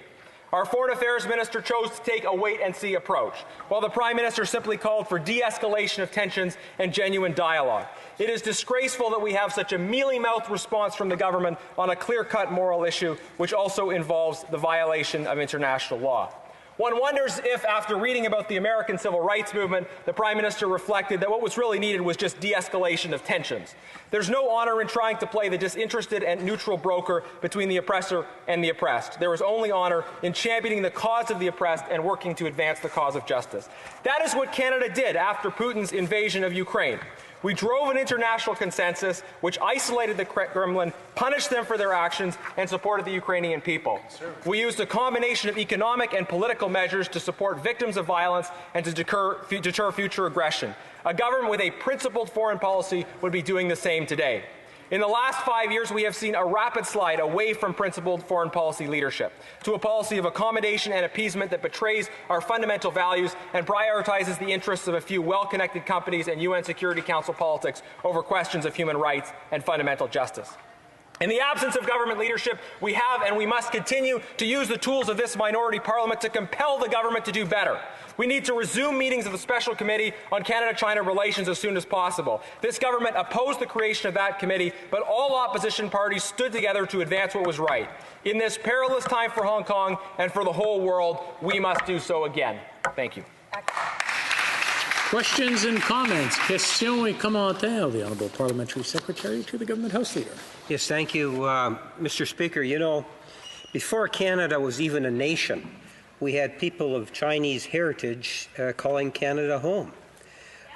Our Foreign Affairs Minister chose to take a wait-and-see approach, while the Prime Minister simply called for de-escalation of tensions and genuine dialogue. It is disgraceful that we have such a mealy-mouthed response from the government on a clear-cut moral issue, which also involves the violation of international law. One wonders if, after reading about the American Civil Rights Movement, the Prime Minister reflected that what was really needed was just de-escalation of tensions. There's no honor in trying to play the disinterested and neutral broker between the oppressor and the oppressed. There is only honor in championing the cause of the oppressed and working to advance the cause of justice. That is what Canada did after Putin's invasion of Ukraine. We drove an international consensus which isolated the Kremlin, punished them for their actions, and supported the Ukrainian people. We used a combination of economic and political measures to support victims of violence and to deter future aggression. A government with a principled foreign policy would be doing the same today. In the last 5 years, we have seen a rapid slide away from principled foreign policy leadership to a policy of accommodation and appeasement that betrays our fundamental values and prioritizes the interests of a few well-connected companies and UN Security Council politics over questions of human rights and fundamental justice. In the absence of government leadership, we have and we must continue to use the tools of this minority parliament to compel the government to do better. We need to resume meetings of the Special Committee on Canada-China relations as soon as possible. This government opposed the creation of that committee, but all opposition parties stood together to advance what was right. In this perilous time for Hong Kong and for the whole world, we must do so again. Thank you. Questions and comments. Questions et commentaires. The Honourable Parliamentary Secretary to the Government House Leader. Yes, thank you, Mr. Speaker. You know, before Canada was even a nation, we had people of Chinese heritage calling Canada home.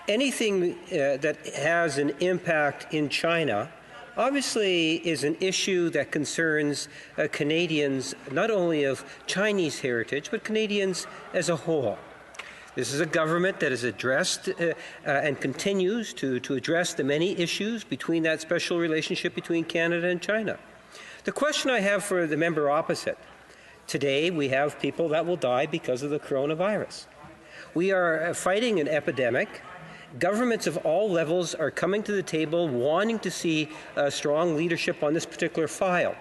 Anything that has an impact in China obviously is an issue that concerns Canadians not only of Chinese heritage, but Canadians as a whole. This is a government that has addressed and continues to address the many issues between that special relationship between Canada and China. The question I have for the member opposite, today we have people that will die because of the coronavirus. We are fighting an epidemic. Governments of all levels are coming to the table wanting to see strong leadership on this particular file.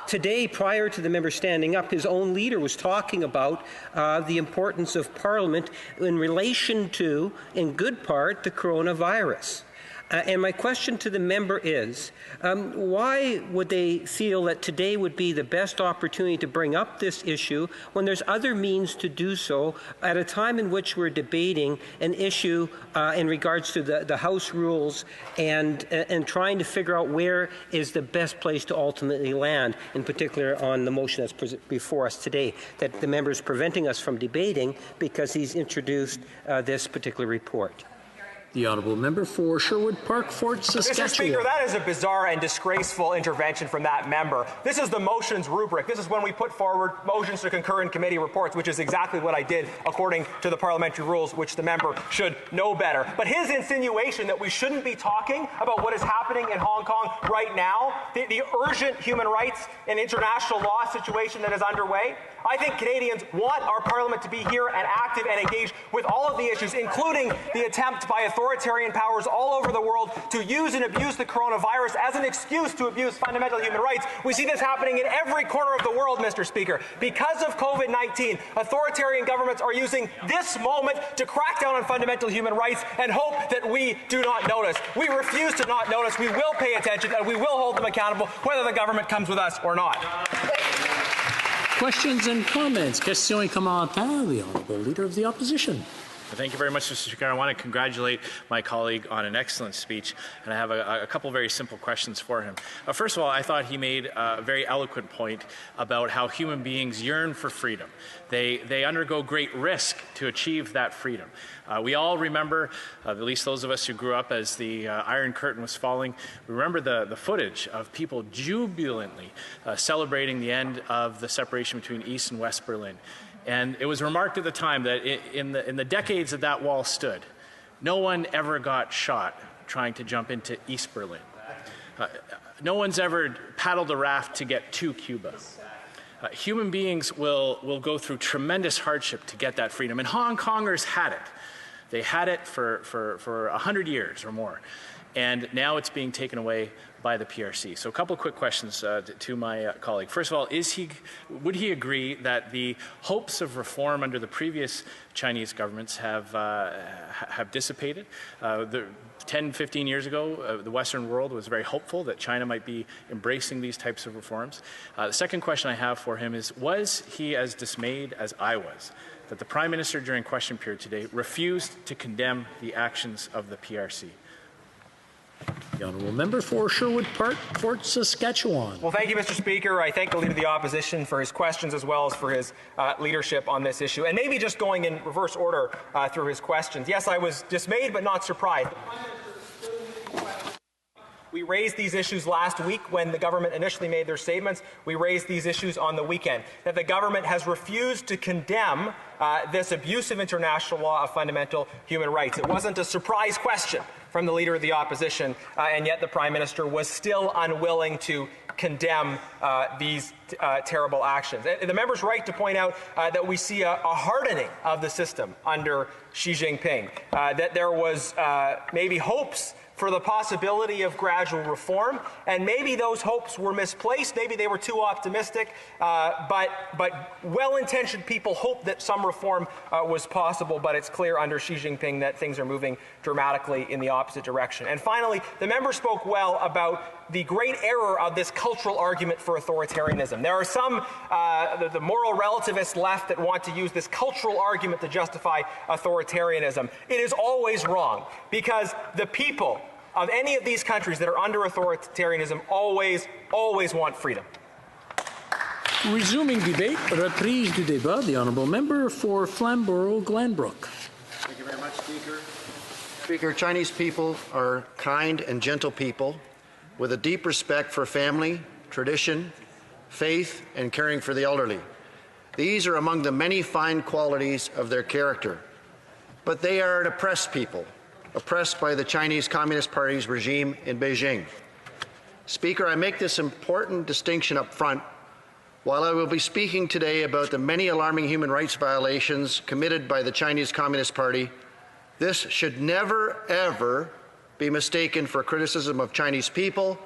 Today, prior to the member standing up, his own leader was talking about the importance of Parliament in relation to, in good part, the coronavirus. And my question to the member is, why would they feel that today would be the best opportunity to bring up this issue when there's other means to do so at a time in which we're debating an issue in regards to the House rules and trying to figure out where is the best place to ultimately land, in particular on the motion that's before us today, that the member is preventing us from debating because he's introduced this particular report. The Honourable Member for Sherwood Park, Fort Saskatchewan. Mr. Speaker, that is a bizarre and disgraceful intervention from that member. This is the motions rubric. This is when we put forward motions to concur in committee reports, which is exactly what I did according to the parliamentary rules, which the member should know better. But his insinuation that we shouldn't be talking about what is happening in Hong Kong right now, the urgent human rights and international law situation that is underway, I think Canadians want our Parliament to be here and active and engaged with all of the issues, including the attempt by authoritarian powers all over the world to use and abuse the coronavirus as an excuse to abuse fundamental human rights. We see this happening in every corner of the world, Mr. Speaker. Because of COVID-19, authoritarian governments are using this moment to crack down on fundamental human rights and hope that we do not notice. We refuse to not notice. We will pay attention and we will hold them accountable, whether the government comes with us or not. Questions and comments. Questions et commentaires. The Honourable Leader of the Opposition. Thank you very much, Mr. Speaker. I want to congratulate my colleague on an excellent speech, and I have a couple very simple questions for him. First of all, I thought he made a very eloquent point about how human beings yearn for freedom. They undergo great risk to achieve that freedom. We all remember, at least those of us who grew up as the Iron Curtain was falling, remember the footage of people jubilantly celebrating the end of the separation between East and West Berlin. And it was remarked at the time that in the decades that that wall stood, no one ever got shot trying to jump into East Berlin. No one's ever paddled a raft to get to Cuba. Human beings will go through tremendous hardship to get that freedom. And Hong Kongers had it. They had it for 100 years or more. And now it's being taken away by the PRC. So a couple of quick questions to my colleague. First of all, would he agree that the hopes of reform under the previous Chinese governments have dissipated? 10, 15 years ago, the Western world was very hopeful that China might be embracing these types of reforms. The second question I have for him is, was he as dismayed as I was that the Prime Minister during question period today refused to condemn the actions of the PRC? The Honourable Member for Sherwood Park, Fort Saskatchewan. Well, thank you, Mr. Speaker. I thank the Leader of the Opposition for his questions as well as for his leadership on this issue. And maybe just going in reverse order through his questions. Yes, I was dismayed but not surprised. We raised these issues last week when the government initially made their statements. We raised these issues on the weekend. That the government has refused to condemn this abuse of international law of fundamental human rights. It wasn't a surprise question from the Leader of the Opposition, and yet the Prime Minister was still unwilling to condemn these terrible actions. And the member's right to point out that we see a hardening of the system under Xi Jinping, that there was maybe hopes for the possibility of gradual reform, and maybe those hopes were misplaced, maybe they were too optimistic, but well-intentioned people hoped that some reform was possible, but it's clear under Xi Jinping that things are moving dramatically in the opposite direction. And finally, the member spoke well about the great error of this cultural argument for authoritarianism. There are some, the moral relativist left, that want to use this cultural argument to justify authoritarianism. It is always wrong, because the people of any of these countries that are under authoritarianism always want freedom. Resuming debate, reprise du débat, the honourable member for Flamborough-Glanbrook. Thank you very much, Speaker. Speaker, Chinese people are kind and gentle people with a deep respect for family, tradition, faith, and caring for the elderly. These are among the many fine qualities of their character. But they are an oppressed people, oppressed by the Chinese Communist Party's regime in Beijing. Speaker, I make this important distinction up front. While I will be speaking today about the many alarming human rights violations committed by the Chinese Communist Party, this should never, ever be mistaken for criticism of Chinese people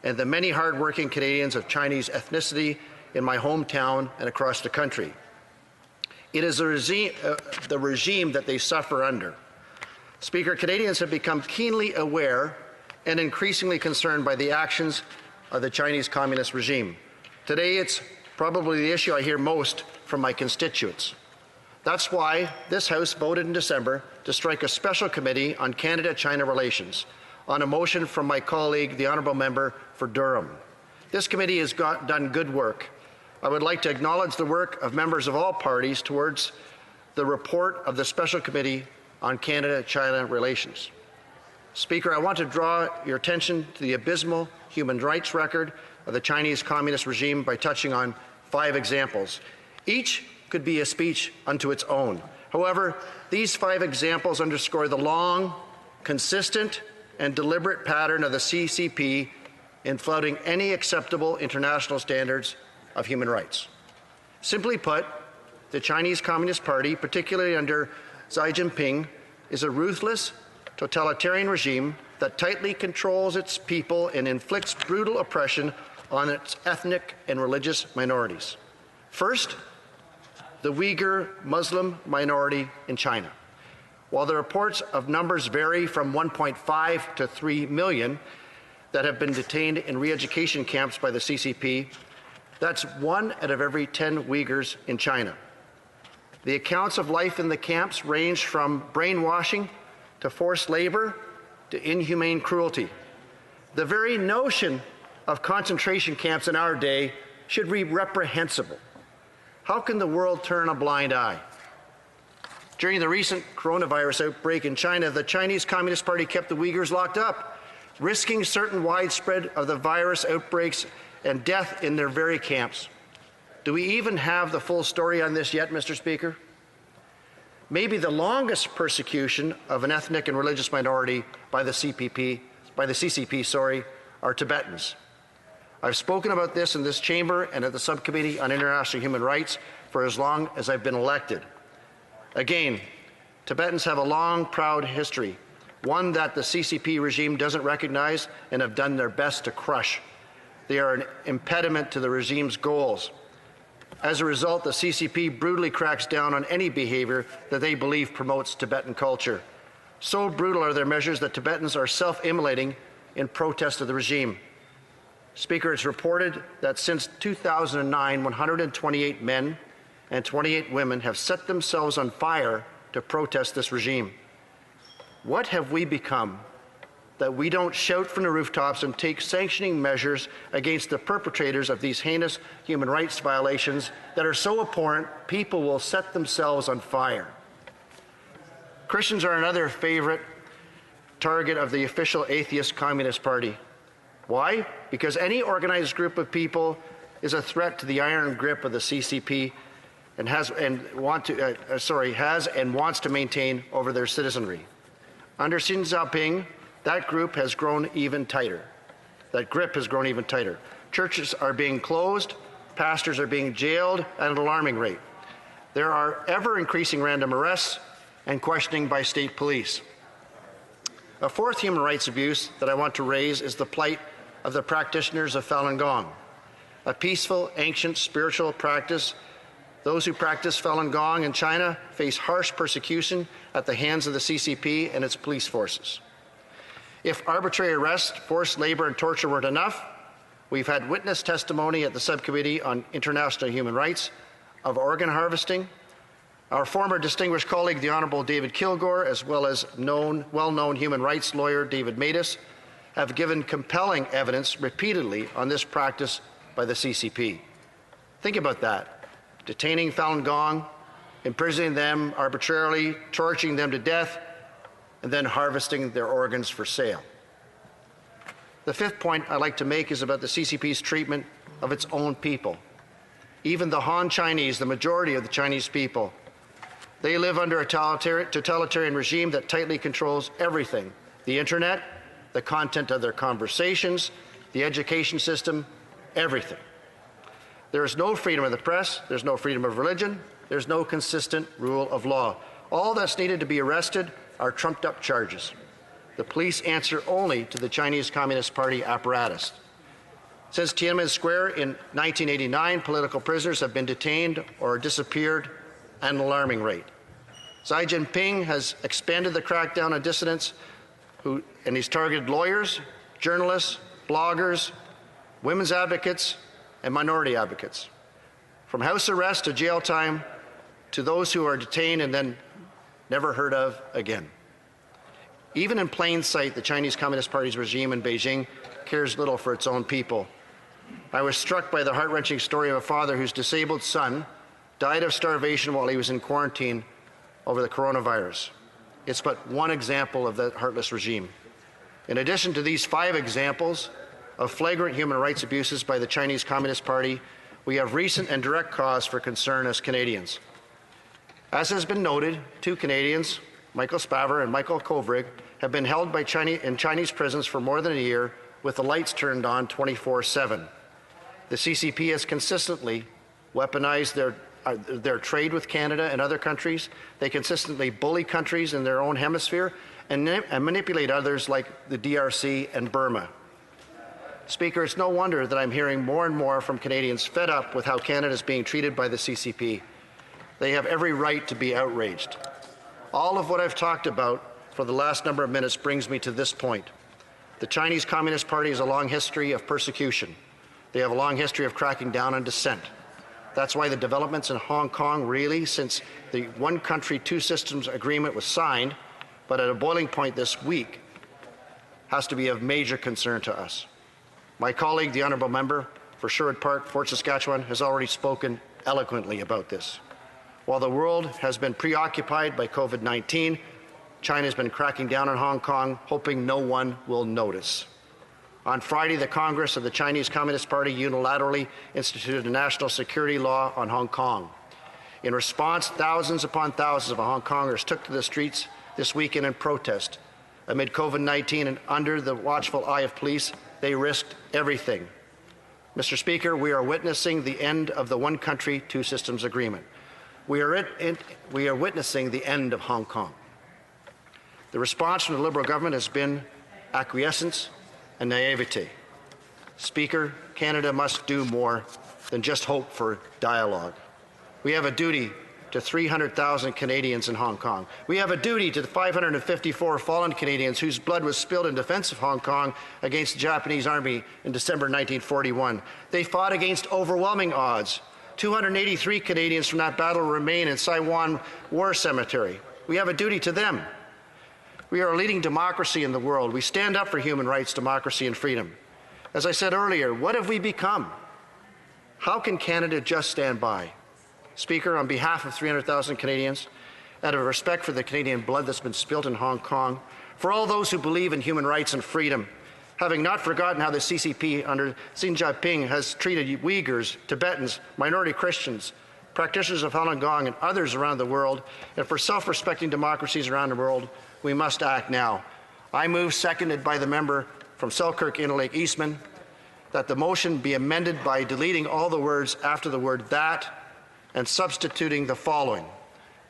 and the many hard-working Canadians of Chinese ethnicity in my hometown and across the country. It is the regime that they suffer under. Speaker, Canadians have become keenly aware and increasingly concerned by the actions of the Chinese Communist regime. Today, it's probably the issue I hear most from my constituents. That's why this House voted in December to strike a special committee on Canada-China relations on a motion from my colleague, the Honourable Member for Durham. This committee has done good work. I would like to acknowledge the work of members of all parties towards the report of the special committee on Canada-China relations. Speaker, I want to draw your attention to the abysmal human rights record of the Chinese Communist regime by touching on 5 examples. Each could be a speech unto its own. However, these 5 examples underscore the long, consistent, and deliberate pattern of the CCP in flouting any acceptable international standards of human rights. Simply put, the Chinese Communist Party, particularly under Xi Jinping, is a ruthless, totalitarian regime that tightly controls its people and inflicts brutal oppression on its ethnic and religious minorities. First, the Uyghur Muslim minority in China. While the reports of numbers vary from 1.5 to 3 million that have been detained in re-education camps by the CCP, that's 1 out of every 10 Uyghurs in China. The accounts of life in the camps range from brainwashing to forced labor to inhumane cruelty. The very notion of concentration camps in our day should be reprehensible. How can the world turn a blind eye? During the recent coronavirus outbreak in China, the Chinese Communist Party kept the Uyghurs locked up, risking certain widespread of the virus outbreaks and death in their very camps. Do we even have the full story on this yet, Mr. Speaker? Maybe the longest persecution of an ethnic and religious minority by the CCP, are Tibetans. I've spoken about this in this chamber and at the Subcommittee on International Human Rights for as long as I've been elected. Again, Tibetans have a long, proud history, one that the CCP regime doesn't recognize and have done their best to crush. They are an impediment to the regime's goals. As a result, the CCP brutally cracks down on any behavior that they believe promotes Tibetan culture. So brutal are their measures that Tibetans are self-immolating in protest of the regime. Speaker, it's reported that since 2009, 128 men and 28 women have set themselves on fire to protest this regime. What have we become that we don't shout from the rooftops and take sanctioning measures against the perpetrators of these heinous human rights violations that are so abhorrent, people will set themselves on fire? Christians are another favorite target of the official atheist Communist Party. Why? Because any organized group of people is a threat to the iron grip of the CCP and has and wants to maintain over their citizenry. Under Xi Jinping, that group has grown even tighter. That grip has grown even tighter. Churches are being closed, pastors are being jailed at an alarming rate. There are ever-increasing random arrests and questioning by state police. A fourth human rights abuse that I want to raise is the plight of the practitioners of Falun Gong, a peaceful, ancient spiritual practice. Those who practice Falun Gong in China face harsh persecution at the hands of the CCP and its police forces. If arbitrary arrest, forced labor, and torture weren't enough, we've had witness testimony at the Subcommittee on International Human Rights of organ harvesting. Our former distinguished colleague, the Honourable David Kilgour, as well as well-known human rights lawyer David Matus, have given compelling evidence repeatedly on this practice by the CCP. Think about that. Detaining Falun Gong, imprisoning them arbitrarily, torturing them to death, and then harvesting their organs for sale. The fifth point I'd like to make is about the CCP's treatment of its own people. Even the Han Chinese, the majority of the Chinese people, they live under a totalitarian regime that tightly controls everything: the internet, the content of their conversations, the education system, everything. There is no freedom of the press, there's no freedom of religion, there's no consistent rule of law. All that's needed to be arrested are trumped-up charges. The police answer only to the Chinese Communist Party apparatus. Since Tiananmen Square in 1989, political prisoners have been detained or disappeared at an alarming rate. Xi Jinping has expanded the crackdown on dissidents and he's targeted lawyers, journalists, bloggers, women's advocates, and minority advocates. From house arrest to jail time to those who are detained and then never heard of again. Even in plain sight, the Chinese Communist Party's regime in Beijing cares little for its own people. I was struck by the heart-wrenching story of a father whose disabled son died of starvation while he was in quarantine over the coronavirus. It's but one example of that heartless regime. In addition to these 5 examples of flagrant human rights abuses by the Chinese Communist Party, we have recent and direct cause for concern as Canadians. As has been noted, 2 Canadians, Michael Spavor and Michael Kovrig, have been held in Chinese prisons for more than a year with the lights turned on 24/7. The CCP has consistently weaponized their trade with Canada and other countries. They consistently bully countries in their own hemisphere and manipulate others like the DRC and Burma. Speaker, it's no wonder that I'm hearing more and more from Canadians fed up with how Canada is being treated by the CCP. They have every right to be outraged. All of what I've talked about for the last number of minutes brings me to this point. The Chinese Communist Party has a long history of persecution. They have a long history of cracking down on dissent. That's why the developments in Hong Kong, really, since the one country, two systems agreement was signed, but at a boiling point this week, has to be of major concern to us. My colleague, the Honourable Member for Sherwood Park, Fort Saskatchewan, has already spoken eloquently about this. While the world has been preoccupied by COVID-19, China has been cracking down on Hong Kong, hoping no one will notice. On Friday, the Congress of the Chinese Communist Party unilaterally instituted a national security law on Hong Kong. In response, thousands upon thousands of Hong Kongers took to the streets this weekend in protest. Amid COVID-19 and under the watchful eye of police, they risked everything. Mr. Speaker, we are witnessing the end of the one country, two systems agreement. We are witnessing the end of Hong Kong. The response from the Liberal government has been acquiescence and naivete. Speaker, Canada must do more than just hope for dialogue. We have a duty to 300,000 Canadians in Hong Kong. We have a duty to the 554 fallen Canadians whose blood was spilled in defense of Hong Kong against the Japanese Army in December 1941. They fought against overwhelming odds. 283 Canadians from that battle remain in Saiwan War Cemetery. We have a duty to them. We are a leading democracy in the world. We stand up for human rights, democracy, and freedom. As I said earlier, what have we become? How can Canada just stand by? Speaker, on behalf of 300,000 Canadians, out of respect for the Canadian blood that's been spilt in Hong Kong, for all those who believe in human rights and freedom, having not forgotten how the CCP under Xi Jinping has treated Uyghurs, Tibetans, minority Christians, practitioners of Falun Gong, and others around the world, and for self-respecting democracies around the world, we must act now. I move, seconded by the member from Selkirk, Interlake, Eastman, that the motion be amended by deleting all the words after the word that and substituting the following.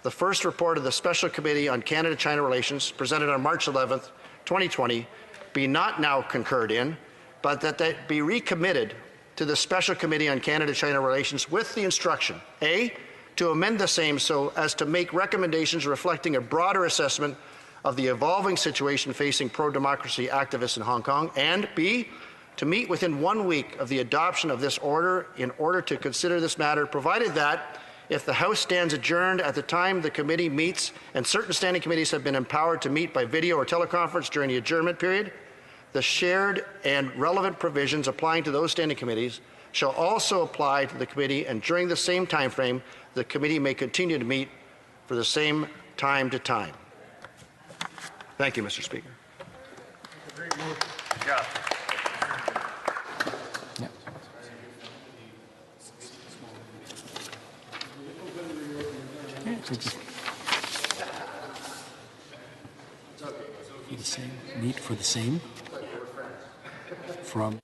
The first report of the Special Committee on Canada-China Relations, presented on March 11th, 2020, be not now concurred in, but that they be recommitted to the Special Committee on Canada-China Relations with the instruction, A, to amend the same so as to make recommendations reflecting a broader assessment of the evolving situation facing pro-democracy activists in Hong Kong, and B, to meet within 1 week of the adoption of this order in order to consider this matter, provided that if the House stands adjourned at the time the committee meets, and certain standing committees have been empowered to meet by video or teleconference during the adjournment period, the shared and relevant provisions applying to those standing committees shall also apply to the committee, and during the same time frame, the committee may continue to meet for the same time to time. Thank you, Mr. Speaker. Yeah. Meet for the same from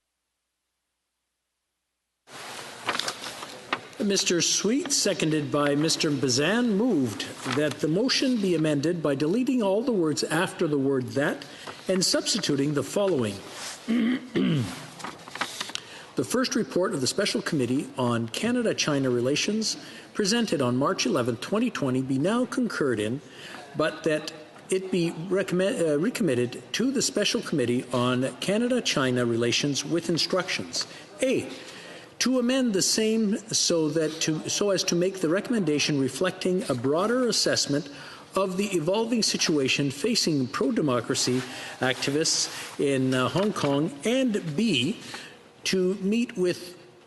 Mr. Sweet, seconded by Mr. Bazan, moved that the motion be amended by deleting all the words after the word that and substituting the following. The first report of the Special Committee on Canada-China Relations, presented on March 11, 2020, be now concurred in, but that it be recommitted to the Special Committee on Canada-China Relations with instructions. A, to amend the same so as to make the recommendation reflecting a broader assessment of the evolving situation facing pro-democracy activists in Hong Kong, and B, to meet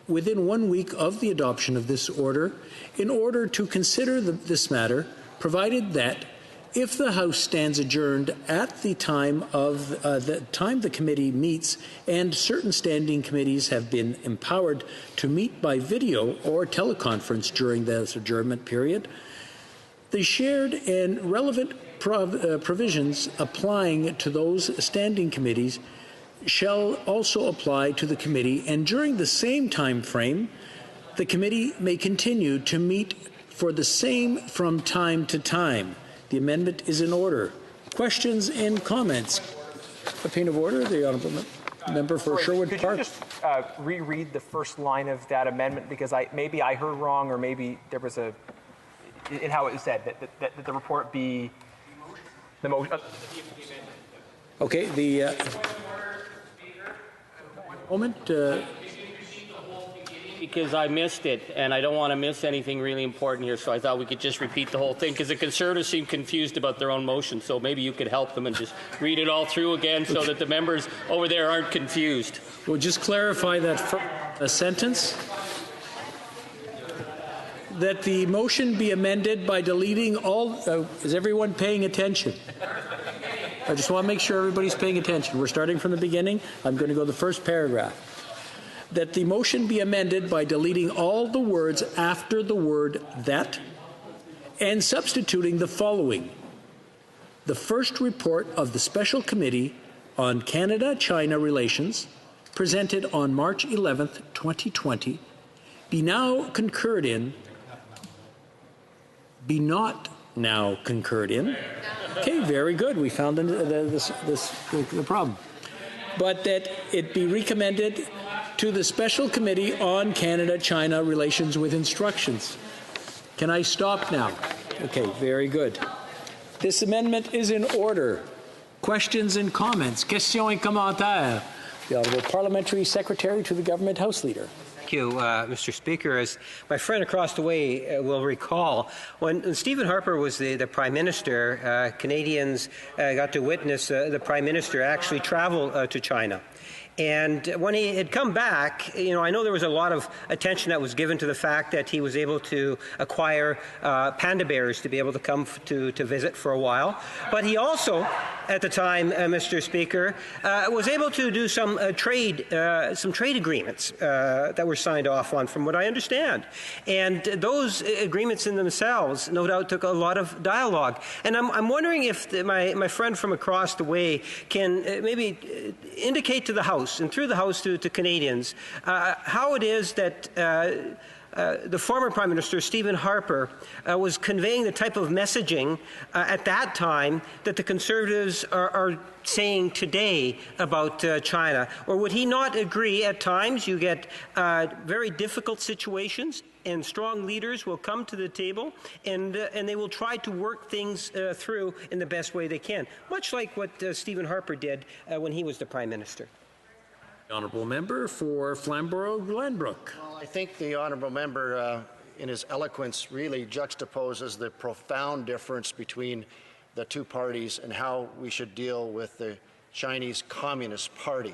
within 1 week of the adoption of this order in order to consider this matter, provided that if the House stands adjourned at the time of the committee meets, and certain standing committees have been empowered to meet by video or teleconference during this adjournment period, the shared and relevant provisions applying to those standing committees shall also apply to the committee, and during the same time frame, the committee may continue to meet for the same from time to time. The amendment is in order. Questions and comments? Opinion of order, the Honourable Member for Sherwood Park. Could you just reread the first line of that amendment, because maybe I heard wrong, or maybe there was in how it was said, that the report be the motion. Okay, the moment. Because I missed it, and I don't want to miss anything really important here, so I thought we could just repeat the whole thing, because the Conservatives seem confused about their own motion, so maybe you could help them and just read it all through again so that the members over there aren't confused. We'll just clarify that sentence. That the motion be amended by deleting all... is everyone paying attention? I just want to make sure everybody's paying attention. We're starting from the beginning. I'm going to go to the first paragraph. That the motion be amended by deleting all the words after the word that and substituting the following. The first report of the Special Committee on Canada-China Relations, presented on March 11th, 2020, be now concurred in, be not now concurred in. Okay, very good. We found the problem. But that it be recommended to the Special Committee on Canada-China Relations with instructions. Can I stop now? Okay, very good. This amendment is in order. Questions and comments? Questions et commentaires. The Honourable Parliamentary Secretary to the Government House Leader. Thank you, Mr. Speaker. As my friend across the way will recall, when Stephen Harper was the Prime Minister, Canadians got to witness the Prime Minister actually travel to China. And when he had come back, I know there was a lot of attention that was given to the fact that he was able to acquire panda bears to be able to come to visit for a while. But he also, at the time, Mr. Speaker, was able to do some trade agreements that were signed off on, from what I understand. And those agreements in themselves, no doubt, took a lot of dialogue. And I'm wondering if my friend from across the way can maybe indicate to the House, and through the House to Canadians, how it is that the former Prime Minister, Stephen Harper, was conveying the type of messaging at that time that the Conservatives are saying today about China. Or would he not agree at times you get very difficult situations and strong leaders will come to the table and they will try to work things through in the best way they can, much like what Stephen Harper did when he was the Prime Minister? The honourable member for Flamborough-Glanbrook. Well, I think the honourable member, in his eloquence, really juxtaposes the profound difference between the two parties and how we should deal with the Chinese Communist Party.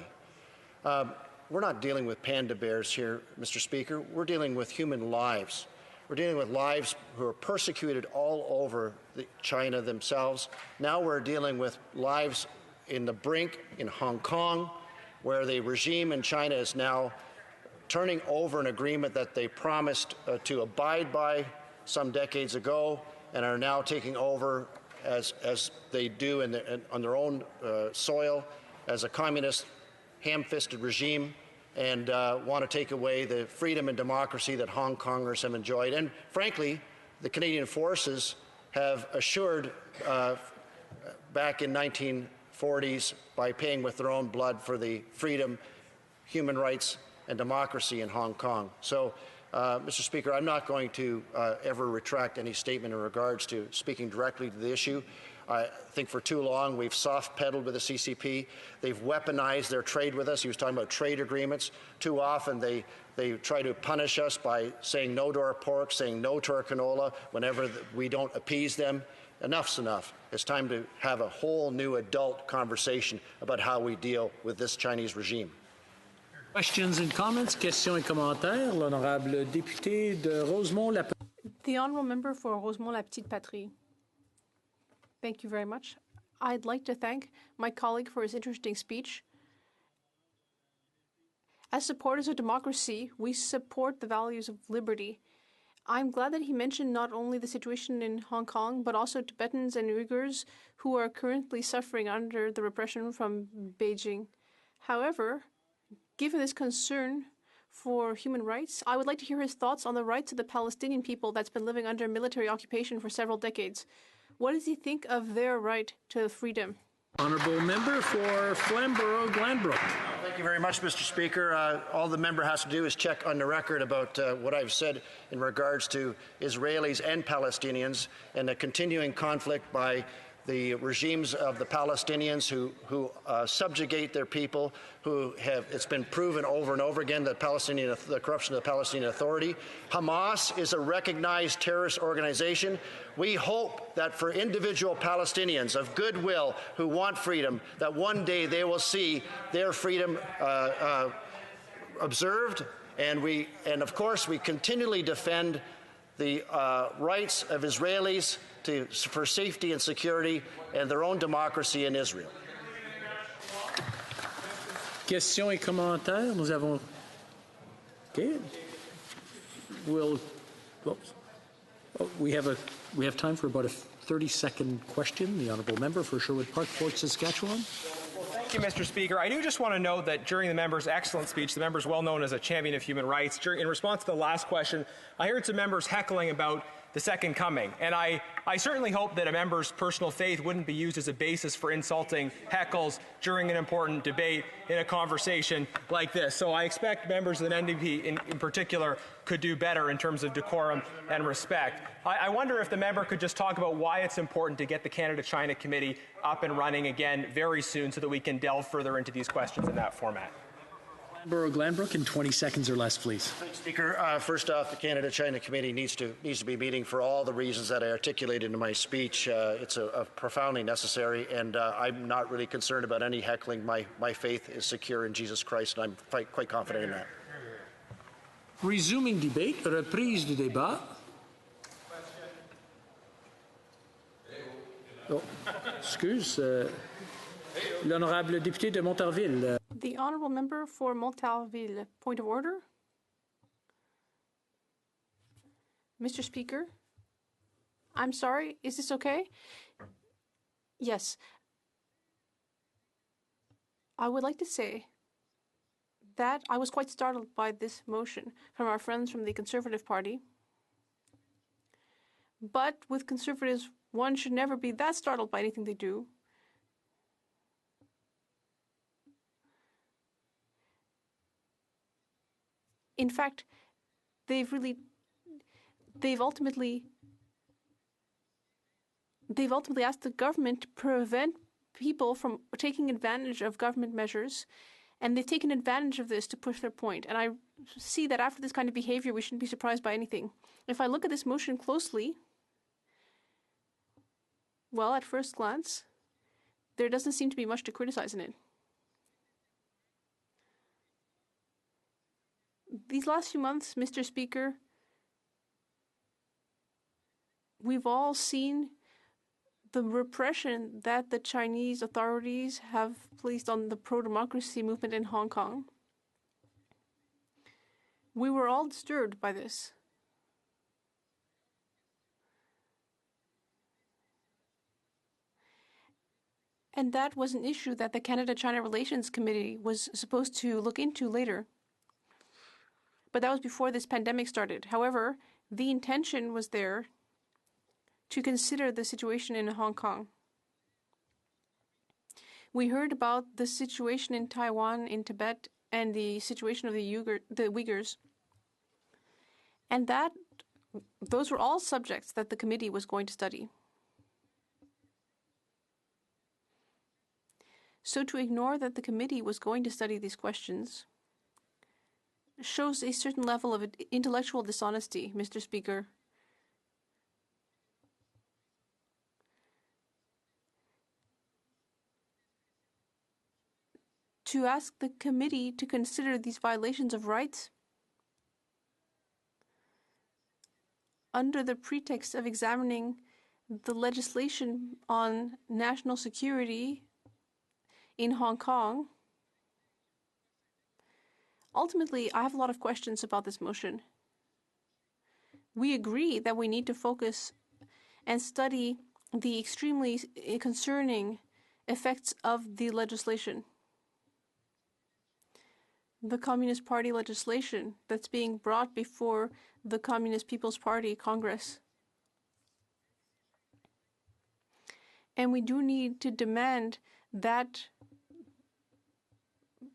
We're not dealing with panda bears here, Mr. Speaker. We're dealing with human lives. We're dealing with lives who are persecuted all over China themselves. Now we're dealing with lives in the brink in Hong Kong, where the regime in China is now turning over an agreement that they promised to abide by some decades ago and are now taking over as they do on their own soil as a communist ham-fisted regime and want to take away the freedom and democracy that Hong Kongers have enjoyed. And frankly, the Canadian forces have assured back in 1940s by paying with their own blood for the freedom, human rights, and democracy in Hong Kong. So, Mr. Speaker, I'm not going to ever retract any statement in regards to speaking directly to the issue. I think for too long we've soft-pedaled with the CCP. They've weaponized their trade with us. He was talking about trade agreements. Too often they try to punish us by saying no to our pork, saying no to our canola whenever we don't appease them. Enough's enough. It's time to have a whole new adult conversation about how we deal with this Chinese regime. Questions and comments? Questions et commentaires. L'honorable député de Rosemont. The honourable member for Rosemont-la-Petite-Patrie. Thank you very much. I'd like to thank my colleague for his interesting speech. As supporters of democracy, we support the values of liberty. I'm glad that he mentioned not only the situation in Hong Kong, but also Tibetans and Uyghurs who are currently suffering under the repression from Beijing. However, given this concern for human rights, I would like to hear his thoughts on the rights of the Palestinian people that's been living under military occupation for several decades. What does he think of their right to freedom? Honourable member for Flamborough-Glanbrook. Thank you very much, Mr. Speaker. All the member has to do is check on the record about what I've said in regards to Israelis and Palestinians and the continuing conflict by the regimes of the Palestinians who subjugate their people, it's been proven over and over again that the corruption of the Palestinian Authority. Hamas is a recognized terrorist organization. We hope that for individual Palestinians of goodwill who want freedom, that one day they will see their freedom observed, and of course we continually defend the rights of Israelis for safety and security and their own democracy in Israel. Questions et commentaires. Nous avons. Okay. We have time for about a 30-second question. The honourable member for Sherwood Park, Fort Saskatchewan. Thank you, Mr. Speaker. I do just want to note that during the member's excellent speech, the member is well known as a champion of human rights. In response to the last question, I heard some members heckling about the second coming. And I certainly hope that a member's personal faith wouldn't be used as a basis for insulting heckles during an important debate in a conversation like this. So I expect members of the NDP in particular could do better in terms of decorum and respect. I wonder if the member could just talk about why it's important to get the Canada-China Committee up and running again very soon so that we can delve further into these questions in that format. Glanbrook in 20 seconds or less, please. Thanks, Speaker. First off, the Canada-China Committee needs to be meeting for all the reasons that I articulated in my speech. It's a profoundly necessary, and I'm not really concerned about any heckling. My faith is secure in Jesus Christ, and I'm quite confident in that. Resuming debate, reprise du débat. Oh, excuse, l'honorable député de Montarville. The honourable member for Montarville. Point of order. Mr. Speaker, I'm sorry, is this okay? Yes. I would like to say that I was quite startled by this motion from our friends from the Conservative Party. But with Conservatives, one should never be that startled by anything they do. In fact, they've ultimately asked the government to prevent people from taking advantage of government measures, and they've taken advantage of this to push their point. And I see that after this kind of behavior, we shouldn't be surprised by anything. If I look at this motion closely, well, at first glance, there doesn't seem to be much to criticize in it. These last few months, Mr. Speaker, we've all seen the repression that the Chinese authorities have placed on the pro-democracy movement in Hong Kong. We were all disturbed by this. And that was an issue that the Canada-China Relations Committee was supposed to look into later. But that was before this pandemic started. However, the intention was there to consider the situation in Hong Kong. We heard about the situation in Taiwan, in Tibet, and the situation of the Uyghurs. And those were all subjects that the committee was going to study. So to ignore that the committee was going to study these questions shows a certain level of intellectual dishonesty, Mr. Speaker. To ask the committee to consider these violations of rights under the pretext of examining the legislation on national security in Hong Kong. Ultimately, I have a lot of questions about this motion. We agree that we need to focus and study the extremely concerning effects of the legislation. The Communist Party legislation that's being brought before the Communist People's Party Congress. And we do need to demand that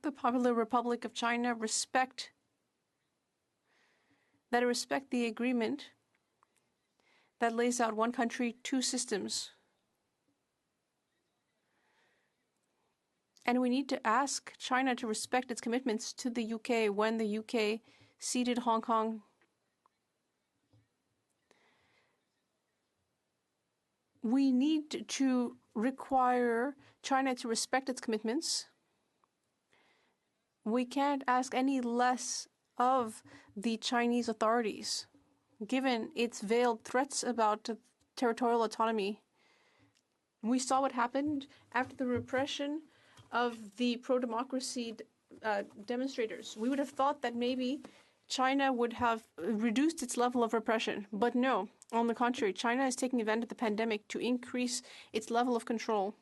the Popular Republic of China respect the agreement that lays out one country, two systems. And we need to ask China to respect its commitments to the UK when the UK ceded Hong Kong. We need to require China to respect its commitments. We can't ask any less of the Chinese authorities, given its veiled threats about territorial autonomy. We saw what happened after the repression of the pro-democracy demonstrators. We would have thought that maybe China would have reduced its level of repression, but no. On the contrary, China is taking advantage of the pandemic to increase its level of control.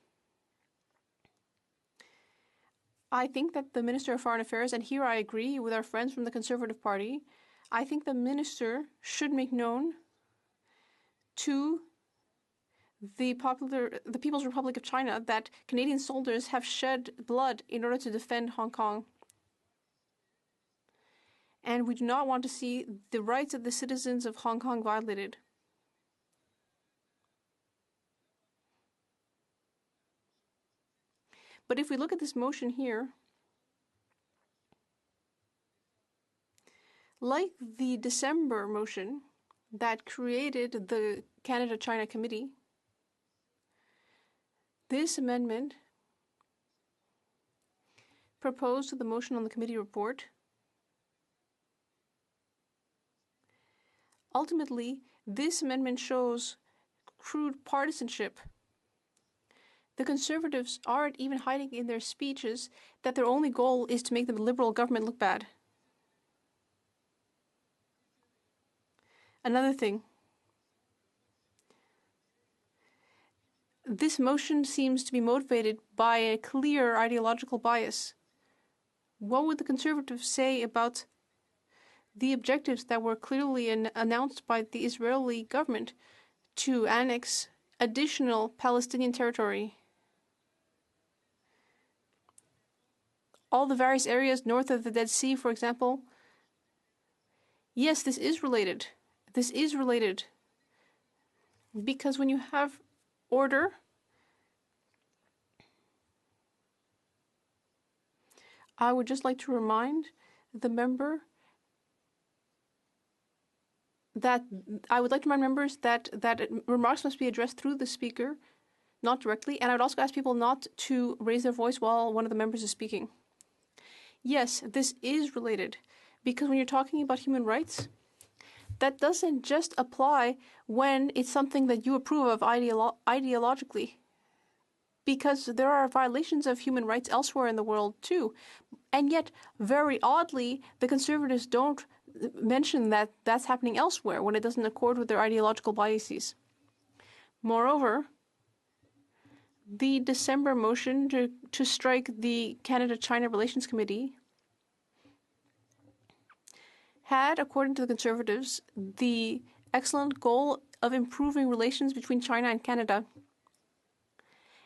I think that the Minister of Foreign Affairs, and here I agree with our friends from the Conservative Party, I think the minister should make known to the People's Republic of China that Canadian soldiers have shed blood in order to defend Hong Kong. And we do not want to see the rights of the citizens of Hong Kong violated. But if we look at this motion here, Like the December motion that created the Canada-China Committee, this amendment proposed to the motion on the committee report ultimately, this amendment shows crude partisanship. The Conservatives aren't even hiding in their speeches that their only goal is to make the Liberal government look bad. Another thing. This motion seems to be motivated by a clear ideological bias. What would the Conservatives say about the objectives that were clearly announced by the Israeli government to annex additional Palestinian territory? All the various areas north of the Dead Sea, for example. Yes, this is related. This is related. Because when you have order, I would just like to remind the member that members that remarks must be addressed through the speaker, not directly, and I would also ask people not to raise their voice while one of the members is speaking. Yes, this is related, because when you're talking about human rights, that doesn't just apply when it's something that you approve of ideologically, because there are violations of human rights elsewhere in the world too. And yet, very oddly, the Conservatives don't mention that that's happening elsewhere when it doesn't accord with their ideological biases. Moreover, the December motion to strike the Canada-China Relations Committee had, according to the Conservatives, the excellent goal of improving relations between China and Canada.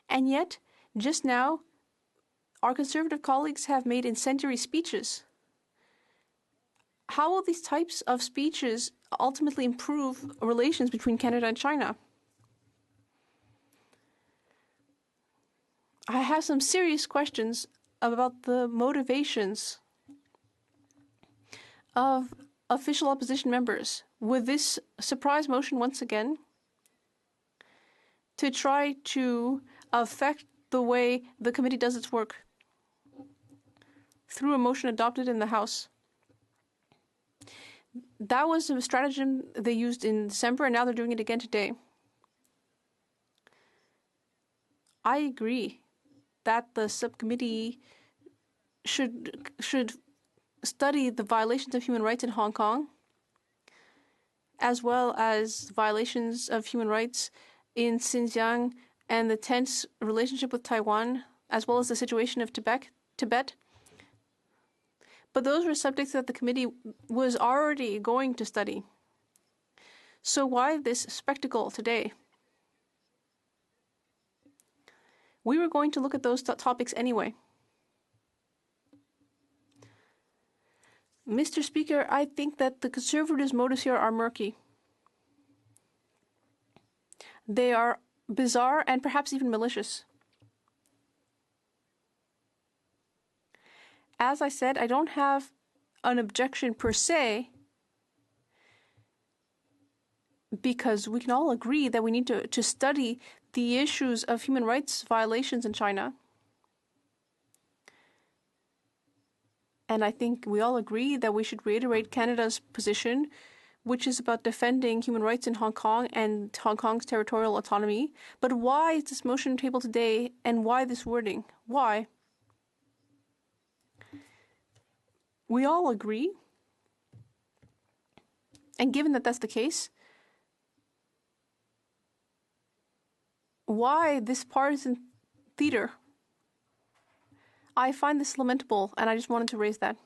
And yet, just now, our Conservative colleagues have made incendiary speeches. How will these types of speeches ultimately improve relations between Canada and China? I have some serious questions about the motivations of official opposition members with this surprise motion once again to try to affect the way the committee does its work through a motion adopted in the House. That was a stratagem they used in December, and now they're doing it again today. I agree that the subcommittee should study the violations of human rights in Hong Kong, as well as violations of human rights in Xinjiang and the tense relationship with Taiwan, as well as the situation of Tibet. But those were subjects that the committee was already going to study. So why this spectacle today? We were going to look at those topics anyway. Mr. Speaker, I think that the Conservatives' motives here are murky. They are bizarre and perhaps even malicious. As I said, I don't have an objection per se, because we can all agree that we need to study the issues of human rights violations in China. And I think we all agree that we should reiterate Canada's position, which is about defending human rights in Hong Kong and Hong Kong's territorial autonomy. But why is this motion tabled today, and why this wording? Why? We all agree, and given that that's the case, why this partisan theater? I find this lamentable, and I just wanted to raise that.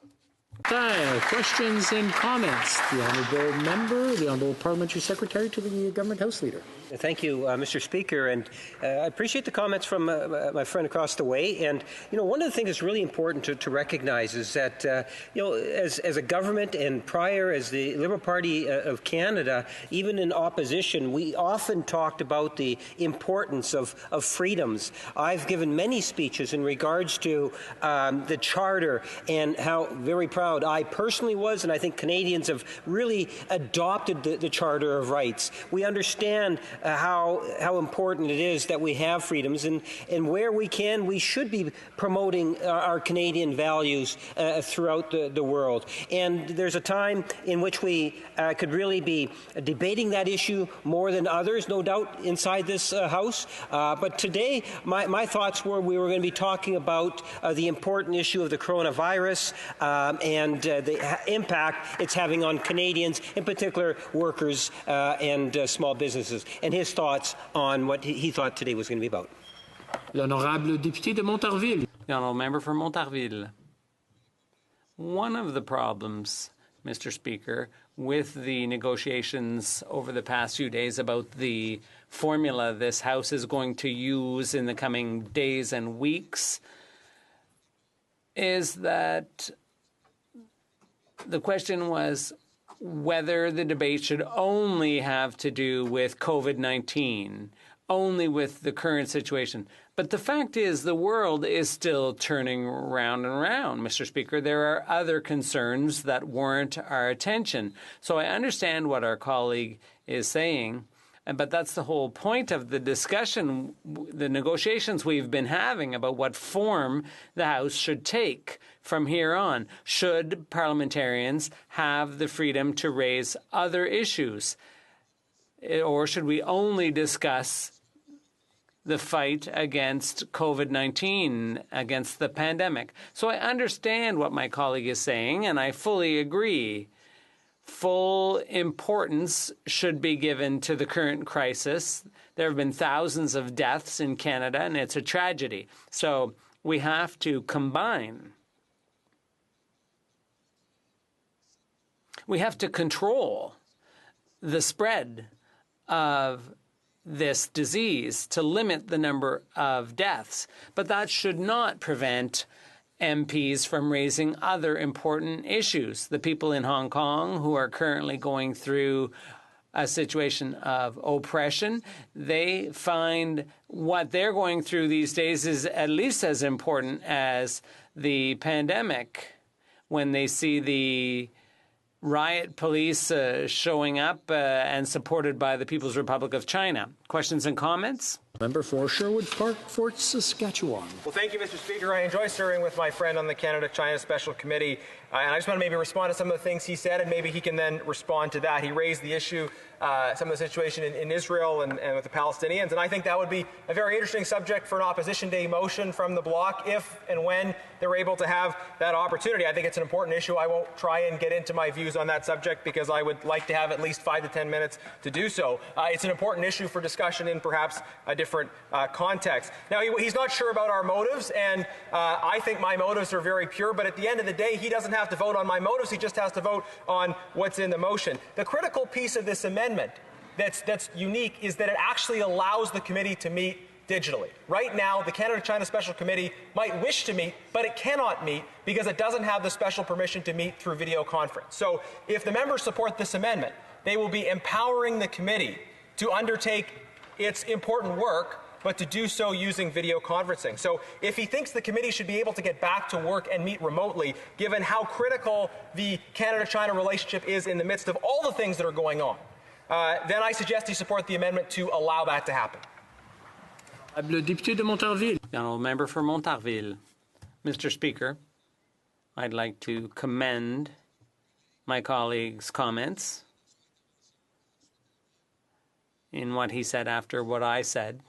Time. Questions and comments. The Honourable Member, the Honourable Parliamentary Secretary to the Government House Leader. Thank you, Mr. Speaker, and I appreciate the comments from my friend across the way. And one of the things that's really important to recognize is that as a government and prior as the Liberal Party of Canada, even in opposition, we often talked about the importance of freedoms. I've given many speeches in regards to the Charter and how very proud proud I personally was, and I think Canadians have really adopted the Charter of Rights. We understand how important it is that we have freedoms, and where we can, we should be promoting our Canadian values throughout the world. And there's a time in which we could really be debating that issue more than others, no doubt, inside this House. But today, my thoughts were we were going to be talking about the important issue of the coronavirus and the impact it's having on Canadians, in particular workers and small businesses, and his thoughts on what he thought today was going to be about. L'honorable député de Montarville. The honourable member for Montarville. One of the problems, Mr. Speaker, with the negotiations over the past few days about the formula this House is going to use in the coming days and weeks is that the question was whether the debate should only have to do with COVID-19, only with the current situation. But the fact is the world is still turning round and round, Mr. Speaker. There are other concerns that warrant our attention. So I understand what our colleague is saying, but that's the whole point of the discussion, the negotiations we've been having about what form the House should take from here on. Should parliamentarians have the freedom to raise other issues? Or should we only discuss the fight against COVID-19, against the pandemic? So I understand what my colleague is saying, and I fully agree. Full importance should be given to the current crisis. There have been thousands of deaths in Canada, and it's a tragedy. So we have to combine. We have to control the spread of this disease to limit the number of deaths. But that should not prevent MPs from raising other important issues. The people in Hong Kong who are currently going through a situation of oppression, they find what they're going through these days is at least as important as the pandemic. When they see the riot police showing up and supported by the People's Republic of China. Questions and comments? Member for Sherwood Park, Fort Saskatchewan. Well, thank you, Mr. Speaker. I enjoy serving with my friend on the Canada-China Special Committee, and I just want to maybe respond to some of the things he said, and maybe he can then respond to that. He raised the issue, some of the situation in Israel and with the Palestinians, and I think that would be a very interesting subject for an Opposition Day motion from the Bloc if and when they're able to have that opportunity. I think it's an important issue. I won't try and get into my views on that subject because I would like to have at least 5 to 10 minutes to do so. It's an important issue for discussion in perhaps a different context. Now, he's not sure about our motives, and I think my motives are very pure, but at the end of the day, he doesn't have to vote on my motives. He just has to vote on what's in the motion. The critical piece of this amendment that's unique is that it actually allows the committee to meet digitally. Right now, the Canada-China Special Committee might wish to meet, but it cannot meet because it doesn't have the special permission to meet through video conference. So if the members support this amendment, they will be empowering the committee to undertake its important work, but to do so using video conferencing. So if he thinks the committee should be able to get back to work and meet remotely, given how critical the Canada-China relationship is in the midst of all the things that are going on, then I suggest he support the amendment to allow that to happen. Le député de Montarville. The honourable member for Montarville. Mr. Speaker, I'd like to commend my colleague's comments in what he said after what I said.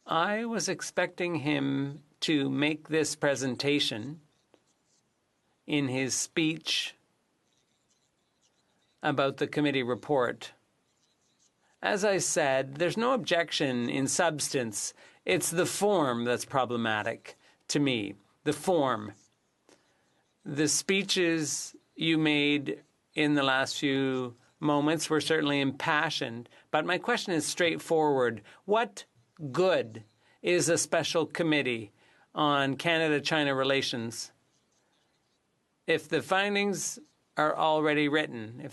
I was expecting him to make this presentation in his speech about the committee report. As I said, there's no objection in substance. It's the form that's problematic to me, the form. The speeches you made in the last few moments were certainly impassioned, but my question is straightforward. What good is a special committee on Canada-China relations if the findings are already written?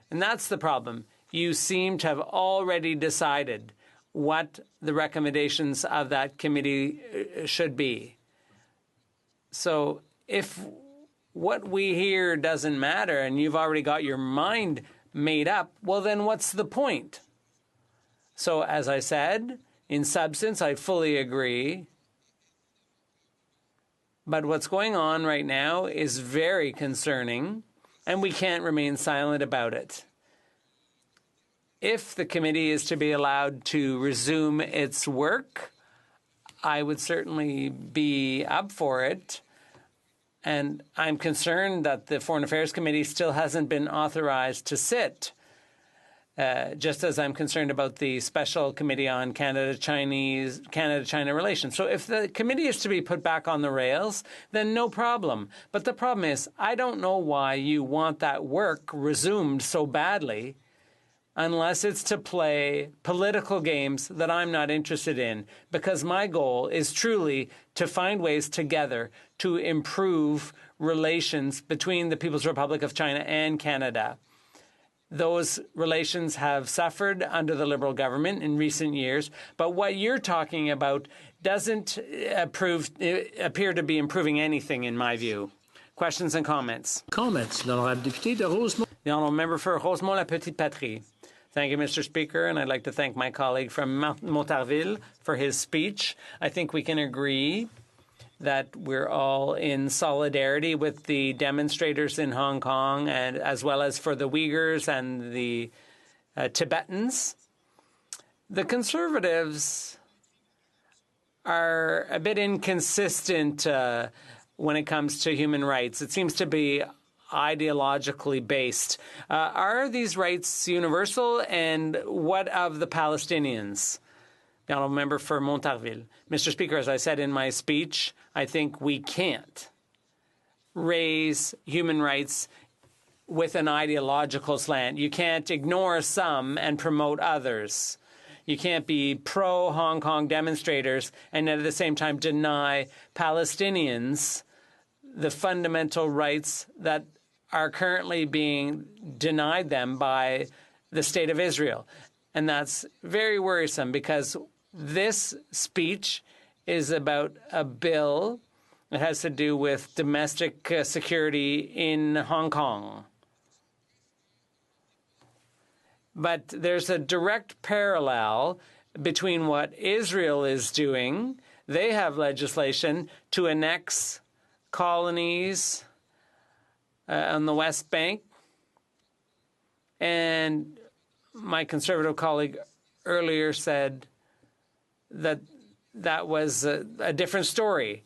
And that's the problem. You seem to have already decided what the recommendations of that committee should be. So if what we hear doesn't matter and you've already got your mind made up, well, then what's the point? So, as I said, in substance, I fully agree. But what's going on right now is very concerning, and we can't remain silent about it. If the committee is to be allowed to resume its work, I would certainly be up for it. And I'm concerned that the Foreign Affairs Committee still hasn't been authorized to sit, just as I'm concerned about the Special Committee on Canada-China relations. So if the committee is to be put back on the rails, then no problem. But the problem is, I don't know why you want that work resumed so badly unless it's to play political games that I'm not interested in, because my goal is truly to find ways together to improve relations between the People's Republic of China and Canada. Those relations have suffered under the Liberal government in recent years, but what you're talking about doesn't appear to be improving anything, in my view. Questions and comments? Comments. L'honorable député de Rosemont. The honourable member for Rosemont-la-Petite-Patrie. Thank you, Mr. Speaker, and I'd like to thank my colleague from Montarville for his speech. I think we can agree that we're all in solidarity with the demonstrators in Hong Kong, and as well as for the Uyghurs and the Tibetans. The Conservatives are a bit inconsistent when it comes to human rights. It seems to be ideologically based. Are these rights universal, and what of the Palestinians? The honourable member for Montarville. Mr. Speaker, as I said in my speech, I think we can't raise human rights with an ideological slant. You can't ignore some and promote others. You can't be pro-Hong Kong demonstrators and at the same time deny Palestinians the fundamental rights that are currently being denied them by the State of Israel. And that's very worrisome, because this speech is about a bill that has to do with domestic security in Hong Kong. But there's a direct parallel between what Israel is doing. They have legislation to annex colonies on the West Bank. And my Conservative colleague earlier said that that was a different story.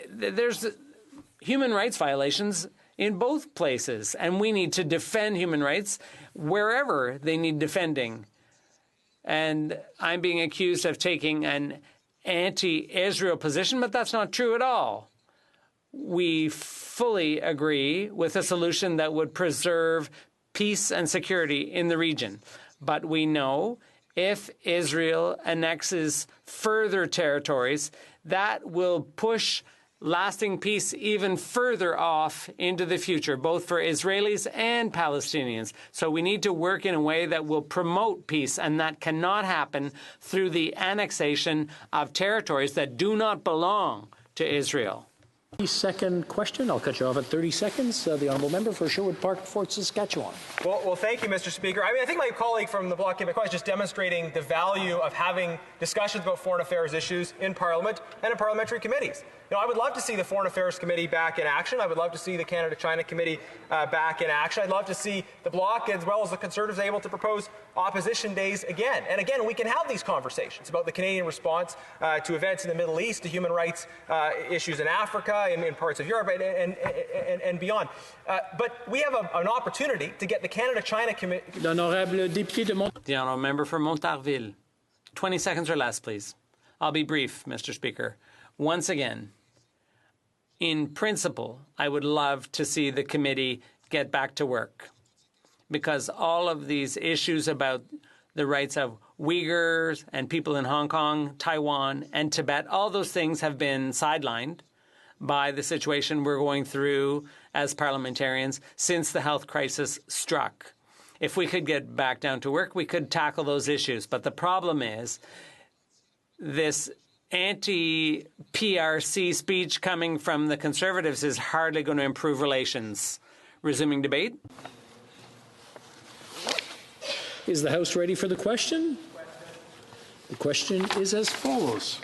There's human rights violations in both places, and we need to defend human rights wherever they need defending. And I'm being accused of taking an anti-Israel position, but that's not true at all. We fully agree with a solution that would preserve peace and security in the region. But we know if Israel annexes further territories, that will push lasting peace even further off into the future, both for Israelis and Palestinians. So we need to work in a way that will promote peace, and that cannot happen through the annexation of territories that do not belong to Israel. Second question. I'll cut you off at 30 seconds. The honourable member for Sherwood Park, Fort Saskatchewan. Well, thank you, Mr. Speaker. I think my colleague from the Bloc Québécois is just demonstrating the value of having discussions about foreign affairs issues in Parliament and in parliamentary committees. I would love to see the Foreign Affairs Committee back in action. I would love to see the Canada-China Committee back in action. I'd love to see the Bloc, as well as the Conservatives, able to propose opposition days again. And again, we can have these conversations about the Canadian response to events in the Middle East, to human rights issues in Africa, in parts of Europe, and beyond. But we have an opportunity to get the Canada-China Committee. The honourable member for Montarville. 20 seconds or less, please. I'll be brief, Mr. Speaker. Once again, in principle, I would love to see the committee get back to work, because all of these issues about the rights of Uyghurs and people in Hong Kong, Taiwan, and Tibet, all those things have been sidelined by the situation we're going through as parliamentarians since the health crisis struck. If we could get back down to work, we could tackle those issues. But the problem is this anti-PRC speech coming from the Conservatives is hardly going to improve relations. Resuming debate. Is the House ready for the question? The question is as follows.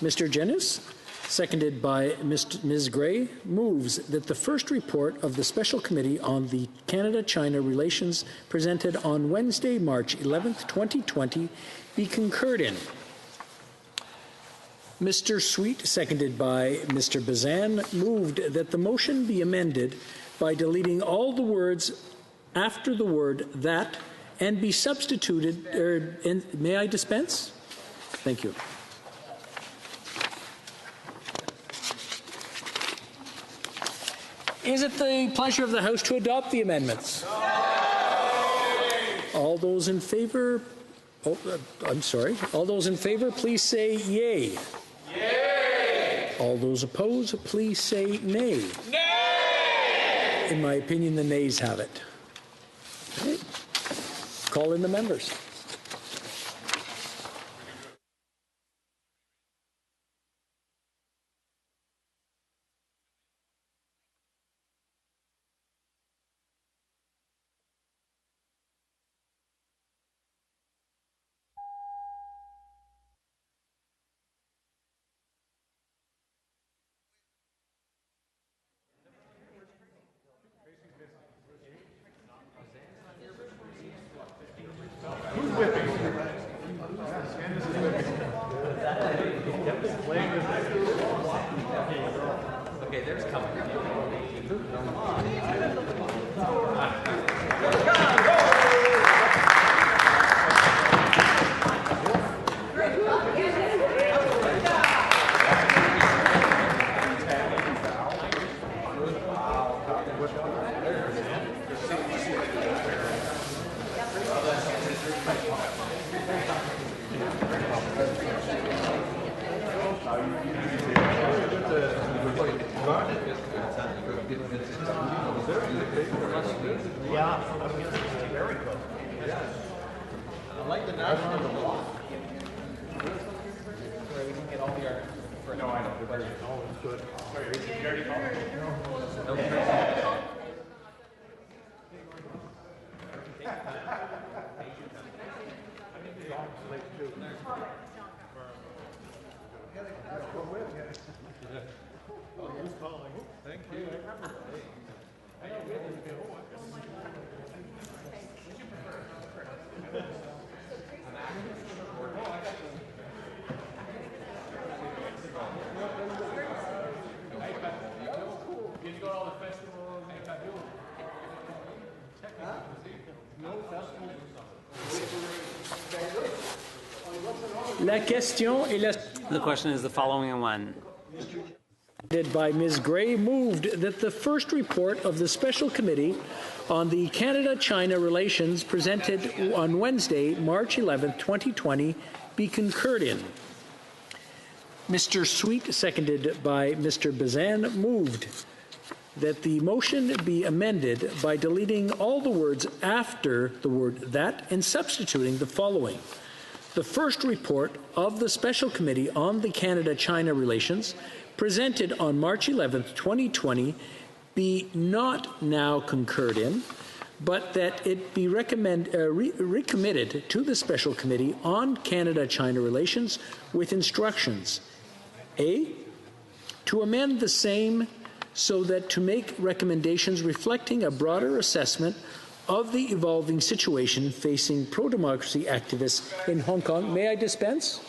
Mr. Jennings, seconded by Ms. Gray, moves that the first report of the Special Committee on the Canada-China relations presented on Wednesday, March 11th, 2020, be concurred in. Mr. Sweet, seconded by Mr. Bazan, moved that the motion be amended by deleting all the words after the word that and be substituted, may I dispense? Thank you. Is it the pleasure of the House to adopt the amendments? All those in favor, I'm sorry. All those in favor, please say yay. Yay! All those opposed, please say nay. Nay! In my opinion, the nays have it. Okay. Call in the members. Okay, there's coming. Yeah, very good. I like the national law. Where we can get all the art. No, I know. Oh, it's good. Sorry, did you already call? No. Thank you. La question est la... The question is the following one. By Ms. Gray, moved that the first report of the Special Committee on the Canada-China relations presented on Wednesday, March 11, 2020, be concurred in. Mr. Sweet, seconded by Mr. Bazan, moved that the motion be amended by deleting all the words after the word that and substituting the following. The first report of the Special Committee on the Canada-China relations presented on March 11, 2020, be not now concurred in, but that it be recommitted to the Special Committee on Canada-China relations with instructions. A, to amend the same so that to make recommendations reflecting a broader assessment of the evolving situation facing pro-democracy activists in Hong Kong. May I dispense?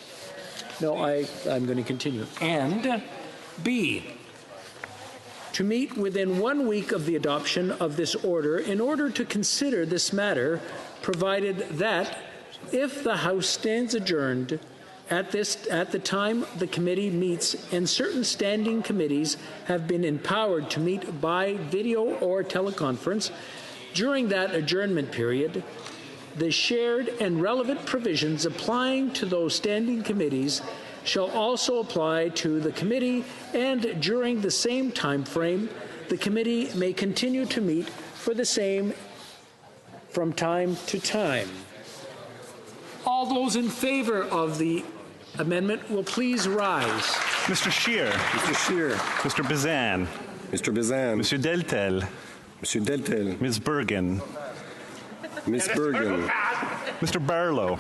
No, I'm going to continue. And B, to meet within 1 week of the adoption of this order in order to consider this matter, provided that if the House stands adjourned at the time the committee meets and certain standing committees have been empowered to meet by video or teleconference, during that adjournment period, the shared and relevant provisions applying to those standing committees shall also apply to the committee, and during the same time frame, the committee may continue to meet for the same from time to time. All those in favor of the amendment will please rise. Mr. Scheer. Mr. Scheer. Mr. Bazan. Mr. Bazan. Monsieur Deltel. Monsieur Deltel. Ms. Bergen. Ms. Bergen. Mr. Barlow.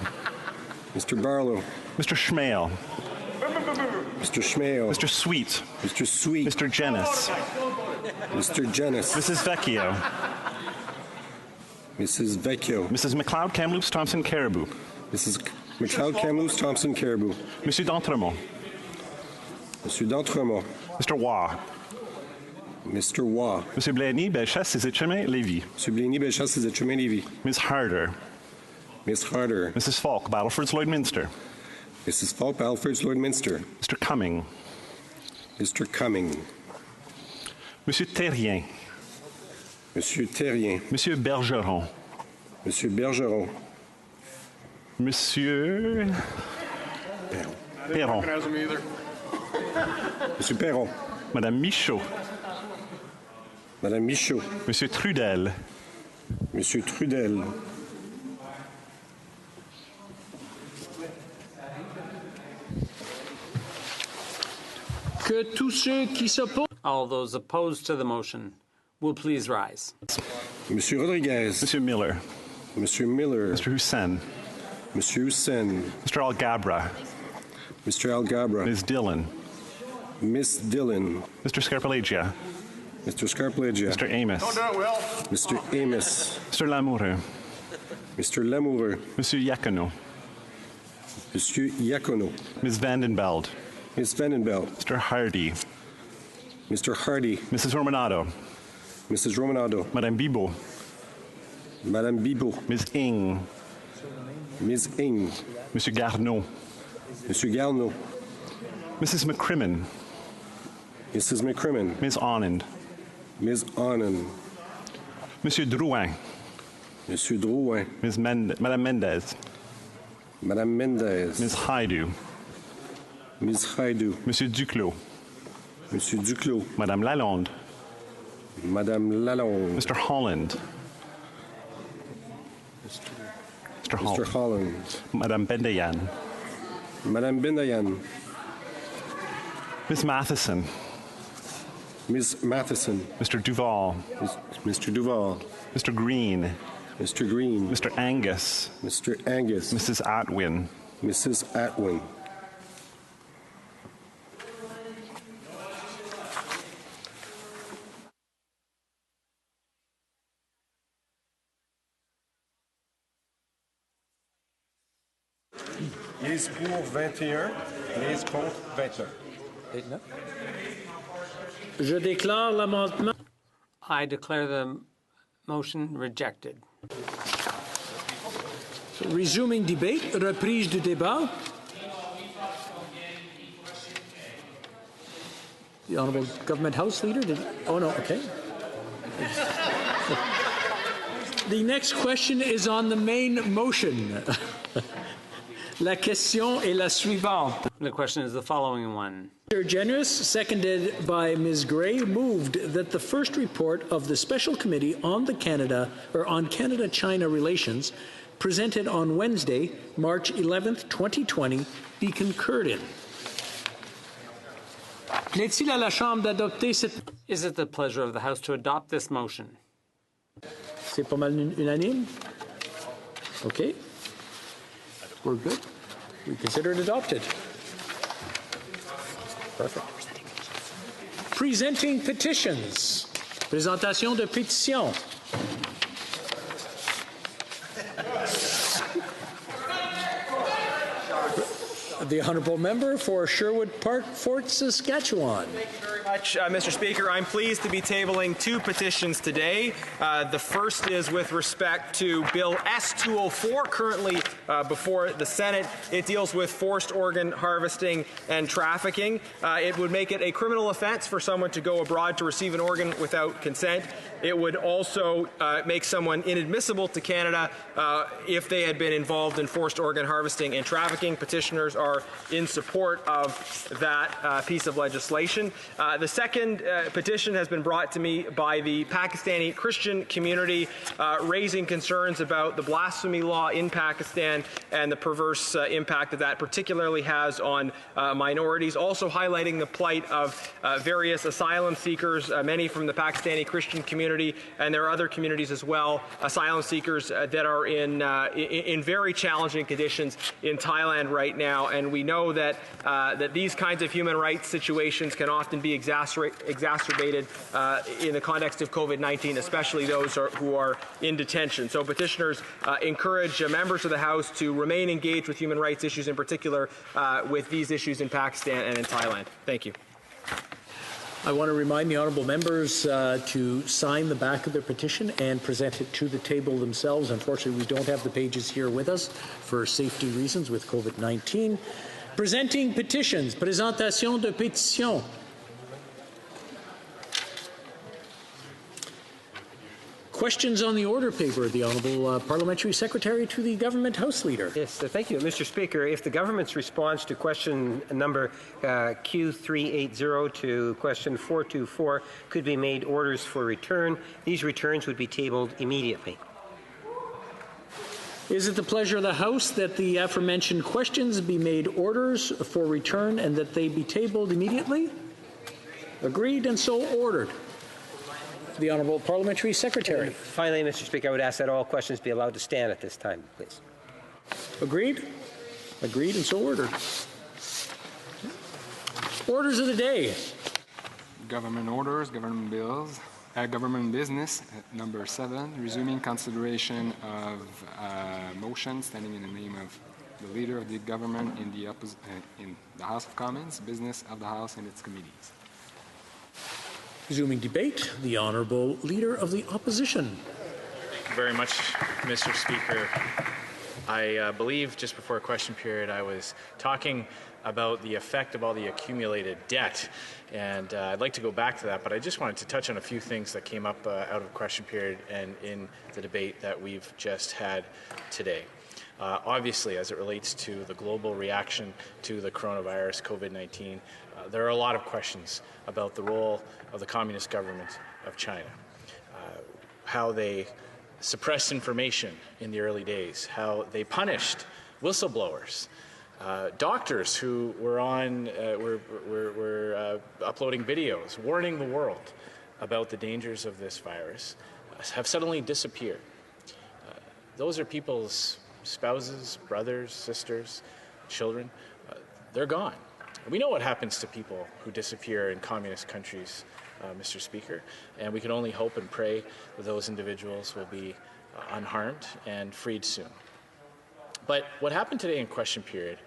Mr. Barlow. Mr. Schmale. Mr. Schmale. Mr. Sweet. Mr. Sweet. Mr. Jenis. Mr. Jenis. Mrs. Vecchio. Mrs. Vecchio. Mrs. McLeod Kamloops Thompson Caribou. Mrs. McLeod Kamloops Thompson Caribou. Monsieur d'Entremont. Monsieur d'Entremont. Mr. Waugh. Mr. Waugh. Monsieur Blaney, Bellechasse, Sézé-Chemin, Lévis. Monsieur Blaney, Bellechasse, Sézé-Chemin, Lévis. Ms. Harder. Miss Harder. Mrs. Falk, Battleford's Lloydminster. Mrs. Falk, Battleford's Lloydminster. Mr. Cumming. Mr. Cumming. Monsieur Terrien. Monsieur Terrien. Monsieur Bergeron. Monsieur Bergeron. Monsieur Perron. Monsieur Perron. Madame Michaud. Madame Michaud. Monsieur Trudel. Monsieur Trudel. Que tous ceux qui s'opposent. All those opposed to the motion will please rise. Monsieur Rodriguez. Monsieur Miller. Monsieur Miller. Mr. Hussein. Monsieur Hussein. Mr. Algabra. Mr. Algabra. Ms. Dillon. Miss Dillon. Mr. Scarpellegia. Mr. Scarpellegia. Mr. Amos. Don't do it, Will. Mr. Amos. Mr. Lamoureux. Mr. Lamoureux. Monsieur Iacono. Monsieur Iacono. Ms. Vandenbeld. Ms. Vandenbeld. Mr. Hardy. Mr. Hardy. Mrs. Romanado. Mrs. Romanado. Madame Bibeau. Madame Bibeau. Ms. Ing. Ms. Ing. Monsieur Garneau. Monsieur Garneau. Mrs. McCrimmon. Mrs. McCrimmon. Ms. Anand. Ms. Anand. Monsieur Drouin. Monsieur Drouin. Madame Mendez. Madame Mendez. Ms. Haidu. Ms. Haidu. Monsieur Duclos. Monsieur Duclos. Madame Lalonde. Madame Lalonde. Mr. Holland. Mr. Holland. Madame Bendayan. Madame Bendayan. Ms. Matheson. Ms. Matheson. Mr. Duval. Mr. Duval. Mr. Green. Mr. Green. Mr. Angus. Mr. Angus. Mrs. Atwin. Mrs. Atwin. Les pour 21, les contre 29. Je déclare l'amendement. I declare the motion rejected. Resuming debate, reprise du débat. The Honourable Government House Leader did. Oh, no, okay. The next question is on the main motion. La question est la suivante. The question is the following one. Mr. Generous, seconded by Ms. Gray, moved that the first report of the Special Committee on Canada-China relations presented on Wednesday, March 11th, 2020, be concurred in. Plaît-il à la Chambre d'adopter cette... Is it the pleasure of the House to adopt this motion? C'est pas mal unanime? Okay. We're good. We consider it adopted. Perfect. Presenting petitions. Présentation de pétitions. The Honourable Member for Sherwood Park, Fort Saskatchewan. Thank you very much, Mr. Speaker. I'm pleased to be tabling two petitions today. The first is with respect to Bill S-204, currently before the Senate. It deals with forced organ harvesting and trafficking. It would make it a criminal offense for someone to go abroad to receive an organ without consent. It would also make someone inadmissible to Canada if they had been involved in forced organ harvesting and trafficking. Petitioners are in support of that piece of legislation. The second petition has been brought to me by the Pakistani Christian community, raising concerns about the blasphemy law in Pakistan and the perverse impact that particularly has on minorities, also highlighting the plight of various asylum seekers, many from the Pakistani Christian community, and there are other communities as well, asylum seekers that are in very challenging conditions in Thailand right now. And we know that these kinds of human rights situations can often be exacerbated in the context of COVID-19, especially those who are in detention. So petitioners encourage members of the House to remain engaged with human rights issues, in particular with these issues in Pakistan and in Thailand. Thank you. I want to remind the honourable members to sign the back of their petition and present it to the table themselves. Unfortunately, we don't have the pages here with us for safety reasons with COVID-19. Presenting petitions. Présentation de pétitions. Questions on the order paper. The Honourable Parliamentary Secretary to the Government House Leader. Yes, thank you, Mr. Speaker. If the government's response to question number Q380 to question 424 could be made orders for return, these returns would be tabled immediately. Is it the pleasure of the House that the aforementioned questions be made orders for return and that they be tabled immediately? Agreed and so ordered. The Honourable Parliamentary Secretary. And finally, Mr. Speaker, I would ask that all questions be allowed to stand at this time, please. Agreed? Agreed and so ordered. Orders of the day. Government orders, government bills, government business, number 7, resuming consideration of motion standing in the name of the Leader of the Government in the House of Commons, business of the House and its committees. Resuming debate, the Honourable Leader of the Opposition. Thank you very much, Mr. Speaker. I believe just before question period I was talking about the effect of all the accumulated debt, and I'd like to go back to that, but I just wanted to touch on a few things that came up out of question period and in the debate that we've just had today. Obviously, as it relates to the global reaction to the coronavirus, COVID-19, there are a lot of questions about the role of the Communist government of China, how they suppressed information in the early days, how they punished whistleblowers, doctors who were uploading videos, warning the world about the dangers of this virus, have suddenly disappeared. Those are people's spouses, brothers, sisters, children. They're gone. We know what happens to people who disappear in communist countries, Mr. Speaker, and we can only hope and pray that those individuals will be unharmed and freed soon. But what happened today in question period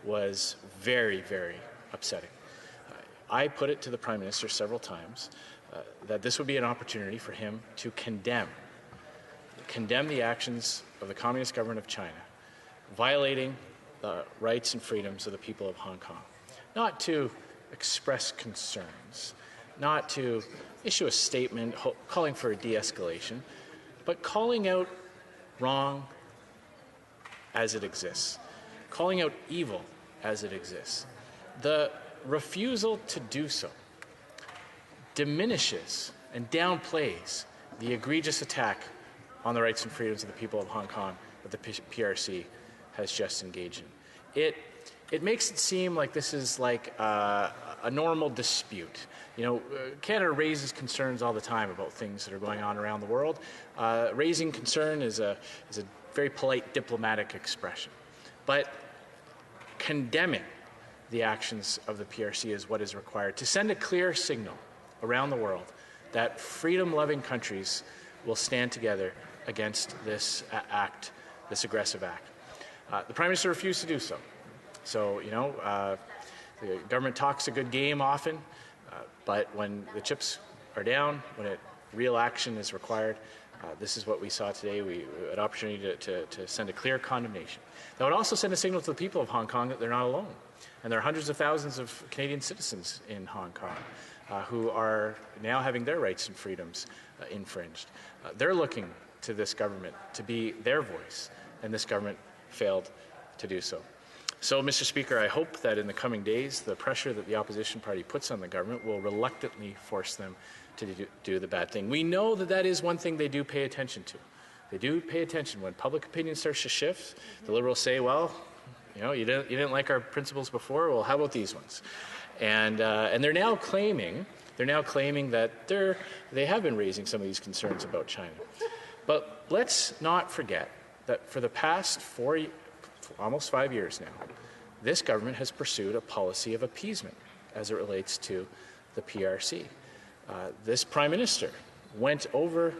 was very, very upsetting. I put it to the Prime Minister several times that this would be an opportunity for him to condemn the actions of the Communist government of China, violating the rights and freedoms of the people of Hong Kong. Not to express concerns, not to issue a statement calling for a de-escalation, but calling out wrong as it exists, calling out evil as it exists. The refusal to do so diminishes and downplays the egregious attack on the rights and freedoms of the people of Hong Kong that the PRC has just engaged in. It makes it seem like this is like a normal dispute. You know, Canada raises concerns all the time about things that are going on around the world. Raising concern is a very polite diplomatic expression. But condemning the actions of the PRC is what is required to send a clear signal around the world that freedom-loving countries will stand together against this act, this aggressive act. The Prime Minister refused to do so. So, you know, the government talks a good game often, but when the chips are down, when real action is required, this is what we saw today. We had an opportunity to send a clear condemnation. That would also send a signal to the people of Hong Kong that they're not alone. And there are hundreds of thousands of Canadian citizens in Hong Kong who are now having their rights and freedoms infringed. They're looking to this government to be their voice, and this government failed to do so. So, Mr. Speaker, I hope that in the coming days, the pressure that the opposition party puts on the government will reluctantly force them to do the bad thing. We know that that is one thing they do pay attention to. They do pay attention. When public opinion starts to shift, the Liberals say, well, you didn't like our principles before, well, how about these ones? And they're now claiming that they have been raising some of these concerns about China. But let's not forget that for the past almost 5 years now, this government has pursued a policy of appeasement as it relates to the PRC. This Prime Minister went over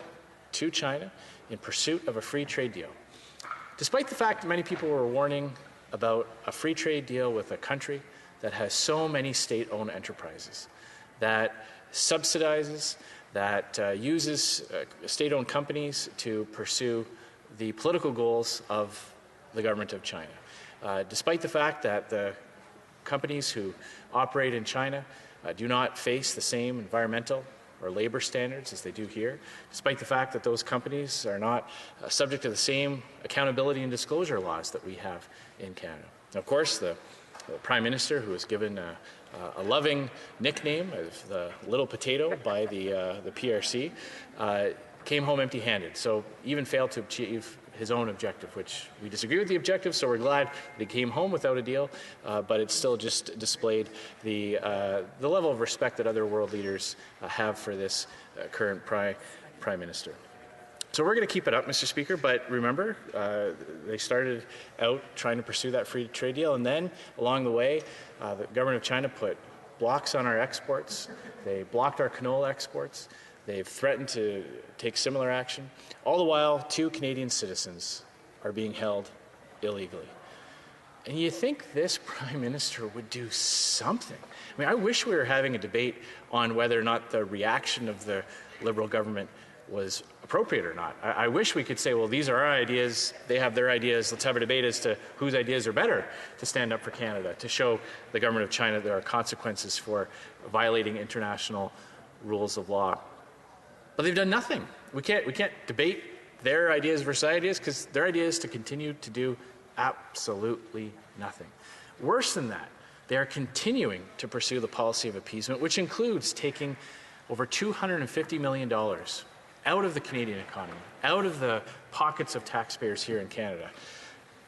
to China in pursuit of a free trade deal. Despite the fact that many people were warning about a free trade deal with a country that has so many state-owned enterprises, that subsidizes, that uses state-owned companies to pursue the political goals of the government of China. Despite the fact that the companies who operate in China do not face the same environmental or labor standards as they do here, despite the fact that those companies are not subject to the same accountability and disclosure laws that we have in Canada. And of course, the Prime Minister, who was given a loving nickname of the Little Potato by the PRC, came home empty-handed, so even failed to achieve his own objective, which we disagree with the objective, so we're glad that he came home without a deal, but it still just displayed the level of respect that other world leaders have for this current Prime Minister. So we're going to keep it up, Mr. Speaker, but remember, they started out trying to pursue that free trade deal, and then along the way, the government of China put blocks on our exports. They blocked our canola exports. They've threatened to take similar action. All the while, 2 Canadian citizens are being held illegally. And you think this Prime Minister would do something? I mean, I wish we were having a debate on whether or not the reaction of the Liberal government was appropriate or not. I wish we could say, well, these are our ideas, they have their ideas, let's have a debate as to whose ideas are better to stand up for Canada, to show the government of China there are consequences for violating international rules of law. But they've done nothing. We can't debate their ideas versus ideas because their idea is to continue to do absolutely nothing. Worse than that, they are continuing to pursue the policy of appeasement, which includes taking over $250 million out of the Canadian economy, out of the pockets of taxpayers here in Canada,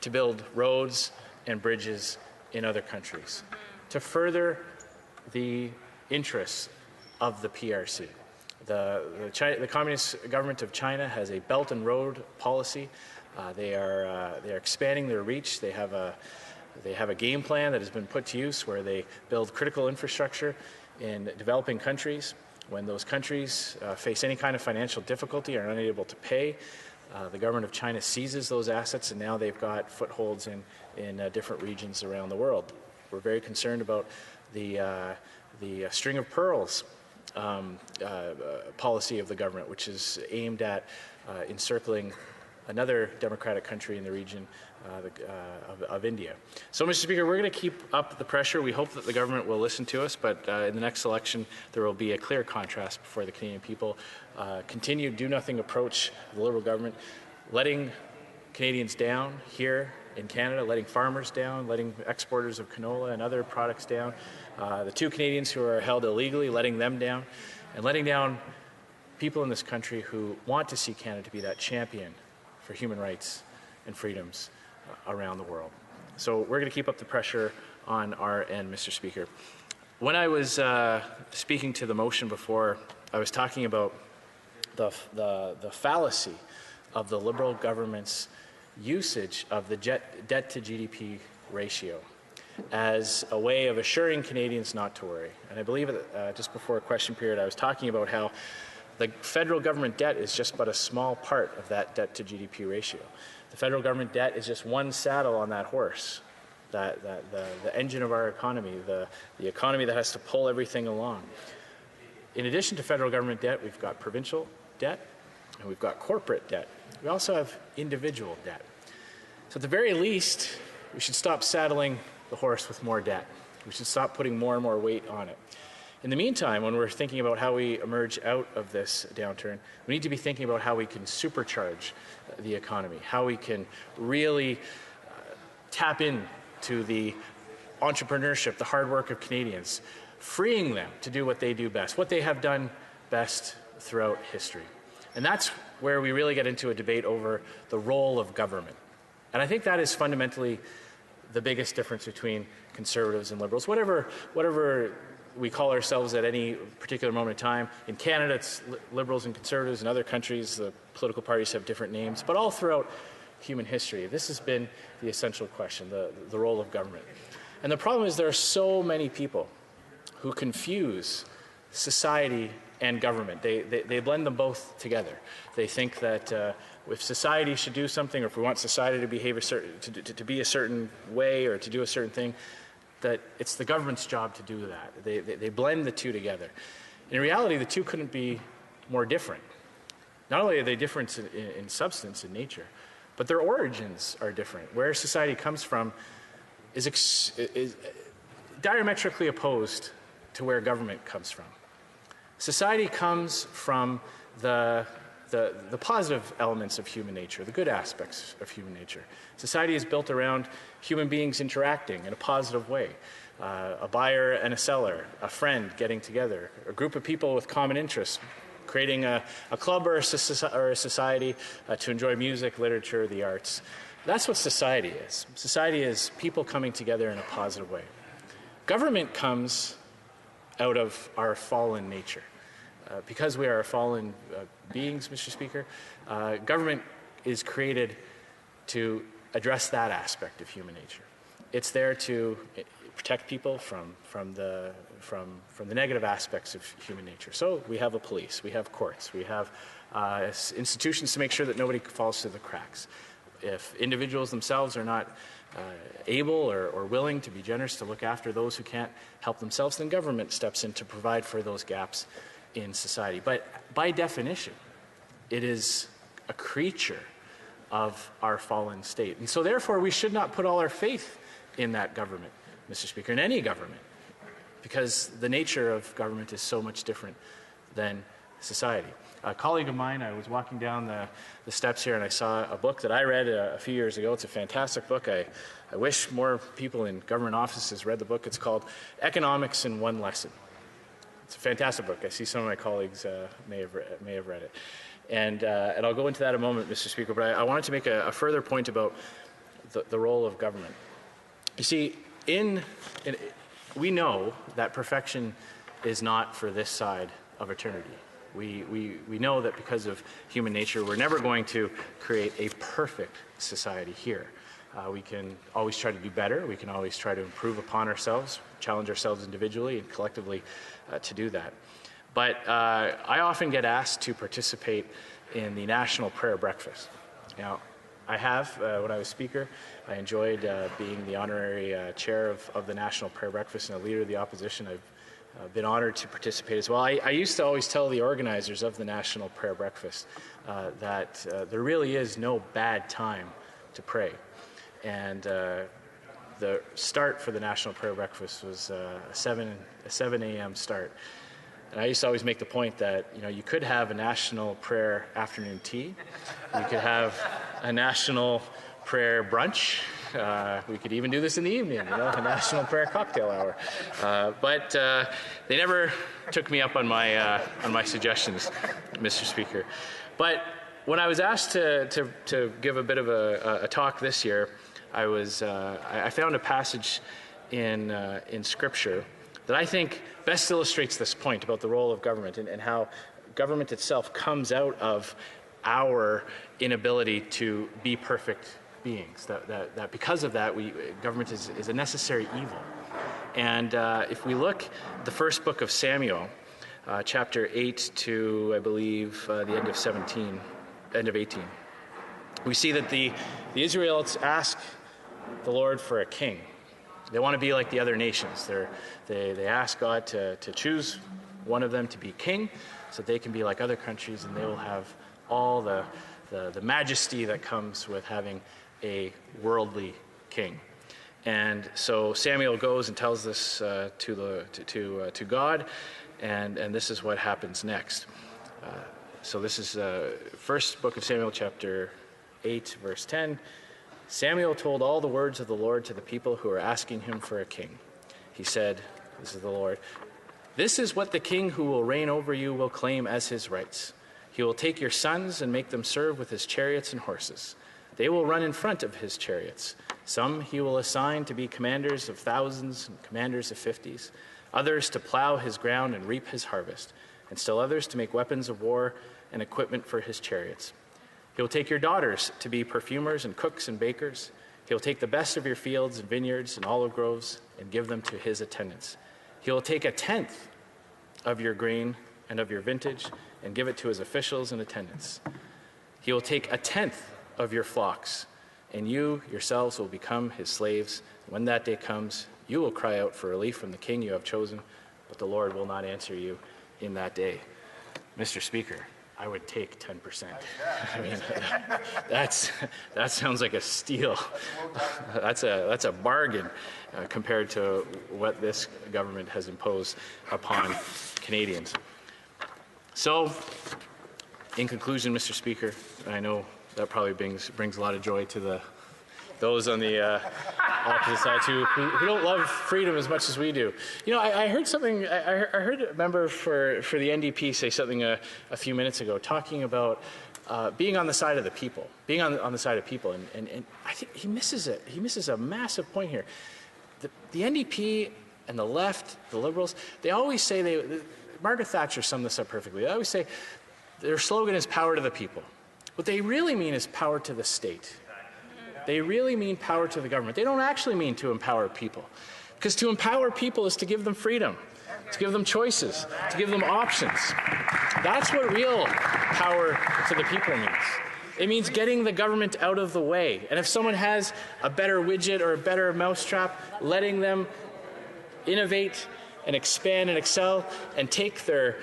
to build roads and bridges in other countries, to further the interests of the PRC. The Communist government of China has a Belt and Road policy. They are expanding their reach. They have a game plan that has been put to use where they build critical infrastructure in developing countries. When those countries face any kind of financial difficulty or are unable to pay, the government of China seizes those assets, and now they've got footholds in different regions around the world. We're very concerned about the string of pearls policy of the government, which is aimed at encircling another democratic country in the region of India. So, Mr. Speaker, we're going to keep up the pressure. We hope that the government will listen to us, but in the next election, there will be a clear contrast before the Canadian people. Continued do-nothing approach of the Liberal government, letting Canadians down here in Canada, letting farmers down, letting exporters of canola and other products down, the 2 Canadians who are held illegally, letting them down, and letting down people in this country who want to see Canada to be that champion for human rights and freedoms around the world. So we're going to keep up the pressure on our end, Mr. Speaker. When I was speaking to the motion before, I was talking about the fallacy of the Liberal government's usage of the debt to GDP ratio as a way of assuring Canadians not to worry. And I believe just before a question period, I was talking about how the federal government debt is just but a small part of that debt to GDP ratio. The federal government debt is just one saddle on that horse, the engine of our economy, the economy that has to pull everything along. In addition to federal government debt, we've got provincial debt and we've got corporate debt. We also have individual debt. So at the very least, we should stop saddling the horse with more debt. We should stop putting more and more weight on it. In the meantime, when we're thinking about how we emerge out of this downturn, we need to be thinking about how we can supercharge the economy, how we can really tap in to the entrepreneurship, the hard work of Canadians, freeing them to do what they do best, what they have done best throughout history. And that's where we really get into a debate over the role of government. And I think that is fundamentally the biggest difference between Conservatives and Liberals. Whatever we call ourselves at any particular moment in time. In Canada, it's Liberals and Conservatives. In other countries, the political parties have different names. But all throughout human history, this has been the essential question, the role of government. And the problem is there are so many people who confuse society and government. They blend them both together. They think that if society should do something, or if we want society to behave to be a certain way or to do a certain thing, that it's the government's job to do that. They blend the two together. In reality, the two couldn't be more different. Not only are they different in substance and nature, but their origins are different. Where society comes from is diametrically opposed to where government comes from. Society comes from the positive elements of human nature, the good aspects of human nature. Society is built around human beings interacting in a positive way. A buyer and a seller, a friend getting together, a group of people with common interests, creating a club or a society to enjoy music, literature, the arts. That's what society is. Society is people coming together in a positive way. Government comes out of our fallen nature. Because we are fallen beings, Mr. Speaker, government is created to address that aspect of human nature. It's there to protect people from the negative aspects of human nature. So we have a police, we have courts, we have institutions to make sure that nobody falls through the cracks. If individuals themselves are not able or willing to be generous to look after those who can't help themselves, then government steps in to provide for those gaps in society. But by definition, it is a creature of our fallen state. And so therefore, we should not put all our faith in that government, Mr. Speaker, in any government, because the nature of government is so much different than society. A colleague of mine, I was walking down the steps here and I saw a book that I read a few years ago. It's a fantastic book. I wish more people in government offices read the book. It's called Economics in One Lesson. It's a fantastic book. I see some of my colleagues may have read it. And I'll go into that in a moment, Mr. Speaker, but I wanted to make a further point about the role of government. You see, we know that perfection is not for this side of eternity. We know that because of human nature, we're never going to create a perfect society here. We can always try to do better. We can always try to improve upon ourselves, challenge ourselves individually and collectively to do that. But I often get asked to participate in the National Prayer Breakfast. Now, I have, when I was Speaker, I enjoyed being the honorary chair of the National Prayer Breakfast and a leader of the opposition. I've been honored to participate as well. I used to always tell the organizers of the National Prayer Breakfast that there really is no bad time to pray. And the start for the National Prayer Breakfast was a 7 a.m. start. And I used to always make the point that, you could have a National Prayer afternoon tea. You could have a National Prayer brunch. We could even do this in the evening, a National Prayer cocktail hour. But they never took me up on my suggestions, Mr. Speaker. But when I was asked to give a bit of a talk this year, I found a passage in Scripture that I think best illustrates this point about the role of government and how government itself comes out of our inability to be perfect beings. That because of that, government is a necessary evil. And if we look at the first book of Samuel, chapter 8 to, I believe, the end of 18, we see that the Israelites ask the Lord for a king. They want to be like the other nations. They ask God to choose one of them to be king so that they can be like other countries and they will have all the majesty that comes with having a worldly king. And so Samuel goes and tells this to God, and this is what happens next. So this is first book of Samuel, chapter 8, verse 10. Samuel told all the words of the Lord to the people who were asking him for a king. He said, this is the Lord, "This is what the king who will reign over you will claim as his rights. He will take your sons and make them serve with his chariots and horses. They will run in front of his chariots. Some he will assign to be commanders of thousands and commanders of 50s, others to plow his ground and reap his harvest, and still others to make weapons of war and equipment for his chariots. He will take your daughters to be perfumers and cooks and bakers. He will take the best of your fields and vineyards and olive groves and give them to his attendants. He will take 1/10 of your grain and of your vintage and give it to his officials and attendants. He will take 1/10 of your flocks, and you yourselves will become his slaves. When that day comes, you will cry out for relief from the king you have chosen, but the Lord will not answer you in that day." Mr. Speaker, I would take 10%. I mean, that sounds like a steal. That's a bargain compared to what this government has imposed upon Canadians. So, in conclusion, Mr. Speaker, I know that probably brings a lot of joy to those on the opposite side who don't love freedom as much as we do. You know, I heard something. I heard a member for the NDP say something a few minutes ago, talking about being on the side of the people, being on the side of people, and I think he misses it. He misses a massive point here. The NDP and the left, the Liberals, they always say Margaret Thatcher summed this up perfectly. They always say their slogan is "power to the people." What they really mean is power to the state. They really mean power to the government. They don't actually mean to empower people. Because to empower people is to give them freedom, to give them choices, to give them options. That's what real power to the people means. It means getting the government out of the way. And if someone has a better widget or a better mousetrap, letting them innovate and expand and excel and take their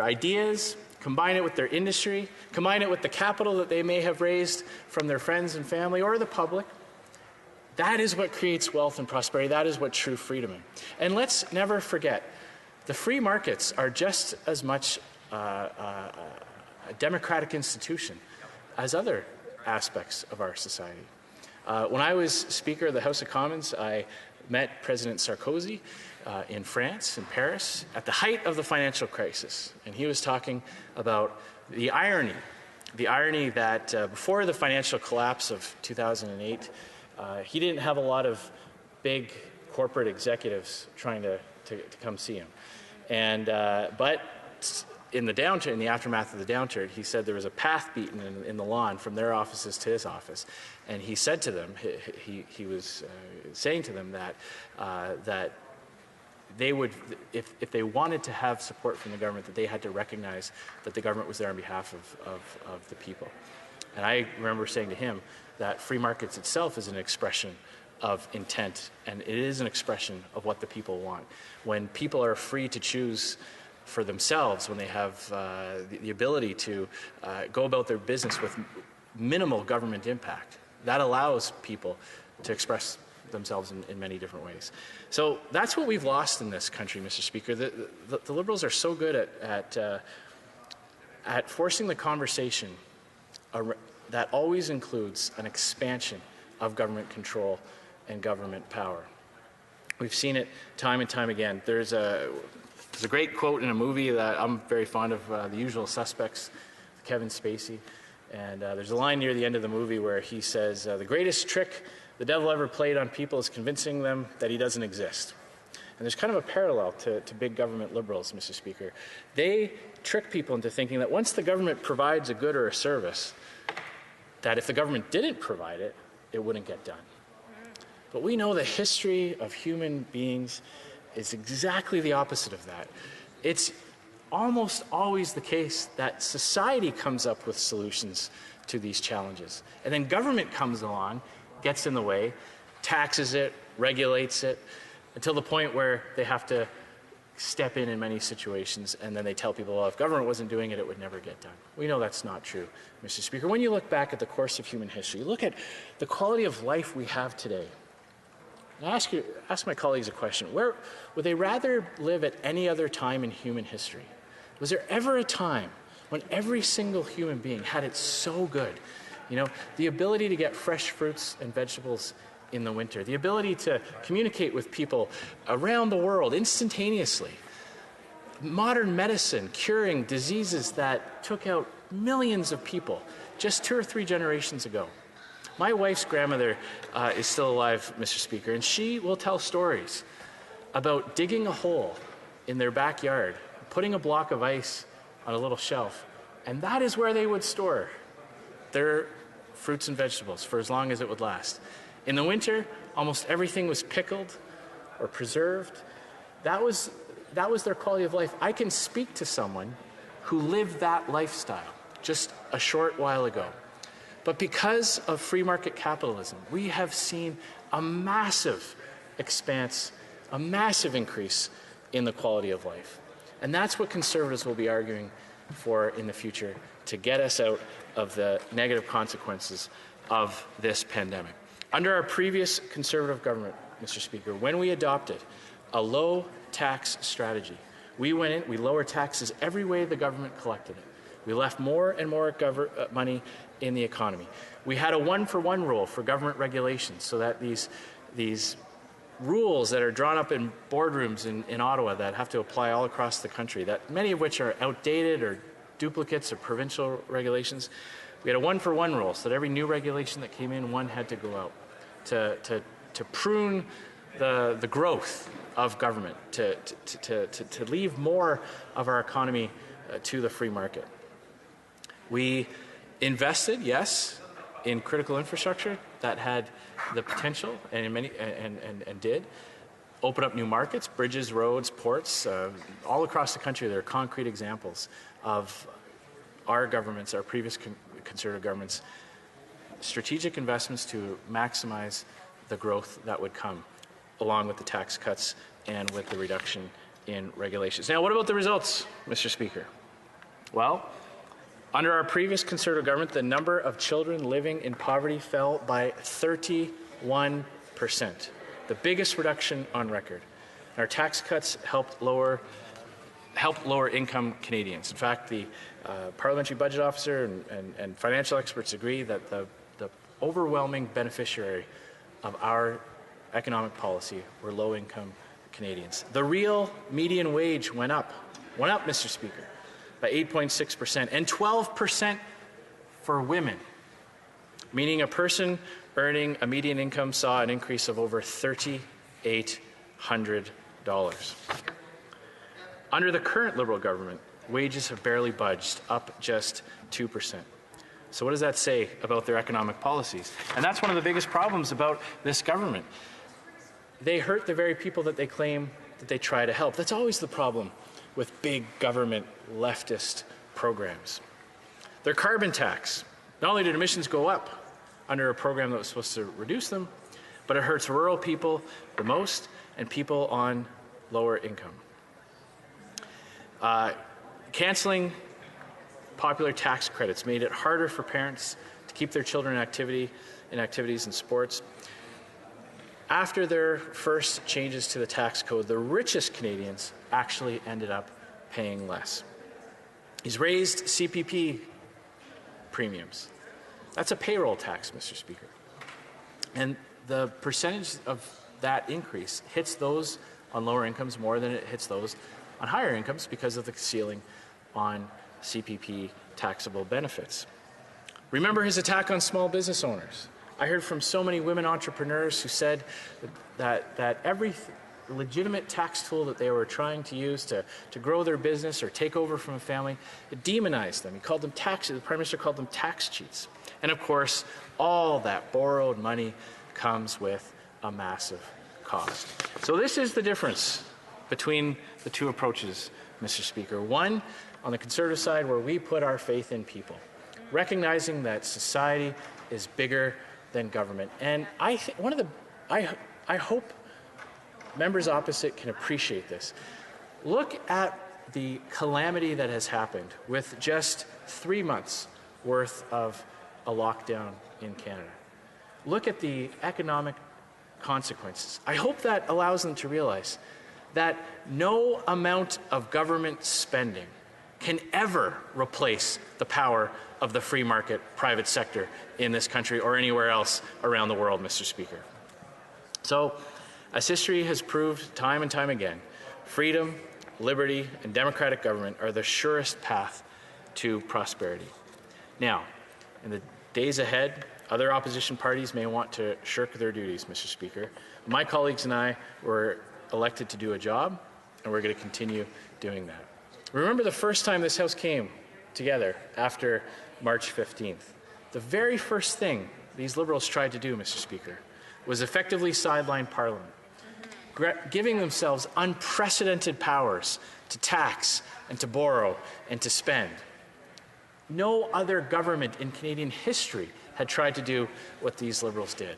ideas, combine it with their industry, combine it with the capital that they may have raised from their friends and family or the public. That is what creates wealth and prosperity. That is what true freedom is. And let's never forget, the free markets are just as much a democratic institution as other aspects of our society. When I was Speaker of the House of Commons, I met President Sarkozy in France, in Paris, at the height of the financial crisis. And he was talking about the irony that before the financial collapse of 2008, he didn't have a lot of big corporate executives trying to come see him. And but in the downturn, in the aftermath of the downturn, he said there was a path beaten in the lawn from their offices to his office. And he said to them, he was saying to them that they would, if they wanted to have support from the government, that they had to recognize that the government was there on behalf of the people. And I remember saying to him that free markets itself is an expression of intent, and it is an expression of what the people want. When people are free to choose for themselves, when they have the ability to go about their business with minimal government impact, that allows people to express themselves in many different ways. So that's what we've lost in this country, Mr. Speaker. The Liberals are so good at forcing the conversation that always includes an expansion of government control and government power. We've seen it time and time again. There's a great quote in a movie that I'm very fond of, The Usual Suspects, Kevin Spacey. And there's a line near the end of the movie where he says, the greatest trick the devil ever played on people is convincing them that he doesn't exist. And there's kind of a parallel to big government Liberals, Mr. Speaker. They trick people into thinking that once the government provides a good or a service, that if the government didn't provide it, it wouldn't get done. But we know the history of human beings is exactly the opposite of that. It's almost always the case that society comes up with solutions to these challenges. And then government comes along, gets in the way, taxes it, regulates it, until the point where they have to step in many situations, and then they tell people, well, if government wasn't doing it, it would never get done. We know that's not true, Mr. Speaker. When you look back at the course of human history, look at the quality of life we have today. And I ask my colleagues a question. Where would they rather live at any other time in human history? Was there ever a time when every single human being had it so good You know, the ability to get fresh fruits and vegetables in the winter, the ability to communicate with people around the world instantaneously, modern medicine curing diseases that took out millions of people just 2 or 3 generations ago. My wife's grandmother is still alive, Mr. Speaker, and she will tell stories about digging a hole in their backyard, putting a block of ice on a little shelf, and that is where they would store their fruits and vegetables for as long as it would last. In the winter, almost everything was pickled or preserved. That was their quality of life. I can speak to someone who lived that lifestyle just a short while ago. But because of free market capitalism, we have seen a massive expanse, a massive increase in the quality of life. And that's what Conservatives will be arguing for in the future to get us out of the negative consequences of this pandemic. Under our previous Conservative government, Mr. Speaker, when we adopted a low tax strategy, we went in, we lowered taxes every way the government collected it. We left more and more money in the economy. We had a one-for-one rule for government regulations so that these rules that are drawn up in boardrooms in Ottawa that have to apply all across the country, that many of which are outdated or duplicates of provincial regulations, we had a one-for-one rule so that every new regulation that came in, one had to go out to prune the growth of government, to leave more of our economy to the free market. We invested, yes, in critical infrastructure that had the potential and did open up new markets, bridges, roads, ports, all across the country. There are concrete examples of our governments, our previous Conservative governments, strategic investments to maximize the growth that would come along with the tax cuts and with the reduction in regulations. Now, what about the results, Mr. Speaker? Well, under our previous Conservative government, the number of children living in poverty fell by 31%, the biggest reduction on record. Our tax cuts helped lower income Canadians. In fact, the parliamentary budget officer and financial experts agree that the overwhelming beneficiary of our economic policy were low-income Canadians. The real median wage went up, Mr. Speaker, by 8.6%, and 12% for women, meaning a person earning a median income saw an increase of over $3,800. Under the current Liberal government, wages have barely budged, up just 2%. So what does that say about their economic policies? And that's one of the biggest problems about this government. They hurt the very people that they claim that they try to help. That's always the problem with big government leftist programs. Their carbon tax. Not only did emissions go up under a program that was supposed to reduce them, but it hurts rural people the most and people on lower income. Canceling popular tax credits made it harder for parents to keep their children in activities and sports. After their first changes to the tax code, the richest Canadians actually ended up paying less. He's raised CPP premiums. That's a payroll tax, Mr. Speaker. And the percentage of that increase hits those on lower incomes more than it hits those on higher incomes because of the ceiling on CPP taxable benefits. Remember his attack on small business owners. I heard from so many women entrepreneurs who said that every legitimate tax tool that they were trying to use to grow their business or take over from a family, it demonized them. He called them the Prime Minister called them tax cheats. And of course, all that borrowed money comes with a massive cost. So this is the difference between the two approaches, Mr. Speaker. One, on the Conservative side, where we put our faith in people, recognizing that society is bigger than government. And I hope members opposite can appreciate this. Look at the calamity that has happened with just 3 months worth of a lockdown in Canada. Look at the economic consequences. I hope that allows them to realize that no amount of government spending can ever replace the power of the free market private sector in this country or anywhere else around the world, Mr. Speaker. So, as history has proved time and time again, freedom, liberty, and democratic government are the surest path to prosperity. Now, in the days ahead, other opposition parties may want to shirk their duties, Mr. Speaker. My colleagues and I were elected to do a job, and we're going to continue doing that. Remember the first time this House came together after March 15th. The very first thing these Liberals tried to do, Mr. Speaker, was effectively sideline Parliament, giving themselves unprecedented powers to tax and to borrow and to spend. No other government in Canadian history had tried to do what these Liberals did.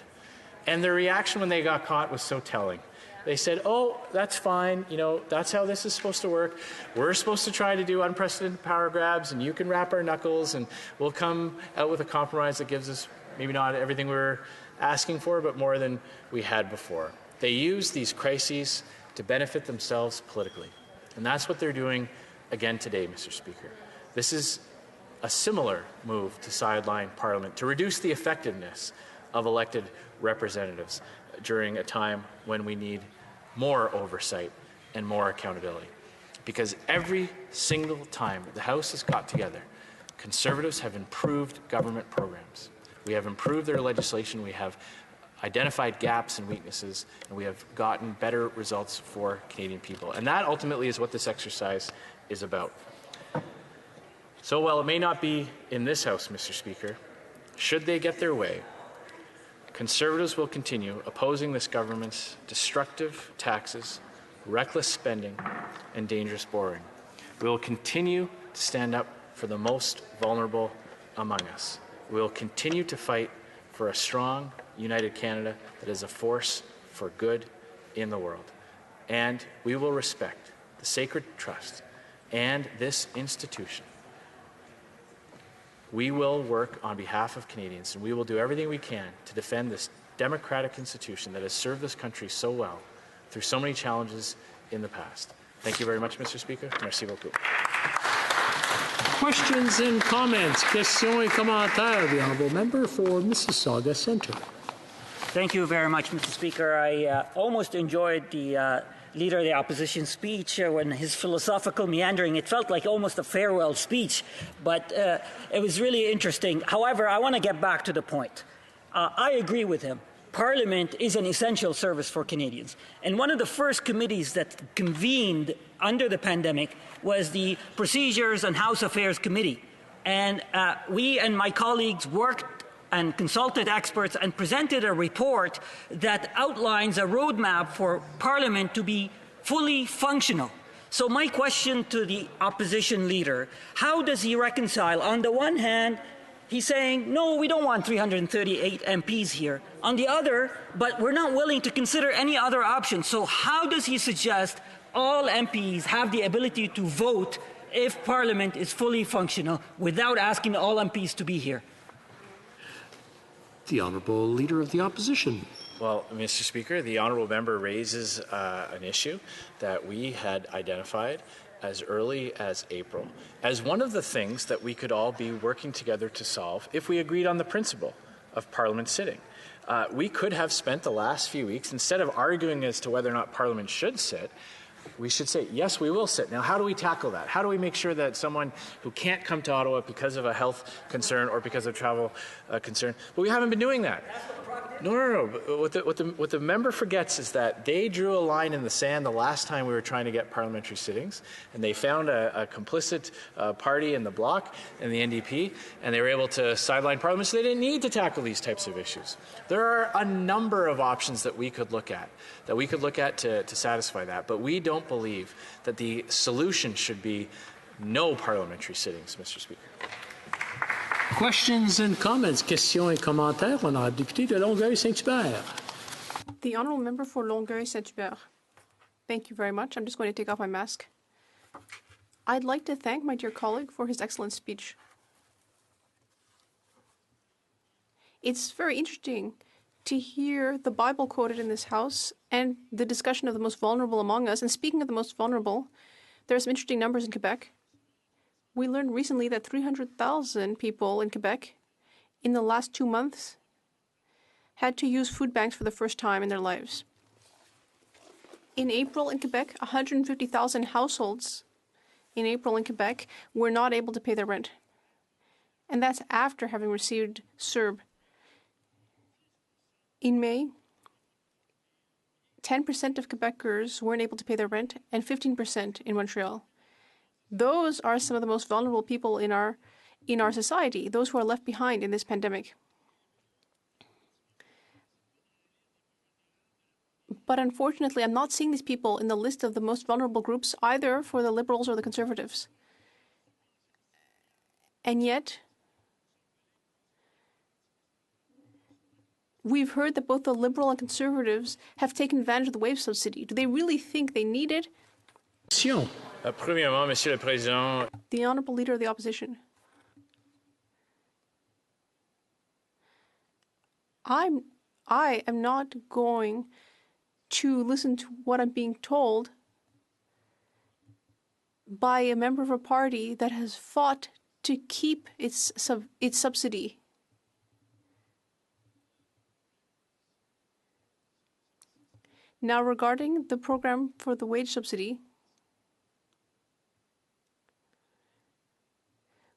And their reaction when they got caught was so telling. They said, oh, that's fine, you know, that's how this is supposed to work. We're supposed to try to do unprecedented power grabs, and you can wrap our knuckles, and we'll come out with a compromise that gives us maybe not everything we're asking for, but more than we had before. They use these crises to benefit themselves politically. And that's what they're doing again today, Mr. Speaker. This is a similar move to sideline Parliament, to reduce the effectiveness of elected representatives during a time when we need more oversight and more accountability. Because every single time the House has got together, Conservatives have improved government programs. We have improved their legislation, we have identified gaps and weaknesses, and we have gotten better results for Canadian people. And that ultimately is what this exercise is about. So while it may not be in this House, Mr. Speaker, should they get their way, Conservatives will continue opposing this government's destructive taxes, reckless spending, and dangerous borrowing. We will continue to stand up for the most vulnerable among us. We will continue to fight for a strong, united Canada that is a force for good in the world. And we will respect the sacred trust and this institution. We will work on behalf of Canadians, and we will do everything we can to defend this democratic institution that has served this country so well through so many challenges in the past. Thank you very much, Mr. Speaker. Merci beaucoup. Questions and comments. Questions et commentaires. The honourable member for Mississauga Centre. Thank you very much, Mr. Speaker. I almost enjoyed the Leader of the Opposition speech when his philosophical meandering. It felt like almost a farewell speech, but it was really interesting. However, I want to get back to the point. I agree with him. Parliament is an essential service for Canadians. And one of the first committees that convened under the pandemic was the Procedures and House Affairs Committee. And we and my colleagues worked and consulted experts and presented a report that outlines a roadmap for Parliament to be fully functional. So my question to the opposition leader, how does he reconcile, on the one hand, he's saying, no, we don't want 338 MPs here. On the other, but we're not willing to consider any other option. So how does he suggest all MPs have the ability to vote if Parliament is fully functional without asking all MPs to be here? The Honourable Leader of the Opposition. Well, Mr. Speaker, the Honourable Member raises an issue that we had identified as early as April as one of the things that we could all be working together to solve if we agreed on the principle of Parliament sitting. We could have spent the last few weeks, instead of arguing as to whether or not Parliament should sit, we should say, yes, we will sit. Now, how do we tackle that? How do we make sure that someone who can't come to Ottawa because of a health concern or because of travel concern, but we haven't been doing that. No. What the member forgets is that they drew a line in the sand the last time we were trying to get parliamentary sittings, and they found a complicit party in the Bloc and the NDP, and they were able to sideline Parliament, so they didn't need to tackle these types of issues. There are a number of options that we could look at to satisfy that, but we don't believe that the solution should be no parliamentary sittings, Mr. Speaker. Questions and comments. Questions et commentaires. Honorable député de Longueuil-Saint-Hubert. The Honourable Member for Longueuil-Saint-Hubert. Thank you very much. I'm just going to take off my mask. I'd like to thank my dear colleague for his excellent speech. It's very interesting to hear the Bible quoted in this House and the discussion of the most vulnerable among us. And speaking of the most vulnerable, there are some interesting numbers in Quebec. We learned recently that 300,000 people in Quebec in the last 2 months had to use food banks for the first time in their lives. In April in Quebec, 150,000 households in April in Quebec were not able to pay their rent. And that's after having received CERB. In May, 10% of Quebecers weren't able to pay their rent and 15% in Montreal. Those are some of the most vulnerable people in our society, those who are left behind in this pandemic. But unfortunately, I'm not seeing these people in the list of the most vulnerable groups, either for the Liberals or the Conservatives. And yet, we've heard that both the Liberal and Conservatives have taken advantage of the wage subsidy. Do they really think they need it? Premièrement, Monsieur le Président. The Honourable Leader of the Opposition. I am not going to listen to what I'm being told by a member of a party that has fought to keep its subsidy. Now, regarding the program for the wage subsidy,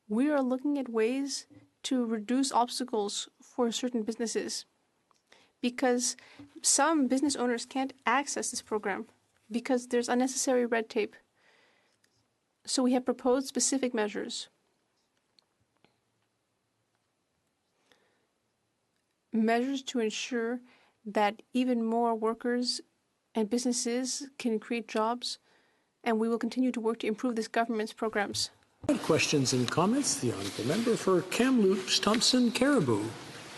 we are looking at ways to reduce obstacles for certain businesses, because some business owners can't access this program because there's unnecessary red tape. So we have proposed specific measures. Measures to ensure that even more workers and businesses can create jobs, and we will continue to work to improve this government's programs. Questions and comments? The Honourable Member for Kamloops, Thompson, Caribou.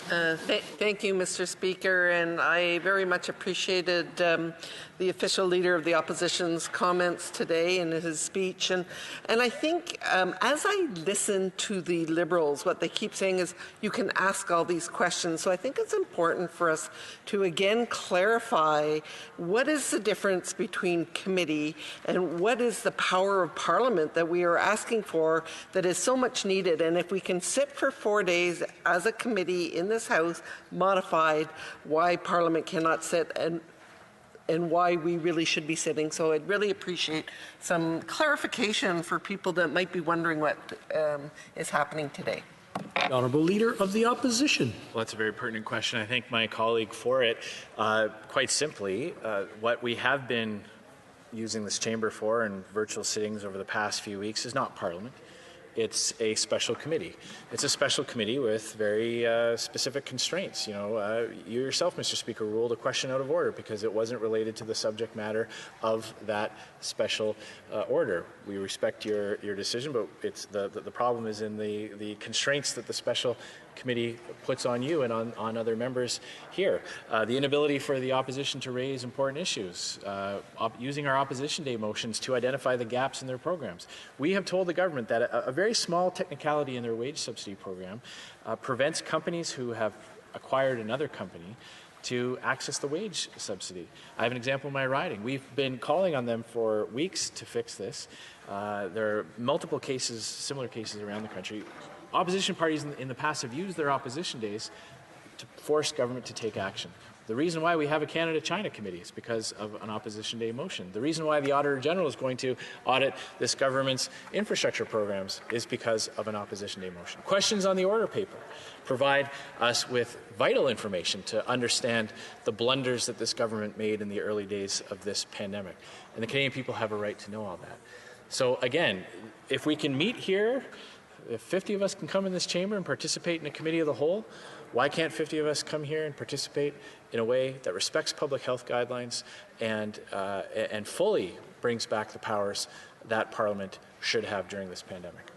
Thank you, Mr. Speaker, and I very much appreciated the official Leader of the Opposition's comments today in his speech. And I think as I listen to the Liberals, what they keep saying is you can ask all these questions. So I think it's important for us to again clarify what is the difference between committee and what is the power of Parliament that we are asking for that is so much needed. And if we can sit for 4 days as a committee in this House, modified, why Parliament cannot sit and why we really should be sitting. So I'd really appreciate some clarification for people that might be wondering what is happening today. The Honourable Leader of the Opposition. Well, that's a very pertinent question. I thank my colleague for it. Quite simply, what we have been using this chamber for in virtual sittings over the past few weeks is not Parliament. It's a special committee. It's a special committee with very specific constraints. You know, you yourself, Mr. Speaker, ruled a question out of order because it wasn't related to the subject matter of that special order. We respect your decision, but it's the problem is in the constraints that the special committee puts on you and on other members here. The inability for the opposition to raise important issues, using our opposition day motions to identify the gaps in their programs. We have told the government that a very small technicality in their wage subsidy program prevents companies who have acquired another company to access the wage subsidy. I have an example in my riding. We've been calling on them for weeks to fix this. There are multiple cases, similar cases around the country. Opposition parties in the past have used their opposition days to force government to take action. The reason why we have a Canada-China committee is because of an opposition day motion. The reason why the Auditor General is going to audit this government's infrastructure programs is because of an opposition day motion. Questions on the order paper provide us with vital information to understand the blunders that this government made in the early days of this pandemic. And the Canadian people have a right to know all that. So again, if we can meet here, if 50 of us can come in this chamber and participate in a committee of the whole, why can't 50 of us come here and participate in a way that respects public health guidelines and fully brings back the powers that Parliament should have during this pandemic?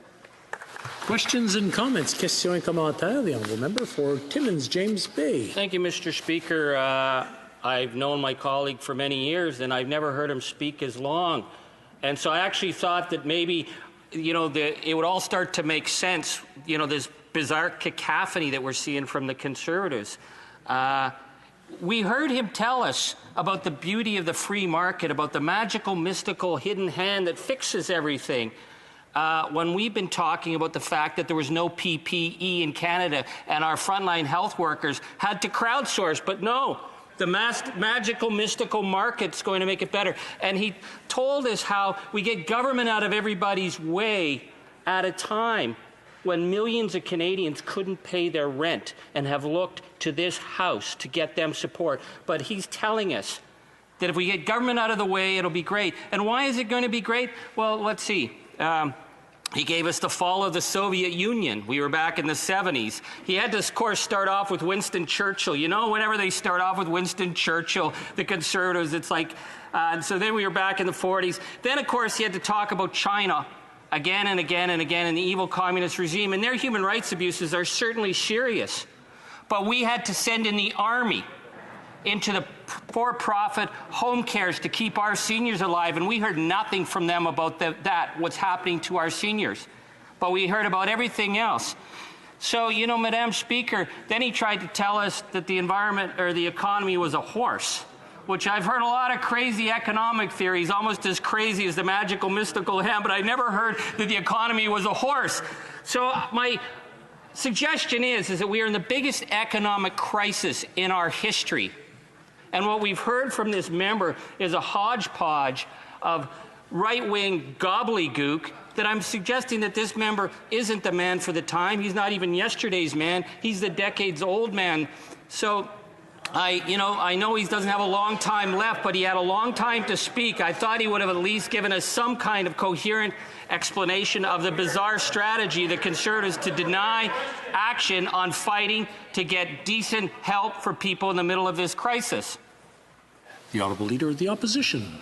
Questions and comments. Questions et commentaires. The Honourable Member for Timmins, James Bay. Thank you, Mr. Speaker. I've known my colleague for many years, and I've never heard him speak as long. And so I actually thought that maybe, you know, it would all start to make sense, you know, this bizarre cacophony that we're seeing from the Conservatives. We heard him tell us about the beauty of the free market, about the magical, mystical, hidden hand that fixes everything. when we've been talking about the fact that there was no PPE in Canada and our frontline health workers had to crowdsource, but no. The magical, mystical market's going to make it better. And he told us how we get government out of everybody's way at a time when millions of Canadians couldn't pay their rent and have looked to this House to get them support. But he's telling us that if we get government out of the way, it'll be great. And why is it going to be great? Well, let's see. He gave us the fall of the Soviet Union. We were back in the 70s. He had to, of course, start off with Winston Churchill. You know, whenever they start off with Winston Churchill, the Conservatives, it's like, and so then we were back in the 40s. Then, of course, he had to talk about China again and again and again and the evil communist regime. And their human rights abuses are certainly serious. But we had to send in the army into the for-profit home cares to keep our seniors alive, and we heard nothing from them about what's happening to our seniors. But we heard about everything else. So, you know, Madam Speaker, then he tried to tell us that the environment or the economy was a horse, which I've heard a lot of crazy economic theories, almost as crazy as the magical, mystical ham, but I never heard that the economy was a horse. So my suggestion is that we are in the biggest economic crisis in our history. And what we've heard from this member is a hodgepodge of right-wing gobbledygook that I'm suggesting that this member isn't the man for the time. He's not even yesterday's man. He's the decades-old man. So I know he doesn't have a long time left, but he had a long time to speak. I thought he would have at least given us some kind of coherent explanation of the bizarre strategy of the Conservatives to deny action on fighting to get decent help for people in the middle of this crisis. The Honourable Leader of the Opposition.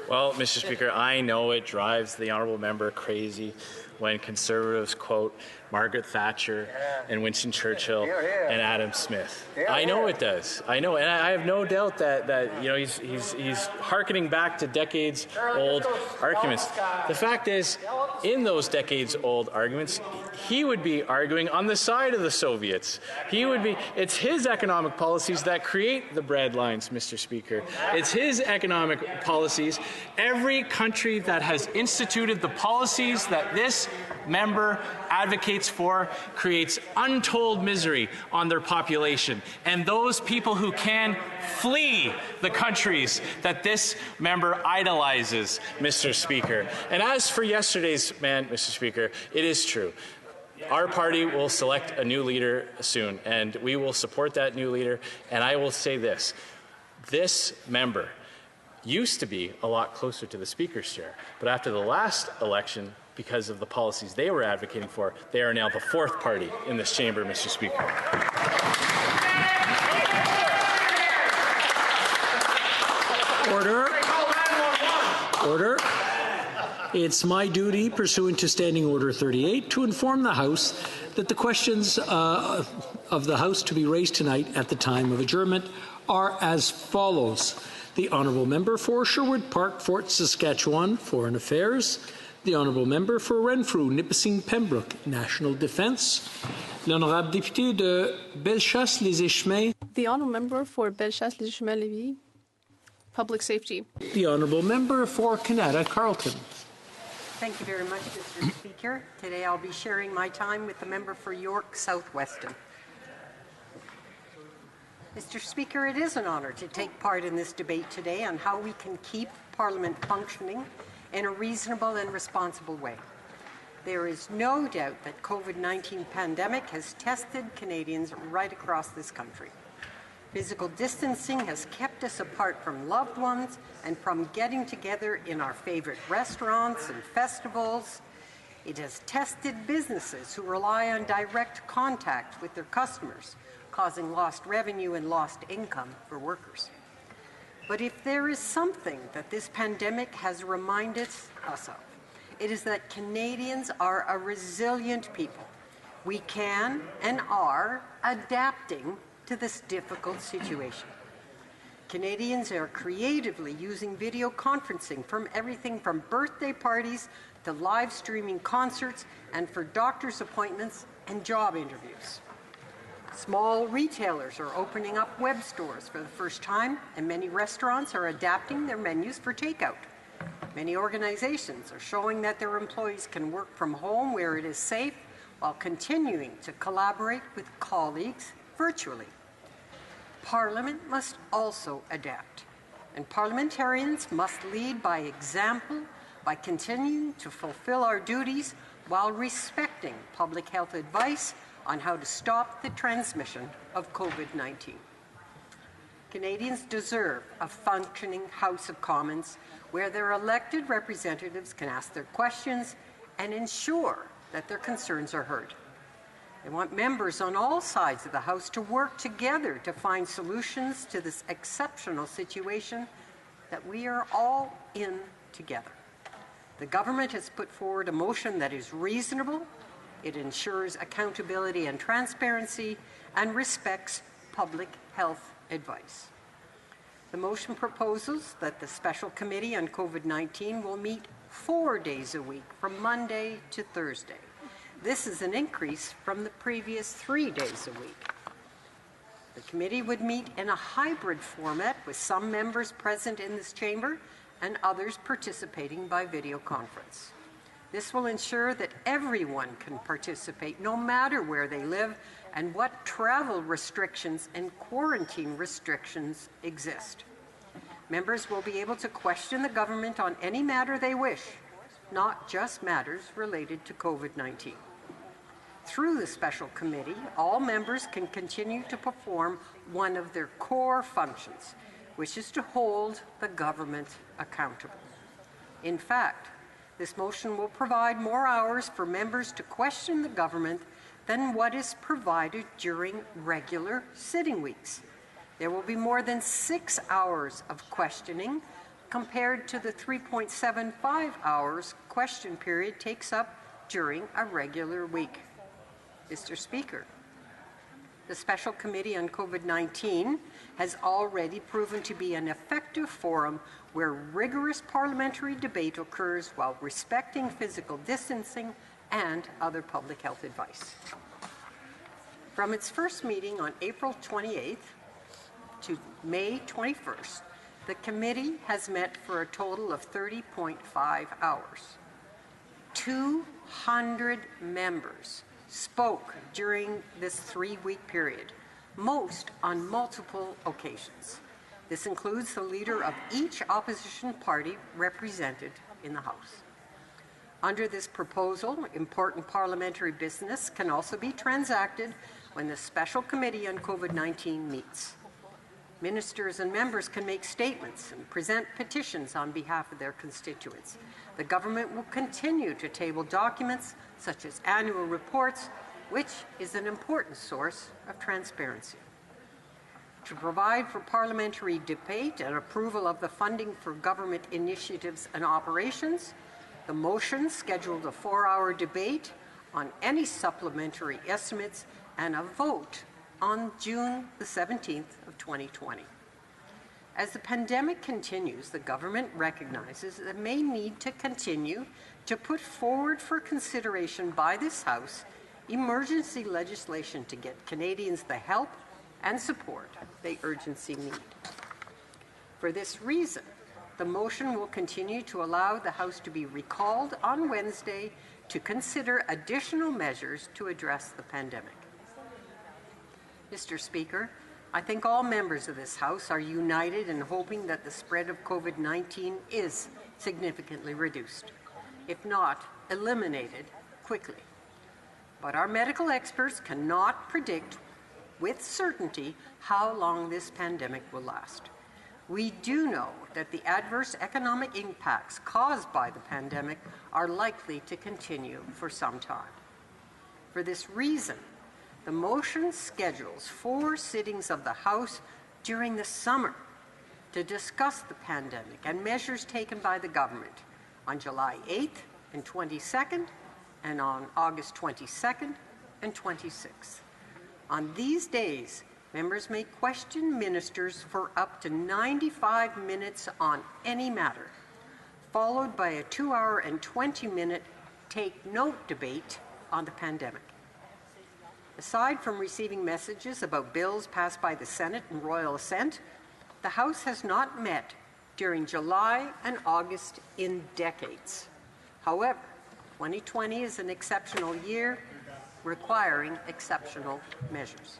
Well, Mr. Speaker, I know it drives the Honourable Member crazy when Conservatives quote Margaret Thatcher and Winston Churchill and Adam Smith. I know it does. I know, and I have no doubt that you know he's hearkening back to decades-old arguments. The fact is, in those decades-old arguments, he would be arguing on the side of the Soviets. It's his economic policies that create the breadlines, Mr. Speaker. It's his economic policies. Every country that has instituted the policies that this member advocates for creates untold misery on their population. And those people who can flee the countries that this member idolizes, Mr. Speaker. And as for yesterday's man, Mr. Speaker, it is true. Our party will select a new leader soon, and we will support that new leader. And I will say this member used to be a lot closer to the Speaker's chair, but after the last election, because of the policies they were advocating for, they are now the fourth party in this chamber, Mr. Speaker. Order. Order. It's my duty, pursuant to Standing Order 38, to inform the House that the questions of the House to be raised tonight at the time of adjournment are as follows. The Honourable Member for Sherwood Park, Fort Saskatchewan, Foreign Affairs. The Honourable Member for Renfrew, Nipissing, Pembroke, National Defence. L'Honourable Député de Bellechasse-les-Échemins. The Honourable Member for Bellechasse-les-Échemins-Lévis, Public Safety. The Honourable Member for Canada, Carleton. Thank you very much, Mr. Speaker. Today I'll be sharing my time with the member for York South-Weston. Mr. Speaker, it is an honour to take part in this debate today on how we can keep Parliament functioning in a reasonable and responsible way. There is no doubt that COVID-19 pandemic has tested Canadians right across this country. Physical distancing has kept us apart from loved ones and from getting together in our favourite restaurants and festivals. It has tested businesses who rely on direct contact with their customers, causing lost revenue and lost income for workers. But if there is something that this pandemic has reminded us of, it is that Canadians are a resilient people. We can and are adapting to this difficult situation. Canadians are creatively using video conferencing from everything from birthday parties to live streaming concerts and for doctor's appointments and job interviews. Small retailers are opening up web stores for the first time, and many restaurants are adapting their menus for takeout. Many organizations are showing that their employees can work from home where it is safe while continuing to collaborate with colleagues virtually. Parliament must also adapt, and parliamentarians must lead by example by continuing to fulfill our duties while respecting public health advice on how to stop the transmission of COVID-19. Canadians deserve a functioning House of Commons where their elected representatives can ask their questions and ensure that their concerns are heard. They want members on all sides of the House to work together to find solutions to this exceptional situation that we are all in together. The government has put forward a motion that is reasonable, it ensures accountability and transparency, and respects public health advice. The motion proposes that the Special Committee on COVID-19 will meet 4 days a week from Monday to Thursday. This is an increase from the previous 3 days a week. The committee would meet in a hybrid format with some members present in this chamber and others participating by video conference. This will ensure that everyone can participate no matter where they live and what travel restrictions and quarantine restrictions exist. Members will be able to question the government on any matter they wish, not just matters related to COVID-19. Through the special committee, all members can continue to perform one of their core functions, which is to hold the government accountable. In fact, this motion will provide more hours for members to question the government than what is provided during regular sitting weeks. There will be more than 6 hours of questioning compared to the 3.75 hours question period takes up during a regular week. Mr. Speaker, the Special Committee on COVID-19 has already proven to be an effective forum where rigorous parliamentary debate occurs while respecting physical distancing and other public health advice. From its first meeting on April 28th to May 21st, the committee has met for a total of 30.5 hours. 200 members spoke during this 3-week period, most on multiple occasions. This includes the leader of each opposition party represented in the House. Under this proposal, important parliamentary business can also be transacted when the Special Committee on COVID-19 meets. Ministers and members can make statements and present petitions on behalf of their constituents. The government will continue to table documents such as annual reports, which is an important source of transparency. To provide for parliamentary debate and approval of the funding for government initiatives and operations, the motion scheduled a 4-hour debate on any supplementary estimates and a vote on June the 17th of 2020. As the pandemic continues, the government recognizes that it may need to continue to put forward for consideration by this House emergency legislation to get Canadians the help and support they urgently need. For this reason, the motion will continue to allow the House to be recalled on Wednesday to consider additional measures to address the pandemic. Mr. Speaker, I think all members of this House are united in hoping that the spread of COVID-19 is significantly reduced, if not eliminated quickly. But our medical experts cannot predict with certainty how long this pandemic will last. We do know that the adverse economic impacts caused by the pandemic are likely to continue for some time. For this reason, the motion schedules 4 sittings of the House during the summer to discuss the pandemic and measures taken by the government on July 8th and 22nd and on August 22nd and 26th. On these days, members may question ministers for up to 95 minutes on any matter, followed by a 2-hour and 20-minute take-note debate on the pandemic. Aside from receiving messages about bills passed by the Senate and royal assent, the House has not met during July and August in decades. However, 2020 is an exceptional year requiring exceptional measures.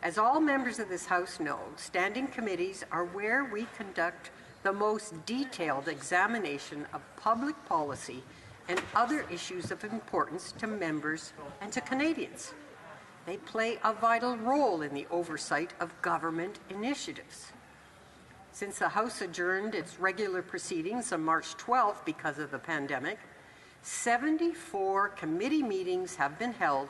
As all members of this House know, standing committees are where we conduct the most detailed examination of public policy and other issues of importance to members and to Canadians. They play a vital role in the oversight of government initiatives. Since the House adjourned its regular proceedings on March 12th because of the pandemic, 74 committee meetings have been held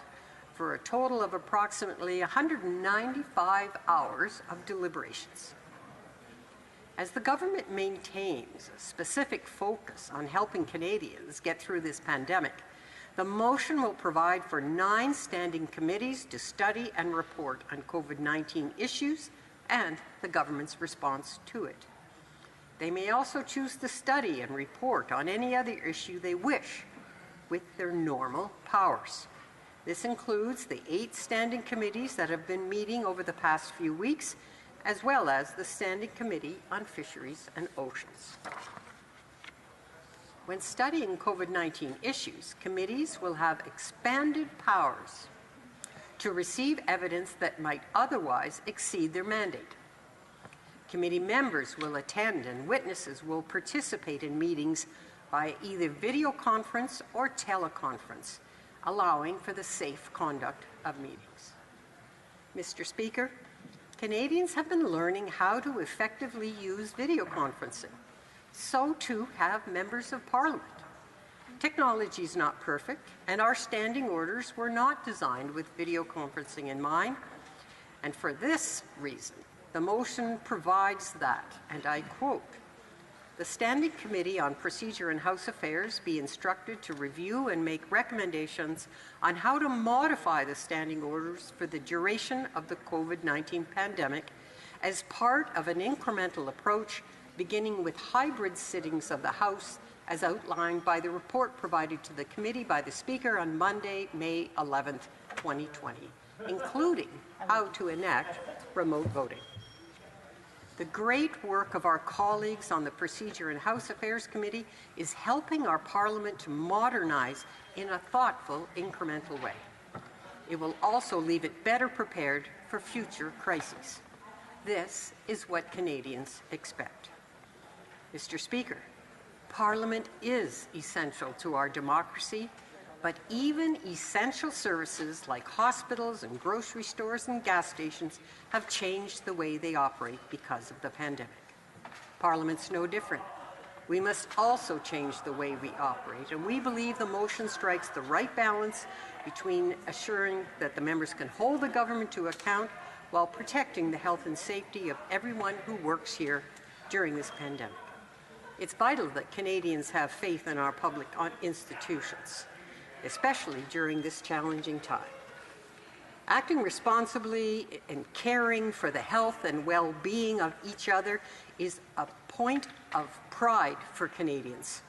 for a total of approximately 195 hours of deliberations. As the government maintains a specific focus on helping Canadians get through this pandemic, the motion will provide for 9 standing committees to study and report on COVID-19 issues and the government's response to it. They may also choose to study and report on any other issue they wish with their normal powers. This includes the 8 standing committees that have been meeting over the past few weeks, as well as the Standing Committee on Fisheries and Oceans. When studying COVID-19 issues, committees will have expanded powers to receive evidence that might otherwise exceed their mandate. Committee members will attend and witnesses will participate in meetings by either video conference or teleconference, allowing for the safe conduct of meetings. Mr. Speaker, Canadians have been learning how to effectively use video conferencing. So too have members of Parliament. Technology is not perfect, and our standing orders were not designed with video conferencing in mind. And for this reason, the motion provides that, and I quote, "The Standing Committee on Procedure and House Affairs be instructed to review and make recommendations on how to modify the standing orders for the duration of the COVID-19 pandemic as part of an incremental approach, beginning with hybrid sittings of the House as outlined by the report provided to the committee by the Speaker on Monday, May 11th, 2020, including how to enact remote voting." The great work of our colleagues on the Procedure and House Affairs Committee is helping our Parliament to modernize in a thoughtful, incremental way. It will also leave it better prepared for future crises. This is what Canadians expect. Mr. Speaker, Parliament is essential to our democracy, but even essential services like hospitals and grocery stores and gas stations have changed the way they operate because of the pandemic. Parliament's no different. We must also change the way we operate, and we believe the motion strikes the right balance between assuring that the members can hold the government to account while protecting the health and safety of everyone who works here during this pandemic. It's vital that Canadians have faith in our public institutions, especially during this challenging time. Acting responsibly and caring for the health and well-being of each other is a point of pride for Canadians.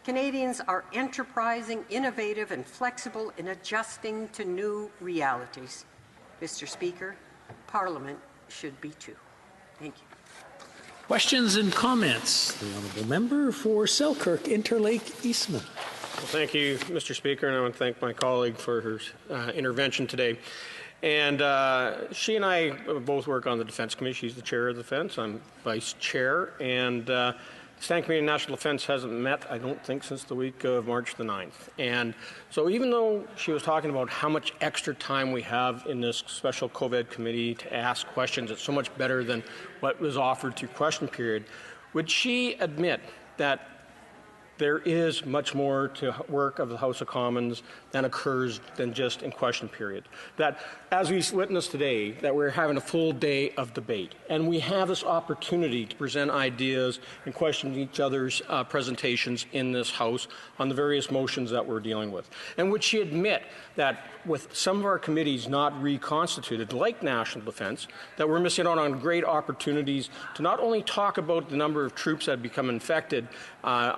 Canadians are enterprising, innovative, and flexible in adjusting to new realities. Mr. Speaker, Parliament should be too. Thank you. Questions and comments? The Honourable Member for Selkirk, Interlake, Eastman. Well, thank you, Mr. Speaker, and I want to thank my colleague for her intervention today. And she and I both work on the Defence Committee. She's the chair of the Defence. I'm vice chair. And the Standing Committee on National Defence hasn't met, I don't think, since the week of March the 9th. And so even though she was talking about how much extra time we have in this special COVID committee to ask questions, it's so much better than what was offered through question period, would she admit that there is much more to work of the House of Commons than occurs than just in question period? That, as we witnessed today, that we're having a full day of debate, and we have this opportunity to present ideas and question each other's presentations in this House on the various motions that we're dealing with. And would she admit that with some of our committees not reconstituted, like National Defence, that we're missing out on great opportunities to not only talk about the number of troops that have become infected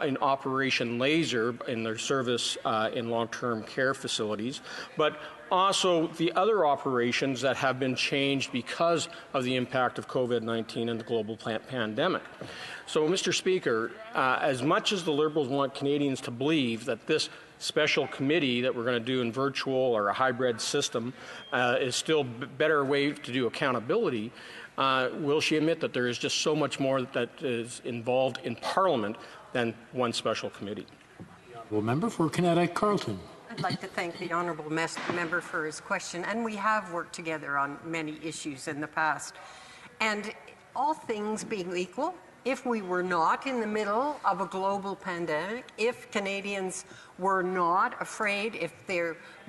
in Operation Laser in their service in long-term care facilities, but also the other operations that have been changed because of the impact of COVID-19 and the global pandemic. So, Mr. Speaker, as much as the Liberals want Canadians to believe that this special committee that we're going to do in virtual or a hybrid system is still a better way to do accountability, will she admit that there is just so much more that is involved in Parliament than one special committee? Well, member for Connecticut Carleton. I'd like to thank the honourable member for his question, and we have worked together on many issues in the past. And all things being equal, if we were not in the middle of a global pandemic, if Canadians were not afraid, if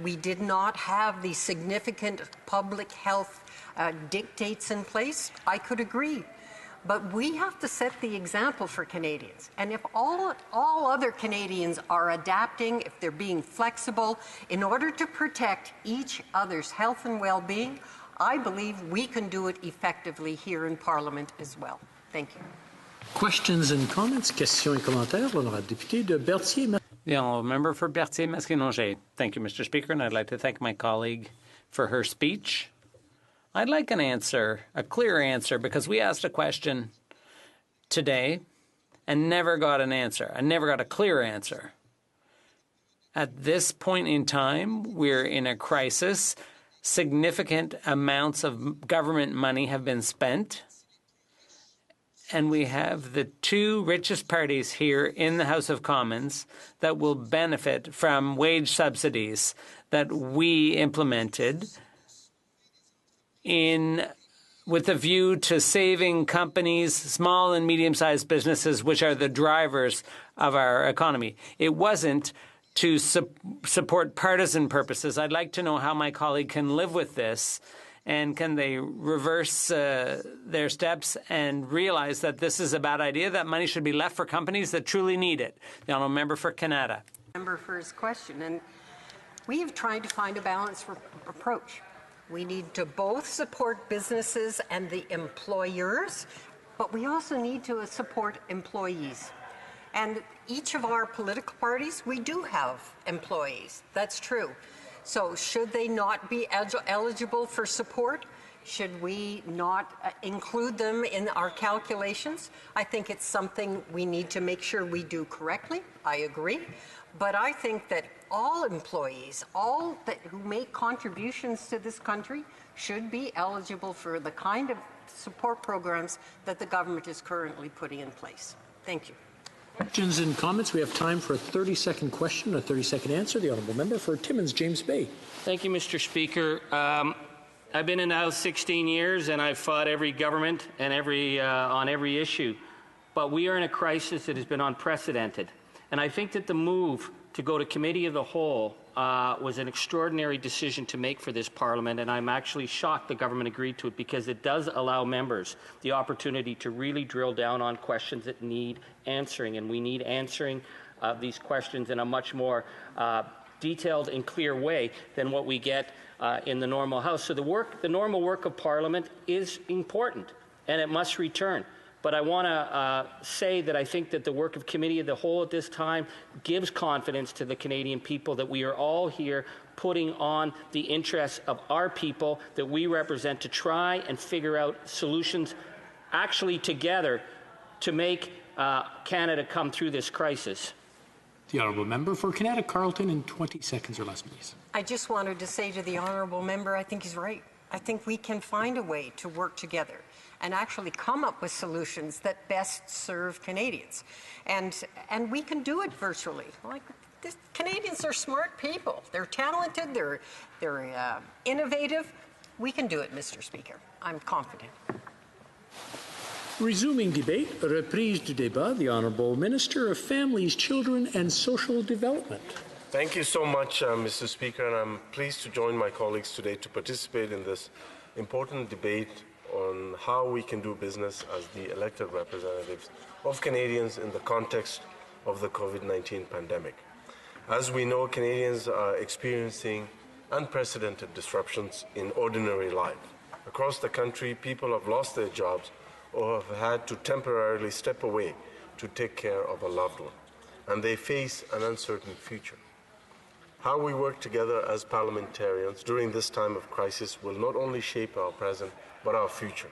we did not have the significant public health dictates in place, I could agree. But we have to set the example for Canadians. And if all other Canadians are adapting, if they're being flexible in order to protect each other's health and well-being, I believe we can do it effectively here in Parliament as well. Thank you. Questions and comments? Questions et commentaires. L'honorable député de Berthier. The honourable member for Berthier-Masquinongé. Thank you, Mr. Speaker, and I'd like to thank my colleague for her speech. I'd like an answer, a clear answer, because we asked a question today and never got an answer. I never got a clear answer. At this point in time, we're in a crisis. Significant amounts of government money have been spent. And we have the two richest parties here in the House of Commons that will benefit from wage subsidies that we implemented with a view to saving companies, small and medium-sized businesses, which are the drivers of our economy. It wasn't to support partisan purposes. I'd like to know how my colleague can live with this, and can they reverse their steps and realize that this is a bad idea, that money should be left for companies that truly need it. The honourable member for Canada. Member for his question, and we have tried to find a balanced approach. We need to both support businesses and the employers, but we also need to support employees. And each of our political parties, we do have employees. That's true. So should they not be eligible for support? Should we not include them in our calculations? I think it's something we need to make sure we do correctly. I agree. But I think that all employees, who make contributions to this country, should be eligible for the kind of support programs that the government is currently putting in place. Thank you. Questions and comments? We have time for a 30-second question, a 30-second answer. The honourable member for Timmins, James Bay. Thank you, Mr. Speaker. I've been in the House 16 years, and I've fought every government and on every issue. But we are in a crisis that has been unprecedented. And I think that the move to go to Committee of the Whole was an extraordinary decision to make for this Parliament, and I'm actually shocked the government agreed to it, because it does allow members the opportunity to really drill down on questions that need answering, and we need answering these questions in a much more detailed and clear way than what we get in the normal House. So the normal work of Parliament is important, and it must return. But I want to say that I think that the work of Committee of the Whole at this time gives confidence to the Canadian people that we are all here putting on the interests of our people that we represent to try and figure out solutions actually together to make Canada come through this crisis. The honourable member for Connecticut Carleton in 20 seconds or less, please. I just wanted to say to the honourable member, I think he's right. I think we can find a way to work together and actually come up with solutions that best serve Canadians. And we can do it virtually. Canadians are smart people. They're talented. They're innovative. We can do it, Mr. Speaker. I'm confident. Resuming debate, reprise du débat, the Honourable Minister of Families, Children and Social Development. Thank you so much, Mr. Speaker, and I'm pleased to join my colleagues today to participate in this important debate on how we can do business as the elected representatives of Canadians in the context of the COVID-19 pandemic. As we know, Canadians are experiencing unprecedented disruptions in ordinary life. Across the country, people have lost their jobs or have had to temporarily step away to take care of a loved one, and they face an uncertain future. How we work together as parliamentarians during this time of crisis will not only shape our present, but our future.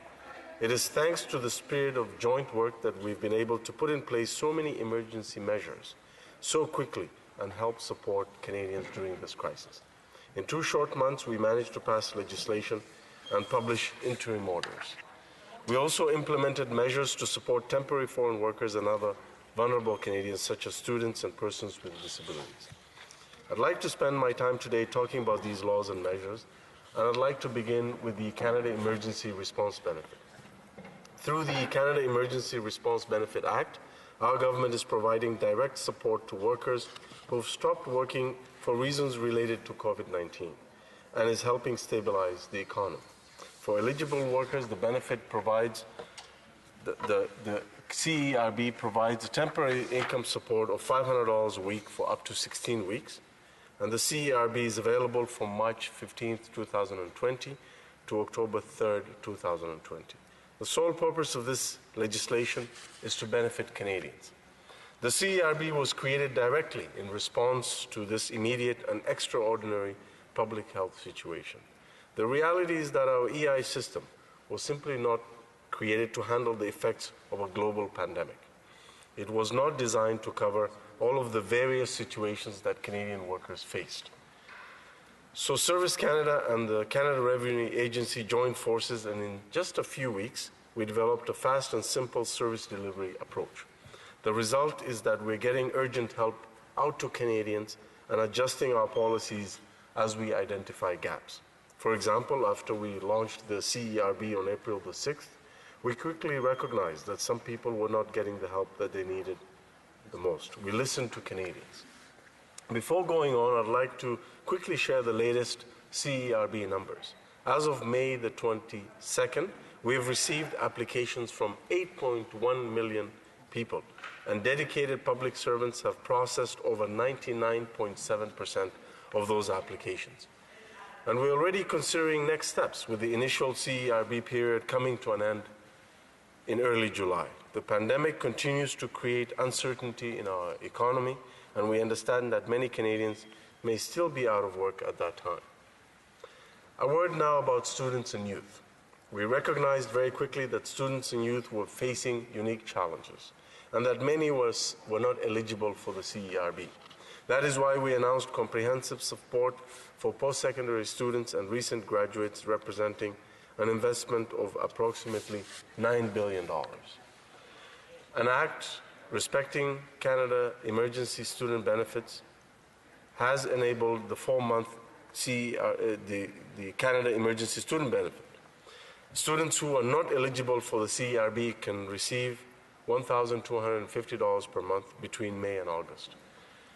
It is thanks to the spirit of joint work that we've been able to put in place so many emergency measures so quickly and help support Canadians during this crisis. In 2 short months, we managed to pass legislation and publish interim orders. We also implemented measures to support temporary foreign workers and other vulnerable Canadians, such as students and persons with disabilities. I'd like to spend my time today talking about these laws and measures, and I'd like to begin with the Canada Emergency Response Benefit. Through the Canada Emergency Response Benefit Act, our government is providing direct support to workers who have stopped working for reasons related to COVID-19 and is helping stabilize the economy. For eligible workers, the benefit provides, the CERB provides a temporary income support of $500 a week for up to 16 weeks, and the CERB is available from March 15, 2020 to October 3, 2020. The sole purpose of this legislation is to benefit Canadians. The CERB was created directly in response to this immediate and extraordinary public health situation. The reality is that our EI system was simply not created to handle the effects of a global pandemic. It was not designed to cover all of the various situations that Canadian workers faced. So Service Canada and the Canada Revenue Agency joined forces, and in just a few weeks, we developed a fast and simple service delivery approach. The result is that we're getting urgent help out to Canadians and adjusting our policies as we identify gaps. For example, after we launched the CERB on April the 6th, we quickly recognized that some people were not getting the help that they needed the most. We listened to Canadians. Before going on, I'd like to quickly share the latest CERB numbers. As of May the 22nd, we have received applications from 8.1 million people, and dedicated public servants have processed over 99.7% of those applications. And we're already considering next steps, with the initial CERB period coming to an end in early July. The pandemic continues to create uncertainty in our economy, and we understand that many Canadians may still be out of work at that time. A word now about students and youth. We recognized very quickly that students and youth were facing unique challenges, and that many were not eligible for the CERB. That is why we announced comprehensive support for post-secondary students and recent graduates, representing an investment of approximately $9 billion. An act respecting Canada Emergency Student Benefits has enabled the 4-month the Canada Emergency Student Benefit. Students who are not eligible for the CERB can receive $1,250 per month between May and August.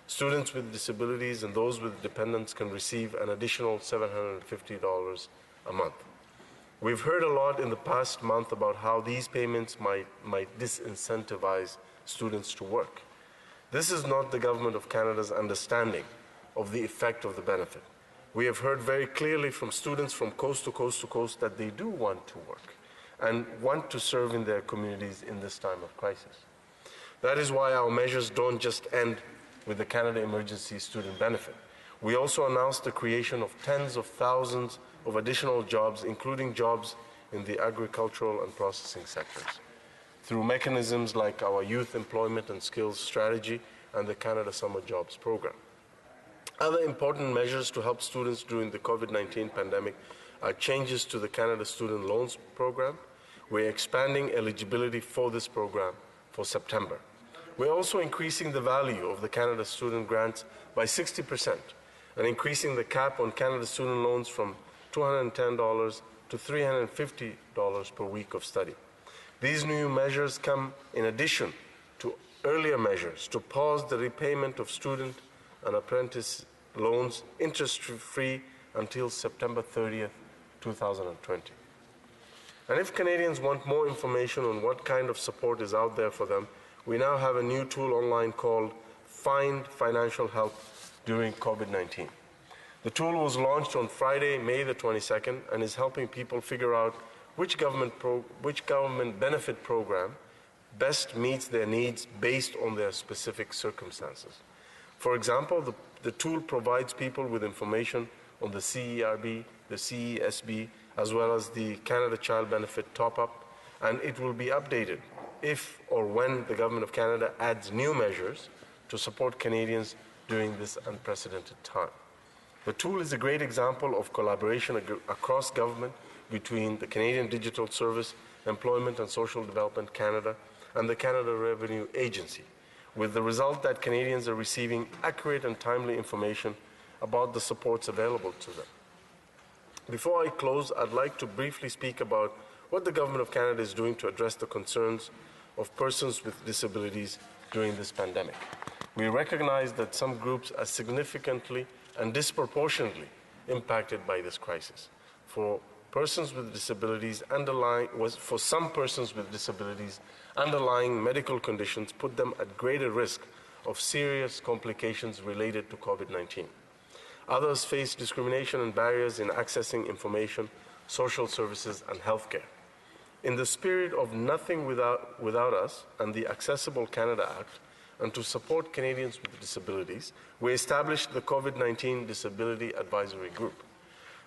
Students with disabilities and those with dependents can receive an additional $750 a month. We've heard a lot in the past month about how these payments might disincentivize students to work. This is not the Government of Canada's understanding of the effect of the benefit. We have heard very clearly from students from coast to coast to coast that they do want to work and want to serve in their communities in this time of crisis. That is why our measures don't just end with the Canada Emergency Student Benefit. We also announced the creation of tens of thousands of additional jobs, including jobs in the agricultural and processing sectors, through mechanisms like our Youth Employment and Skills Strategy and the Canada Summer Jobs Program. Other important measures to help students during the COVID-19 pandemic are changes to the Canada Student Loans Program. We're expanding eligibility for this program for September. We're also increasing the value of the Canada Student Grants by 60% and increasing the cap on Canada student loans from $210 to $350 per week of study. These new measures come in addition to earlier measures to pause the repayment of student and apprentice loans interest-free until September 30th, 2020. And if Canadians want more information on what kind of support is out there for them, we now have a new tool online called Find Financial Help during COVID-19. The tool was launched on Friday, May the 22nd, and is helping people figure out which government benefit program best meets their needs based on their specific circumstances. For example, the tool provides people with information on the CERB, the CESB, as well as the Canada Child Benefit top-up, and it will be updated if or when the Government of Canada adds new measures to support Canadians during this unprecedented time. The tool is a great example of collaboration across government between the Canadian Digital Service, Employment and Social Development Canada, and the Canada Revenue Agency, with the result that Canadians are receiving accurate and timely information about the supports available to them. Before I close, I'd like to briefly speak about what the Government of Canada is doing to address the concerns of persons with disabilities during this pandemic. We recognize that some groups are significantly and disproportionately impacted by this crisis. For some persons with disabilities, underlying medical conditions put them at greater risk of serious complications related to COVID-19. Others face discrimination and barriers in accessing information, social services, and healthcare. In the spirit of Nothing Without Us and the Accessible Canada Act, and to support Canadians with disabilities, we established the COVID-19 Disability Advisory Group.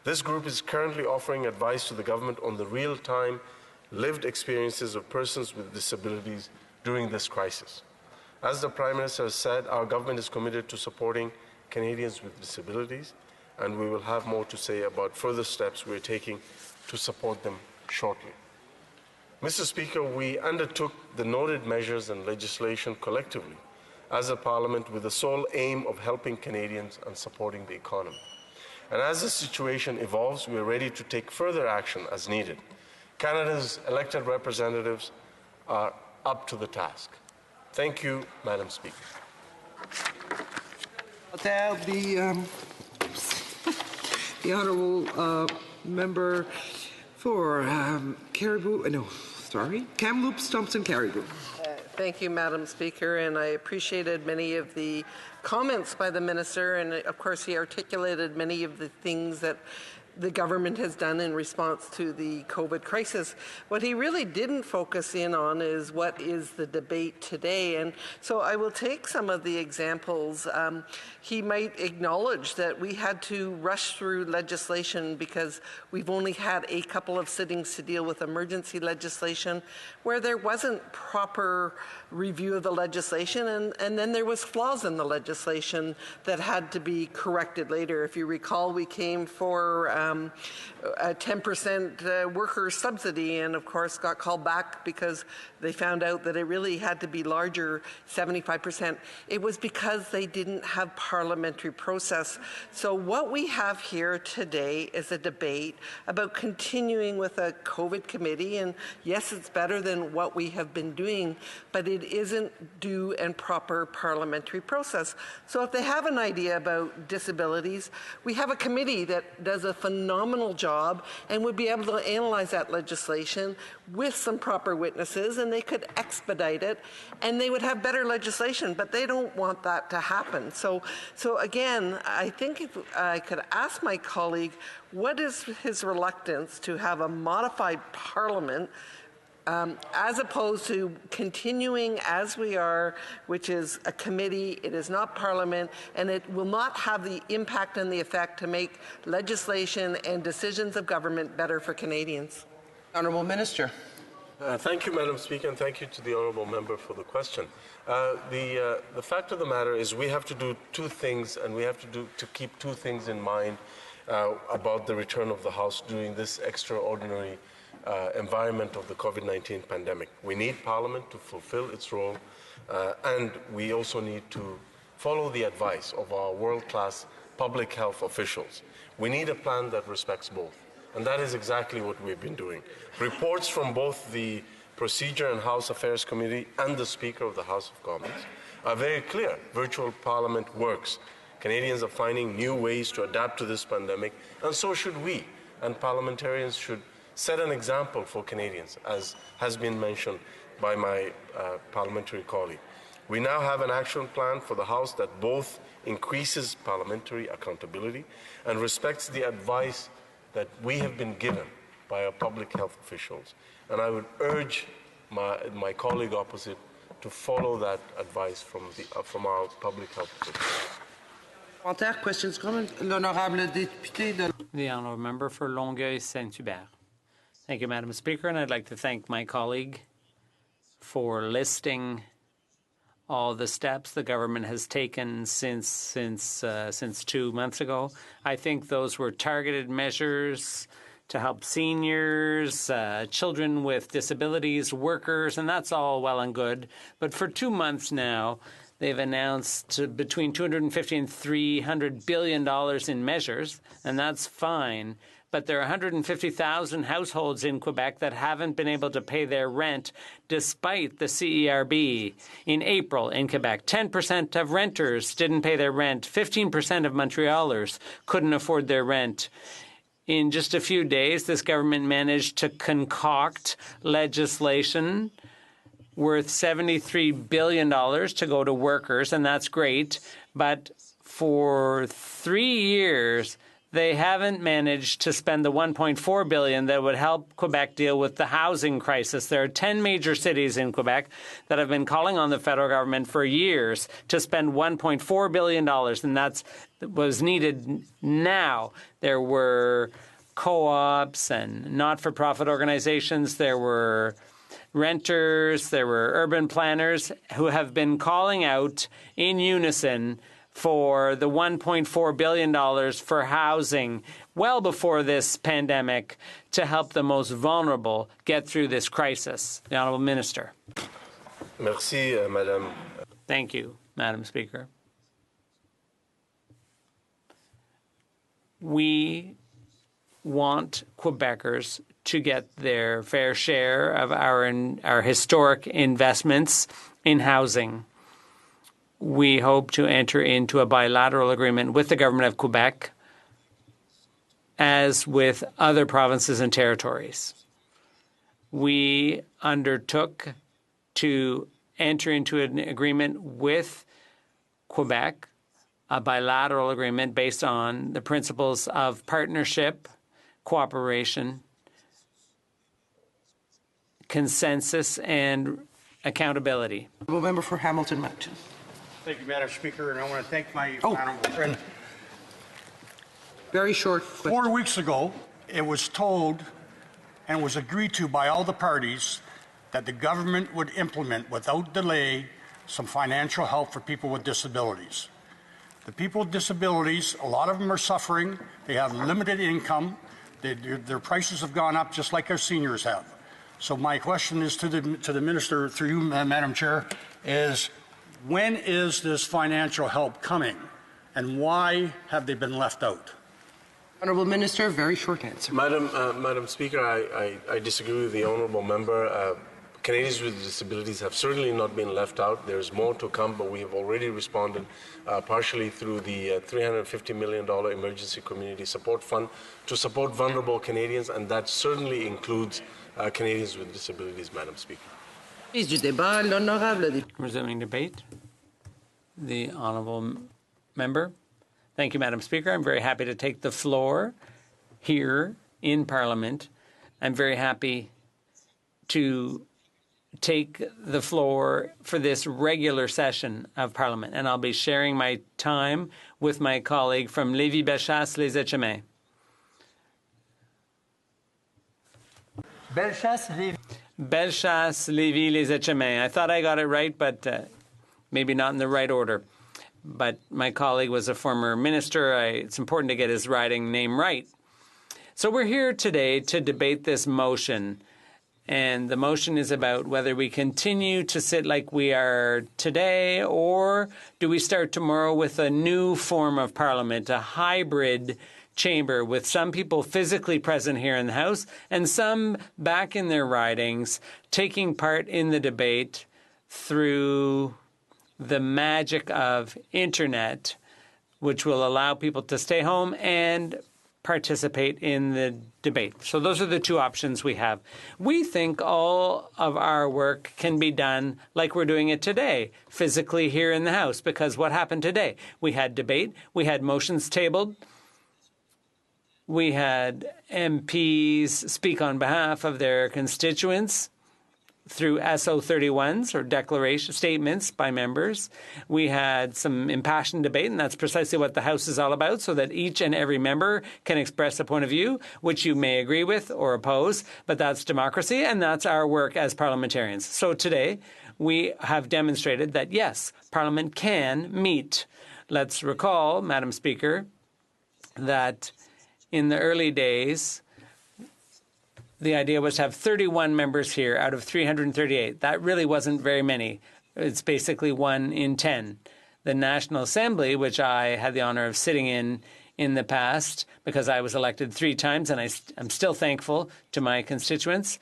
This group is currently offering advice to the government on the real-time lived experiences of persons with disabilities during this crisis. As the Prime Minister has said, our government is committed to supporting Canadians with disabilities, and we will have more to say about further steps we are taking to support them shortly. Mr. Speaker, we undertook the noted measures and legislation collectively as a Parliament with the sole aim of helping Canadians and supporting the economy. And as the situation evolves, we are ready to take further action as needed. Canada's elected representatives are up to the task. Thank you, Madam Speaker. The honourable member for Kamloops, Thompson, Caribou. Thank you, Madam Speaker, and I appreciated many of the comments by the Minister, and of course he articulated many of the things that the government has done in response to the COVID crisis. What he really didn't focus in on is what is the debate today. And so I will take some of the examples. He might acknowledge that we had to rush through legislation because we've only had a couple of sittings to deal with emergency legislation where there wasn't proper review of the legislation, and then there was flaws in the legislation that had to be corrected later. If you recall, we came for a 10% worker subsidy, and of course got called back because they found out that it really had to be larger, 75%. It was because they didn't have parliamentary process. So what we have here today is a debate about continuing with a COVID committee, and yes, it's better than what we have been doing, but it isn't due and proper parliamentary process. So if they have an idea about disabilities, we have a committee that does a phenomenal job and would be able to analyze that legislation with some proper witnesses, and they could expedite it, and they would have better legislation, but they don't want that to happen. So again, I think if I could ask my colleague, what is his reluctance to have a modified parliament as opposed to continuing as we are, which is a committee, it is not parliament, and it will not have the impact and the effect to make legislation and decisions of government better for Canadians. Honourable Minister. Thank you, Madam Speaker, and thank you to the honourable member for the question. The fact of the matter is we have to do two things, and we have to keep two things in mind about the return of the House during this extraordinary environment of the COVID-19 pandemic. We need Parliament to fulfill its role, and we also need to follow the advice of our world-class public health officials. We need a plan that respects both, and that is exactly what we've been doing. Reports from both the Procedure and House Affairs Committee and the Speaker of the House of Commons are very clear. Virtual Parliament works. Canadians are finding new ways to adapt to this pandemic, and so should we, and parliamentarians should set an example for Canadians, as has been mentioned by my parliamentary colleague. We now have an action plan for the House that both increases parliamentary accountability and respects the advice that we have been given by our public health officials. And I would urge my colleague opposite to follow that advice from our public health officials. Questions, comments? L'honorable député de... The honourable member for Longueuil-Saint-Hubert. Thank you, Madam Speaker, and I'd like to thank my colleague for listing all the steps the government has taken since 2 months ago. I think those were targeted measures to help seniors, children with disabilities, workers, and that's all well and good. But for 2 months now, they've announced between $250 and $300 billion in measures, and that's fine. But there are 150,000 households in Quebec that haven't been able to pay their rent despite the CERB. In April in Quebec, 10% of renters didn't pay their rent. 15% of Montrealers couldn't afford their rent. In just a few days, this government managed to concoct legislation worth $73 billion to go to workers, and that's great. But for 3 years, they haven't managed to spend the $1.4 billion that would help Quebec deal with the housing crisis. There are 10 major cities in Quebec that have been calling on the federal government for years to spend $1.4 billion, and that was needed now. There were co-ops and not-for-profit organizations. There were renters. There were urban planners who have been calling out in unison for the $1.4 billion for housing well before this pandemic to help the most vulnerable get through this crisis. The Honourable Minister. Merci, Madame. Thank you, Madam Speaker. We want Quebecers to get their fair share of our historic investments in housing. We hope to enter into a bilateral agreement with the Government of Quebec, as with other provinces and territories. We undertook to enter into an agreement with Quebec, a bilateral agreement based on the principles of partnership, cooperation, consensus, and accountability. Member for Hamilton Mountain. Thank you, Madam Speaker, and I want to thank my honourable friend. Very short. 4 weeks ago, it was told and was agreed to by all the parties that the government would implement without delay some financial help for people with disabilities. The people with disabilities, a lot of them are suffering. They have limited income. Their prices have gone up just like our seniors have. So my question is to the Minister, through you, Madam Chair, is when is this financial help coming, and why have they been left out? Honourable Minister, very short answer. Madam Speaker, I disagree with the honourable member. Canadians with disabilities have certainly not been left out. There's more to come, but we have already responded partially through the $350 million Emergency Community Support Fund to support vulnerable Canadians, and that certainly includes Canadians with disabilities, Madam Speaker. Resuming debate. The honourable member. Thank you, Madam Speaker. I'm very happy to take the floor here in Parliament. I'm very happy to take the floor for this regular session of Parliament, and I'll be sharing my time with my colleague from Lévis-Bellechasse-les-Etchemins. Bellechasse, Lévis, les Etchemins. I thought I got it right, but maybe not in the right order. But my colleague was a former minister. It's important to get his riding name right. So we're here today to debate this motion. And the motion is about whether we continue to sit like we are today, or do we start tomorrow with a new form of parliament, a hybrid chamber with some people physically present here in the House and some back in their ridings taking part in the debate through the magic of internet, which will allow people to stay home and participate in the debate. So those are the two options we have. We think all of our work can be done like we're doing it today, physically here in the House, because what happened today? We had debate, we had motions tabled, we had MPs speak on behalf of their constituents, through SO31s, or declaration statements by members. We had some impassioned debate, and that's precisely what the House is all about, so that each and every member can express a point of view, which you may agree with or oppose, but that's democracy, and that's our work as parliamentarians. So today, we have demonstrated that, yes, Parliament can meet. Let's recall, Madam Speaker, that in the early days, the idea was to have 31 members here out of 338. That really wasn't very many. It's basically 1 in 10. The National Assembly, which I had the honor of sitting in the past, because I was elected 3 times, and I'm still thankful to my constituents,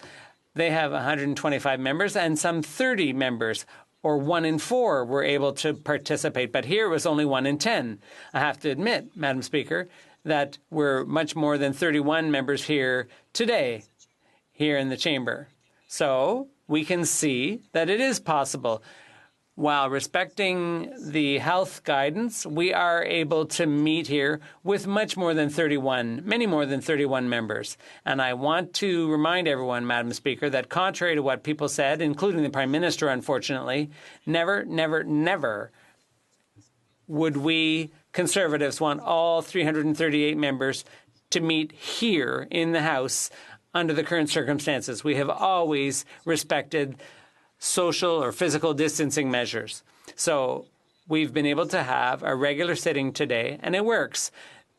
they have 125 members, and some 30 members, or 1 in 4, were able to participate. But here it was only 1 in 10. I have to admit, Madam Speaker, that we're much more than 31 members here today, here in the chamber. So we can see that it is possible. While respecting the health guidance, we are able to meet here with much more than 31, many more than 31 members. And I want to remind everyone, Madam Speaker, that contrary to what people said, including the Prime Minister, unfortunately, never, never, never would we Conservatives want all 338 members to meet here in the House under the current circumstances. We have always respected social or physical distancing measures. So we've been able to have a regular sitting today, and it works.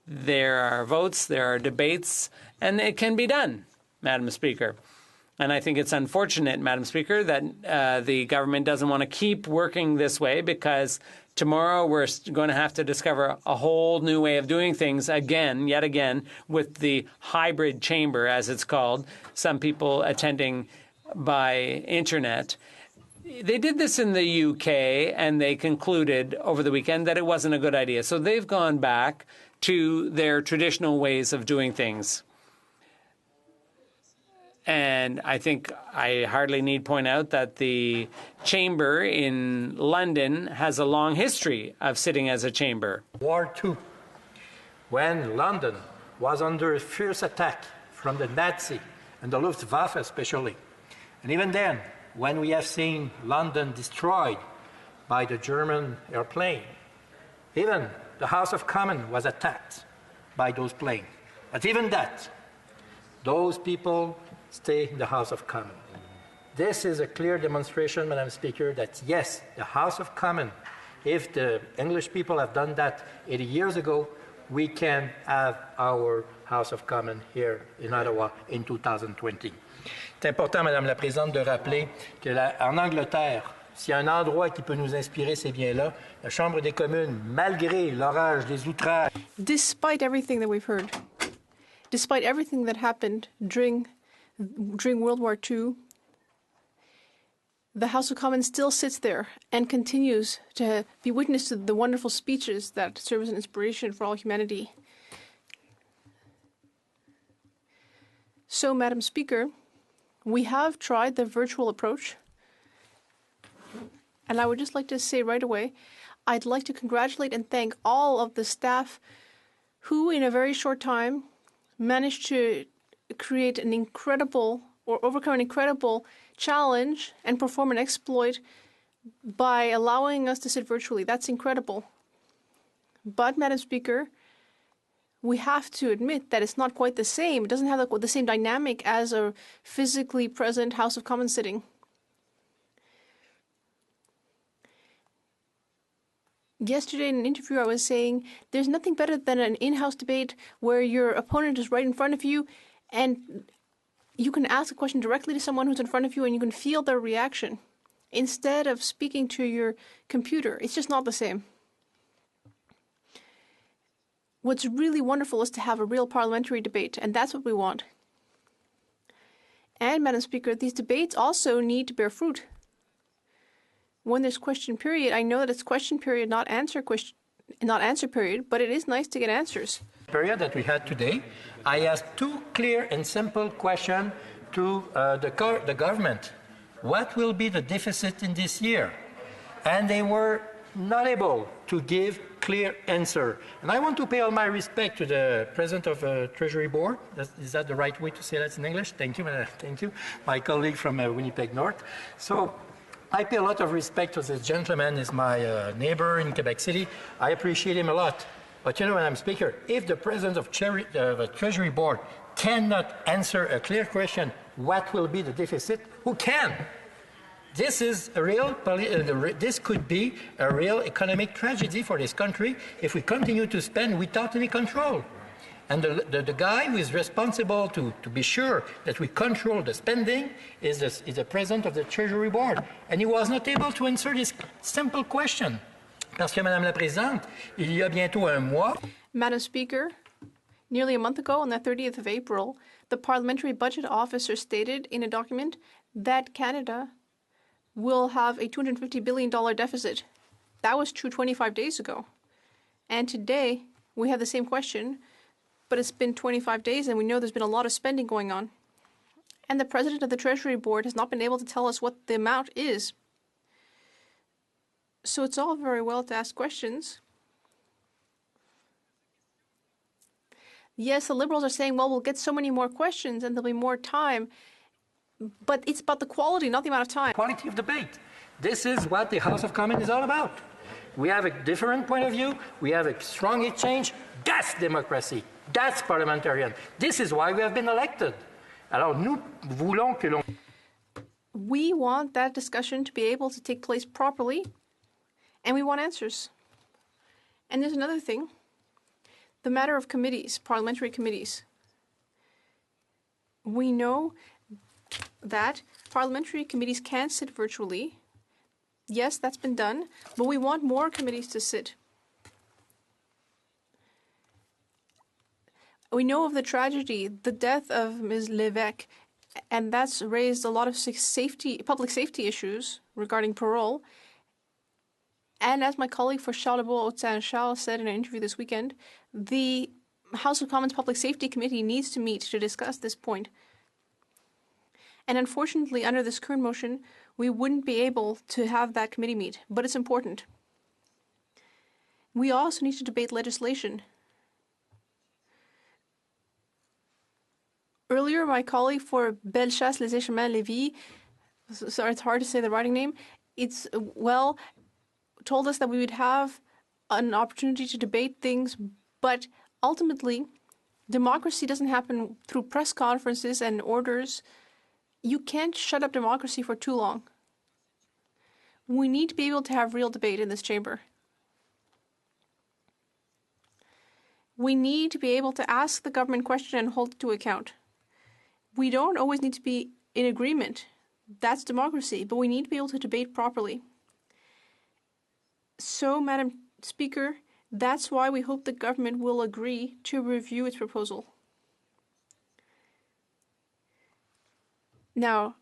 There are votes, there are debates, and it can be done, Madam Speaker. And I think it's unfortunate, Madam Speaker, that the government doesn't want to keep working this way, because tomorrow we're going to have to discover a whole new way of doing things again, yet again, with the hybrid chamber, as it's called, some people attending by internet. They did this in the UK, and they concluded over the weekend that it wasn't a good idea. So they've gone back to their traditional ways of doing things. And I think I hardly need point out that the chamber in London has a long history of sitting as a chamber. War II, when London was under fierce attack from the Nazi and the Luftwaffe especially. And even then, when we have seen London destroyed by the German airplane, even the House of Commons was attacked by those planes. But even that, those people stay in the House of Commons. This is a clear demonstration, Madam Speaker, that yes, the House of Commons, if the English people have done that 80 years ago, we can have our House of Commons here in Ottawa in 2020. C'est important, Madame la Présidente, de rappeler qu'en Angleterre, s'il y a un endroit qui peut nous inspirer, c'est bien là, la Chambre des communes, malgré l'orage, les outrages. Despite everything that we've heard, despite everything that happened during World War II, the House of Commons still sits there and continues to be witness to the wonderful speeches that serve as an inspiration for all humanity. So, Madam Speaker, we have tried the virtual approach, and I would just like to say right away, I'd like to congratulate and thank all of the staff who, in a very short time, managed to create an incredible, or overcome an incredible challenge and perform an exploit by allowing us to sit virtually. That's incredible. But, Madam Speaker, we have to admit that it's not quite the same. It doesn't have the same dynamic as a physically present House of Commons sitting. Yesterday in an interview I was saying there's nothing better than an in-house debate where your opponent is right in front of you and you can ask a question directly to someone who's in front of you and you can feel their reaction instead of speaking to your computer. It's just not the same. What's really wonderful is to have a real parliamentary debate, and that's what we want. And, Madam Speaker, these debates also need to bear fruit. When there's question period, I know that it's question period, not answer period, but it is nice to get answers. Period that we had today, I asked 2 clear and simple questions to the government. What will be the deficit in this year? And they were not able to give clear answer. And I want to pay all my respect to the President of the Treasury Board. Is that the right way to say that in English? Thank you, thank you. My colleague from Winnipeg North. So I pay a lot of respect to this gentleman. He's my neighbor in Quebec City. I appreciate him a lot. But you know, Madam Speaker, if the President of the Treasury Board cannot answer a clear question, what will be the deficit? Who can? This is a real, this could be a real economic tragedy for this country if we continue to spend without any control. And the guy who is responsible to be sure that we control the spending is the President of the Treasury Board. And he was not able to answer this simple question. Parce que, Madame la Présidente, il y a bientôt un mois. Madam Speaker, nearly a month ago, on the 30th of April, the Parliamentary Budget Officer stated in a document that Canada will have a $250 billion deficit. That was true 25 days ago. And today, we have the same question, but it's been 25 days and we know there's been a lot of spending going on. And the President of the Treasury Board has not been able to tell us what the amount is. So it's all very well to ask questions. Yes, the Liberals are saying, well, we'll get so many more questions and there'll be more time. But it's about the quality, not the amount of time. Quality of debate. This is what the House of Commons is all about. We have a different point of view. We have a strong exchange. That's democracy. That's parliamentarian. This is why we have been elected. Alors nous voulons que l'on... We want that discussion to be able to take place properly, and we want answers. And there's another thing. The matter of committees, parliamentary committees. We know that parliamentary committees can sit virtually. Yes, that's been done, but we want more committees to sit. We know of the tragedy, the death of Ms. Lévesque, and that's raised a lot of public safety issues regarding parole. And as my colleague for Charlebourg-Haute-Saint-Charles said in an interview this weekend, the House of Commons Public Safety Committee needs to meet to discuss this point. And unfortunately, under this current motion, we wouldn't be able to have that committee meet, but it's important. We also need to debate legislation. Earlier, my colleague for Bellechasse-les-Échemins-Lévis, sorry, it's hard to say the writing name, told us that we would have an opportunity to debate things, but ultimately, democracy doesn't happen through press conferences and orders. You can't shut up democracy for too long. We need to be able to have real debate in this chamber. We need to be able to ask the government question and hold it to account. We don't always need to be in agreement. That's democracy, but we need to be able to debate properly. So, Madam Speaker, that's why we hope the government will agree to review its proposal. Now,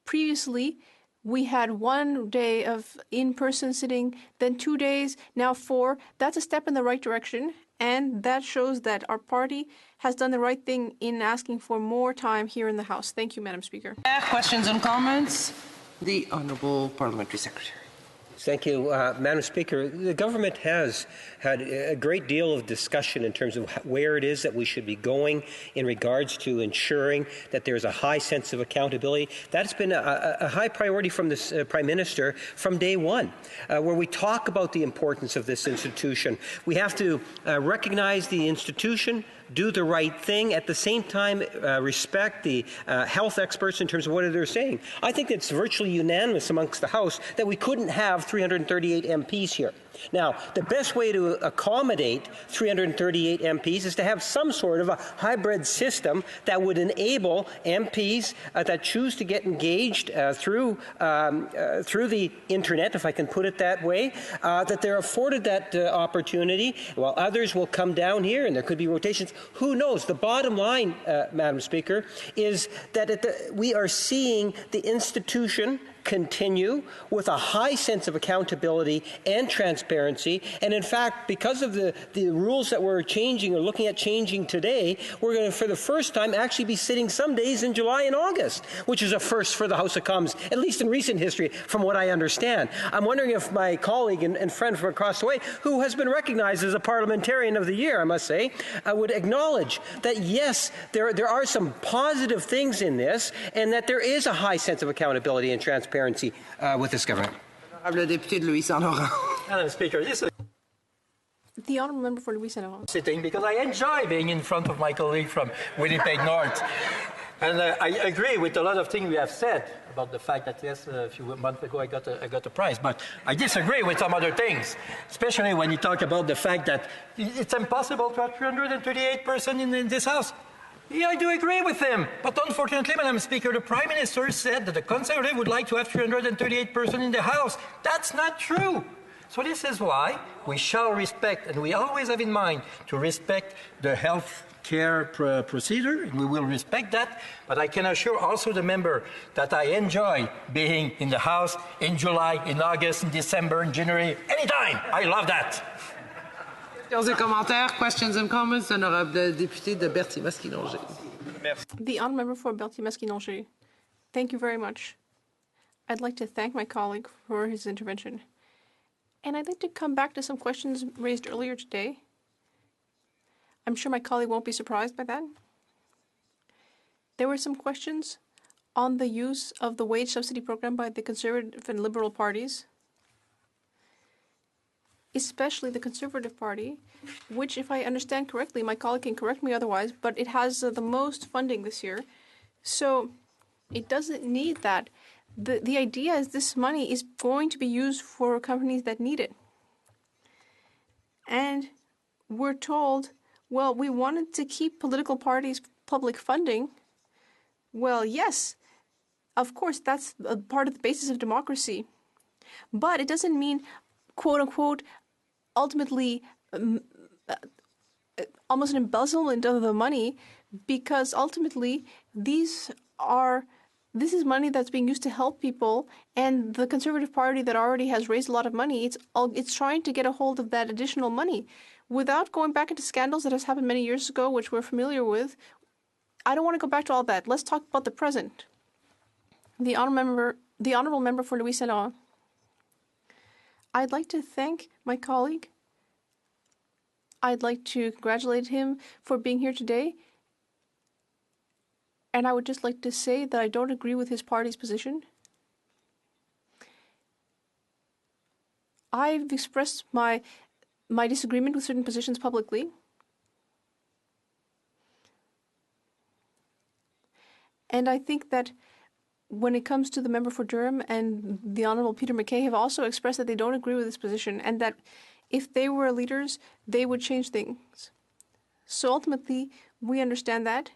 previously, we had 1 day of in-person sitting, then 2 days, now 4. That's a step in the right direction, and that shows that our party has done the right thing in asking for more time here in the House. Thank you, Madam Speaker. Questions and comments? The Honourable Parliamentary Secretary. Thank you, Madam Speaker. The government has had a great deal of discussion in terms of where it is that we should be going in regards to ensuring that there's a high sense of accountability. That's been a high priority from this Prime Minister from day one, where we talk about the importance of this institution. We have to recognize the institution, do the right thing, at the same time respect the health experts in terms of what they're saying. I think it's virtually unanimous amongst the House that we couldn't have 338 MPs here. Now, the best way to accommodate 338 MPs is to have some sort of a hybrid system that would enable MPs that choose to get engaged through the internet, if I can put it that way, that they're afforded that opportunity, while others will come down here and there could be rotations. Who knows? The bottom line, Madam Speaker, is that we are seeing the institution continue with a high sense of accountability and transparency. And in fact, because of the rules that we're changing or looking at changing today, we're going to, for the first time, actually be sitting some days in July and August, which is a first for the House of Commons, at least in recent history, from what I understand. I'm wondering if my colleague and friend from across the way, who has been recognized as a parliamentarian of the year, I must say, would acknowledge that, yes, there are some positive things in this, and that there is a high sense of accountability and transparency with this government. Madam Speaker, this is The honourable member for Louis Saint Laurent. sitting because I enjoy being in front of my colleague from Winnipeg North. And I agree with a lot of things we have said about the fact that, yes, a few months ago I got a prize. But I disagree with some other things, especially when you talk about the fact that it's impossible to have 338 persons in this House. Yeah, I do agree with him. But unfortunately, Madam Speaker, the Prime Minister said that the Conservative would like to have 338 persons in the House. That's not true. So this is why we shall respect, and we always have in mind to respect the health care procedure, and we will respect that. But I can assure also the member that I enjoy being in the House in July, in August, in December, in January, anytime. I love that. Questions and comments, honorable député de Berthier-Masquinongé. The honourable member for Berthier-Masquinongé. Thank you very much. I'd like to thank my colleague for his intervention. And I'd like to come back to some questions raised earlier today. I'm sure my colleague won't be surprised by that. There were some questions on the use of the wage subsidy program by the Conservative and Liberal parties, especially the Conservative Party, which, if I understand correctly, my colleague can correct me otherwise, but it has the most funding this year. So it doesn't need that. The idea is this money is going to be used for companies that need it. And we're told, well, we wanted to keep political parties' public funding. Well, yes, of course, that's a part of the basis of democracy. But it doesn't mean, quote unquote, ultimately almost an embezzlement of the money, because ultimately this is money that's being used to help people, and the Conservative Party that already has raised a lot of money, it's trying to get a hold of that additional money. Without going back into scandals that has happened many years ago, which we're familiar with, I don't want to go back to all that. Let's talk about the present. The honourable member for Louis Saint Laurent. I'd like to thank my colleague. I'd like to congratulate him for being here today. And I would just like to say that I don't agree with his party's position. I've expressed my disagreement with certain positions publicly. And I think that when it comes to the member for Durham and the Honourable Peter MacKay have also expressed that they don't agree with this position, and that if they were leaders, they would change things. So ultimately, we understand that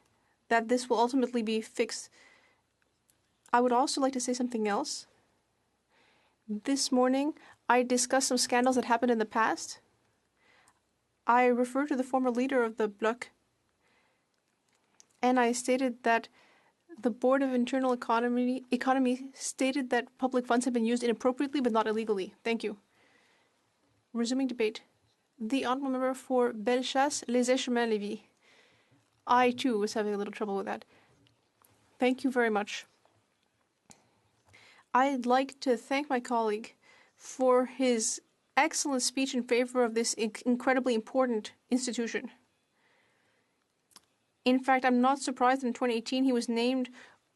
this will ultimately be fixed. I would also like to say something else. This morning, I discussed some scandals that happened in the past. I referred to the former leader of the Bloc, and I stated that the Board of Internal Economy stated that public funds have been used inappropriately but not illegally. Thank you. Resuming debate. The honourable member for Bellechasse, Les Échemins, Lévis. I, too, was having a little trouble with that. Thank you very much. I'd like to thank my colleague for his excellent speech in favor of this incredibly important institution. In fact, I'm not surprised that in 2018 he was named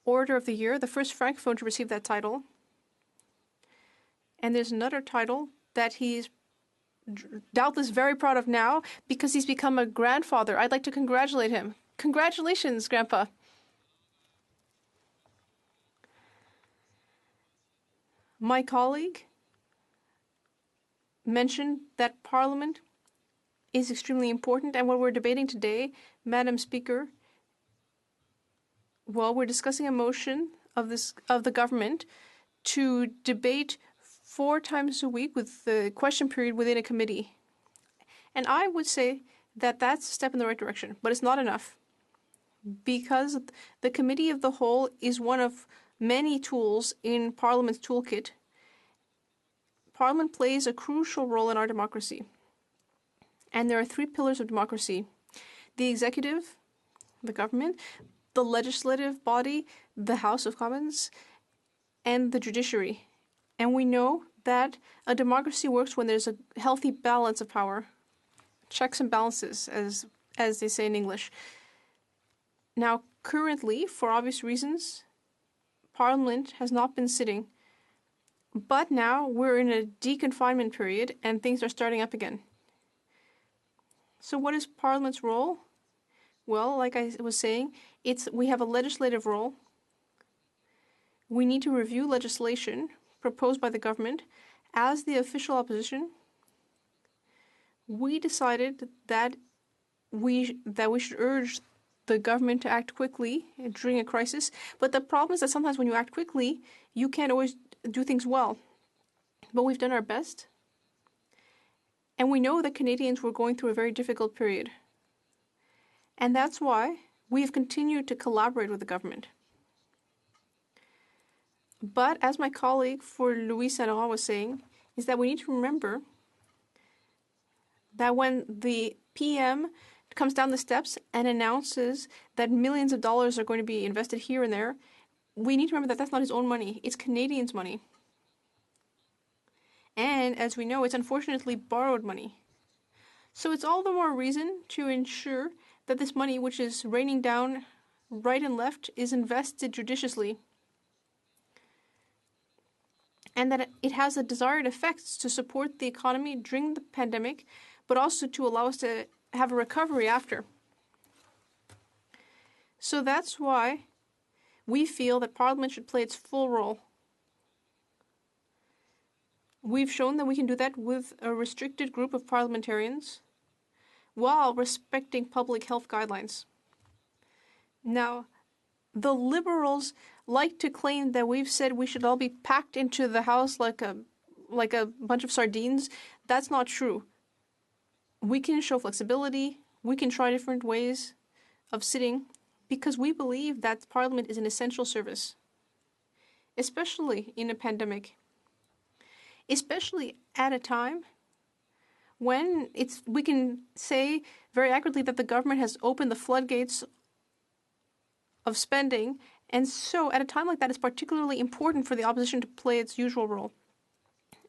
Orator of the Year, the first Francophone to receive that title. And there's another title that he's doubtless very proud of now because he's become a grandfather. I'd like to congratulate him. Congratulations, Grandpa. My colleague mentioned that Parliament is extremely important, and what we're debating today, Madam Speaker, well, we're discussing a motion of the government to debate 4 times a week with the question period within a committee. And I would say that that's a step in the right direction, but it's not enough, because the Committee of the Whole is one of many tools in Parliament's toolkit, Parliament plays a crucial role in our democracy. And there are three pillars of democracy: the executive, the government, the legislative body, the House of Commons, and the judiciary. And we know that a democracy works when there's a healthy balance of power. Checks and balances, as they say in English. Now, currently, for obvious reasons, Parliament has not been sitting. But now we're in a deconfinement period and things are starting up again. So what is Parliament's role? Well, like I was saying, we have a legislative role. We need to review legislation proposed by the government. As the official opposition, we decided that we should urge the government to act quickly during a crisis. But the problem is that sometimes when you act quickly, you can't always do things well. But we've done our best. And we know that Canadians were going through a very difficult period. And that's why we've continued to collaborate with the government. But as my colleague for Louis Saint-Laurent was saying, is that we need to remember that when the PM comes down the steps and announces that millions of dollars are going to be invested here and there, we need to remember that that's not his own money. It's Canadians' money. And as we know, it's unfortunately borrowed money. So it's all the more reason to ensure that this money, which is raining down right and left, is invested judiciously. And that it has the desired effects to support the economy during the pandemic, but also to allow us to have a recovery after. So that's why we feel that Parliament should play its full role. We've shown that we can do that with a restricted group of parliamentarians while respecting public health guidelines. Now, the Liberals like to claim that we've said we should all be packed into the House like a bunch of sardines. That's not true. We can show flexibility. We can try different ways of sitting because we believe that Parliament is an essential service, especially in a pandemic, especially at a time when we can say very accurately that the government has opened the floodgates of spending. And so at a time like that, it's particularly important for the opposition to play its usual role.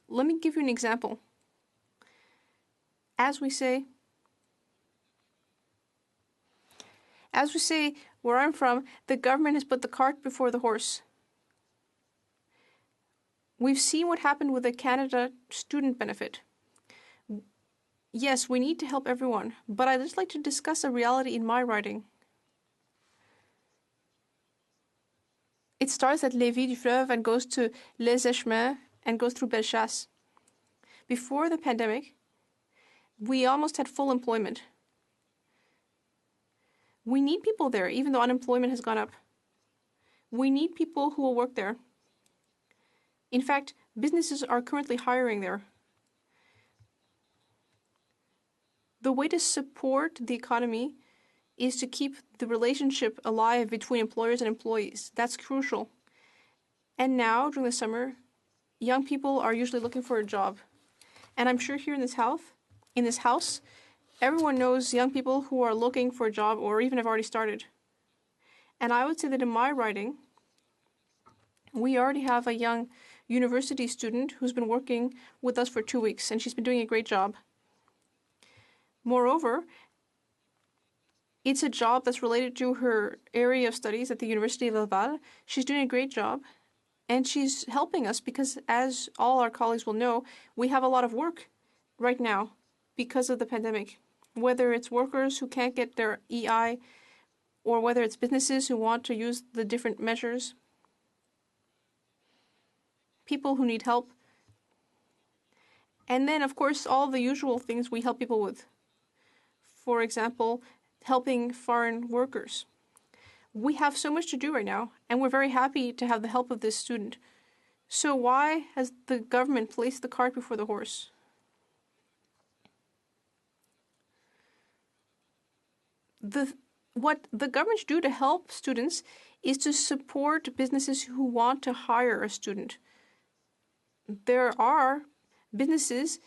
Let me give you an example. As we say where I'm from, the government has put the cart before the horse. We've seen what happened with the Canada student benefit. Yes, we need to help everyone, but I'd just like to discuss a reality in my riding. It starts at Lévis-du-Fleuve and goes to Les Échemins and goes through Bellechasse. Before the pandemic, we almost had full employment. We need people there, even though unemployment has gone up. We need people who will work there. In fact, businesses are currently hiring there. The way to support the economy is to keep the relationship alive between employers and employees. That's crucial. And now, during the summer, young people are usually looking for a job. And I'm sure here in this house, everyone knows young people who are looking for a job or even have already started. And I would say that in my riding, we already have a young university student who's been working with us for 2 weeks, and she's been doing a great job. Moreover, it's a job that's related to her area of studies at the University of Laval. She's doing a great job, and she's helping us because, as all our colleagues will know, we have a lot of work right now because of the pandemic. Whether it's workers who can't get their EI, or whether it's businesses who want to use the different measures, people who need help, and then, of course, all the usual things we help people with. For example, helping foreign workers. We have so much to do right now, and we're very happy to have the help of this student. So why has the government placed the cart before the horse? what the government should do to help students is to support businesses who want to hire a student. There are businesses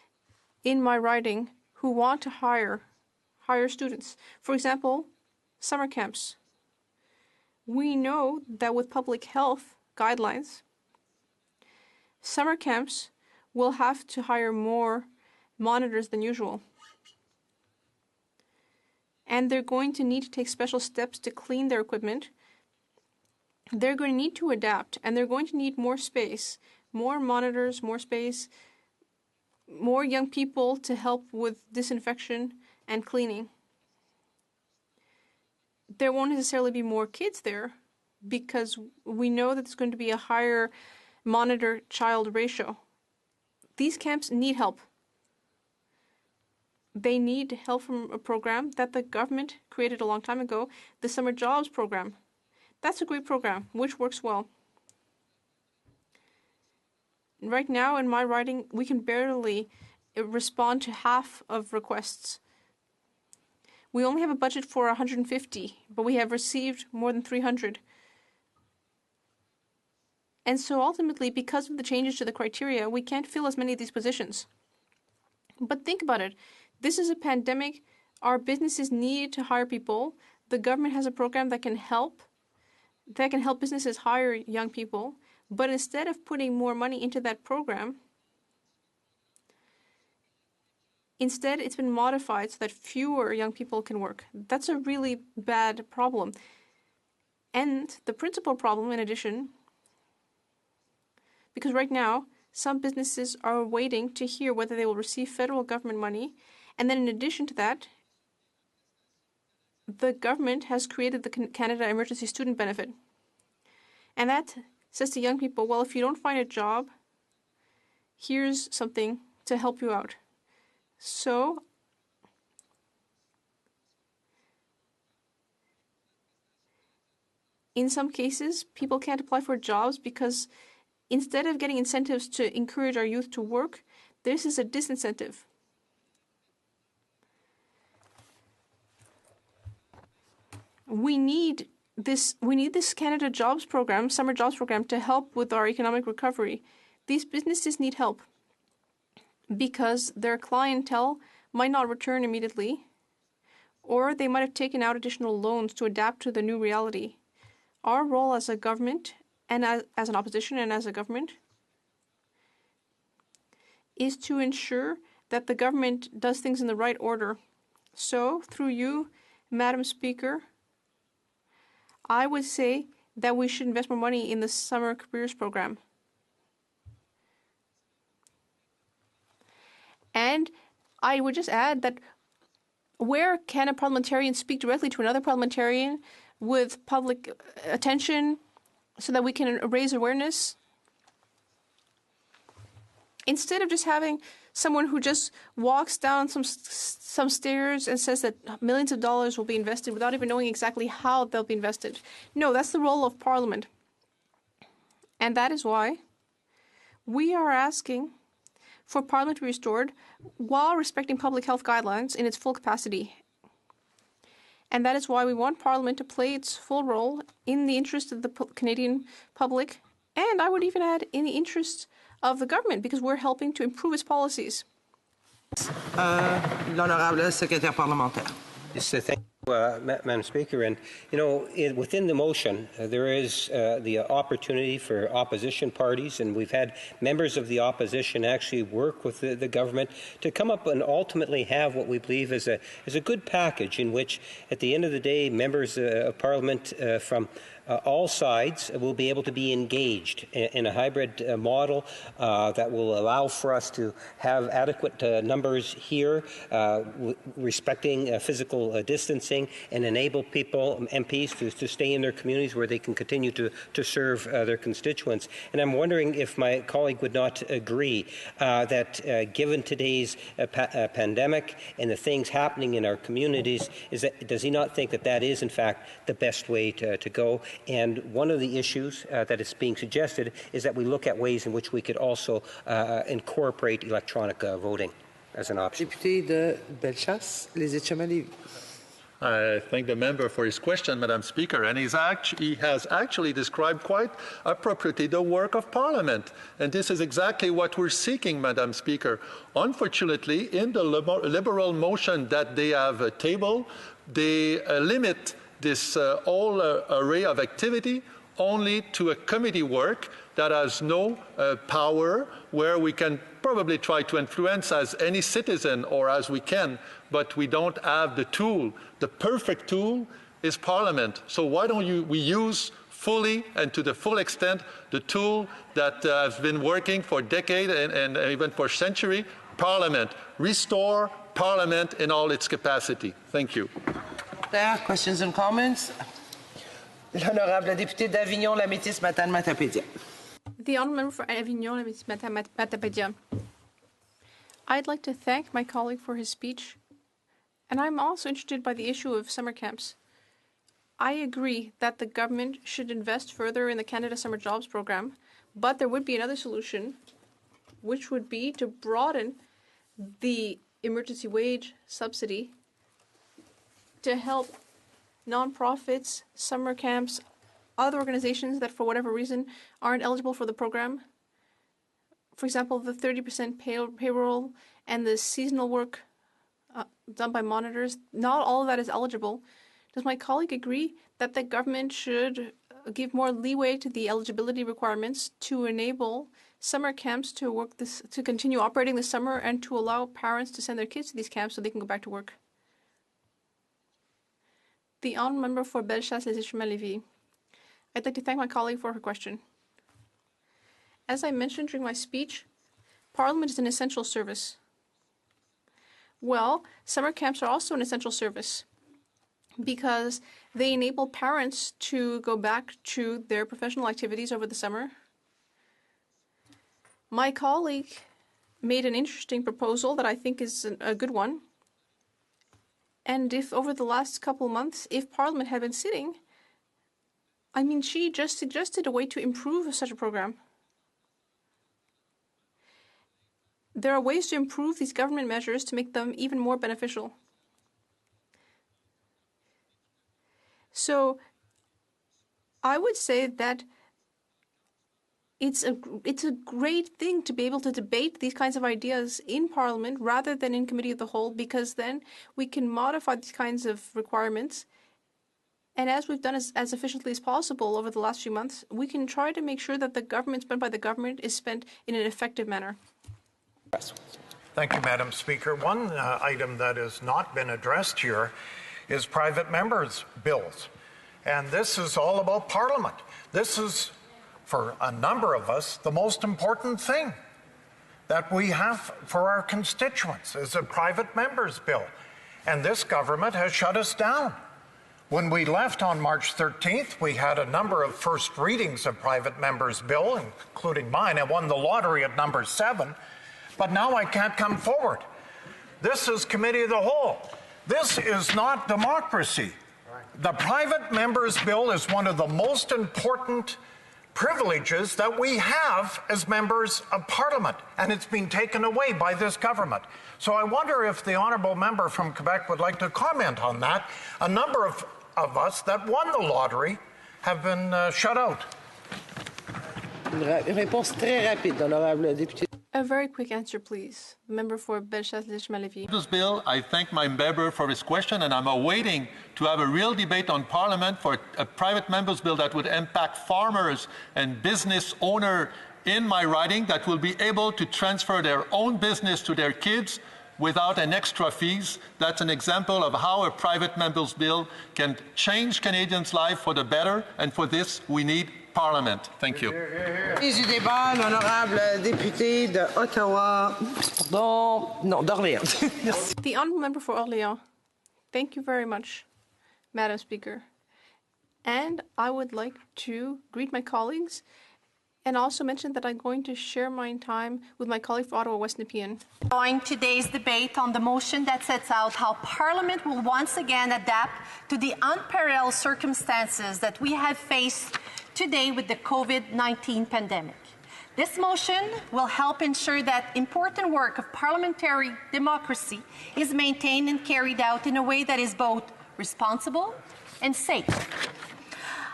in my riding who want to hire students. For example, summer camps. We know that with public health guidelines, summer camps will have to hire more monitors than usual. And they're going to need to take special steps to clean their equipment. They're going to need to adapt, and they're going to need more space, more monitors, more space, more young people to help with disinfection and cleaning. There won't necessarily be more kids there because we know that there's going to be a higher monitor-child ratio. These camps need help. They need help from a program that the government created a long time ago, the Summer Jobs Program. That's a great program, which works well. Right now, in my riding, we can barely respond to half of requests. We only have a budget for 150, but we have received more than 300. And so ultimately, because of the changes to the criteria, we can't fill as many of these positions. But think about it. This is a pandemic. Our businesses need to hire people. The government has a program that can help businesses hire young people. But instead of putting more money into that program, instead it's been modified so that fewer young people can work. That's a really bad problem. And the principal problem, in addition, because right now, some businesses are waiting to hear whether they will receive federal government money. And then in addition to that, the government has created the Canada Emergency Student Benefit. And that says to young people, well, if you don't find a job, here's something to help you out. So in some cases, people can't apply for jobs because instead of getting incentives to encourage our youth to work, this is a disincentive. We need this Canada Jobs Program, Summer Jobs Program, to help with our economic recovery. These businesses need help because their clientele might not return immediately, or they might have taken out additional loans to adapt to the new reality. Our role as a government, and as an opposition and as a government, is to ensure that the government does things in the right order. So, through you, Madam Speaker, I would say that we should invest more money in the Summer Careers Program. And I would just add that where can a parliamentarian speak directly to another parliamentarian with public attention so that we can raise awareness? Instead of just having someone who just walks down some stairs and says that millions of dollars will be invested without even knowing exactly how they'll be invested. No, that's the role of Parliament. And that is why we are asking for Parliament to be restored while respecting public health guidelines in its full capacity. And that is why we want Parliament to play its full role in the interest of the Canadian public, and I would even add in the interest of the government, because we're helping to improve its policies. L'honorable secrétaire parlementaire. Yes, thank you, Madam Speaker. And, you know, within the motion, there is the opportunity for opposition parties, and we've had members of the opposition actually work with the government to come up and ultimately have what we believe is a good package in which, at the end of the day, members of Parliament from all sides will be able to be engaged in a hybrid model that will allow for us to have adequate numbers here, respecting physical distancing, and enable people, MPs, to stay in their communities where they can continue to serve their constituents. And I'm wondering if my colleague would not agree that given today's pandemic and the things happening in our communities, does he not think that that is, in fact, the best way to go? And one of the issues that is being suggested is that we look at ways in which we could also incorporate electronic voting as an option. Député de Bellechasse, les Etchemins-Lévis. I thank the member for his question, Madam Speaker, and he has actually described quite appropriately the work of Parliament. And this is exactly what we're seeking, Madam Speaker. Unfortunately, in the Liberal motion that they have tabled, they limit this whole array of activity only to a committee work that has no power, where we can probably try to influence as any citizen or as we can, but we don't have the tool. The perfect tool is Parliament. So why don't we use fully and to the full extent the tool that has been working for decades and even for centuries, Parliament. Restore Parliament in all its capacity. Thank you. Questions and comments? L'honorable député d'Avignon, la Métis, Matane Matapédia. The honourable member for Avignon, Matapédia. I'd like to thank my colleague for his speech, and I'm also interested by the issue of summer camps. I agree that the government should invest further in the Canada Summer Jobs Program, but there would be another solution, which would be to broaden the emergency wage subsidy to help nonprofits, summer camps, other organizations that for whatever reason aren't eligible for the program. For example, the 30% payroll and the seasonal work done by monitors, not all of that is eligible. Does my colleague agree that the government should give more leeway to the eligibility requirements to enable summer camps to continue operating this summer and to allow parents to send their kids to these camps so they can go back to work? The honourable member for Bellechasse-les-Échemins-Lévis. I'd like to thank my colleague for her question. As I mentioned during my speech, Parliament is an essential service. Well, summer camps are also an essential service because they enable parents to go back to their professional activities over the summer. My colleague made an interesting proposal that I think is a good one. And if over the last couple of months, if Parliament had been sitting, she just suggested a way to improve such a program. There are ways to improve these government measures to make them even more beneficial. So I would say that it's a great thing to be able to debate these kinds of ideas in Parliament rather than in Committee of the Whole, because then we can modify these kinds of requirements. And as we've done as efficiently as possible over the last few months, we can try to make sure that the government spent by the government is spent in an effective manner. Thank you, Madam Speaker. One item that has not been addressed here is private members' bills. And this is all about Parliament. This is, for a number of us, the most important thing that we have for our constituents is a private members' bill. And this government has shut us down. When we left on March 13th, we had a number of first readings of private members' bill, including mine. I won the lottery at number 7. But now I can't come forward. This is Committee of the Whole. This is not democracy. The private members' bill is one of the most important privileges that we have as members of Parliament, and it's been taken away by this government. So I wonder if the honourable member from Quebec would like to comment on that. A number of us that won the lottery have been shut out. Réponse très rapide, honorable député. A very quick answer, please. Member for Bellechasse-les-Échemins-Lévis. This bill, I thank my member for his question, and I'm awaiting to have a real debate on Parliament for a private member's bill that would impact farmers and business owners in my riding that will be able to transfer their own business to their kids without an extra fees. That's an example of how a private member's bill can change Canadians' life for the better, and for this we need Parliament. Thank you. Ministre du débat, l'honorable député de Ottawa, d'Orléans. The honourable member for Orléans. Thank you very much, Madam Speaker. And I would like to greet my colleagues and also mention that I'm going to share my time with my colleague for Ottawa West Nepean. Join today's debate on the motion that sets out how Parliament will once again adapt to the unparalleled circumstances that we have faced today with the COVID-19 pandemic. This motion will help ensure that important work of parliamentary democracy is maintained and carried out in a way that is both responsible, and safe.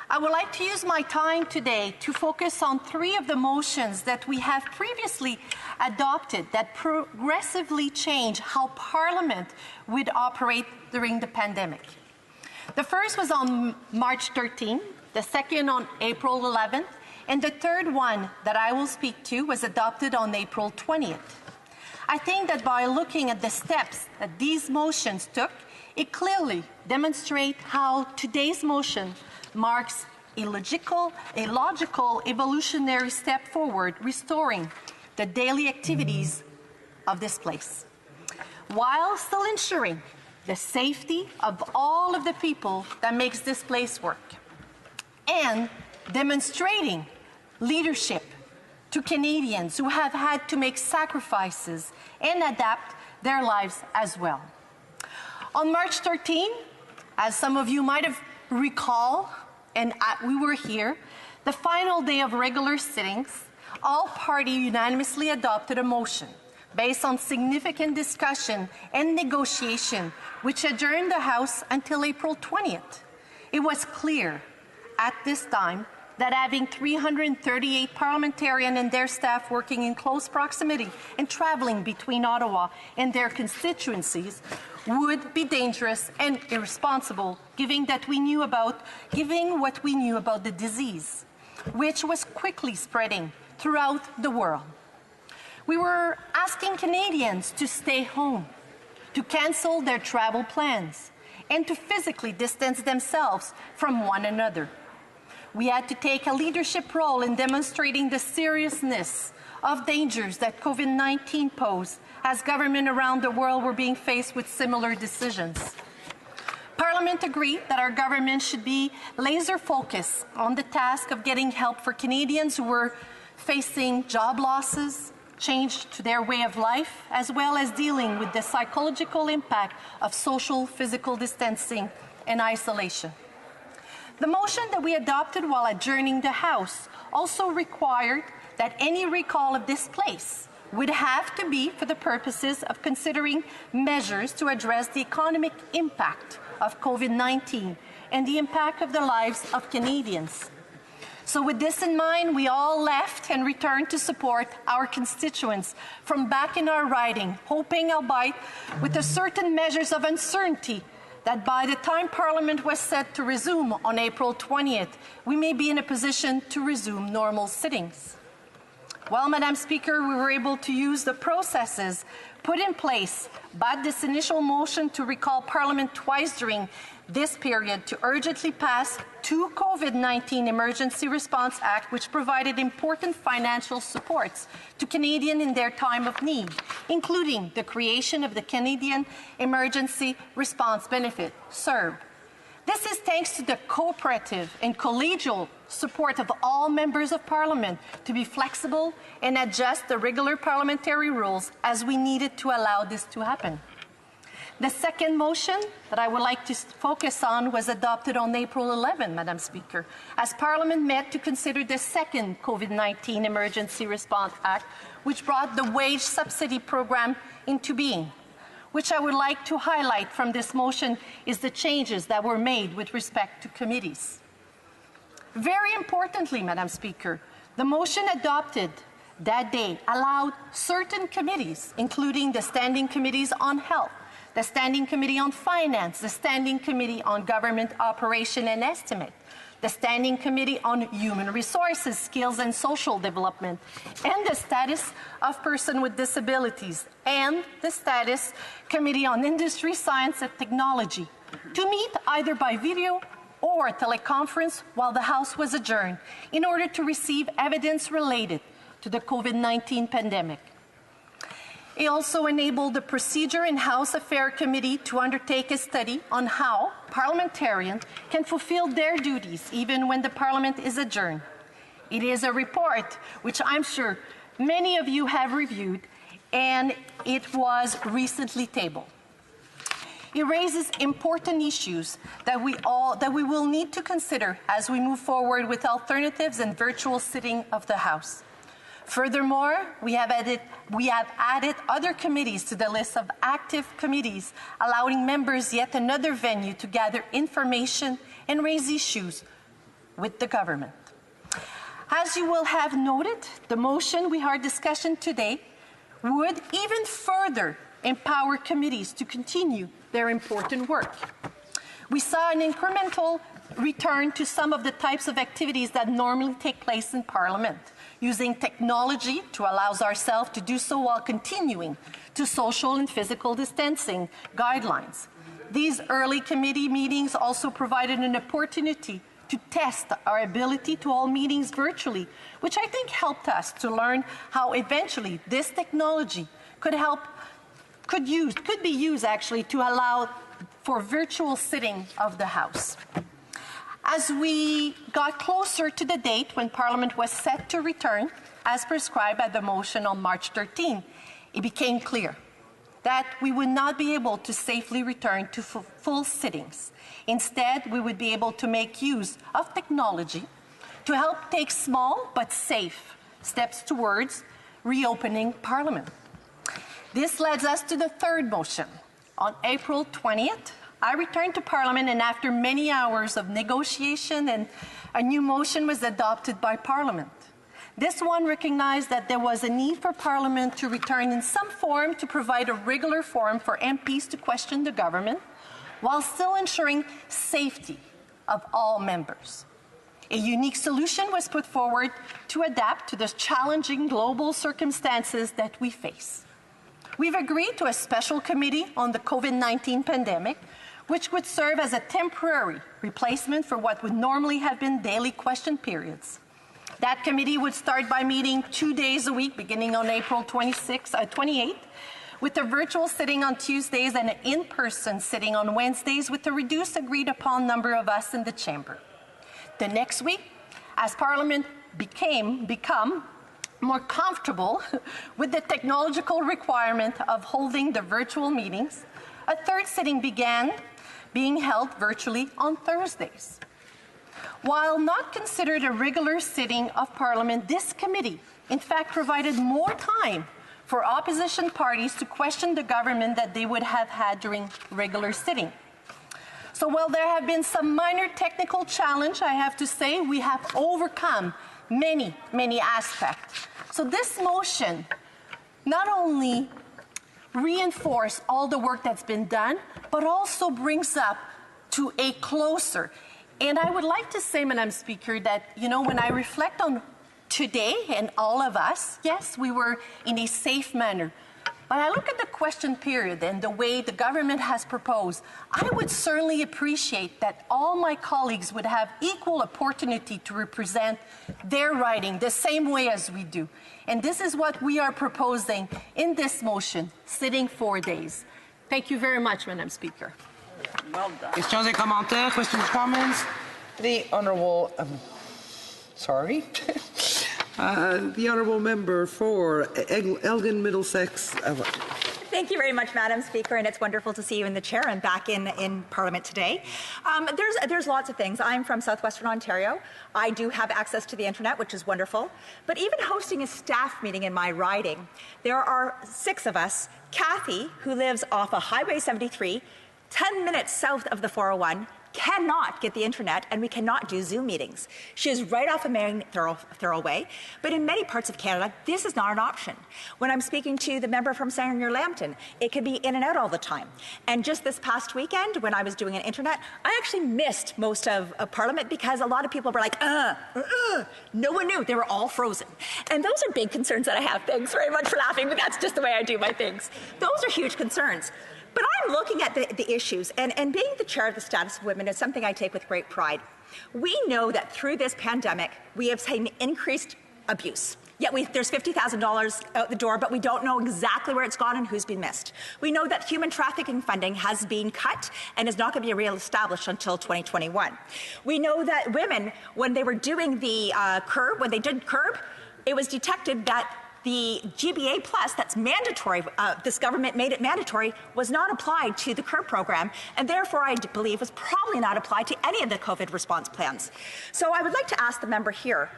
I would like to use my time today to focus on 3 of the motions that we have previously adopted that progressively change how Parliament would operate during the pandemic. The first was on March 13, the second on April 11th, and the third one that I will speak to was adopted on April 20th. I think that by looking at the steps that these motions took, it clearly demonstrates how today's motion marks a logical evolutionary step forward, restoring the daily activities of this place, while still ensuring the safety of all of the people that makes this place work, and demonstrating leadership to Canadians who have had to make sacrifices and adapt their lives as well. On March 13, as some of you might have recalled, and we were here, the final day of regular sittings, all parties unanimously adopted a motion based on significant discussion and negotiation, which adjourned the House until April 20th. It was clear at this time that having 338 parliamentarians and their staff working in close proximity and traveling between Ottawa and their constituencies would be dangerous and irresponsible, given what we knew about the disease, which was quickly spreading throughout the world. We were asking Canadians to stay home, to cancel their travel plans, and to physically distance themselves from one another. We had to take a leadership role in demonstrating the seriousness of dangers that COVID-19 posed, as governments around the world were being faced with similar decisions. Parliament agreed that our government should be laser-focused on the task of getting help for Canadians who were facing job losses, change to their way of life, as well as dealing with the psychological impact of social physical distancing and isolation. The motion that we adopted while adjourning the House also required that any recall of this place would have to be for the purposes of considering measures to address the economic impact of COVID-19 and the impact of the lives of Canadians. So with this in mind, we all left and returned to support our constituents from back in our riding, hoping, albeit with a certain measures of uncertainty, that by the time Parliament was set to resume on April 20th, we may be in a position to resume normal sittings. Well, Madam Speaker, we were able to use the processes put in place by this initial motion to recall Parliament twice during this period to urgently pass 2 COVID-19 Emergency Response Act, which provided important financial supports to Canadians in their time of need, including the creation of the Canadian Emergency Response Benefit, CERB. This is thanks to the cooperative and collegial support of all members of Parliament to be flexible and adjust the regular parliamentary rules as we needed to allow this to happen. The second motion that I would like to focus on was adopted on April 11, Madam Speaker, as Parliament met to consider the second COVID-19 Emergency Response Act, which brought the wage subsidy program into being. Which I would like to highlight from this motion is the changes that were made with respect to committees. Very importantly, Madam Speaker, the motion adopted that day allowed certain committees, including the Standing Committees on Health, the Standing Committee on Finance, the Standing Committee on Government Operation and Estimate, the Standing Committee on Human Resources, Skills and Social Development, and the Status of Persons with Disabilities, and the Status Committee on Industry, Science and Technology, to meet either by video or teleconference while the House was adjourned in order to receive evidence related to the COVID-19 pandemic. It also enabled the Procedure and House Affairs Committee to undertake a study on how parliamentarians can fulfill their duties even when the Parliament is adjourned. It is a report which I'm sure many of you have reviewed, and it was recently tabled. It raises important issues that we will need to consider as we move forward with alternatives and virtual sitting of the House. Furthermore, we have added other committees to the list of active committees, allowing members yet another venue to gather information and raise issues with the government. As you will have noted, the motion we are discussing today would even further empower committees to continue their important work. We saw an incremental return to some of the types of activities that normally take place in Parliament, using technology to allow ourselves to do so while continuing to social and physical distancing guidelines. These early committee meetings also provided an opportunity to test our ability to hold meetings virtually, which I think helped us to learn how eventually this technology could be used actually to allow for virtual sitting of the House. As we got closer to the date when Parliament was set to return, as prescribed by the motion on March 13, it became clear that we would not be able to safely return to full sittings. Instead, we would be able to make use of technology to help take small but safe steps towards reopening Parliament. This leads us to the third motion. On April 20th, I returned to Parliament, and after many hours of negotiation, a new motion was adopted by Parliament. This one recognized that there was a need for Parliament to return in some form to provide a regular forum for MPs to question the government, while still ensuring safety of all members. A unique solution was put forward to adapt to the challenging global circumstances that we face. We've agreed to a special committee on the COVID-19 pandemic, which would serve as a temporary replacement for what would normally have been daily question periods. That committee would start by meeting 2 days a week, beginning on April 28th, with a virtual sitting on Tuesdays and an in-person sitting on Wednesdays with a reduced agreed-upon number of us in the chamber. The next week, as Parliament become more comfortable with the technological requirement of holding the virtual meetings, a third sitting began being held virtually on Thursdays. While not considered a regular sitting of Parliament, this committee, in fact, provided more time for opposition parties to question the government that they would have had during regular sitting. So while there have been some minor technical challenge, I have to say we have overcome many, many aspects. So this motion not only reinforces all the work that's been done, but also brings up to a closer. And I would like to say, Madam Speaker, that, when I reflect on today and all of us, yes, we were in a safe manner. But I look at the question period and the way the government has proposed, I would certainly appreciate that all my colleagues would have equal opportunity to represent their riding the same way as we do. And this is what we are proposing in this motion, sitting 4 days. Thank you very much, Madam Speaker. Well done. Questions et commentaires? Questions, comments? The Honourable, the Honourable Member for Elgin Middlesex. Thank you very much, Madam Speaker, and it's wonderful to see you in the chair and back in Parliament today. There's lots of things. I'm from southwestern Ontario. I do have access to the internet, which is wonderful. But even hosting a staff meeting in my riding, there are 6 of us. Kathy, who lives off of Highway 73, 10 minutes south of the 401, cannot get the internet, and we cannot do Zoom meetings. She is right off a main thoroughway, but in many parts of Canada, this is not an option. When I'm speaking to the member from Sanger-Lambton, it can be in and out all the time. And just this past weekend, when I was doing an internet, I actually missed most of Parliament because a lot of people were like, no one knew. They were all frozen. And those are big concerns that I have. Thanks very much for laughing, but that's just the way I do my things. Those are huge concerns. But I'm looking at the issues, and being the chair of the status of women is something I take with great pride. We know that through this pandemic, we have seen increased abuse. Yet there's $50,000 out the door, but we don't know exactly where it's gone and who's been missed. We know that human trafficking funding has been cut and is not going to be re-established until 2021. We know that women, when they were doing the CURB, when they did CURB, it was detected that the GBA Plus, that's mandatory, this government made it mandatory, was not applied to the CURB program, and therefore I believe was probably not applied to any of the COVID response plans. So I would like to ask the member here,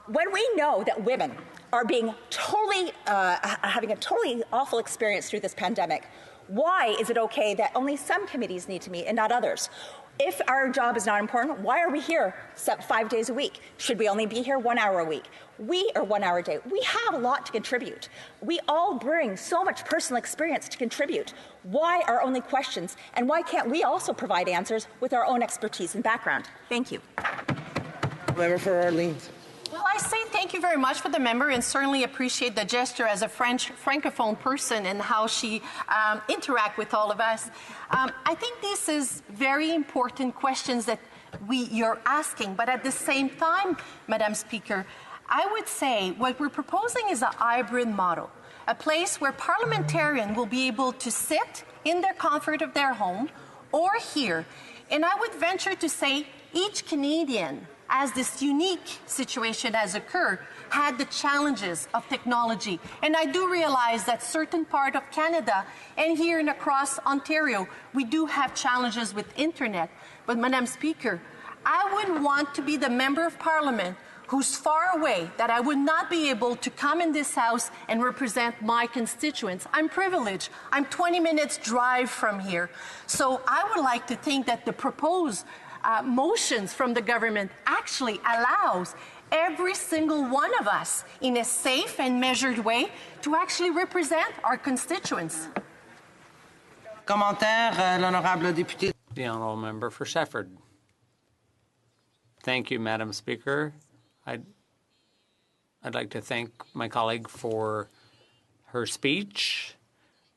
when we know that women are being totally, having a totally awful experience through this pandemic. Why is it okay that only some committees need to meet and not others? If our job is not important, why are we here 5 days a week? Should we only be here 1 hour a week? Or 1 hour a day? We have a lot to contribute. We all bring so much personal experience to contribute. Why are only questions? And why can't we also provide answers with our own expertise and background? Thank you. Member for Orleans. Well, I say thank you very much for the member and certainly appreciate the gesture as a Francophone person and how she interact with all of us. I think this is very important questions that you're asking, but at the same time, Madam Speaker, I would say what we're proposing is a hybrid model, a place where parliamentarians will be able to sit in their comfort of their home or here. And I would venture to say each Canadian, as this unique situation has occurred, had the challenges of technology. And I do realize that certain part of Canada and here and across Ontario, we do have challenges with internet. But Madam Speaker, I wouldn't want to be the member of Parliament who's far away, that I would not be able to come in this House and represent my constituents. I'm privileged. I'm 20 minutes drive from here. So I would like to think that the proposed motions from the government actually allows every single one of us in a safe and measured way to actually represent our constituents. Commentaire, l'honorable député. The honourable member for Shefford. Thank you, Madam Speaker. I'd like to thank my colleague for her speech.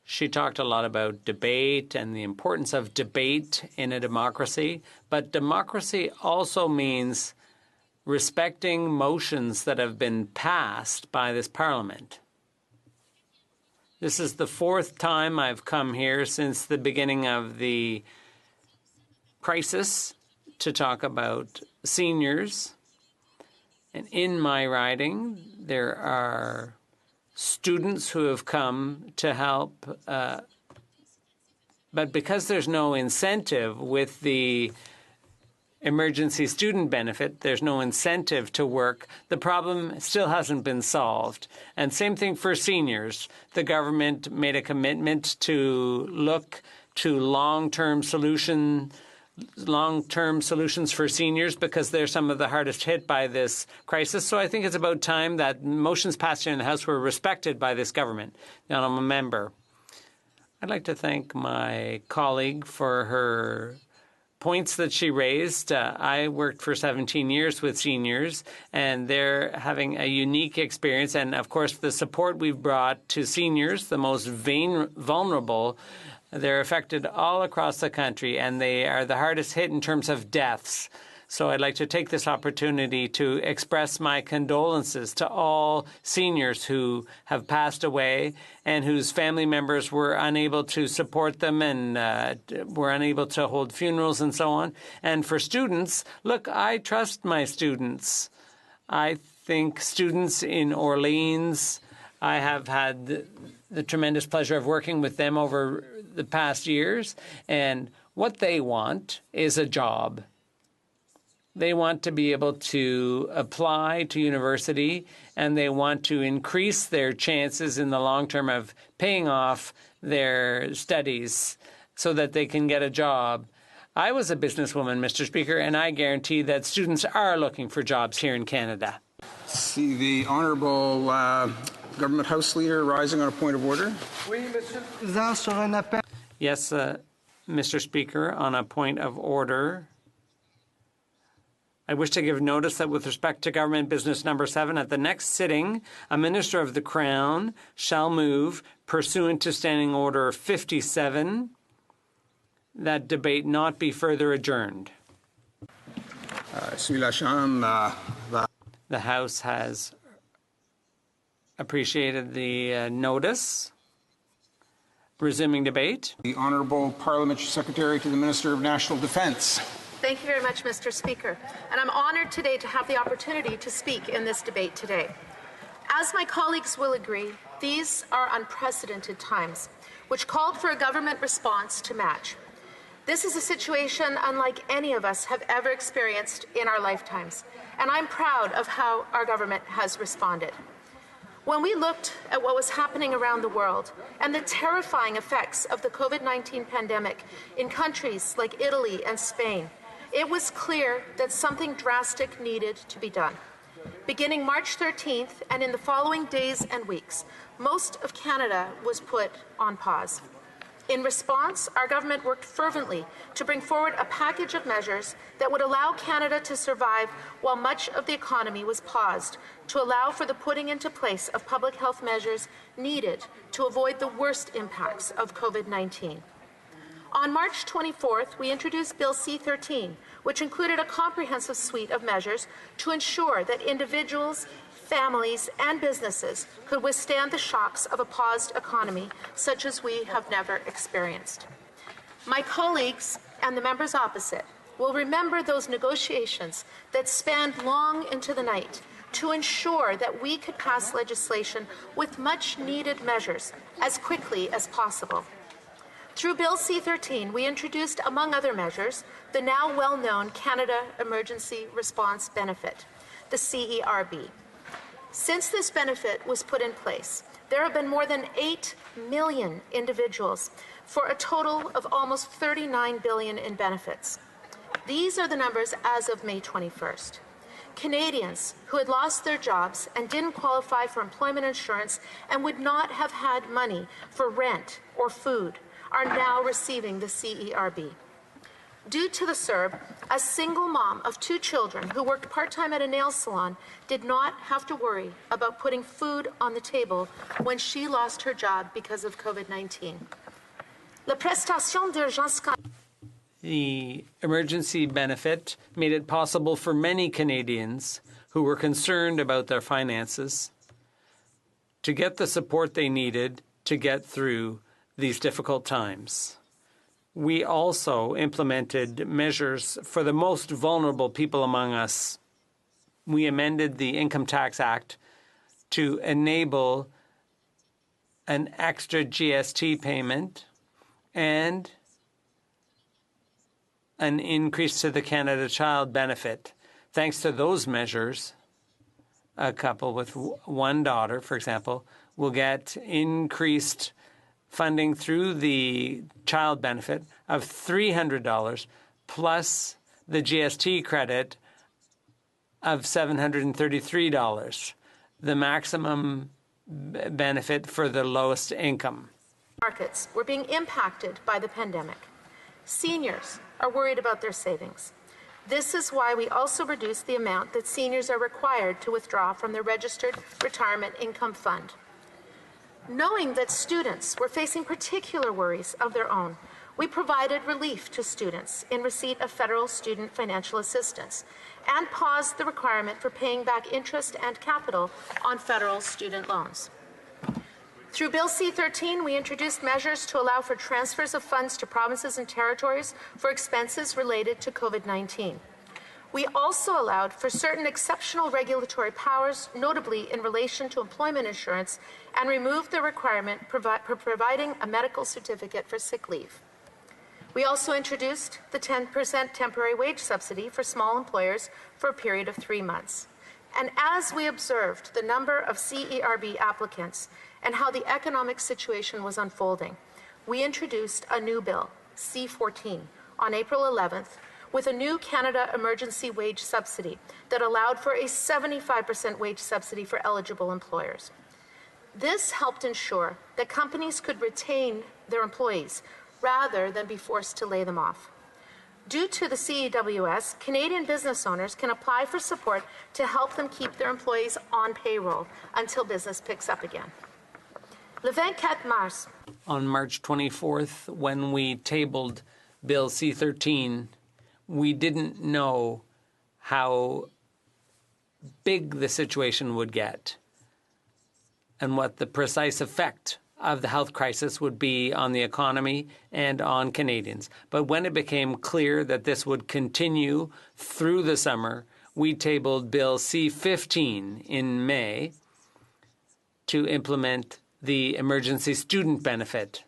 She talked a lot about debate and the importance of debate in a democracy, but democracy also means respecting motions that have been passed by this Parliament. This is the 4th time I've come here since the beginning of the crisis to talk about seniors. And in my riding, there are students who have come to help, but because there's no incentive with the emergency student benefit, there's no incentive to work, the problem still hasn't been solved. And same thing for seniors. The government made a commitment to look to long-term solutions for seniors because they're some of the hardest hit by this crisis. So I think it's about time that motions passed here in the House were respected by this government. The honourable member. I'd like to thank my colleague for her points that she raised. I worked for 17 years with seniors, and they're having a unique experience. And, of course, the support we've brought to seniors, the most vulnerable, they're affected all across the country, and they are the hardest hit in terms of deaths. So I'd like to take this opportunity to express my condolences to all seniors who have passed away and whose family members were unable to support them and were unable to hold funerals and so on. And for students, look, I trust my students. I think students in Orleans, I have had the tremendous pleasure of working with them over the past years, and what they want is a job. They want to be able to apply to university, and they want to increase their chances in the long term of paying off their studies so that they can get a job. I was a businesswoman, Mr. Speaker, and I guarantee that students are looking for jobs here in Canada. See the Honourable Government House Leader rising on a point of order. Yes, Mr. Speaker, on a point of order. I wish to give notice that with respect to Government Business Number 7, at the next sitting, a Minister of the Crown shall move, pursuant to Standing Order 57, that debate not be further adjourned. The House has appreciated the notice. Resuming debate. The Honourable Parliamentary Secretary to the Minister of National Defence. Thank you very much, Mr. Speaker. And I'm honoured today to have the opportunity to speak in this debate today. As my colleagues will agree, these are unprecedented times, which called for a government response to match. This is a situation unlike any of us have ever experienced in our lifetimes, and I'm proud of how our government has responded. When we looked at what was happening around the world and the terrifying effects of the COVID-19 pandemic in countries like Italy and Spain, it was clear that something drastic needed to be done. Beginning March 13th and in the following days and weeks, most of Canada was put on pause. In response, our government worked fervently to bring forward a package of measures that would allow Canada to survive while much of the economy was paused, to allow for the putting into place of public health measures needed to avoid the worst impacts of COVID-19. On March 24th, we introduced Bill C-13, which included a comprehensive suite of measures to ensure that individuals, families, and businesses could withstand the shocks of a paused economy such as we have never experienced. My colleagues and the members opposite will remember those negotiations that spanned long into the night to ensure that we could pass legislation with much-needed measures as quickly as possible. Through Bill C-13, we introduced, among other measures, the now well-known Canada Emergency Response Benefit, the CERB. Since this benefit was put in place, there have been more than 8 million individuals for a total of almost $39 billion in benefits. These are the numbers as of May 21st. Canadians who had lost their jobs and didn't qualify for employment insurance and would not have had money for rent or food are now receiving the CERB. Due to the CERB, a single mom of 2 children who worked part-time at a nail salon did not have to worry about putting food on the table when she lost her job because of COVID-19. La prestation d'urgence. The emergency benefit made it possible for many Canadians who were concerned about their finances to get the support they needed to get through these difficult times. We also implemented measures for the most vulnerable people among us. We amended the Income Tax Act to enable an extra GST payment and an increase to the Canada Child Benefit. Thanks to those measures, a couple with one daughter, for example, will get increased funding through the child benefit of $300 plus the GST credit of $733, the maximum benefit for the lowest income. Markets were being impacted by the pandemic. Seniors are worried about their savings. This is why we also reduced the amount that seniors are required to withdraw from their registered retirement income fund. Knowing that students were facing particular worries of their own, we provided relief to students in receipt of federal student financial assistance and paused the requirement for paying back interest and capital on federal student loans. Through Bill C-13, we introduced measures to allow for transfers of funds to provinces and territories for expenses related to COVID-19. We also allowed for certain exceptional regulatory powers, notably in relation to employment insurance, and removed the requirement for providing a medical certificate for sick leave. We also introduced the 10% temporary wage subsidy for small employers for a period of 3 months. And as we observed the number of CERB applicants and how the economic situation was unfolding, we introduced a new bill, C-14, on April 11th, with a new Canada Emergency Wage Subsidy that allowed for a 75% wage subsidy for eligible employers. This helped ensure that companies could retain their employees rather than be forced to lay them off. Due to the CEWS, Canadian business owners can apply for support to help them keep their employees on payroll until business picks up again. Le 24 mars. On March 24th, when we tabled Bill C-13, we didn't know how big the situation would get and what the precise effect of the health crisis would be on the economy and on Canadians. But when it became clear that this would continue through the summer, we tabled Bill C-15 in May to implement the emergency student benefit.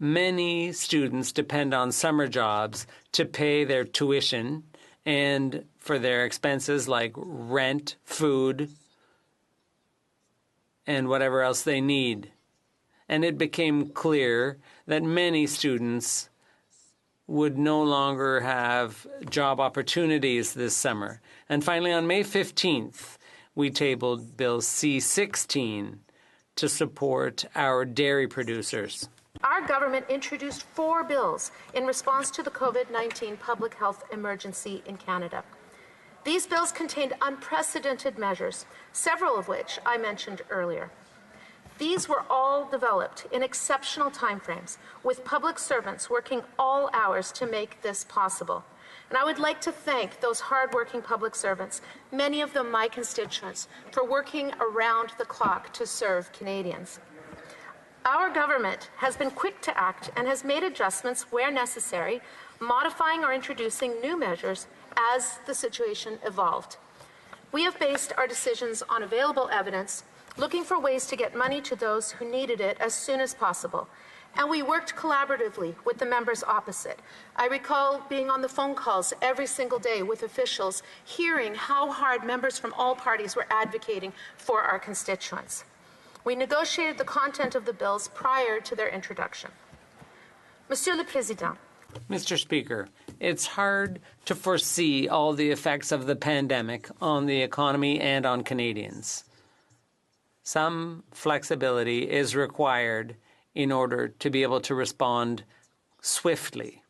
Many students depend on summer jobs to pay their tuition and for their expenses like rent, food, and whatever else they need. And it became clear that many students would no longer have job opportunities this summer. And finally, on May 15th, we tabled Bill C-16 to support our dairy producers. Our government introduced 4 bills in response to the COVID-19 public health emergency in Canada. These bills contained unprecedented measures, several of which I mentioned earlier. These were all developed in exceptional timeframes, with public servants working all hours to make this possible. And I would like to thank those hardworking public servants, many of them my constituents, for working around the clock to serve Canadians. Our government has been quick to act and has made adjustments where necessary, modifying or introducing new measures as the situation evolved. We have based our decisions on available evidence, looking for ways to get money to those who needed it as soon as possible. And we worked collaboratively with the members opposite. I recall being on the phone calls every single day with officials, hearing how hard members from all parties were advocating for our constituents. We negotiated the content of the bills prior to their introduction. Monsieur le Président. Mr. Speaker, it's hard to foresee all the effects of the pandemic on the economy and on Canadians. Some flexibility is required in order to be able to respond swiftly.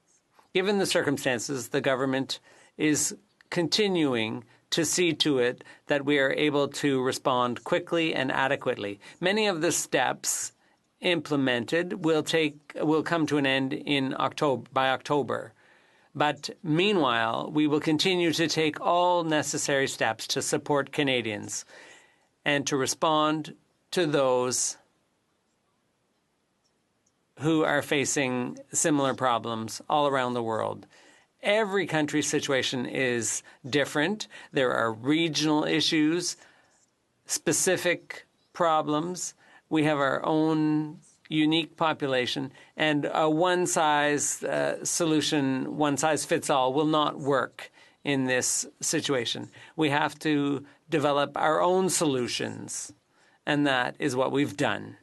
Given the circumstances, the government is continuing to see to it that we are able to respond quickly and adequately. Many of the steps implemented will come to an end in by October. But meanwhile, we will continue to take all necessary steps to support Canadians and to respond to those who are facing similar problems all around the world. Every country's situation is different. There are regional issues, specific problems. We have our own unique population, and a one-size solution, one-size-fits-all, will not work in this situation. We have to develop our own solutions, and that is what we've done.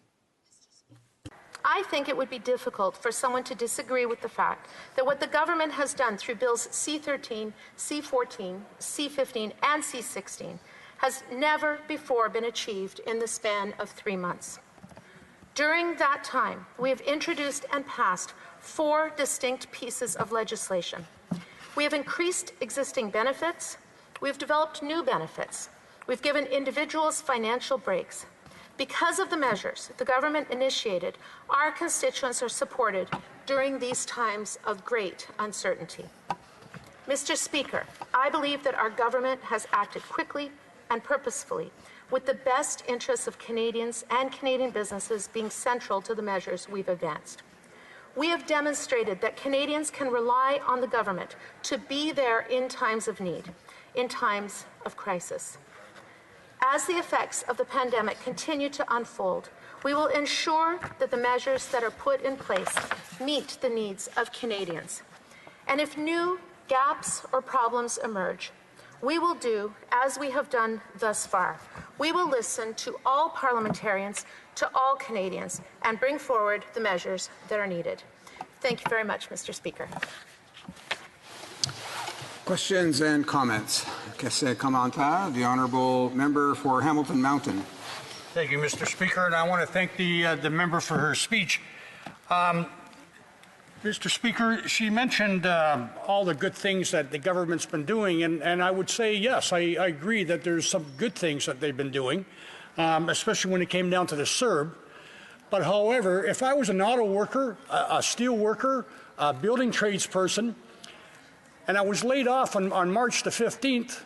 I think it would be difficult for someone to disagree with the fact that what the government has done through Bills C-13, C-14, C-15, and C-16 has never before been achieved in the span of 3 months. During that time, we have introduced and passed 4 distinct pieces of legislation. We have increased existing benefits. We have developed new benefits. We've given individuals financial breaks. Because of the measures the government initiated, our constituents are supported during these times of great uncertainty. Mr. Speaker, I believe that our government has acted quickly and purposefully, with the best interests of Canadians and Canadian businesses being central to the measures we've advanced. We have demonstrated that Canadians can rely on the government to be there in times of need, in times of crisis. As the effects of the pandemic continue to unfold, we will ensure that the measures that are put in place meet the needs of Canadians. And if new gaps or problems emerge, we will do as we have done thus far. We will listen to all parliamentarians, to all Canadians, and bring forward the measures that are needed. Thank you very much, Mr. Speaker. Questions and comments. Commentaire. The honourable member for Hamilton Mountain. Thank you, Mr. Speaker, and I want to thank the member for her speech. Mr. Speaker, she mentioned all the good things that the government's been doing, and I would say yes, I agree that there's some good things that they've been doing, especially when it came down to the CERB. But however, if I was an auto worker, a steel worker, a building tradesperson, and I was laid off on March the 15th,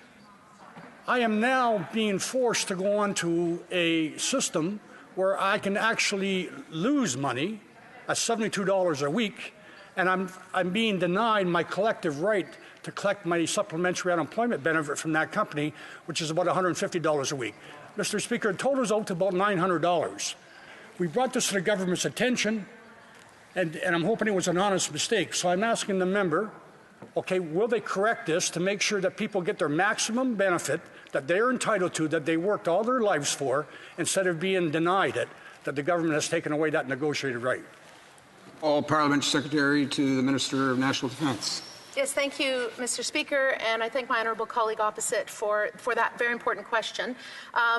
I am now being forced to go onto a system where I can actually lose money at $72 a week, and I'm being denied my collective right to collect my supplementary unemployment benefit from that company, which is about $150 a week. Mr. Speaker, it totals out to about $900. We brought this to the government's attention, and I'm hoping it was an honest mistake. So I'm asking the member Okay, will they correct this to make sure that people get their maximum benefit that they're entitled to, that they worked all their lives for, instead of being denied it, that the government has taken away that negotiated right? All Parliament Secretary to the Minister of National Defence. Yes, thank you, Mr. Speaker, and I thank my honourable colleague opposite for that very important question.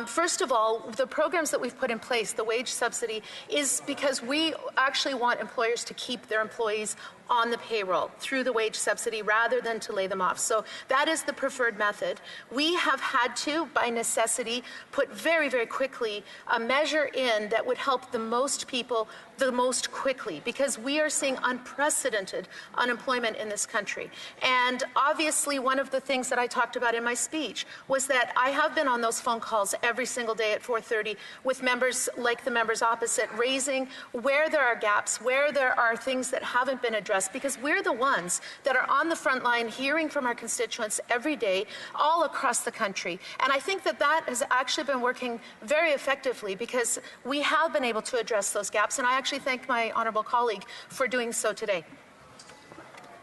First of all, the programs that we've put in place, the wage subsidy, is because we actually want employers to keep their employees on the payroll through the wage subsidy rather than to lay them off. So that is the preferred method. We have had to, by necessity, put very, very quickly a measure in that would help the most people the most quickly, because we are seeing unprecedented unemployment in this country. And obviously, one of the things that I talked about in my speech was that I have been on those phone calls every single day at 4:30 with members like the members opposite, raising where there are gaps, where there are things that haven't been addressed, because we're the ones that are on the front line hearing from our constituents every day all across the country. And I think that that has actually been working very effectively, because we have been able to address those gaps, and I actually thank my honourable colleague for doing so today.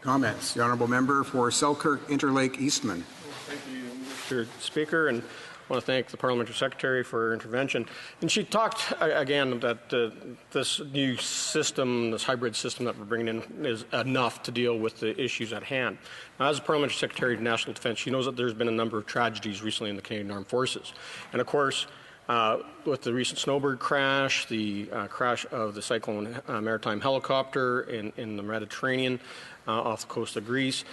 Comments. The honourable member for Selkirk Interlake Eastman. Thank you, Mr. Speaker, and I want to thank the Parliamentary Secretary for her intervention. And she talked again that this new system, this hybrid system that we're bringing in, is enough to deal with the issues at hand. Now, as the Parliamentary Secretary of National Defence, she knows that there's been a number of tragedies recently in the Canadian Armed Forces. And of course, with the recent snowbird crash, the crash of the Cyclone maritime helicopter in the Mediterranean off the coast of Greece,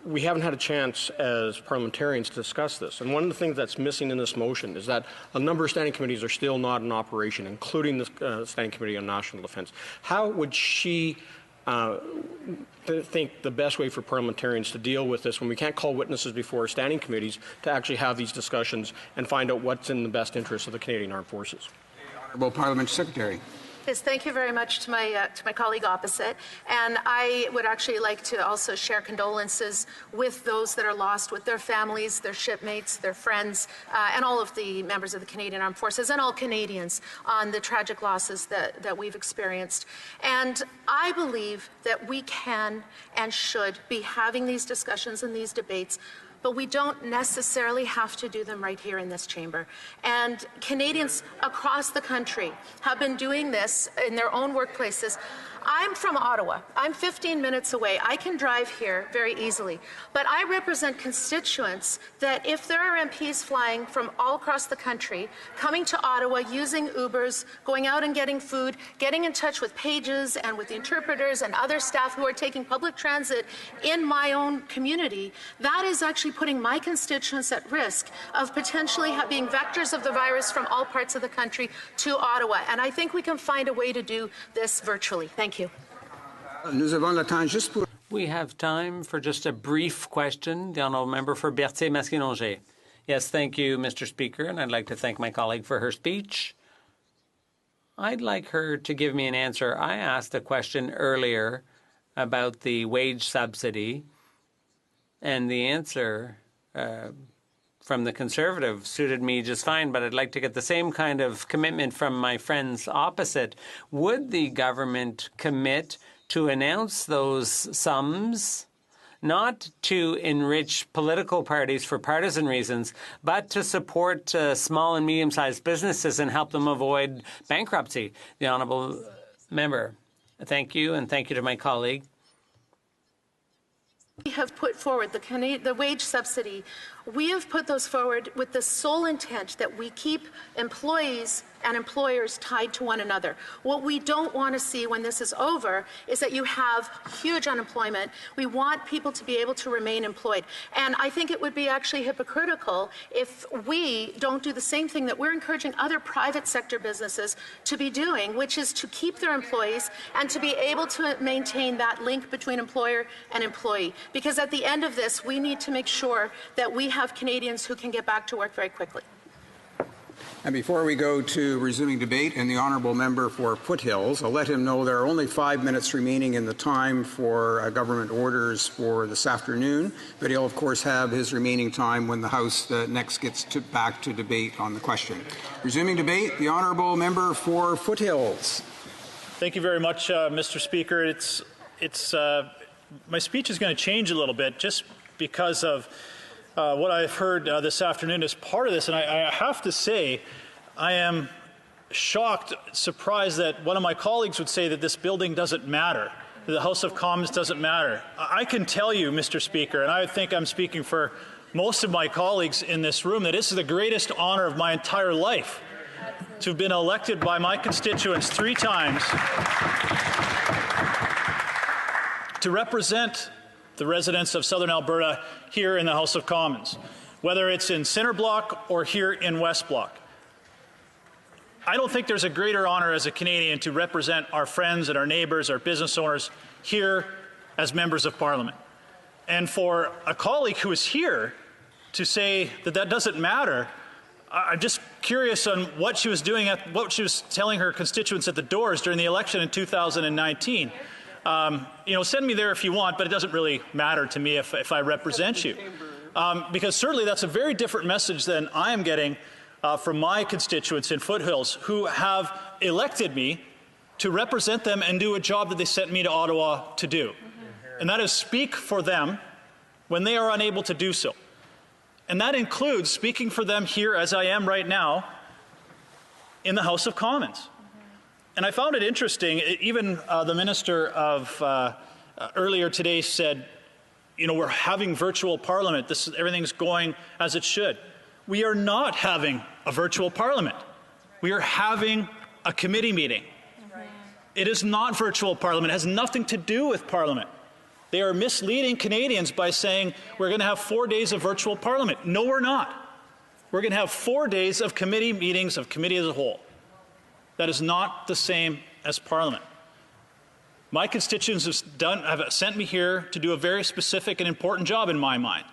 we haven't had a chance as parliamentarians to discuss this. And one of the things that's missing in this motion is that a number of standing committees are still not in operation, including the Standing Committee on National Defence. How would she think the best way for parliamentarians to deal with this when we can't call witnesses before standing committees to actually have these discussions and find out what's in the best interest of the Canadian Armed Forces? Honourable Parliament Secretary. Yes, thank you very much to my colleague opposite. And I would actually like to also share condolences with those that are lost, with their families, their shipmates, their friends, and all of the members of the Canadian Armed Forces and all Canadians on the tragic losses that we've experienced. And I believe that we can and should be having these discussions and these debates, but we don't necessarily have to do them right here in this chamber. And Canadians across the country have been doing this in their own workplaces. I'm from Ottawa. I'm 15 minutes away. I can drive here very easily. But I represent constituents that if there are MPs flying from all across the country, coming to Ottawa, using Ubers, going out and getting food, getting in touch with pages and with the interpreters and other staff who are taking public transit in my own community, that is actually putting my constituents at risk of potentially being vectors of the virus from all parts of the country to Ottawa. And I think we can find a way to do this virtually. Thank you. We have time for just a brief question. The honourable member for Berthier-Masquinongé. Yes, thank you, Mr. Speaker, and I'd like to thank my colleague for her speech. I'd like her to give me an answer. I asked a question earlier about the wage subsidy, and the answer from the Conservative suited me just fine, but I'd like to get the same kind of commitment from my friends opposite. Would the government commit to announce those sums, not to enrich political parties for partisan reasons, but to support small and medium-sized businesses and help them avoid bankruptcy? The honourable member. Thank you, and thank you to my colleague. We have put forward the wage subsidy. We have put those forward with the sole intent that we keep employees and employers tied to one another. What we don't want to see when this is over is that you have huge unemployment. We want people to be able to remain employed. And I think it would be actually hypocritical if we don't do the same thing that we're encouraging other private sector businesses to be doing, which is to keep their employees and to be able to maintain that link between employer and employee. Because at the end of this, we need to make sure that we have Canadians who can get back to work very quickly. And before we go to resuming debate and the honourable member for Foothills, I'll let him know there are only 5 minutes remaining in the time for government orders for this afternoon, but he'll of course have his remaining time when the House next gets back to debate on the question. Resuming debate, the honourable member for Foothills. Thank you very much, Mr. Speaker. It's my speech is going to change a little bit just because of what I've heard this afternoon as part of this. And I have to say, I am shocked, surprised that one of my colleagues would say that this building doesn't matter, that the House of Commons doesn't matter. I can tell you, Mr. Speaker, and I think I'm speaking for most of my colleagues in this room, that this is the greatest honor of my entire life, to have been elected by my constituents 3 times to represent the residents of Southern Alberta here in the House of Commons, whether it's in Centre Block or here in West Block. I don't think there's a greater honor as a Canadian to represent our friends and our neighbours, our business owners here as members of Parliament. And for a colleague who is here to say that that doesn't matter, I'm just curious on what she was doing, what she was telling her constituents at the doors during the election in 2019. Send me there if you want, but it doesn't really matter to me if I represent you. Because certainly that's a very different message than I am getting from my constituents in Foothills who have elected me to represent them and do a job that they sent me to Ottawa to do. And that is speak for them when they are unable to do so. And that includes speaking for them here, as I am right now, in the House of Commons. And I found it interesting, even the Minister of earlier today said, we're having virtual Parliament. Everything's going as it should. We are not having a virtual Parliament. We are having a committee meeting. It is not virtual Parliament. It has nothing to do with Parliament. They are misleading Canadians by saying we're going to have 4 days of virtual Parliament. No, we're not. We're going to have 4 days of committee meetings of committee as a whole. That is not the same as Parliament. My constituents have sent me here to do a very specific and important job in my mind.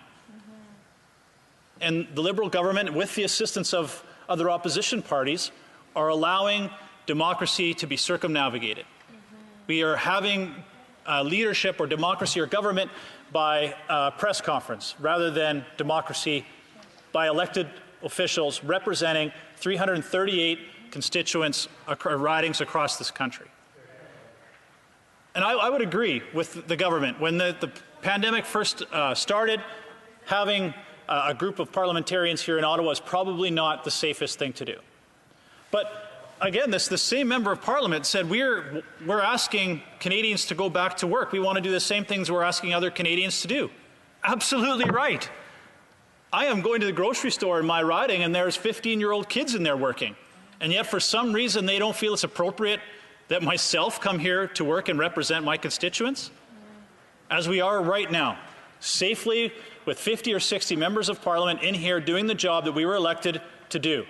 And the Liberal government, with the assistance of other opposition parties, are allowing democracy to be circumnavigated. We are having leadership or democracy or government by press conference rather than democracy by elected officials representing 338 constituents ridings across this country. And I would agree with the government. When the pandemic first started, having a group of parliamentarians here in Ottawa is probably not the safest thing to do. But again, the same member of Parliament said we're asking Canadians to go back to work. We want to do the same things we're asking other Canadians to do. Absolutely right. I am going to the grocery store in my riding and there's 15-year-old kids in there working. And yet for some reason they don't feel it's appropriate that myself come here to work and represent my constituents, as we are right now, safely with 50 or 60 members of Parliament in here doing the job that we were elected to do.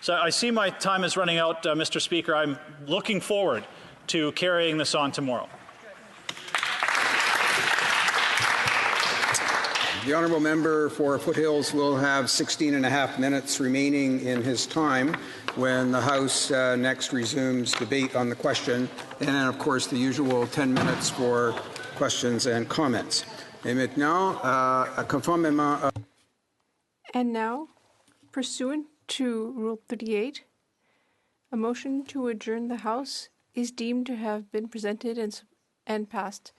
So I see my time is running out, Mr. Speaker. I'm looking forward to carrying this on tomorrow. The honourable member for Foothills will have 16.5 minutes remaining in his time when the House next resumes debate on the question, and then, of course, the usual 10 minutes for questions and comments. And now, pursuant to Rule 38, a motion to adjourn the House is deemed to have been presented and passed.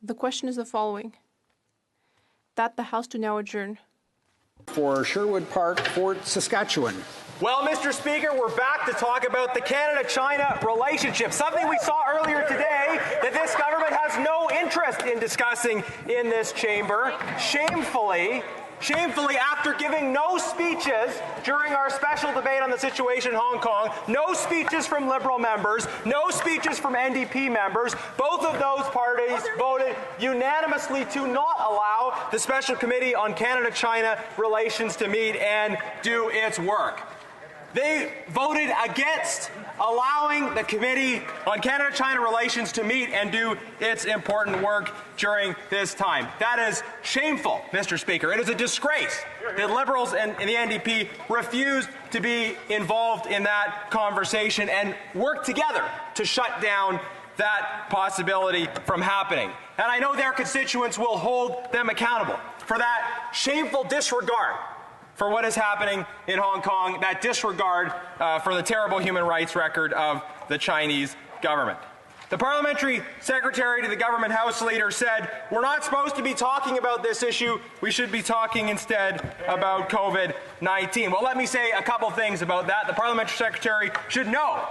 The question is the following: that the House do now adjourn. For Sherwood Park, Fort Saskatchewan. Well, Mr. Speaker, we're back to talk about the Canada-China relationship, something we saw earlier today that this government has no interest in discussing in this chamber. Shamefully, after giving no speeches during our special debate on the situation in Hong Kong, no speeches from Liberal members, no speeches from NDP members, both of those parties voted unanimously to not allow the Special Committee on Canada-China relations to meet and do its work. They voted against allowing the Committee on Canada-China Relations to meet and do its important work during this time. That is shameful, Mr. Speaker. It is a disgrace that Liberals and the NDP refused to be involved in that conversation and work together to shut down that possibility from happening. And I know their constituents will hold them accountable for that shameful disregard for what is happening in Hong Kong, that disregard for the terrible human rights record of the Chinese government. The parliamentary secretary to the government House leader said, we're not supposed to be talking about this issue, we should be talking instead about COVID-19. Well, let me say a couple things about that. The parliamentary secretary should know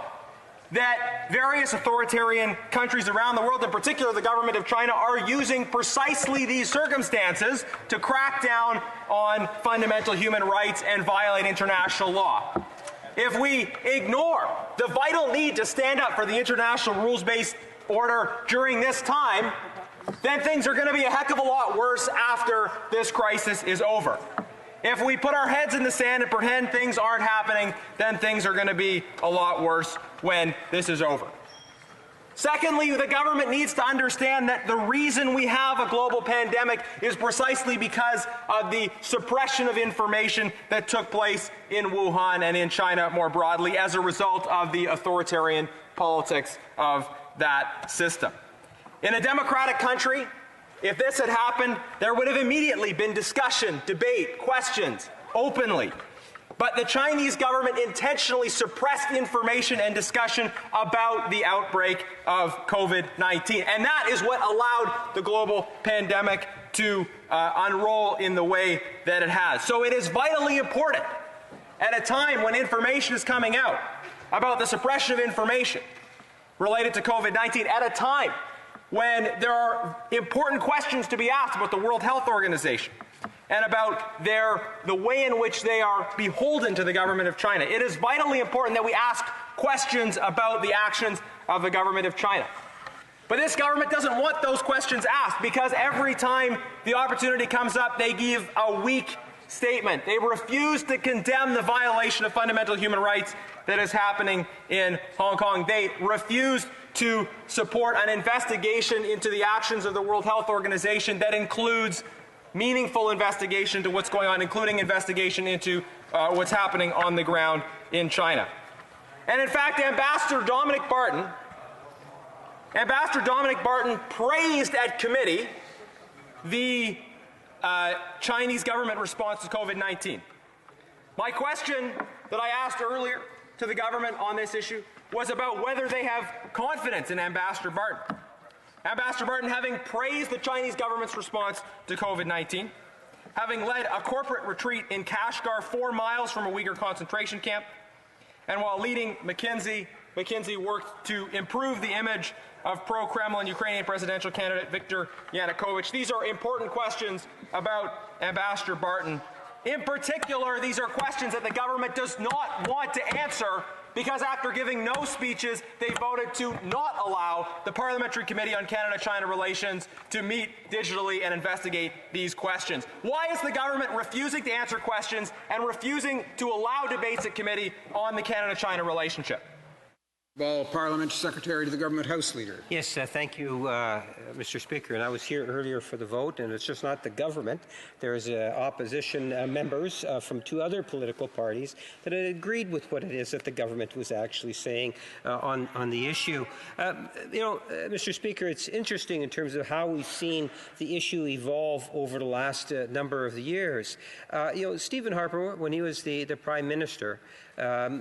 that various authoritarian countries around the world, in particular the government of China, are using precisely these circumstances to crack down on fundamental human rights and violate international law. If we ignore the vital need to stand up for the international rules-based order during this time, then things are going to be a heck of a lot worse after this crisis is over. If we put our heads in the sand and pretend things aren't happening, then things are going to be a lot worse when this is over. Secondly, the government needs to understand that the reason we have a global pandemic is precisely because of the suppression of information that took place in Wuhan and in China more broadly as a result of the authoritarian politics of that system. In a democratic country, if this had happened, there would have immediately been discussion, debate, questions, openly. But the Chinese government intentionally suppressed information and discussion about the outbreak of COVID-19. And that is what allowed the global pandemic to unroll in the way that it has. So it is vitally important at a time when information is coming out about the suppression of information related to COVID-19, at a time when there are important questions to be asked about the World Health Organization and about the way in which they are beholden to the government of China. It is vitally important that we ask questions about the actions of the government of China. But this government doesn't want those questions asked because every time the opportunity comes up, they give a weak statement. They refuse to condemn the violation of fundamental human rights that is happening in Hong Kong. They refuse to support an investigation into the actions of the World Health Organization that includes meaningful investigation into what's going on, including investigation into what's happening on the ground in China. And in fact, Ambassador Dominic Barton praised at committee the Chinese government response to COVID-19. My question that I asked earlier to the government on this issue was about whether they have confidence in Ambassador Barton. Ambassador Barton, having praised the Chinese government's response to COVID-19, having led a corporate retreat in Kashgar 4 miles from a Uyghur concentration camp, and while leading McKinsey worked to improve the image of pro-Kremlin Ukrainian presidential candidate Viktor Yanukovych. These are important questions about Ambassador Barton. In particular, these are questions that the government does not want to answer because after giving no speeches, they voted to not allow the Parliamentary Committee on Canada-China Relations to meet digitally and investigate these questions. Why is the government refusing to answer questions and refusing to allow debates at committee on the Canada-China relationship? Parliamentary Secretary to the Government House Leader. Yes, thank you, Mr. Speaker. And I was here earlier for the vote, and it's just not the government. There's opposition members from 2 other political parties that had agreed with what it is that the government was actually saying on the issue. Mr. Speaker, it's interesting in terms of how we've seen the issue evolve over the last number of years. Stephen Harper, when he was the Prime Minister,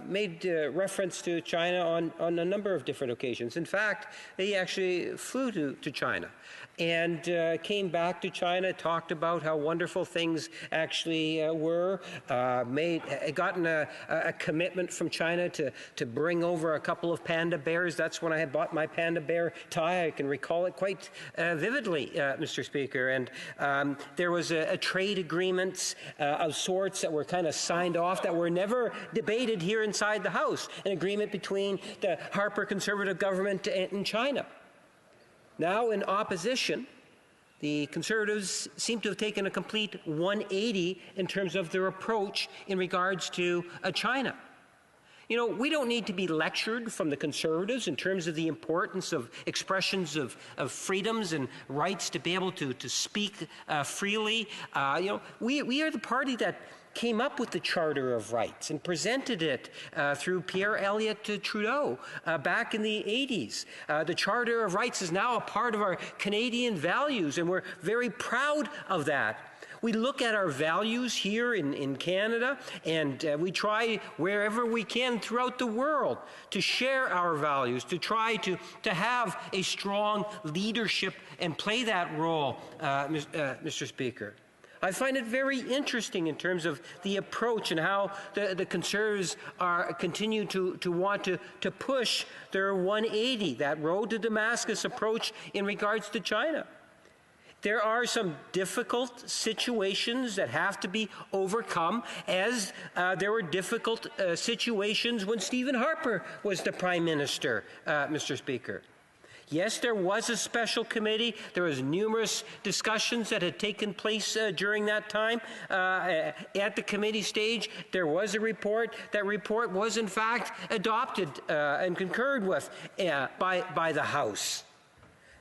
made reference to China on a number of different occasions. In fact, he actually flew to China and came back to China, talked about how wonderful things actually were, gotten a commitment from China to bring over a couple of panda bears. That's when I had bought my panda bear tie. I can recall it quite vividly, Mr. Speaker. And there was a trade agreements of sorts that were kind of signed off that were never debated here inside the House, an agreement between the Harper Conservative government and China. Now, in opposition, the Conservatives seem to have taken a complete 180 in terms of their approach in regards to China. We don't need to be lectured from the Conservatives in terms of the importance of expressions of freedoms and rights to be able to speak freely. We are the party that came up with the Charter of Rights and presented it through Pierre Elliott Trudeau back in the 80s. The Charter of Rights is now a part of our Canadian values, and we're very proud of that. We look at our values here in Canada, and we try wherever we can throughout the world to share our values, to try to have a strong leadership and play that role, Mr. Speaker. I find it very interesting in terms of the approach and how the Conservatives continue to want to push their 180, that road to Damascus approach in regards to China. There are some difficult situations that have to be overcome, as there were difficult situations when Stephen Harper was the Prime Minister, Mr. Speaker. Yes, there was a special committee. There was numerous discussions that had taken place during that time. At the committee stage, there was a report. That report was, in fact, adopted and concurred with by the House.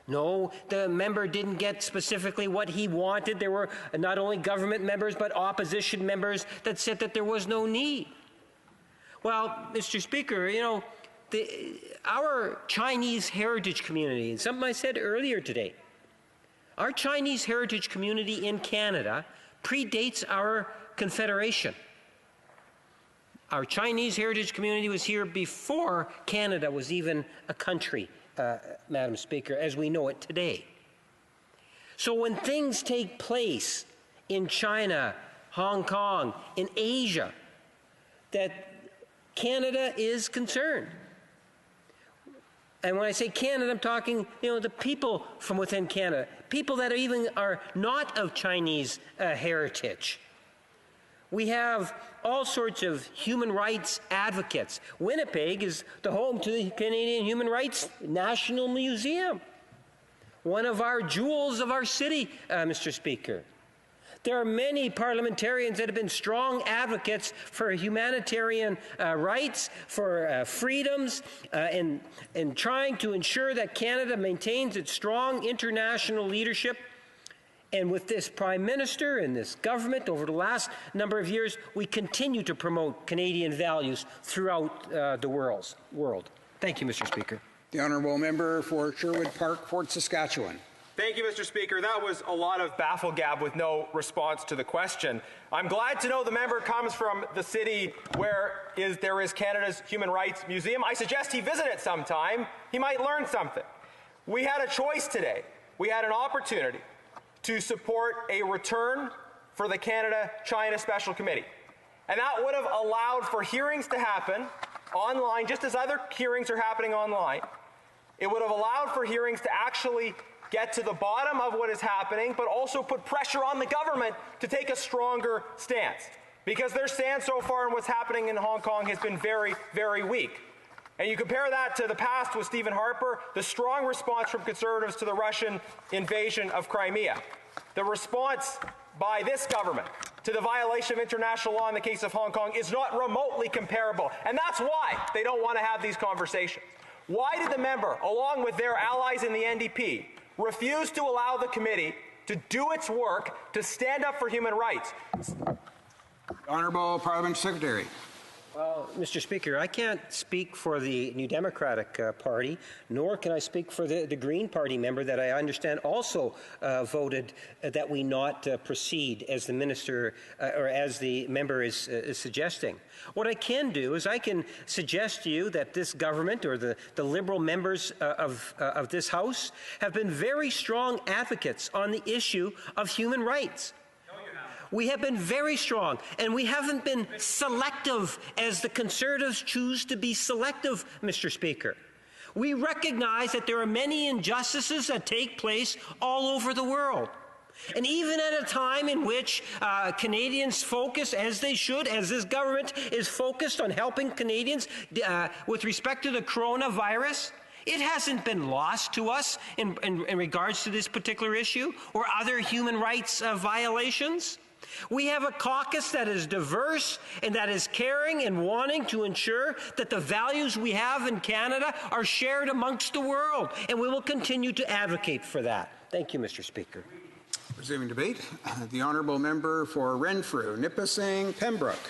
No, the member didn't get specifically what he wanted. There were not only government members, but opposition members that said that there was no need. Well, Mr. Speaker, you know, our Chinese heritage community, and something I said earlier today, our Chinese heritage community in Canada predates our Confederation. Our Chinese heritage community was here before Canada was even a country, Madam Speaker, as we know it today. So when things take place in China, Hong Kong, in Asia, that Canada is concerned. And when I say Canada, I'm talking, you know, the people from within Canada, people that are not of Chinese heritage. We have all sorts of human rights advocates. Winnipeg is the home to the Canadian Human Rights National Museum, one of our jewels of our city, Mr. Speaker. There are many parliamentarians that have been strong advocates for humanitarian rights, for freedoms, and trying to ensure that Canada maintains its strong international leadership. And with this Prime Minister and this government over the last number of years, we continue to promote Canadian values throughout the world. Thank you, Mr. Speaker. The honourable member for Sherwood Park, Fort Saskatchewan. Thank you, Mr. Speaker. That was a lot of bafflegab with no response to the question. I'm glad to know the member comes from the city where there is Canada's Human Rights Museum. I suggest he visit it sometime. He might learn something. We had a choice today. We had an opportunity to support a return for the Canada-China Special Committee. And that would have allowed for hearings to happen online, just as other hearings are happening online. It would have allowed for hearings to actually get to the bottom of what is happening, but also put pressure on the government to take a stronger stance. Because their stance so far in what's happening in Hong Kong has been very, very weak. And you compare that to the past with Stephen Harper, the strong response from Conservatives to the Russian invasion of Crimea. The response by this government to the violation of international law in the case of Hong Kong is not remotely comparable. And that's why they don't want to have these conversations. Why did the member, along with their allies in the NDP, refuse to allow the committee to do its work to stand up for human rights? Honourable Parliament Secretary. Well, Mr. Speaker, I can't speak for the New Democratic Party, nor can I speak for the Green Party member that I understand also voted that we not proceed as the minister or as the member is suggesting. What I can do is I can suggest to you that this government or the Liberal members of this House have been very strong advocates on the issue of human rights. We have been very strong, and we haven't been selective as the Conservatives choose to be selective, Mr. Speaker. We recognize that there are many injustices that take place all over the world. And even at a time in which Canadians focus, as they should, as this government is focused on helping Canadians with respect to the coronavirus, it hasn't been lost to us in regards to this particular issue or other human rights violations. We have a caucus that is diverse and that is caring and wanting to ensure that the values we have in Canada are shared amongst the world, and we will continue to advocate for that. Thank you, Mr. Speaker. Resuming debate, the honourable member for Renfrew, Nipissing, Pembroke.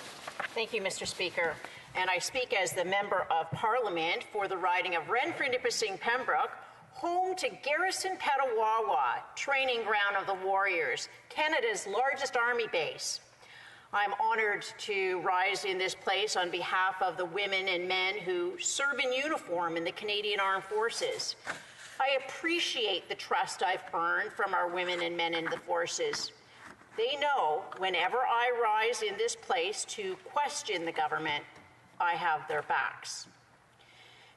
Thank you, Mr. Speaker. And I speak as the Member of Parliament for the riding of Renfrew, Nipissing, Pembroke, home to Garrison Petawawa, training ground of the Warriors, Canada's largest army base. I'm honored to rise in this place on behalf of the women and men who serve in uniform in the Canadian Armed Forces. I appreciate the trust I've earned from our women and men in the forces. They know whenever I rise in this place to question the government, I have their backs.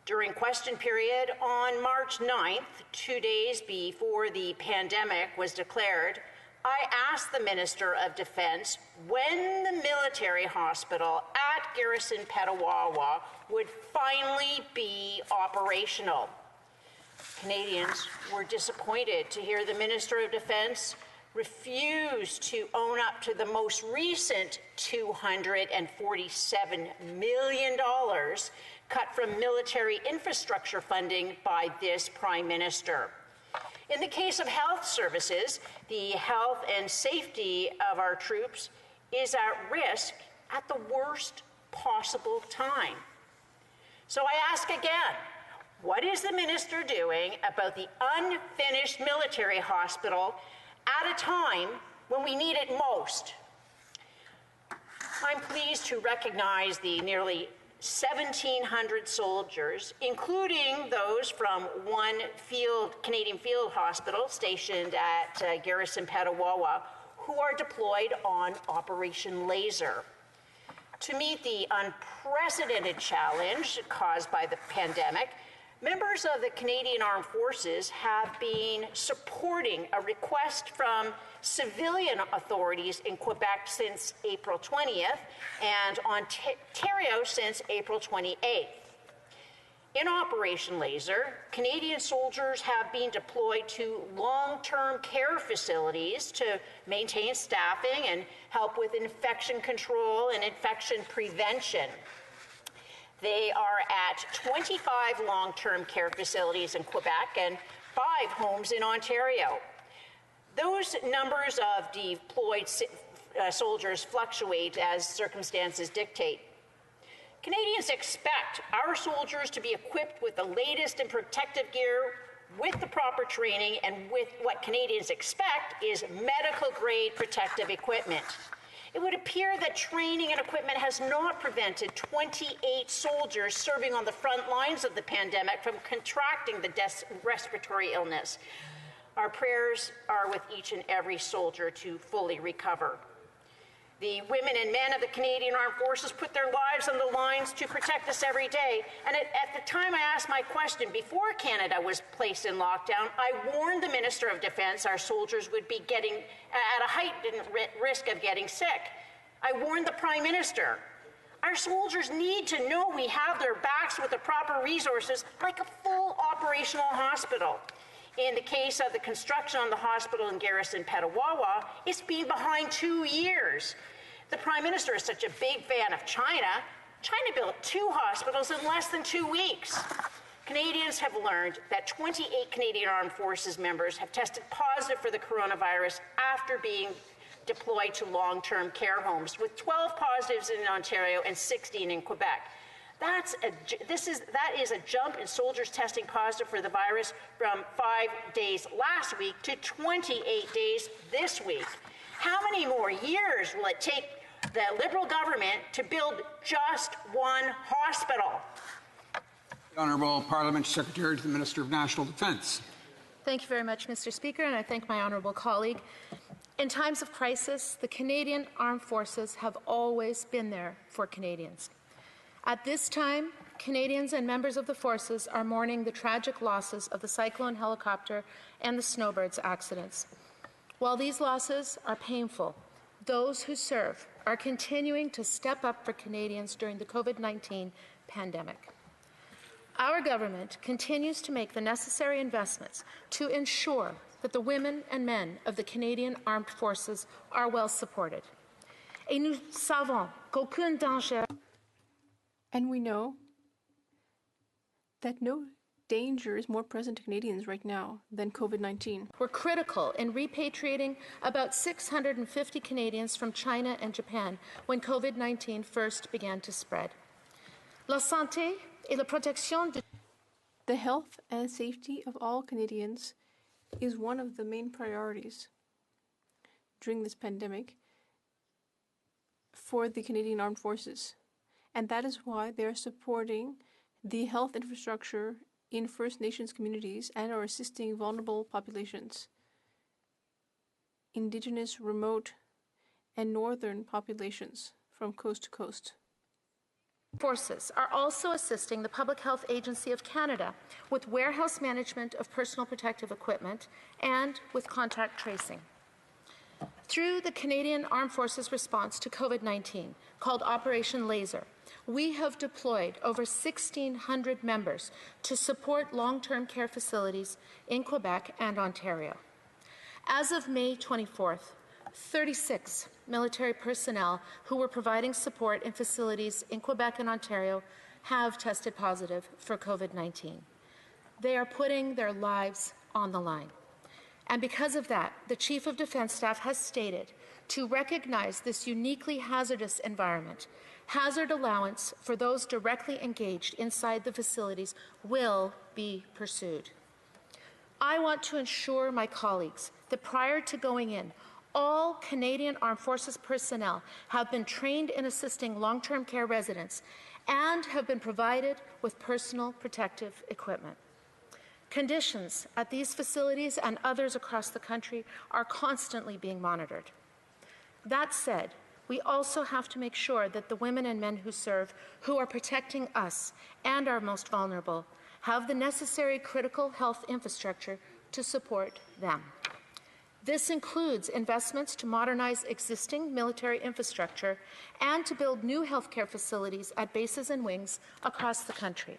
During question period on March 9th, 2 days before the pandemic was declared, I asked the Minister of Defense when the military hospital at Garrison Petawawa would finally be operational. Canadians were disappointed to hear the Minister of Defense refuse to own up to the most recent $247 million cut from military infrastructure funding by this Prime Minister. In the case of health services, the health and safety of our troops is at risk at the worst possible time. So I ask again, what is the minister doing about the unfinished military hospital at a time when we need it most? I'm pleased to recognize the nearly 1,700 soldiers, including those from one Canadian field hospital stationed at Garrison Petawawa, who are deployed on Operation Laser. To meet the unprecedented challenge caused by the pandemic, members of the Canadian Armed Forces have been supporting a request from civilian authorities in Quebec since April 20th and Ontario since April 28th. In Operation Laser, Canadian soldiers have been deployed to long-term care facilities to maintain staffing and help with infection control and infection prevention. They are at 25 long-term care facilities in Quebec and 5 homes in Ontario. Those numbers of deployed soldiers fluctuate as circumstances dictate. Canadians expect our soldiers to be equipped with the latest in protective gear, with the proper training, and with what Canadians expect is medical-grade protective equipment. It would appear that training and equipment has not prevented 28 soldiers serving on the front lines of the pandemic from contracting the respiratory illness. Our prayers are with each and every soldier to fully recover. The women and men of the Canadian Armed Forces put their lives on the lines to protect us every day. And at the time I asked my question, before Canada was placed in lockdown, I warned the Minister of Defense our soldiers would be getting at a heightened risk of getting sick. I warned the Prime Minister. Our soldiers need to know we have their backs with the proper resources, like a full operational hospital. In the case of the construction on the hospital in Garrison Petawawa, it's been behind 2 years. The Prime Minister is such a big fan of China. China built 2 hospitals in less than 2 weeks. Canadians have learned that 28 Canadian Armed Forces members have tested positive for the coronavirus after being deployed to long-term care homes, with 12 positives in Ontario and 16 in Quebec. That is a jump in soldiers testing positive for the virus from 5 days last week to 28 days this week. How many more years will it take the Liberal government to build just one hospital? The Honourable Parliament Secretary to the Minister of National Defence. Thank you very much, Mr. Speaker, and I thank my honourable colleague. In times of crisis, the Canadian Armed Forces have always been there for Canadians. At this time, Canadians and members of the forces are mourning the tragic losses of the Cyclone helicopter and the Snowbirds accidents. While these losses are painful, those who serve are continuing to step up for Canadians during the COVID-19 pandemic. Our government continues to make the necessary investments to ensure that the women and men of the Canadian Armed Forces are well supported. Et nous savons qu'aucun danger. And we know that no danger is more present to Canadians right now than COVID-19. Were critical in repatriating about 650 Canadians from China and Japan when COVID-19 first began to spread. La santé et la protection de... The health and safety of all Canadians is one of the main priorities during this pandemic for the Canadian Armed Forces. And that is why they're supporting the health infrastructure in First Nations communities and are assisting vulnerable populations, Indigenous, remote, and northern populations from coast to coast. Forces are also assisting the Public Health Agency of Canada with warehouse management of personal protective equipment and with contact tracing. Through the Canadian Armed Forces response to COVID-19, called Operation Laser, we have deployed over 1,600 members to support long-term care facilities in Quebec and Ontario. As of May 24th, 36 military personnel who were providing support in facilities in Quebec and Ontario have tested positive for COVID-19. They are putting their lives on the line. And because of that, the Chief of Defence Staff has stated to recognize this uniquely hazardous environment, hazard allowance for those directly engaged inside the facilities will be pursued. I want to assure my colleagues that prior to going in, all Canadian Armed Forces personnel have been trained in assisting long-term care residents and have been provided with personal protective equipment. Conditions at these facilities and others across the country are constantly being monitored. That said, we also have to make sure that the women and men who serve, who are protecting us and our most vulnerable, have the necessary critical health infrastructure to support them. This includes investments to modernize existing military infrastructure and to build new healthcare facilities at bases and wings across the country.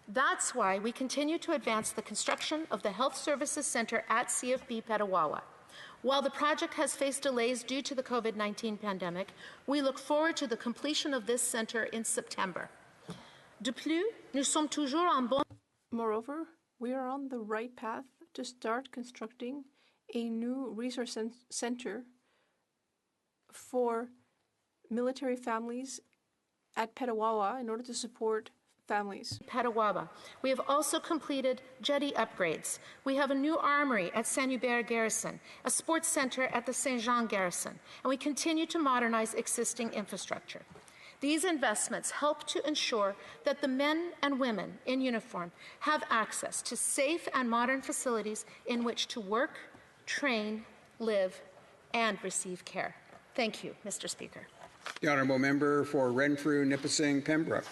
That's why we continue to advance the construction of the Health Services Centre at CFB Petawawa. While the project has faced delays due to the COVID-19 pandemic, we look forward to the completion of this centre in September. De plus, nous sommes toujours en bon... Moreover, we are on the right path to start constructing a new resource center for military families at Petawawa in order to support families. Petawawa. We have also completed jetty upgrades. We have a new armory at Saint-Hubert Garrison, a sports center at the Saint-Jean Garrison, and we continue to modernize existing infrastructure. These investments help to ensure that the men and women in uniform have access to safe and modern facilities in which to work, train, live, and receive care. Thank you, Mr. Speaker. The honourable member for Renfrew, Nipissing, Pembroke.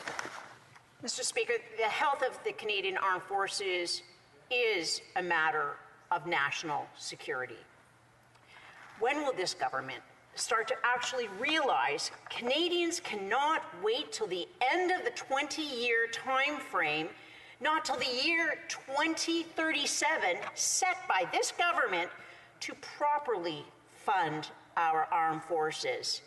Mr. Speaker, the health of the Canadian Armed Forces is a matter of national security. When will this government start to actually realize Canadians cannot wait till the end of the 20-year time frame, not till the year 2037 set by this government to properly fund our armed forces?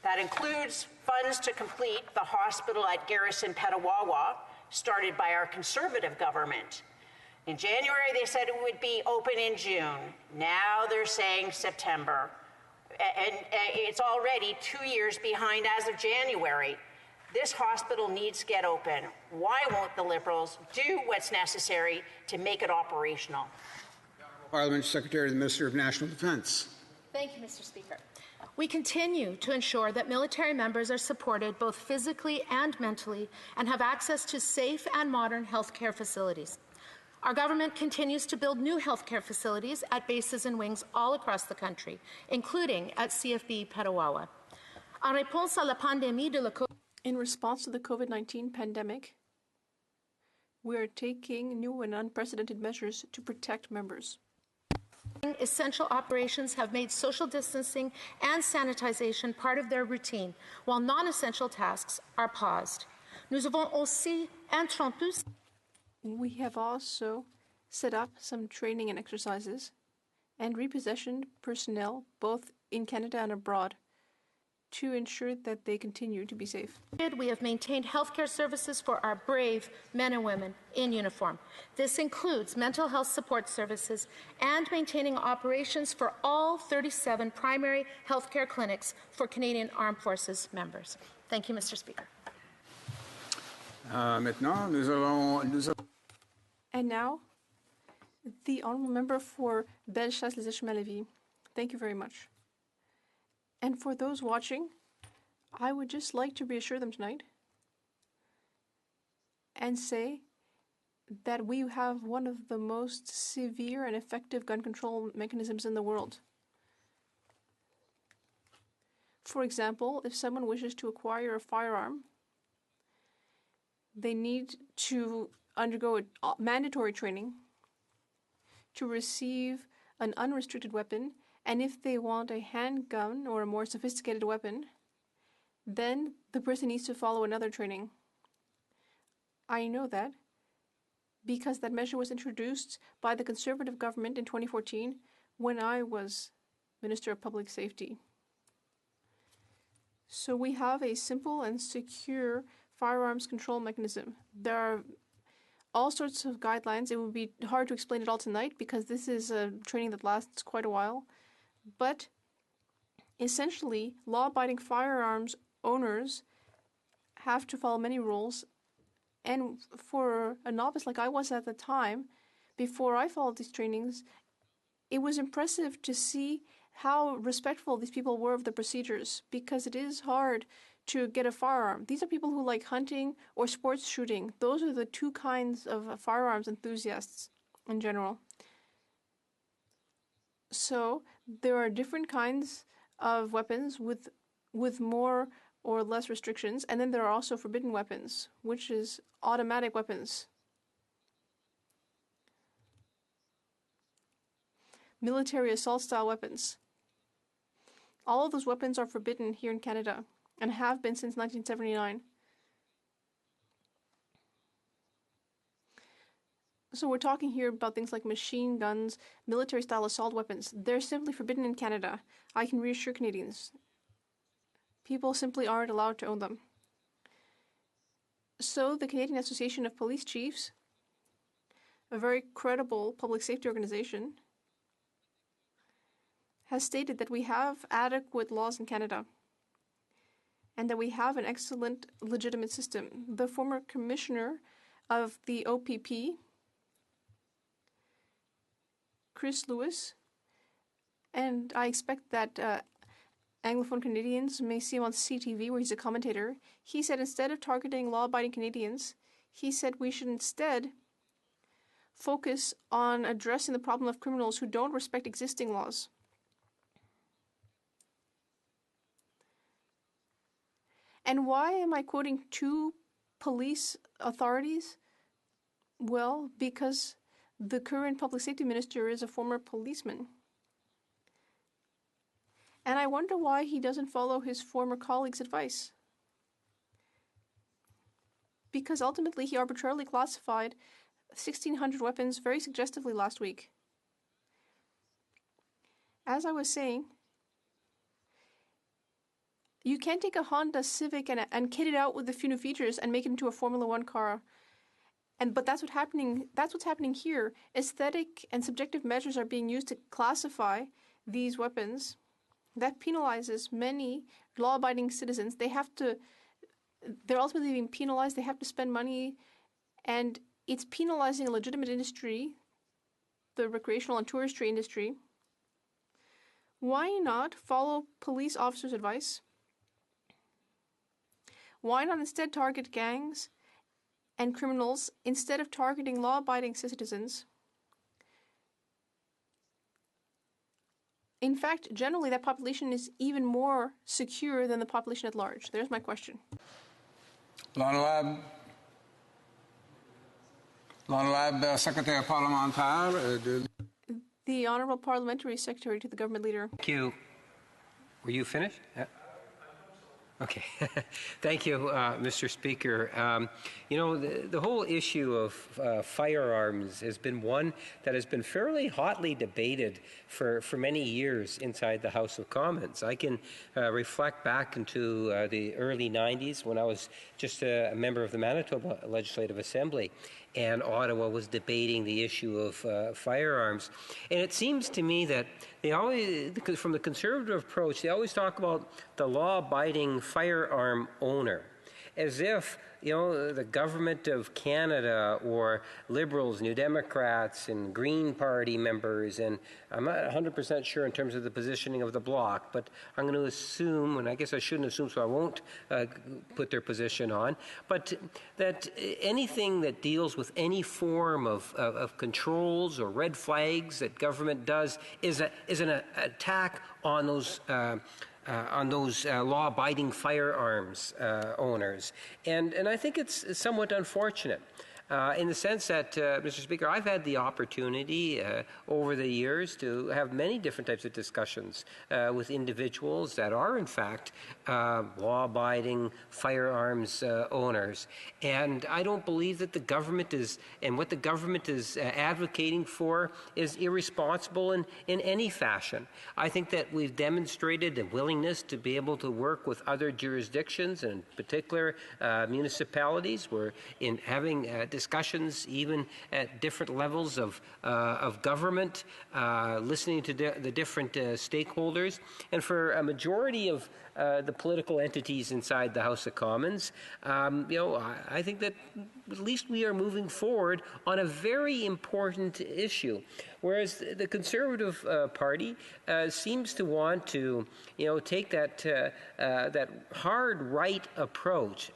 That includes funds to complete the hospital at Garrison Petawawa, started by our Conservative government. In January, they said it would be open in June. Now they're saying September. And it's already 2 years behind as of January. This hospital needs to get open. Why won't the Liberals do what's necessary to make it operational? Parliament Secretary to the Minister of National Defence. Thank you, Mr. Speaker. We continue to ensure that military members are supported both physically and mentally and have access to safe and modern healthcare facilities. Our government continues to build new healthcare facilities at bases and wings all across the country, including at CFB Petawawa. In response to the COVID-19 pandemic, we are taking new and unprecedented measures to protect members. Essential operations have made social distancing and sanitization part of their routine, while non-essential tasks are paused. We have also set up some training and exercises and repositioned personnel both in Canada and abroad to ensure that they continue to be safe. We have maintained healthcare services for our brave men and women in uniform. This includes mental health support services and maintaining operations for all 37 primary healthcare clinics for Canadian Armed Forces members. Thank you, Mr. Speaker. And now, the honourable member for Bellechasse-les-Echemins-Lévis. Thank you very much. And for those watching, I would just like to reassure them tonight and say that we have one of the most severe and effective gun control mechanisms in the world. For example, if someone wishes to acquire a firearm, they need to undergo a mandatory training to receive an unrestricted weapon, and if they want a handgun or a more sophisticated weapon, then the person needs to follow another training. I know that because that measure was introduced by the Conservative government in 2014 when I was Minister of Public Safety. So we have a simple and secure firearms control mechanism. There are all sorts of guidelines. It would be hard to explain it all tonight because this is a training that lasts quite a while. But essentially, law-abiding firearms owners have to follow many rules. And for a novice like I was at the time, before I followed these trainings, it was impressive to see how respectful these people were of the procedures, because it is hard to get a firearm. These are people who like hunting or sports shooting. Those are the two kinds of firearms enthusiasts in general. So there are different kinds of weapons with more or less restrictions, and then there are also forbidden weapons, which is automatic weapons. Military assault-style weapons. All of those weapons are forbidden here in Canada and have been since 1979. So we're talking here about things like machine guns, military-style assault weapons. They're simply forbidden in Canada. I can reassure Canadians. People simply aren't allowed to own them. So the Canadian Association of Police Chiefs, a very credible public safety organization, has stated that we have adequate laws in Canada and that we have an excellent legitimate system. The former commissioner of the OPP, Chris Lewis, and I expect that Anglophone Canadians may see him on CTV where he's a commentator, he said instead of targeting law-abiding Canadians, he said we should instead focus on addressing the problem of criminals who don't respect existing laws. And why am I quoting two police authorities? Well, because the current public safety minister is a former policeman. And I wonder why he doesn't follow his former colleague's advice. Because ultimately he arbitrarily classified 1,600 weapons very suggestively last week. As I was saying, you can't take a Honda Civic and kit it out with a few new features and make it into a Formula One car. But that's what's happening here. Aesthetic and subjective measures are being used to classify these weapons. That penalizes many law-abiding citizens. They're ultimately being penalized. They have to spend money, and it's penalizing a legitimate industry, the recreational and touristry industry. Why not follow police officers' advice? Why not instead target gangs and criminals instead of targeting law-abiding citizens? In fact, generally, that population is even more secure than the population at large. There's my question. L'Honorable Secretary Parlementaire. The Honourable Parliamentary Secretary to the Government Leader. Thank you. Were you finished? Yeah. Okay. Thank you, Mr. Speaker. The whole issue of firearms has been one that has been fairly hotly debated for many years inside the House of Commons. I can reflect back into the early 90s when I was just a member of the Manitoba Legislative Assembly, and Ottawa was debating the issue of firearms. And it seems to me that they always, from the Conservative approach, they always talk about the law-abiding firearm owner. as if, the government of Canada or Liberals, New Democrats, and Green Party members, and I'm not 100% sure in terms of the positioning of the bloc, but I'm going to assume, and I guess I shouldn't assume, so I won't put their position on, but that anything that deals with any form of controls or red flags that government does is an attack on those law-abiding firearms owners. And I think it's somewhat unfortunate. In the sense that, Mr. Speaker, I've had the opportunity over the years to have many different types of discussions with individuals that are, in fact, law-abiding firearms owners. And I don't believe that the government and what the government is advocating for is irresponsible in any fashion. I think that we've demonstrated a willingness to be able to work with other jurisdictions, and in particular municipalities. We're in having discussions even at different levels of government, listening to the different stakeholders. And for a majority of the political entities inside the House of Commons, I think that at least we are moving forward on a very important issue. Whereas the Conservative Party seems to want to, take that hard right approach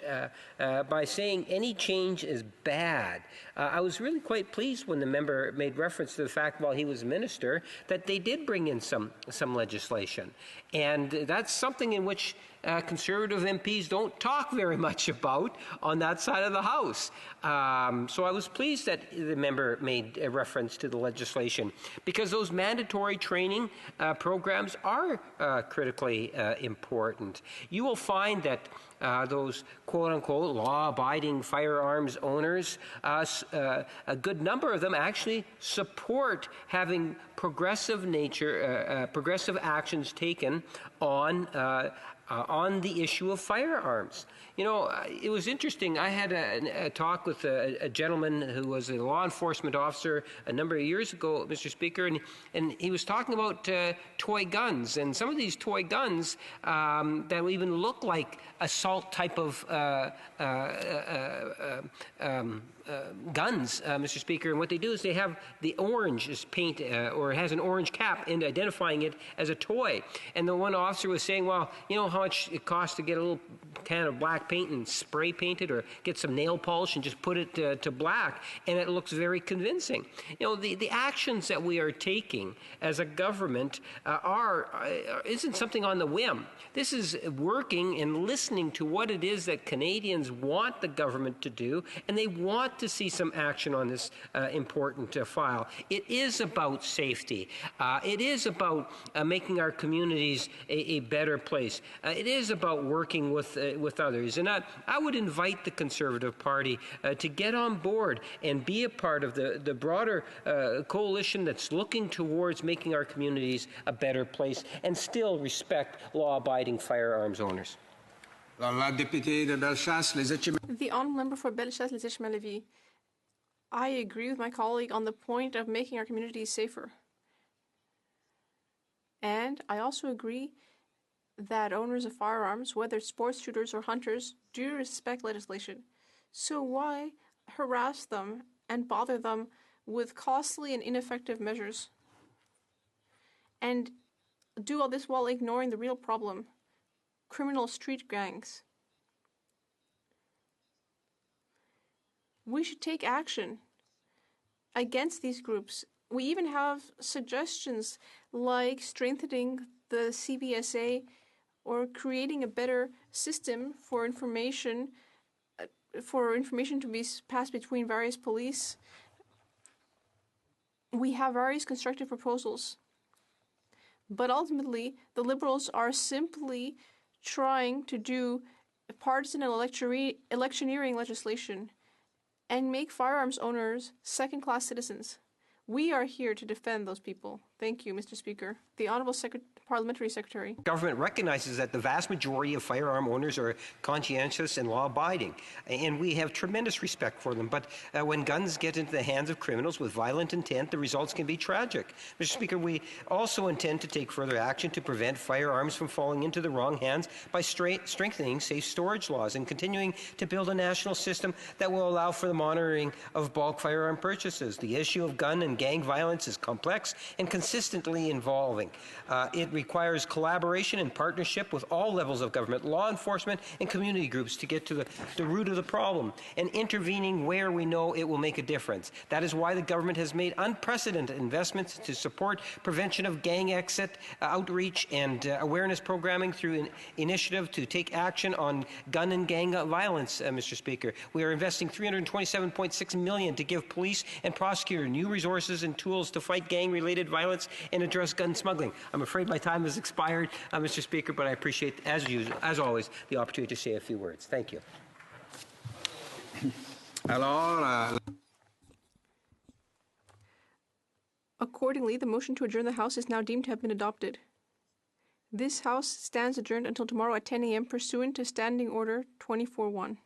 by saying any change is bad. I was really quite pleased when the member made reference to the fact while he was minister that they did bring in some legislation. And that's something in which Conservative MPs don't talk very much about on that side of the House. So I was pleased that the member made a reference to the legislation, because those mandatory training programs are critically important. You will find that those quote-unquote law-abiding firearms owners, a good number of them actually support having progressive actions taken on the issue of firearms. It was interesting. I had a talk with a gentleman who was a law enforcement officer a number of years ago, Mr. Speaker, and he was talking about toy guns, and some of these toy guns that even look like assault type of guns, Mr. Speaker, and what they do is they have the orange is paint or has an orange cap in identifying it as a toy. And the one officer was saying, well, you know how much it costs to get a little can of black paint and spray paint it, or get some nail polish and just put it to black, and it looks very convincing. The actions that we are taking as a government isn't something on the whim. This is working and listening to what it is that Canadians want the government to do, and they want to see some action on this important file. It is about safety. It is about making our communities a better place. It is about working with others. And I would invite the Conservative Party to get on board and be a part of the broader coalition that's looking towards making our communities a better place and still respect law-abiding firearms owners. The honourable member for Bellechasse-les-Etchemins-Lévis. I agree with my colleague on the point of making our communities safer. And I also agree that owners of firearms, whether sports shooters or hunters, do respect legislation. So why harass them and bother them with costly and ineffective measures? And do all this while ignoring the real problem: criminal street gangs. We should take action against these groups. We even have suggestions like strengthening the CBSA or creating a better system for information to be passed between various police. We have various constructive proposals. But ultimately, the Liberals are simply trying to do partisan and electioneering legislation and make firearms owners second-class citizens. We are here to defend those people. Thank you, Mr. Speaker. The Honourable Parliamentary Secretary. Government recognizes that the vast majority of firearm owners are conscientious and law-abiding, and we have tremendous respect for them. But when guns get into the hands of criminals with violent intent, the results can be tragic. Mr. Speaker, we also intend to take further action to prevent firearms from falling into the wrong hands by strengthening safe storage laws and continuing to build a national system that will allow for the monitoring of bulk firearm purchases. The issue of gun and gang violence is complex and consistently evolving. It requires collaboration and partnership with all levels of government, law enforcement, and community groups to get to the root of the problem and intervening where we know it will make a difference. That is why the government has made unprecedented investments to support prevention of gang exit, outreach, and awareness programming through an initiative to take action on gun and gang violence, Mr. Speaker. We are investing $327.6 million to give police and prosecutors new resources and tools to fight gang-related violence and address gun smuggling. I'm afraid my time has expired, Mr. Speaker, but I appreciate, as always, the opportunity to say a few words. Thank you. Accordingly, the motion to adjourn the House is now deemed to have been adopted. This House stands adjourned until tomorrow at 10 a.m. pursuant to Standing Order 24-1.